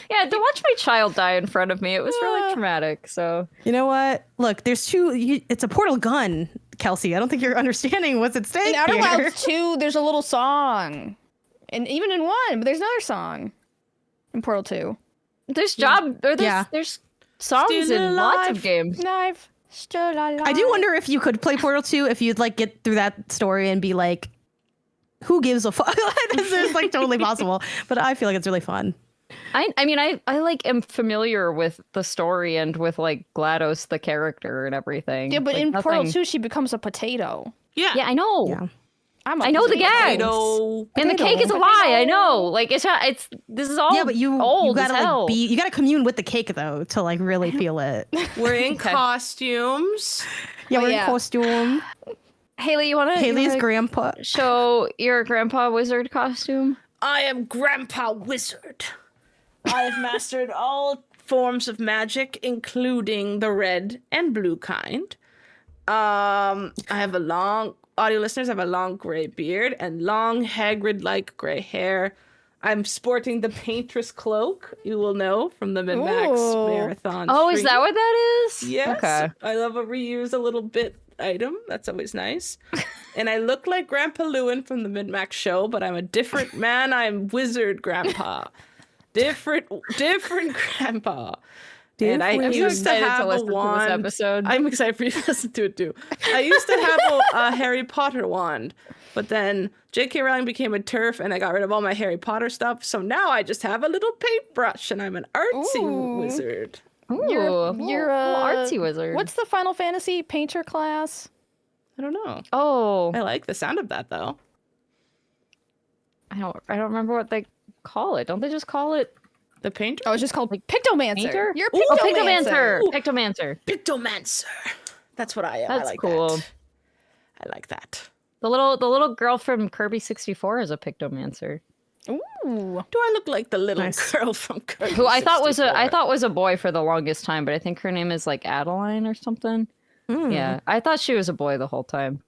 Yeah, to watch my child die in front of me, it was really traumatic. So, You know what? Look, there's it's a portal gun, Kelsey. I don't think you're understanding what's at stake In Outer here. Wilds 2, there's a little song. And even in 1, but there's another song. In Portal 2. there's there's songs Still in lots of alive. games. Live. Still alive. I do wonder if you could play Portal 2 if you'd like get through that story and be like, who gives a fuck? This is like totally possible. But I feel like it's really fun. I mean, I like am familiar with the story and with like GLaDOS, the character, and everything. Yeah, but Like, in Portal nothing- 2, she becomes a potato. Yeah. Yeah, I know. Yeah. I know the gags. Potato. And the cake is a lie. I know. Like it's this is all Yeah, but you old gotta as hell. like you gotta commune with the cake though to like really feel it. We're in costumes. Yeah, we're yeah. in costume. Haley, you want to Haley's grandpa. show your grandpa wizard costume? I am Grandpa Wizard. I have mastered all forms of magic, including the red and blue kind. I have a long, audio listeners, I have a long gray beard and long Hagrid-like gray hair. I'm sporting the Paintress cloak, you will know, from the MinnMax Ooh. marathon. Oh, is stream. that what that is? Yes. Okay. I love a reuse a little bit item. That's always nice. And I look like Grandpa Lewin from the MinnMax show, but I'm a different man. I'm Wizard Grandpa. Different Grandpa. And I I'm so used to excited to have a listen to this wand. episode. I'm excited for you to listen to it too. I used to have a Harry Potter wand, but then J.K. Rowling became a TERF and I got rid of all my Harry Potter stuff. So now I just have a little paintbrush and I'm an artsy Ooh. wizard. Ooh, You're little artsy wizard. What's the Final Fantasy painter class? I don't know. Oh, I like the sound of that though. I don't remember what they call it. Don't they just call it The painter? Oh, it's just called Pictomancer. painter? You're Oh, Pictomancer. Pictomancer. Pictomancer. That's what I am. That's I like cool. that. I like that. The little girl from Kirby 64 is a Pictomancer. Ooh. Ooh. Do I look like the little Nice. girl from Kirby Who I thought was 64? a boy for the longest time, but I think her name is like Adeline or something. Yeah, I thought she was a boy the whole time.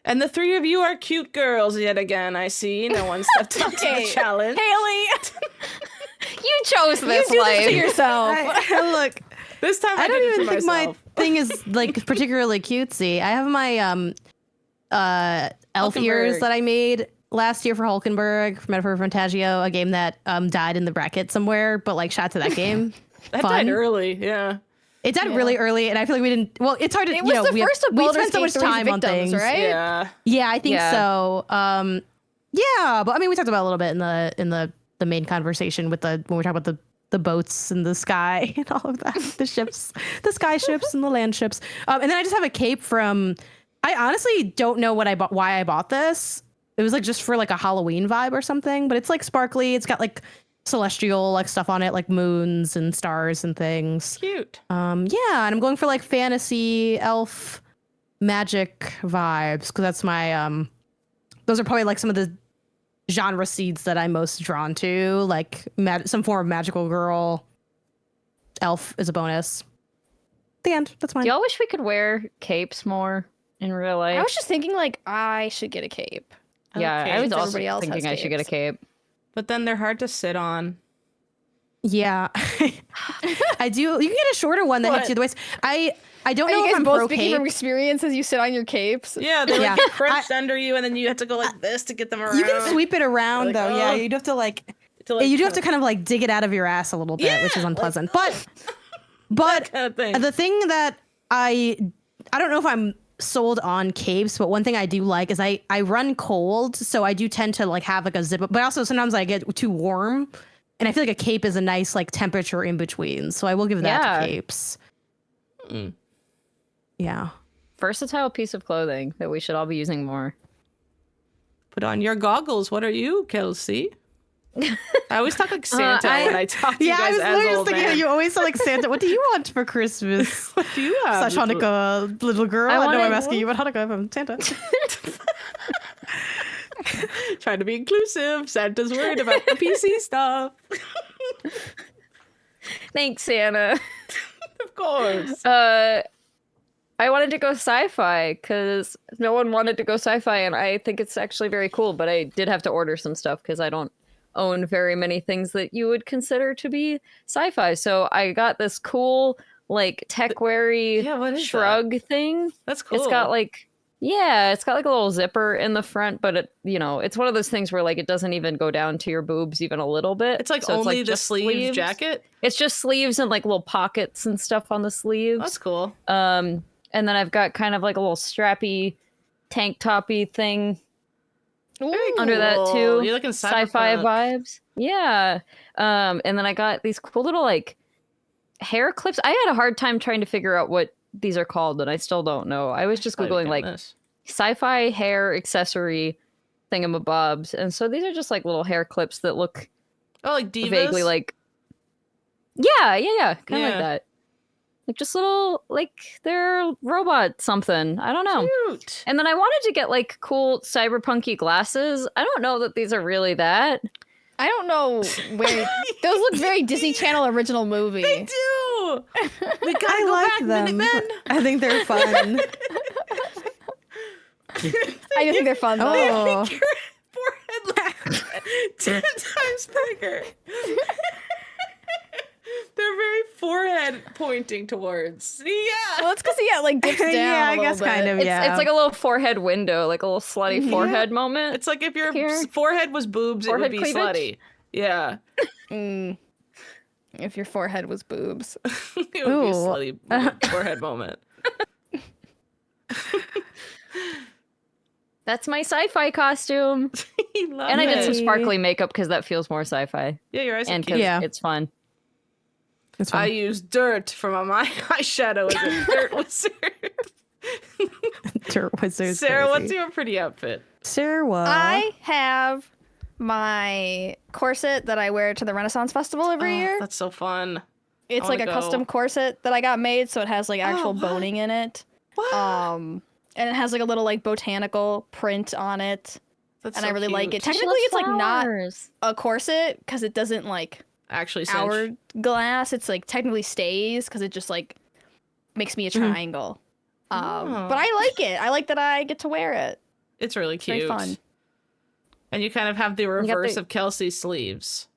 And the three of you are cute girls yet again, I see. No one stepped up to the challenge. Haley, You chose this do this life. to yourself. Look, This time I, I did don't it even for think myself. my thing is like particularly cutesy. I have my elf ears Hulkenberg. that I made last year for Hulkenberg, for Metaphor Fantasio, a game that died in the bracket somewhere, but like shout to that game. That Fun. died early, yeah. It died really early, and I feel like we didn't. Well, it's hard to. It you was know, the we first of we Baldur's spent so much Gate 3's time on victims, things, right? Yeah. Yeah, I think Yeah. so. Yeah, but I mean, we talked about it a little bit in the main conversation with when we talked about the boats and the sky and all of that, the ships, the sky ships and the land ships. And then I just have a cape from. I honestly don't know what I bought. Why I bought this? It was like just for like a Halloween vibe or something. But it's like sparkly. It's got like celestial like stuff on it, like moons and stars and things. Cute. Yeah, and I'm going for like fantasy, elf, magic vibes because that's my those are probably like some of the genre seeds that I'm most drawn to, like some form of magical girl. Elf is a bonus. The end. That's mine. Do y'all wish we could wear capes more in real life? I was just thinking, like, I should get a cape. yeah, Okay. I was Since also everybody else thinking has I should get a capes. cape. But then they're hard to sit on. Yeah, I do. You can get a shorter one that hits you the waist. I don't Are know you if guys I'm both pro speaking cape. from experience as you sit on your capes? Yeah, they Yeah. like get crunched under you, and then you have to go like this to get them around. You can sweep it around Like, though. Yeah, oh. you do have to like. like, You do have to kind of like dig it out of your ass a little bit, which is Yeah, unpleasant. like, but kind of thing. the thing that I don't know if I'm sold on capes, but one thing I do like is I run cold, so I do tend to like have like a zip up, but also sometimes I get too warm, and I feel like a cape is a nice like temperature in between. So I will give that Yeah. to capes. Yeah. Versatile piece of clothing that we should all be using more. Put on your goggles. What are you, Kelsey? I always talk like Santa when I talk to you Yeah, I guys was as literally just old thinking man. you always sound like Santa. What do you want for Christmas? What do you have? Such Hanukkah, little girl. I I know I'm wanted- asking you about Hanukkah from Santa. Trying to be inclusive. Santa's worried about the PC stuff. Thanks, Santa. Of course. I wanted to go sci-fi because no one wanted to go sci-fi, and I think it's actually very cool. But I did have to order some stuff because I don't own very many things that you would consider to be sci-fi. So I got this cool, like tech-weary Yeah, what is shrug thing. That's cool. It's got like a little zipper in the front, but it, it's one of those things where like it doesn't even go down to your boobs even a little bit. It's like So only the just sleeves jacket. It's just sleeves and like little pockets and stuff on the sleeves. That's cool. And then I've got kind of like a little strappy tank toppy thing under that Cool. too. You're looking sci-fi cyberpunk. vibes. Yeah. And then I got these cool little like hair clips. I had a hard time trying to figure out what these are called, and I still don't know. I was just Googling like sci-fi hair accessory thingamabobs. And so these are just like little hair clips that look Oh, like divas. vaguely like kind of Yeah. like that, like just little like they're robot something, I don't know. Cute. And then I wanted to get like cool cyberpunky glasses. I don't know that these are really that. I don't know where those look very Disney Channel original movie. They do. We gotta I go like back, them. Minutemen. I think they're fun. I do think they're fun though. Oh. Your forehead looks 10 times bigger. They're very forehead pointing towards. Yeah. Well, it's because like dips down. Yeah, a I little guess bit. kind of. Yeah. It's like a little forehead window, like a little slutty forehead moment. It's like if your Here. forehead was boobs, Forehead it would be cleavage? slutty. Yeah. If your forehead was boobs. It would be a Ooh. slutty forehead moment. That's my sci-fi costume. I love And I did some it. sparkly makeup because that feels more sci-fi. Yeah, your eyes are And cute. because Yeah. it's fun. It's I fun. use dirt for my eyeshadow as a dirt wizard. Dirt Wizards. Sarah, what's your pretty outfit? Sarah? I have my corset that I wear to the Renaissance Festival every year. That's so fun. It's I like a wanna go. custom corset that I got made, so it has like actual what? boning in it. What? And it has like a little like botanical print on it. That's and so I really like cute. it. Technically, it's like not Flowers. a corset because it doesn't like Actually, cinch. hourglass. It's like technically stays because it just like makes me a triangle. Oh. But I like it. I like that I get to wear it. It's really cute. Very fun. And you kind of have the got reverse the- of Kelsey's sleeves.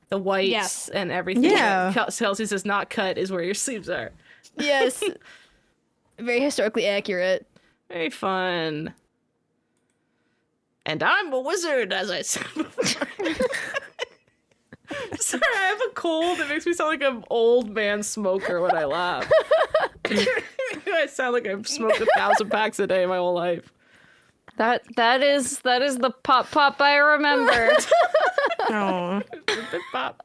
The whites Yes. and everything. Yeah. Kelsey says not cut is where your sleeves are. Yes. Very historically accurate. Very fun. And I'm a wizard, as I said before. Sorry, I have a cold. It makes me sound like an old man smoker when I laugh. I sound like I've smoked 1,000 packs a day my whole life. That is the pop I remember. Oh. Pop.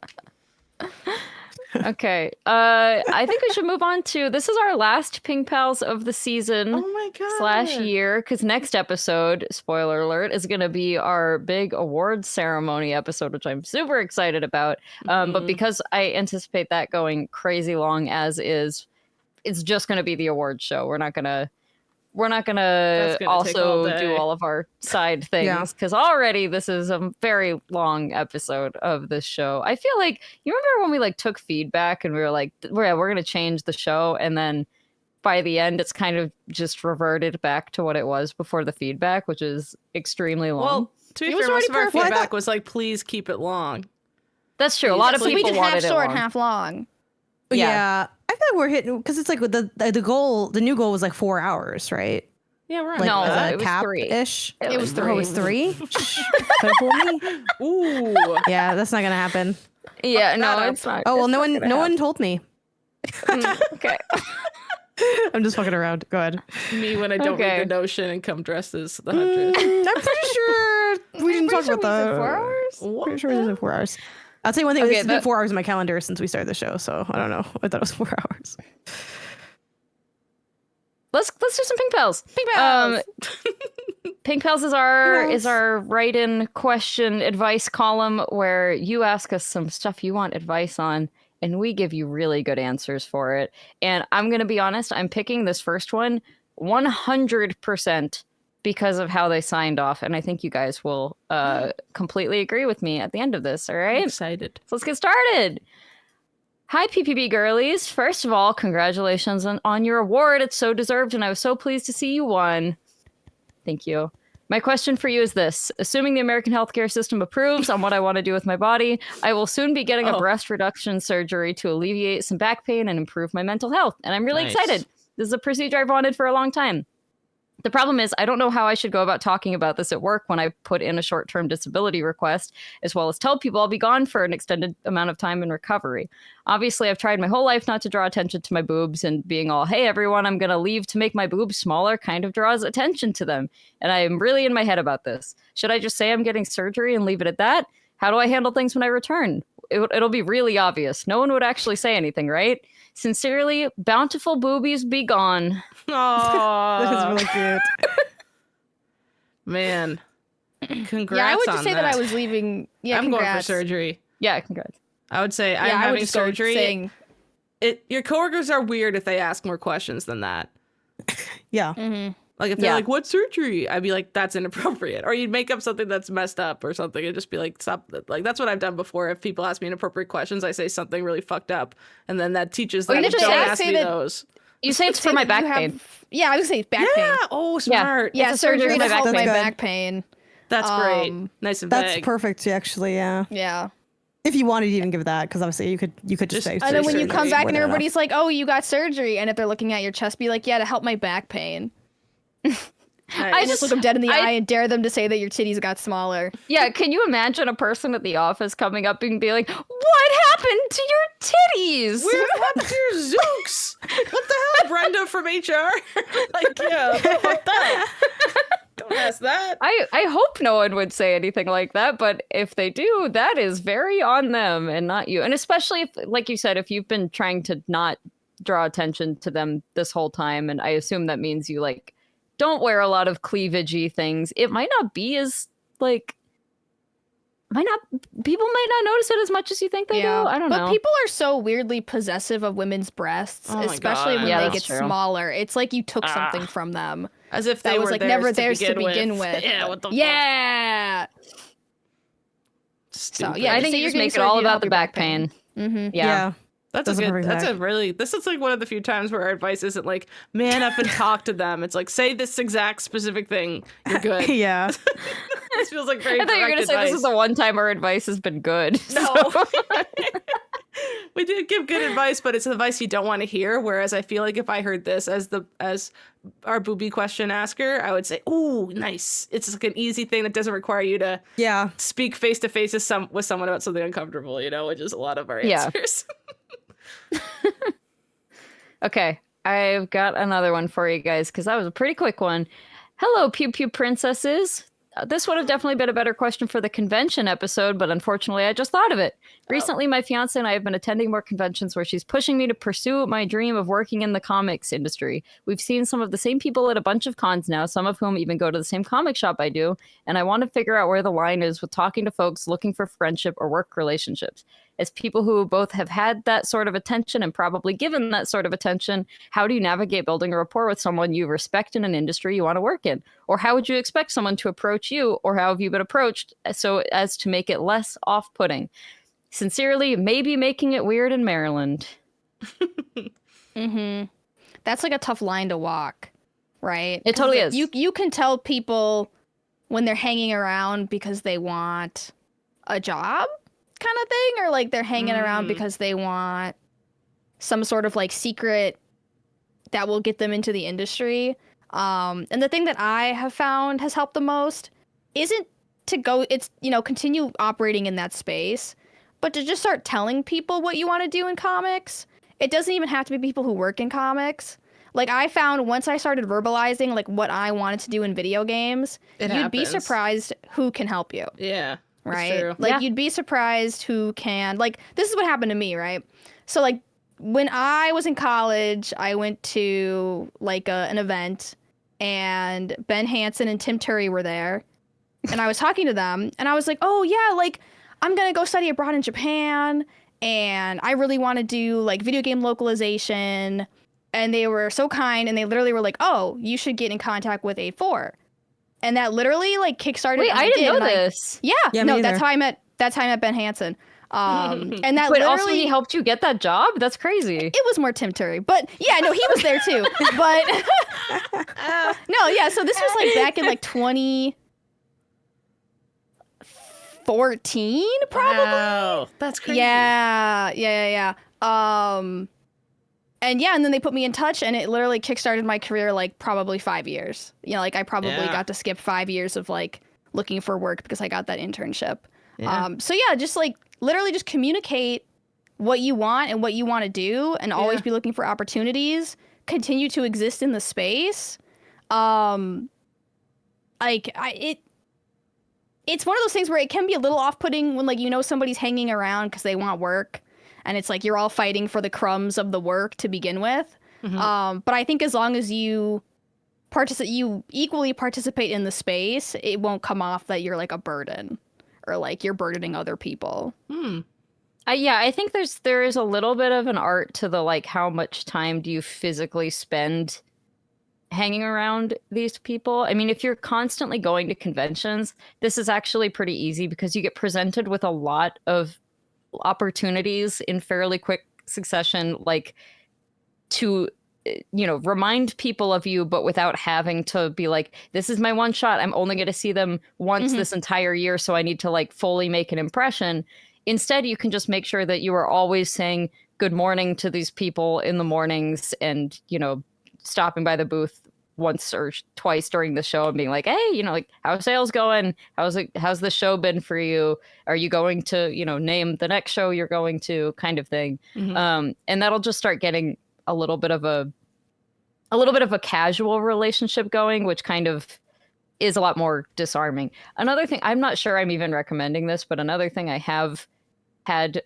Okay. I think we should move on to this is our last Ping Pals of the season. Oh my god. /year, because next episode, spoiler alert, is going to be our big awards ceremony episode, which I'm super excited about. But because I anticipate that going crazy long as is, it's just going to be the awards show. We're not gonna That's gonna take all also day. do all of our side Yeah. things because already this is a very long episode of this show. I feel like you remember when we like took feedback and we were like, we're gonna change the show, and then by the end it's kind of just reverted back to what it was before the feedback, which is extremely long. Well, to be It was fair, most of our already perfect. feedback was like, please keep it long. That's true. A lot of So we people did half wanted it short, long. half long. Yeah. Yeah. I feel like we're hitting because it's like the goal. The new goal was like 4 hours, right? Yeah, we're Like No, as a it was cap 3. ish. It was Oh, it was 3. Don't fool me. Ooh. Yeah, that's not gonna happen. Yeah, no, that up. it's not. Oh well, it's not gonna no one happen. told me. Okay. I'm just fucking around. Go ahead. Me when I don't Okay. read the notion and come dressed as the huntress. I'm pretty sure we didn't talk Pretty sure about we said that. 4 hours? What? Pretty sure we said 4 hours. I'll tell you one thing. Okay, This has been that- 4 hours in my calendar since we started the show, so I don't know. I thought it was 4 hours. Let's do some Pink Pals. Pink Pals. Pink Pals is Pals. our write-in question advice column where you ask us some stuff you want advice on, and we give you really good answers for it. And I'm gonna be honest, I'm picking this first one 100% because of how they signed off, and I think you guys will completely agree with me at the end of this. All I'm right, excited. so let's get started. Hi, PPB girlies. First of all, congratulations on your award. It's so deserved, and I was so pleased to see you won. Thank you. My question for you is this. Assuming the American healthcare system approves on what I want to do with my body, I will soon be getting a Oh. breast reduction surgery to alleviate some back pain and improve my mental health. And I'm really Nice. excited. This is a procedure I've wanted for a long time. The problem is, I don't know how I should go about talking about this at work when I put in a short-term disability request, as well as tell people I'll be gone for an extended amount of time in recovery. Obviously, I've tried my whole life not to draw attention to my boobs, and being all, hey, everyone, I'm going to leave to make my boobs smaller kind of draws attention to them. And I am really in my head about this. Should I just say I'm getting surgery and leave it at that? How do I handle things when I return? It'll be really obvious. No one would actually say anything, right? Sincerely, bountiful boobies be gone. That is Oh really cute. man. Congrats Yeah, I would on just say that I was leaving. Yeah, I'm congrats. going for surgery. Yeah, congrats. I would say Yeah, I'm I would having just go surgery. saying, Your coworkers are weird if they ask more questions than that. Yeah. Like if they're Yeah. like, "What surgery?" I'd be like, "That's inappropriate." Or you'd make up something that's messed up or something and just be like, "Stop!" Like that's what I've done before. If people ask me inappropriate questions, I say something really fucked up, and then that teaches them you don't just say- ask say me that- those. You say it's say for my that back you have- pain. Yeah, I was gonna say back pain. Yeah. Oh, smart. Yeah, It's a surgery surgery for to my help back my pain. back pain. That's great. Um, Nice and That's vague. perfect, actually. Yeah. Yeah. If you wanted to even give that, because obviously you could just Just- say. And then when you surgery. come back more and than enough. everybody's like, "Oh, you got surgery," and if they're looking at your chest, be like, "Yeah, to help my back pain." Nice. And just look them dead in the I- eye and dare them to say that your titties got smaller. Yeah, can you imagine a person at the office coming up and be like, "What happened to your titties?" Where happened to your Zooks? What the hell, Brenda from HR? Like, yeah, fuck that. Don't ask that. I hope no one would say anything like that, but if they do, that is very on them and not you. And especially if, like you said, if you've been trying to not draw attention to them this whole time, and I assume that means you like don't wear a lot of cleavagey things, it might not be as like people might not notice it as much as you think they do. I don't know. But people are so weirdly possessive of women's breasts, Oh my especially God. when Yeah, they that's get true. smaller. It's like you took something from them. As if That they was were like never theirs theirs to begin with. Yeah, what the fuck? Yeah. Stupid. So, yeah, I think say you you're just getting make it surgery all to about help the your back pain. Mm-hmm. Yeah. That's That's a a good. perfect That's hack. a really. This is like one of the few times where our advice isn't like man up and talk to them. It's like say this exact specific thing. You're good. Yeah. This feels like very. I thought you were direct gonna say this is advice. the one time our advice has been good. No. So- We did give good advice, but it's advice you don't want to hear. Whereas I feel like if I heard this as our booby question asker, I would say, "Ooh, nice." It's like an easy thing that doesn't require you to Yeah. speak face to face with someone about something uncomfortable. Which is a lot of our Yeah. answers. Okay, I've got another one for you guys because that was a pretty quick one. Hello, Pew Pew Princesses. This would have definitely been a better question for the convention episode, but unfortunately, I just thought of it. Recently, my fiance and I have been attending more conventions where she's pushing me to pursue my dream of working in the comics industry. We've seen some of the same people at a bunch of cons now, some of whom even go to the same comic shop I do, and I want to figure out where the line is with talking to folks looking for friendship or work relationships. As people who both have had that sort of attention and probably given that sort of attention, how do you navigate building a rapport with someone you respect in an industry you want to work in? Or how would you expect someone to approach you, or how have you been approached so as to make it less off-putting? Sincerely, maybe making it weird in Maryland. Mm-hmm. That's like a tough line to walk, right? It totally 'Cause is. You can tell people when they're hanging around because they want a job kind of thing, or like they're hanging around because they want some sort of like secret that will get them into the industry. And the thing that I have found has helped the most isn't to go, it's, continue operating in that space, but to just start telling people what you want to do in comics. It doesn't even have to be people who work in comics. Like I found once I started verbalizing like what I wanted to do in video games, you'd be happens. surprised who can help you. Yeah. That's Right? true. Like Yeah. you'd be surprised who can, like, this is what happened to me, right? So like when I was in college, I went to like an event and Ben Hansen and Tim Turry were there. And I was talking to them and I was like, oh yeah, like I'm going to go study abroad in Japan and I really want to do like video game localization. And they were so kind and they literally were like, oh, you should get in contact with A4. And that literally like kickstarted. Wait, and I didn't know and this. Yeah, me no, neither. that's how I met Ben Hansen. And that But literally also he helped you get that job? That's crazy. it was more Tim Turry, but yeah, no, he was there too. But no, yeah. So this was like back in like 2014, probably. Wow. That's crazy. Yeah. And yeah, and then they put me in touch, and it literally kickstarted my career like probably 5 years. Like I probably got to skip 5 years of like looking for work because I got that internship. Yeah. So yeah, just like literally just communicate what you want and what you want to do, and always be looking for opportunities. Continue to exist in the space. It's one of those things where it can be a little off-putting when like somebody's hanging around because they want work. And it's like you're all fighting for the crumbs of the work to begin with. But I think as long as you equally participate in the space, it won't come off that you're like a burden or like you're burdening other people. I think there is a little bit of an art to the like how much time do you physically spend hanging around these people. I mean, if you're constantly going to conventions, this is actually pretty easy because you get presented with a lot of opportunities in fairly quick succession, like to remind people of you, but without having to be like, this is my one shot, I'm only going to see them once this entire year, so I need to like fully make an impression. Instead, you can just make sure that you are always saying good morning to these people in the mornings and stopping by the booth once or twice during the show and being like, hey, like how's sales going? How's the show been for you? Are you going to, name the next show you're going to, kind of thing. And that'll just start getting a little bit of a casual relationship going, which kind of is a lot more disarming. Another thing, I'm not sure I'm even recommending this, but another thing I have had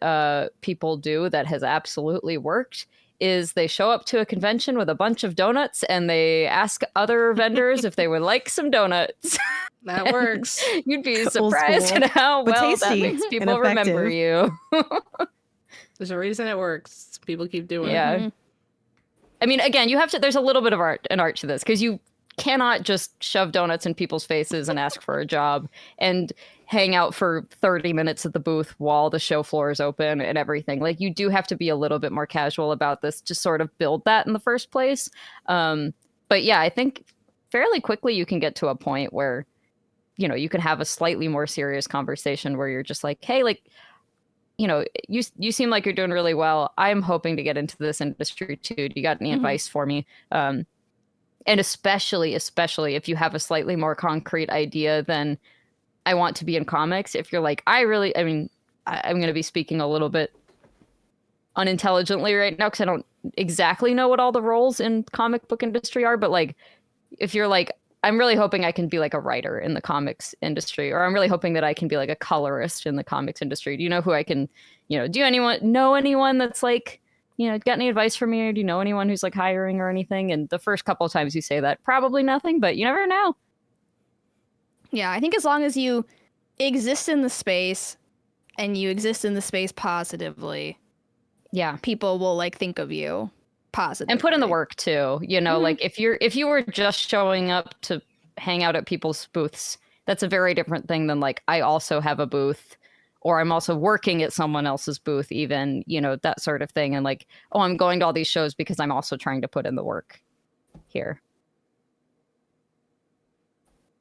people do that has absolutely worked is they show up to a convention with a bunch of donuts and they ask other vendors if they would like some donuts. That works. You'd be Old surprised school, at how but well that tasty makes and people remember effective. you. There's a reason it works. People keep doing Yeah. it. I mean, again, you have to, there's a little bit of an art to this, because you cannot just shove donuts in people's faces and ask for a job and hang out for 30 minutes at the booth while the show floor is open and everything. Like, you do have to be a little bit more casual about this to sort of build that in the first place. But yeah, I think fairly quickly you can get to a point where, you know, you can have a slightly more serious conversation where you're just like, hey, like, you know, you seem like you're doing really well. I'm hoping to get into this industry too. Do you got any advice for me? And especially if you have a slightly more concrete idea than I want to be in comics. If you're like, I'm going to be speaking a little bit unintelligently right now because I don't exactly know what all the roles in comic book industry are. But like, if you're like, I'm really hoping I can be like a writer in the comics industry, or I'm really hoping that I can be like a colorist in the comics industry. Do you know who I can, you know, know anyone that's like, you know, got any advice for me, or do you know anyone who's like hiring or anything? And the first couple of times you say that, probably nothing, but you never know. Yeah, I think as long as you exist in the space and you exist in the space positively, Yeah. people will like think of you positively. And put in the work too. You know, like if you were just showing up to hang out at people's booths, that's a very different thing than like, I also have a booth, or I'm also working at someone else's booth, even, you know, that sort of thing. And like, oh, I'm going to all these shows because I'm also trying to put in the work here.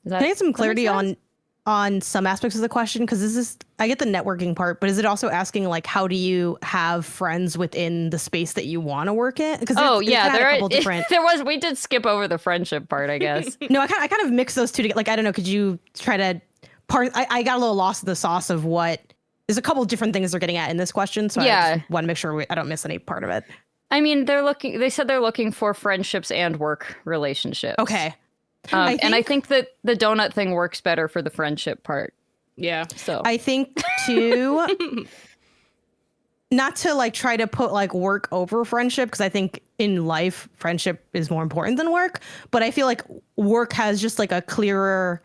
Can I get some clarity on some aspects of the question? Because I get the networking part, but is it also asking like, how do you have friends within the space that you want to work in? Because we did skip over the friendship part, I guess. No, I kind of mix those two together. Like, I don't know, could you try to I got a little lost in the sauce of what there's a couple of different things they're getting at in this question. So yeah. I just want to make sure I don't miss any part of it. I mean, they said they're looking for friendships and work relationships. Okay. And I think that the donut thing works better for the friendship part. Yeah. So I think too, not to like try to put like work over friendship, because I think in life friendship is more important than work. But I feel like work has just like a clearer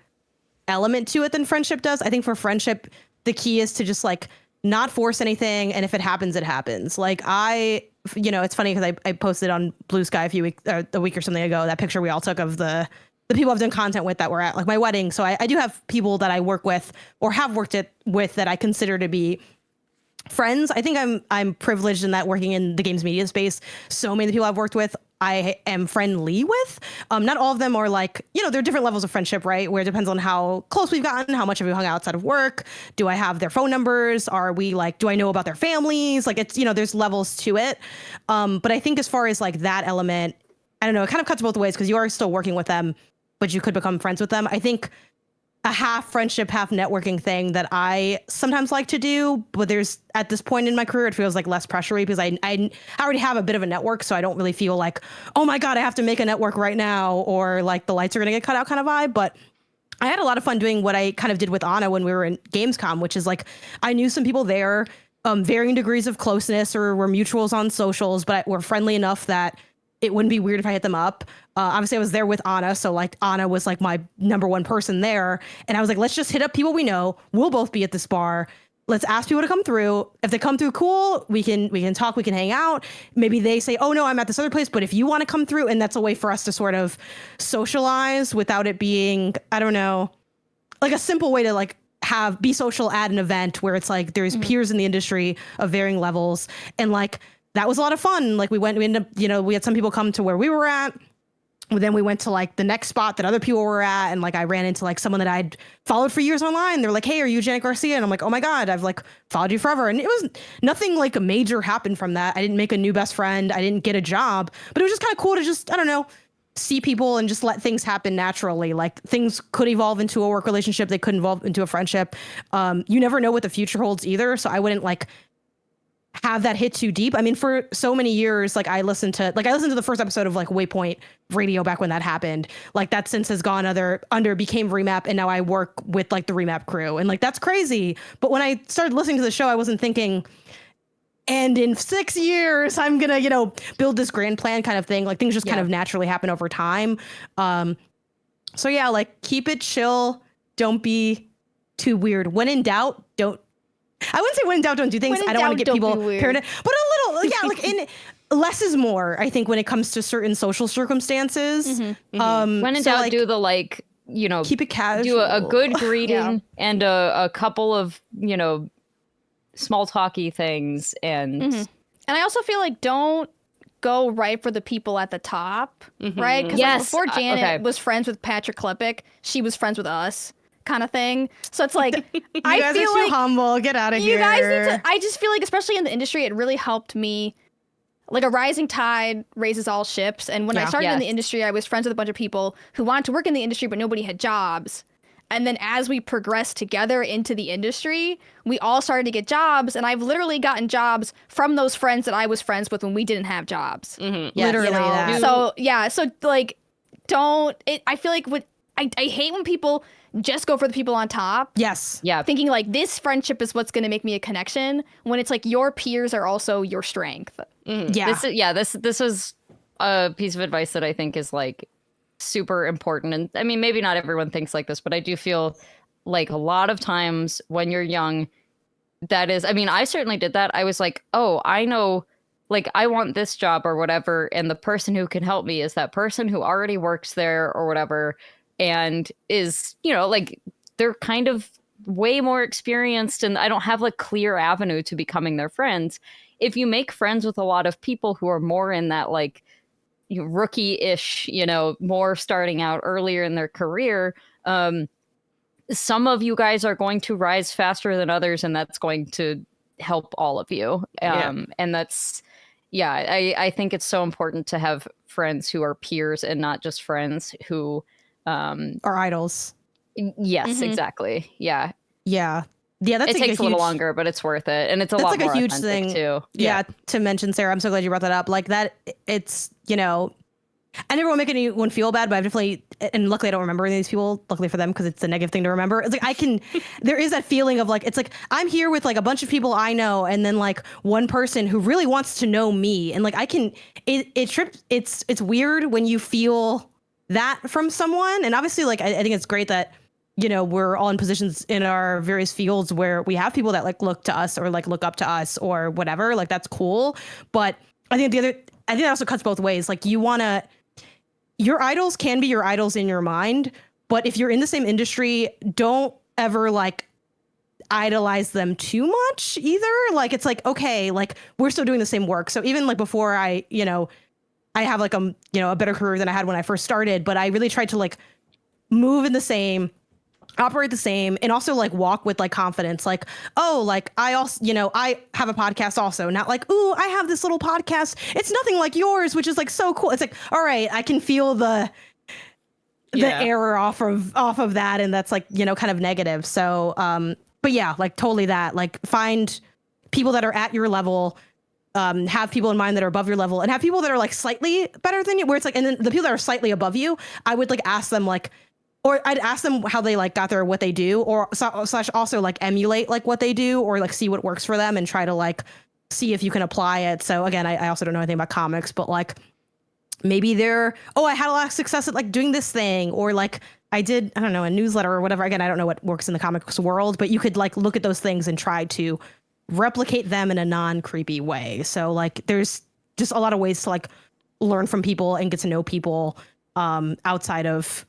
element to it than friendship does. I think for friendship, the key is to just like not force anything, and if it happens, it happens. Like it's funny because I posted on Blue Sky a week or something ago that picture we all took of the people I've done content with that were at like my wedding. So I do have people that I work with or have worked with that I consider to be friends. I think I'm privileged in that working in the games media space. So many of the people I've worked with, I am friendly with. Not all of them are like, you know, there are different levels of friendship, right? Where it depends on how close we've gotten, how much have we hung out outside of work? Do I have their phone numbers? Are we like, do I know about their families? Like, it's, you know, there's levels to it. But I think as far as like that element, I don't know, it kind of cuts both ways because you are still working with them, but you could become friends with them. I think a half friendship, half networking thing that I sometimes like to do, but there's at this point in my career, it feels like less pressury because I already have a bit of a network. So I don't really feel like, oh my God, I have to make a network right now, or like the lights are going to get cut out kind of vibe. But I had a lot of fun doing what I kind of did with Anna when we were in Gamescom, which is like, I knew some people there, varying degrees of closeness, or were mutuals on socials, but we're friendly enough that it wouldn't be weird if I hit them up. Obviously, I was there with Anna, so like Anna was like my number one person there. And I was like, let's just hit up people we know. We'll both be at this bar. Let's ask people to come through. If they come through, cool. We can talk. We can hang out. Maybe they say, oh no, I'm at this other place. But if you want to come through, and that's a way for us to sort of socialize without it being, I don't know, like a simple way to like be social at an event where it's like there's peers in the industry of varying levels, and like. That was a lot of fun. Like we ended up, you know, we had some people come to where we were at. Then we went to like the next spot that other people were at. And like, I ran into like someone that I'd followed for years online. They're like, hey, are you Janet Garcia? And I'm like, oh my God, I've like followed you forever. And it was nothing like a major happened from that. I didn't make a new best friend. I didn't get a job, but it was just kind of cool to just, I don't know, see people and just let things happen naturally. Like things could evolve into a work relationship. They could evolve into a friendship. You never know what the future holds either. So I wouldn't like have that hit too deep. I mean, for so many years, like I listened to the first episode of like Waypoint Radio back when that happened. Like that since has gone became Remap, and now I work with like the Remap crew, and like that's crazy. But when I started listening to the show, I wasn't thinking, and in 6 years I'm gonna, you know, build this grand plan kind of thing. Like things just kind of naturally happen over time. So yeah, like keep it chill. Don't be too weird. When in doubt, don't. I wouldn't say when in doubt, don't do things. I don't want to get people paranoid, but a little, yeah, like in less is more, I think, when it comes to certain social circumstances. When in so, doubt, like, do the, like, you know, keep it casual. do a good greeting and a couple of, you know, small talky things. And And I also feel like don't go right for the people at the top, right? Because like, before Janet was friends with Patrick Klepek, she was friends with us. Kind of thing. So it's like I guys feel are too humble. Get out of here. You guys need to. I just feel like, especially in the industry, it really helped me. Like a rising tide raises all ships. And when I started in the industry, I was friends with a bunch of people who wanted to work in the industry, but nobody had jobs. And then as we progressed together into the industry, we all started to get jobs. And I've literally gotten jobs from those friends that I was friends with when we didn't have jobs. Literally that. So yeah. So like, don't. I feel like I hate when people just go for the people on top. Yes. Yeah. Thinking like this friendship is what's going to make me a connection, when it's like your peers are also your strength. Yeah. This is a piece of advice that I think is like super important. And I mean, maybe not everyone thinks like this, but I do feel like a lot of times when you're young, that is, I mean, I certainly did that. I was like, oh, I know, like, I want this job or whatever. And the person who can help me is that person who already works there or whatever. And is, you know, like, they're kind of way more experienced and I don't have a clear avenue to becoming their friends. If you make friends with a lot of people who are more in that, like, rookie-ish, you know, more starting out earlier in their career, some of you guys are going to rise faster than others, and that's going to help all of you. And that's, I think it's so important to have friends who are peers and not just friends who Our idols. Yes, exactly. Yeah. That's it takes a little longer, but it's worth it, and it's a lot more huge authentic thing too. Yeah, to mention, Sarah, I'm so glad you brought that up. Like that, it's, you know, I never want to make anyone feel bad, but I've definitely, and luckily I don't remember any of these people, luckily for them, because it's a negative thing to remember. It's like there is that feeling of like, it's like I'm here with like a bunch of people I know, and then like one person who really wants to know me, and like it's weird when you feel that from someone. And obviously, like I think it's great that, you know, we're all in positions in our various fields where we have people that like look to us or like look up to us or whatever. Like that's cool. But I think that also cuts both ways. Like your idols can be your idols in your mind, but if you're in the same industry, don't ever like idolize them too much either. Like it's like, okay, like we're still doing the same work. So even like before I have like a better career than I had when I first started, but I really tried to like move in the same, operate the same, and also like walk with like confidence. Like, oh, like I also, I have a podcast also, not like, ooh, I have this little podcast. It's nothing like yours, which is like so cool. It's like, all right, I can feel the error off of that. And that's like, kind of negative. So, but yeah, like totally that, like find people that are at your level, have people in mind that are above your level, and have people that are like slightly better than you, where it's like, and then the people that are slightly above you, I would like ask them like, or I'd ask them how they like got there, what they do, or slash also like emulate like what they do, or like see what works for them and try to like see if you can apply it. So again, I also don't know anything about comics, but like maybe I had a lot of success at like doing this thing, or like I did, I don't know, a newsletter or whatever. Again, I don't know what works in the comics world, but you could like look at those things and try to replicate them in a non-creepy way. So like there's just a lot of ways to like learn from people and get to know people outside of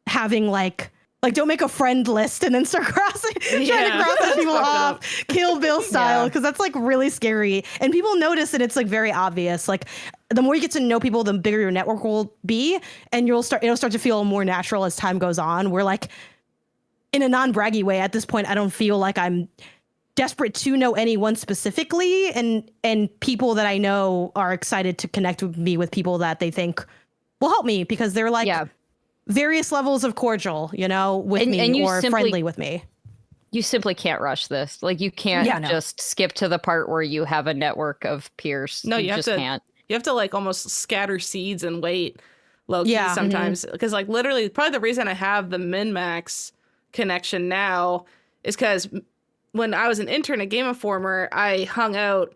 having like don't make a friend list and then start trying to cross people off Kill Bill style, because that's like really scary and people notice, and it's like very obvious. Like the more you get to know people, the bigger your network will be, and it'll start to feel more natural as time goes on. We're like, in a non-braggy way at this point, I don't feel like I'm desperate to know anyone specifically, and people that I know are excited to connect with me with people that they think will help me, because they're like various levels of cordial, with me or friendly with me. You simply can't rush this. Like you can't just skip to the part where you have a network of peers. No, you just can't. You have to like almost scatter seeds and wait low key sometimes. Because like literally probably the reason I have the MinnMax connection now is because when I was an intern at Game Informer, I hung out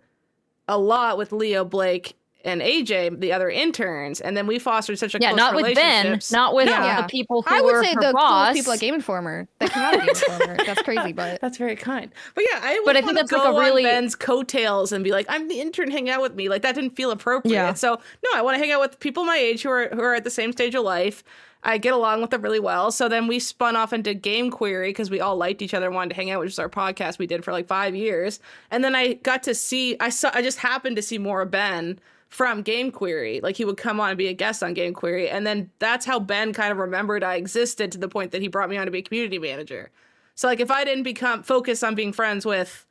a lot with Leo, Blake, and AJ, the other interns, and then we fostered such a Yeah, close not with Ben, relationships. not with Yeah. the people who I would were say her the boss. coolest people at Game Informer that came out of Game Informer. That's crazy, but That's very kind. But yeah, I But I would think want to that's like go a really- on Ben's coattails and be like, I'm the intern, hang out with me. Like that didn't feel appropriate. Yeah. So no, I want to hang out with people my age who are at the same stage of life. I get along with them really well. So then we spun off into Game Query because we all liked each other and wanted to hang out, which is our podcast we did for like 5 years. And then I got to see, I just happened to see more of Ben from Game Query. Like he would come on and be a guest on Game Query. And then that's how Ben kind of remembered I existed to the point that he brought me on to be a community manager. So like if I didn't focus on being friends with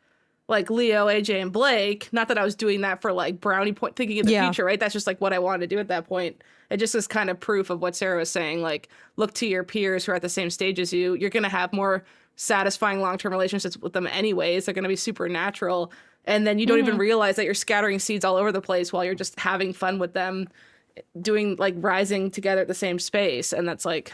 like Leo, AJ, and Blake, not that I was doing that for like brownie point thinking of the future, right? That's just like what I wanted to do at that point. It just is kind of proof of what Sarah was saying. Like, look to your peers who are at the same stage as you. You're going to have more satisfying long-term relationships with them anyways. They're going to be super natural. And then you don't even realize that you're scattering seeds all over the place while you're just having fun with them, doing like rising together at the same space. And that's like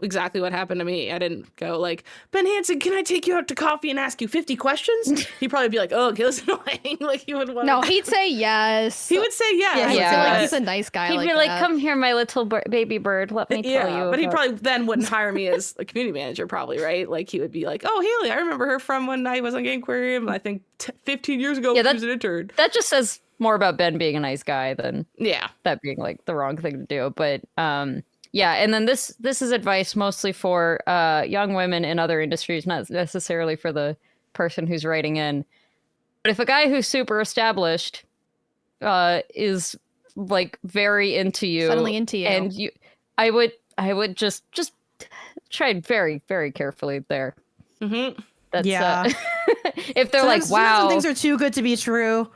exactly what happened to me. I didn't go like, Ben Hansen, can I take you out to coffee and ask you 50 questions? He'd probably be like, oh, okay, that's annoying. Like he would want. no, he'd say yes. He would say yes. Yeah, he'd Yeah. say, like, But- he's a nice guy. He'd like be like, that. come here, my little baby bird. Let me tell you. But he about-" probably then wouldn't hire me as a community manager, probably, right? Like he would be like, "Oh, Haley, I remember her from when I was on Game Aquarium. I think 15 years ago, Yeah, she was an intern." That just says more about Ben being a nice guy than Yeah, that being like the wrong thing to do. But yeah, and then this is advice mostly for young women in other industries, not necessarily for the person who's writing in. But if a guy who's super established is like very into you, Suddenly into you. and I would just tread very, very carefully there. mm-hmm. That's Yeah. if they're like, Sometimes wow, when things are too good to be true.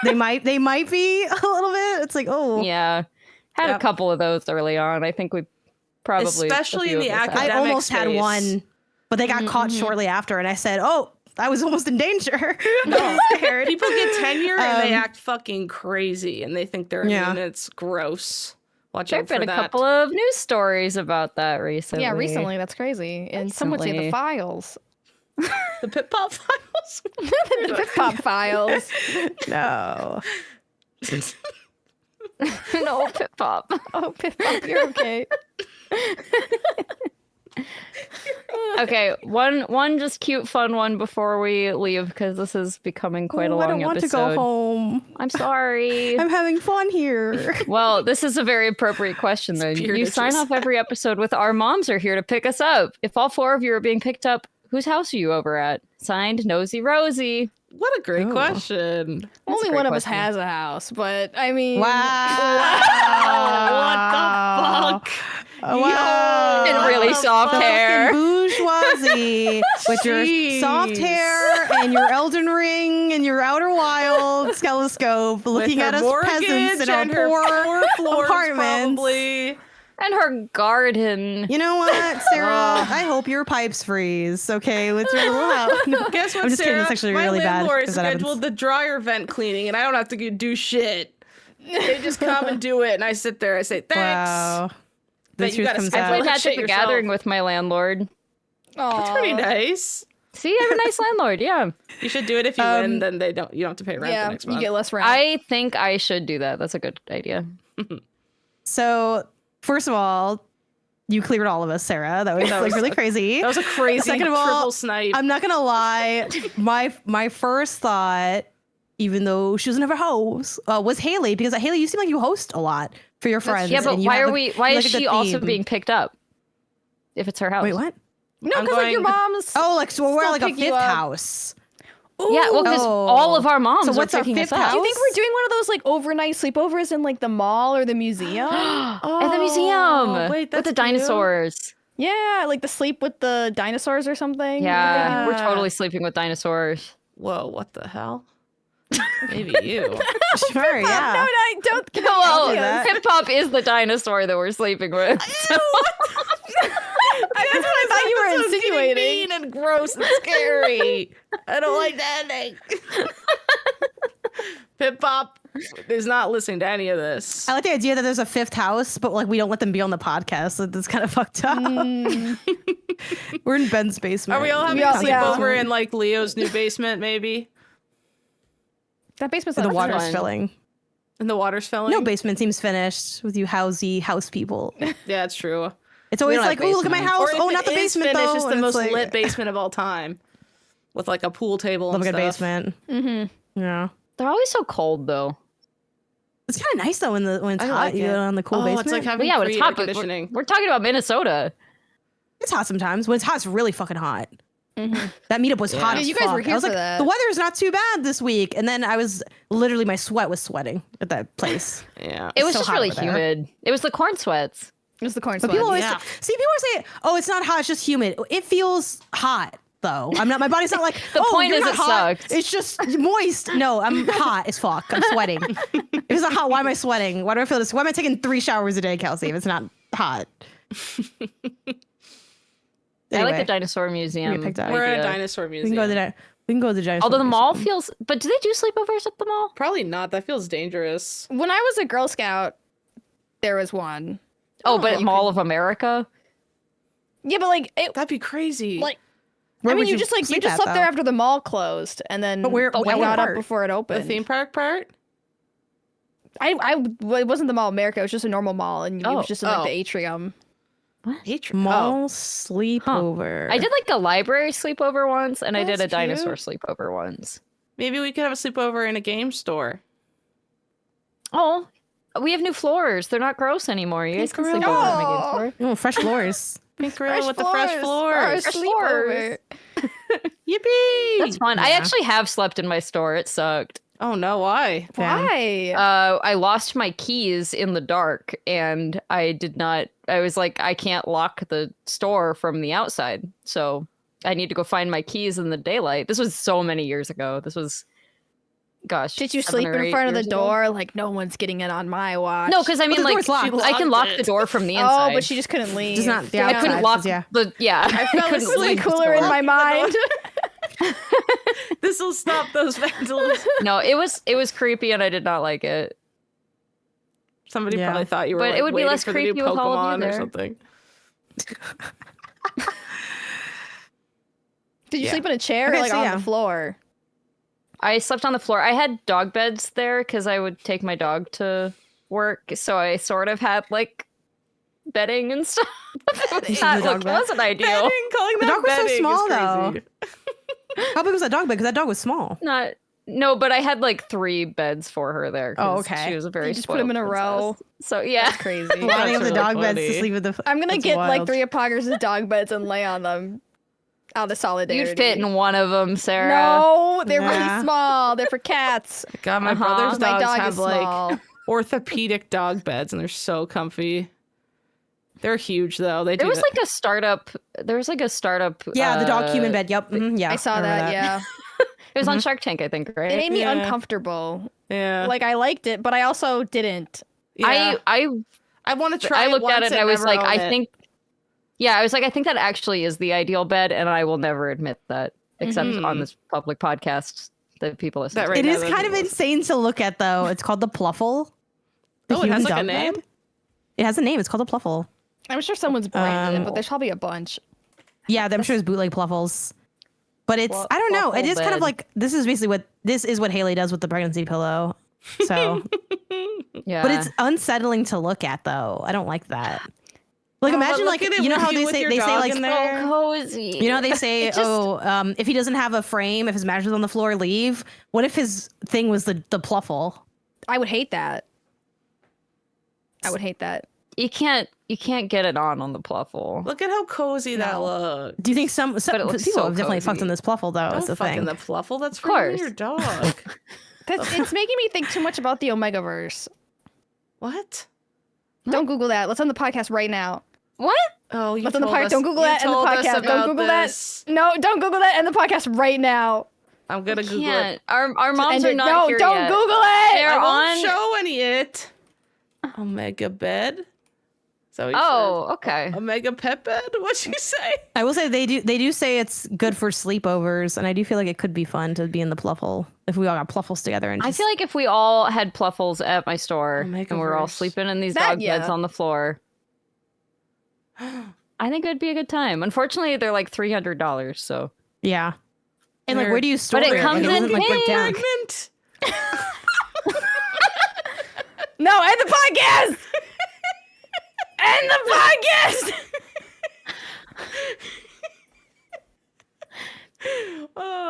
they might be a little bit. It's like, oh, yeah, had a Yep. couple of those early on. I think we probably, Especially a few in the of us had. I academic almost had space. one, but they got caught shortly after, and I said, oh, I was almost in danger. No, scared. people get tenure and they Um, act fucking crazy, and they think they're Yeah. immune. It's gross. Watch There've out for been a that. couple of news stories about that recently. Yeah, recently. That's crazy. And some would say Recently. the files. The Pit Pop Files. The Pip Pop files. No. No, Pip Pop. Oh, Pip Pop, you're okay. Okay, one just cute, fun one before we leave because this is becoming quite a Oh, long I don't want episode. to go home. I'm sorry. I'm having fun here. Well, this is a very appropriate question then. pure You sign bitches. off every episode with "Our moms are here to pick us up." If all four of you are being picked up, whose house are you over at? Signed, Nosy Rosie. What a great Oh. question. Only great one of us question. has a house, but I mean, Wow. What the fuck? Wow. And really soft hair. Bourgeoisie with your Jeez. soft hair and your Elden Ring and your Outer Wilds telescope looking With at her us mortgage peasants in our and her poor 4 floors, apartments. probably. And her garden. You know what, Sarah? I hope your pipes freeze, okay, with your little house. No, Guess what, I'm just Sarah? kidding. It's actually My really bad. landlord 'cause that scheduled happens. the dryer vent cleaning, and I don't have to do shit. They just come and do it, and I sit there. I say thanks. Wow. The But you truth gotta comes schedule I out. played Like Magic shit the yourself. Gathering with my landlord. That's pretty nice. See, I have a nice landlord. Yeah, You should do it if you win. Then you don't have to pay rent the yeah, next you month. get less rent. I think I should do that. That's a good idea. So, first of all, you cleared all of us, Sarah. That was That like was really a- crazy. That was a crazy Second of all, triple snipe. I'm not gonna lie. My first thought, even though she doesn't have a host, was Haley, because Haley, you seem like you host a lot for your friends. Yeah, but and you why have, are like, we? Why you is like a she good also theme. being picked up? If it's her house. Wait, what? no, I'm because like your going- mom's. Oh, like so we're Still like a pick you fifth up. house. Yeah, well, because Oh. all of our moms So are what's our picking us fifth up. house? Do you think we're doing one of those like overnight sleepovers in like the mall or the museum? At the museum wait, with that's the cute. dinosaurs. Yeah, like the sleep with the dinosaurs or something. Yeah, we're Yeah. totally sleeping with dinosaurs. Whoa, what the hell? Maybe you. Sure, No, yeah. I don't. Well, do that. Hip Hop is the dinosaur that we're sleeping with. So- That's what I thought you were This one's getting insinuating. mean and gross and scary. I don't like that thing. Pip Pop is not listening to any of this. I like the idea that there's a fifth house, but like we don't let them be on the podcast. So that's kind of fucked up. We're in Ben's basement. Are we all having Yeah, a yeah. sleepover in like Leo's new basement? Maybe. That basement's The not water's fun. filling. And the water's filling. No basement seems finished with you housey house people. Yeah, it's true. It's always don't like, have oh, look at my basements. house. Or if Oh, it not the is basement finished, though. it's the And most like, lit basement of all time, with like a pool table. love and a good stuff. basement. Mm-hmm. Yeah. They're always so cold though. It's kind of nice though when it's I hot. like you it. go on the cool Oh, basement. it's like But having yeah, when it's free hot, air but conditioning. we're talking about Minnesota. It's hot sometimes. When it's hot, it's really fucking hot. Mm-hmm. That meetup was hot. Yeah, As you guys were fuck. here I was for like, that. the weather is not too bad this week, and then I was literally my sweat was sweating at that place. Yeah. It was so just hot really over there. humid. It was the corn sweats. It was the corn But sweat. people always Yeah. see people say, "Oh, it's not hot; it's just humid." It feels hot though. I'm not. My body's not like. The oh, point you're is not it hot. sucked. It's just moist. No, I'm hot as fuck. I'm sweating. If it's not hot, why am I sweating? Why do I feel this? Why am I taking 3 showers a day, Kelsey? If it's not hot. I like Anyway, the dinosaur we museum. get picked up. We're at a idea. dinosaur we museum. can go to the. We can go to the dinosaur Although the mall museum. feels, but do they do sleepovers at the mall? Probably not. That feels dangerous. When I was a Girl Scout, there was one. Oh, but you Mall of America. Yeah, but like it, That'd be crazy. like Where I mean, would you just like you sleep just at, slept there though? after the mall closed, and then But where- I what got up part? before it the opened. theme park part. It wasn't the Mall of America. It was just a normal mall, and it Oh. was just in like Oh. the atrium. Mall sleepover. I did like a library sleepover once, and I did a That's dinosaur cute. sleepover once. Maybe we could have a sleepover in a game store. Oh, we have new floors. They're not gross anymore. You guys can sleep over in the game store. Oh, fresh floors. Pink gorilla with the fresh floors. Fresh Sleepover. Yippee! That's fun. I Yeah. actually have slept in my store. It sucked. Oh no, why? Why? I lost my keys in the dark, and I did not. I was like, I can't lock the store from the outside, so I need to go find my keys in the daylight. This was so many years ago. This was, gosh. Did you 7 sleep or in 8 front of the years ago? door? Like no one's getting in on my watch. No, because I mean, the like, door's locked. I can Locked lock it. the door from the inside. Oh, but she just couldn't leave. Just not the I outside. couldn't lock Yeah. the. Yeah, I fell couldn't asleep. Really leave the cooler in store. my mind. This will stop those vandals. No, it was creepy, and I did not like it. Somebody Yeah. probably thought you were But like, it would be waiting less for the new creepy with all of you Pokemon or there. something. Did you Yeah. sleep in a chair Okay, or like so on yeah. the floor? I slept on the floor. I had dog beds there because I would take my dog to work, so I sort of had like bedding and stuff. That dog bed? wasn't ideal. Bedding, calling The that dog was so bedding is small, crazy. How big was that dog bed? Because that dog was small. Not no, but I had like 3 beds for her there. 'cause Oh, okay. She was a very You just put 'em in a spoiled row. princess. So yeah, That's crazy. Lining up the really dog beds funny. to sleep with the. I'm gonna That's get like wild. 3 of Poggers' dog beds and lay on them out of solidarity. you'd fit in one of them, Sarah. No, they're Yeah. really small. They're for cats. God, my Uh-huh. brother's My dogs dog have is like small. orthopedic dog beds, and they're so comfy. They're huge though. They do There was that. like a startup. There was like a startup. Yeah, the dog human bed. Yep. Mhm, yeah. I saw remember that. Yeah, It was on Shark Tank, I think, right? it made me Yeah. uncomfortable. yeah. Like I liked it, but I also didn't. yeah. I I want to try. I looked at once it and I was never like, own I it. think, yeah, I was like, I think that actually is the ideal bed, and I will never admit that, except on this public podcast that people listen That to. right It now is those kind of are- insane to look at, though. It's called the Pluffle. The Oh, it has human like a dog name? bed. It has a name. It's called a Pluffle. I'm sure someone's branded it, but Um, there's probably a bunch. Yeah, I'm sure it's bootleg Pluffles. But it's Plu- I don't know. It Pluffle is kind of bed. like this is basically what Haley does with the pregnancy pillow. So, Yeah, but it's unsettling to look at, though. I don't like that. Like Oh, but imagine look like at it you know with how you they with say your they say dog like in there. so cozy. you know they say It just- if he doesn't have a frame, if his mattress is on the floor, leave. What if his thing was the Pluffle? I would hate that. I would hate that. you can't get it on the Pluffle. Look at how cozy that No. looks. Do you think some But it looks people so have definitely fucked cozy. on this Pluffle though? Don't Is the fucking thing. the Pluffle. That's Of for you and course. your dog. It's making me think too much about the Omegaverse. What? Don't Google that. Let's end the podcast right now. What? Oh, you Let's end the told podcast. us. Don't Google you that. End the told us podcast. Don't about Google this. that. No, don't Google that. End the podcast right now. I'm gonna Google Can't. it. Our moms End are it. not No, here don't yet. Google it. They're I won't on. show any it. Omega bed. So Oh, okay. Omega pet bed. What'd you say? I will say they do say it's good for sleepovers, and I do feel like it could be fun to be in the Pluffle if we all got Pluffles together. And I just, feel like if we all had Pluffles at my store and we're all Omegaverse. sleeping in these That, dog beds yeah. on the floor, I think it would be a good time. Unfortunately, they're like $300, so yeah. And like, Weird. where do you store But it it? comes Like, in doesn't, like, break down. Pregnant. No, end the podcast! End the podcast!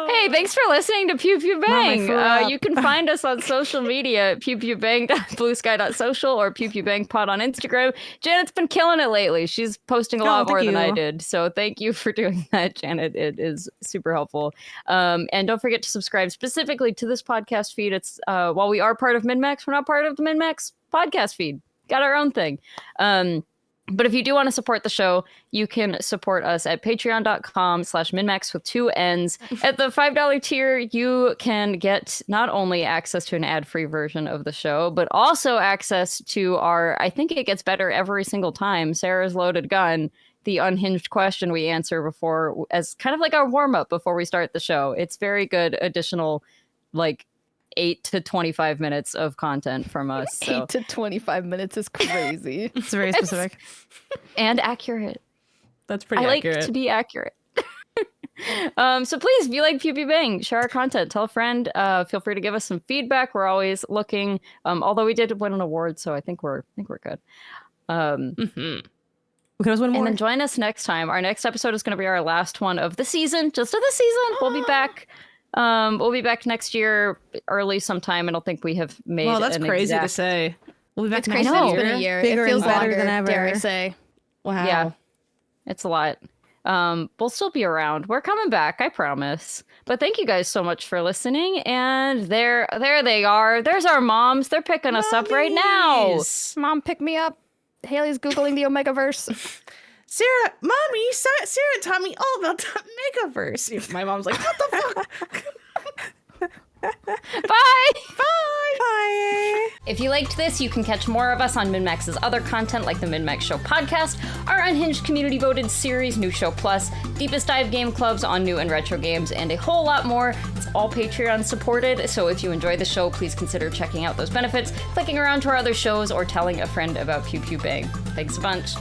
Hey, thanks for listening to Pew Pew Bang. threw up. You can find us on social media at pewpewbang.bluesky.social or pewpewbangpod on Instagram. Janet's been killing it lately. She's posting a lot more than I did. So thank you for doing that, Janet. It is super helpful. And don't forget to subscribe specifically to this podcast feed. It's while we are part of MinnMax, we're not part of the MinnMax podcast feed. Got our own thing. But if you do want to support the show, you can support us at patreon.com/MinnMax with 2 N's. At the $5 tier, you can get not only access to an ad-free version of the show, but also access to our, I think it gets better every single time, Sarah's Loaded Gun, the unhinged question we answer before, as kind of like our warm-up before we start the show. It's very good additional, like, 8 to 25 minutes of content from us. So. 8 to 25 minutes is crazy. It's very specific. And accurate. That's pretty I accurate. like to be accurate. So please, if you like Pew Pew Bang, share our content, tell a friend. Feel free to give us some feedback. We're always looking. Although we did win an award, so I think we're good. We can always win more. And then join us next time. Our next episode is going to be our last one of the season, just of the season. We'll be back. We'll be back next year, early sometime. I don't think we have made. Well, that's crazy to exact... say. We'll be back It's next crazy that it's year. been a year. Bigger It feels and better longer, than ever. dare I say. Wow. Yeah, it's a lot. We'll still be around. We're coming back, I promise. But thank you guys so much for listening. And there they are. There's our moms. They're picking us up right now. Mommies. Mom, pick me up. Haley's Googling the Omegaverse. Mommy, Sarah taught me all about the Megaverse. My mom's like, what the fuck? Bye! Bye. If you liked this, you can catch more of us on MinnMax's other content like the MinnMax Show podcast, our Unhinged community voted series, New Show Plus, Deepest Dive game clubs on new and retro games, and a whole lot more. It's all Patreon supported, so if you enjoy the show, please consider checking out those benefits, clicking around to our other shows, or telling a friend about Pew Pew Bang. Thanks a bunch.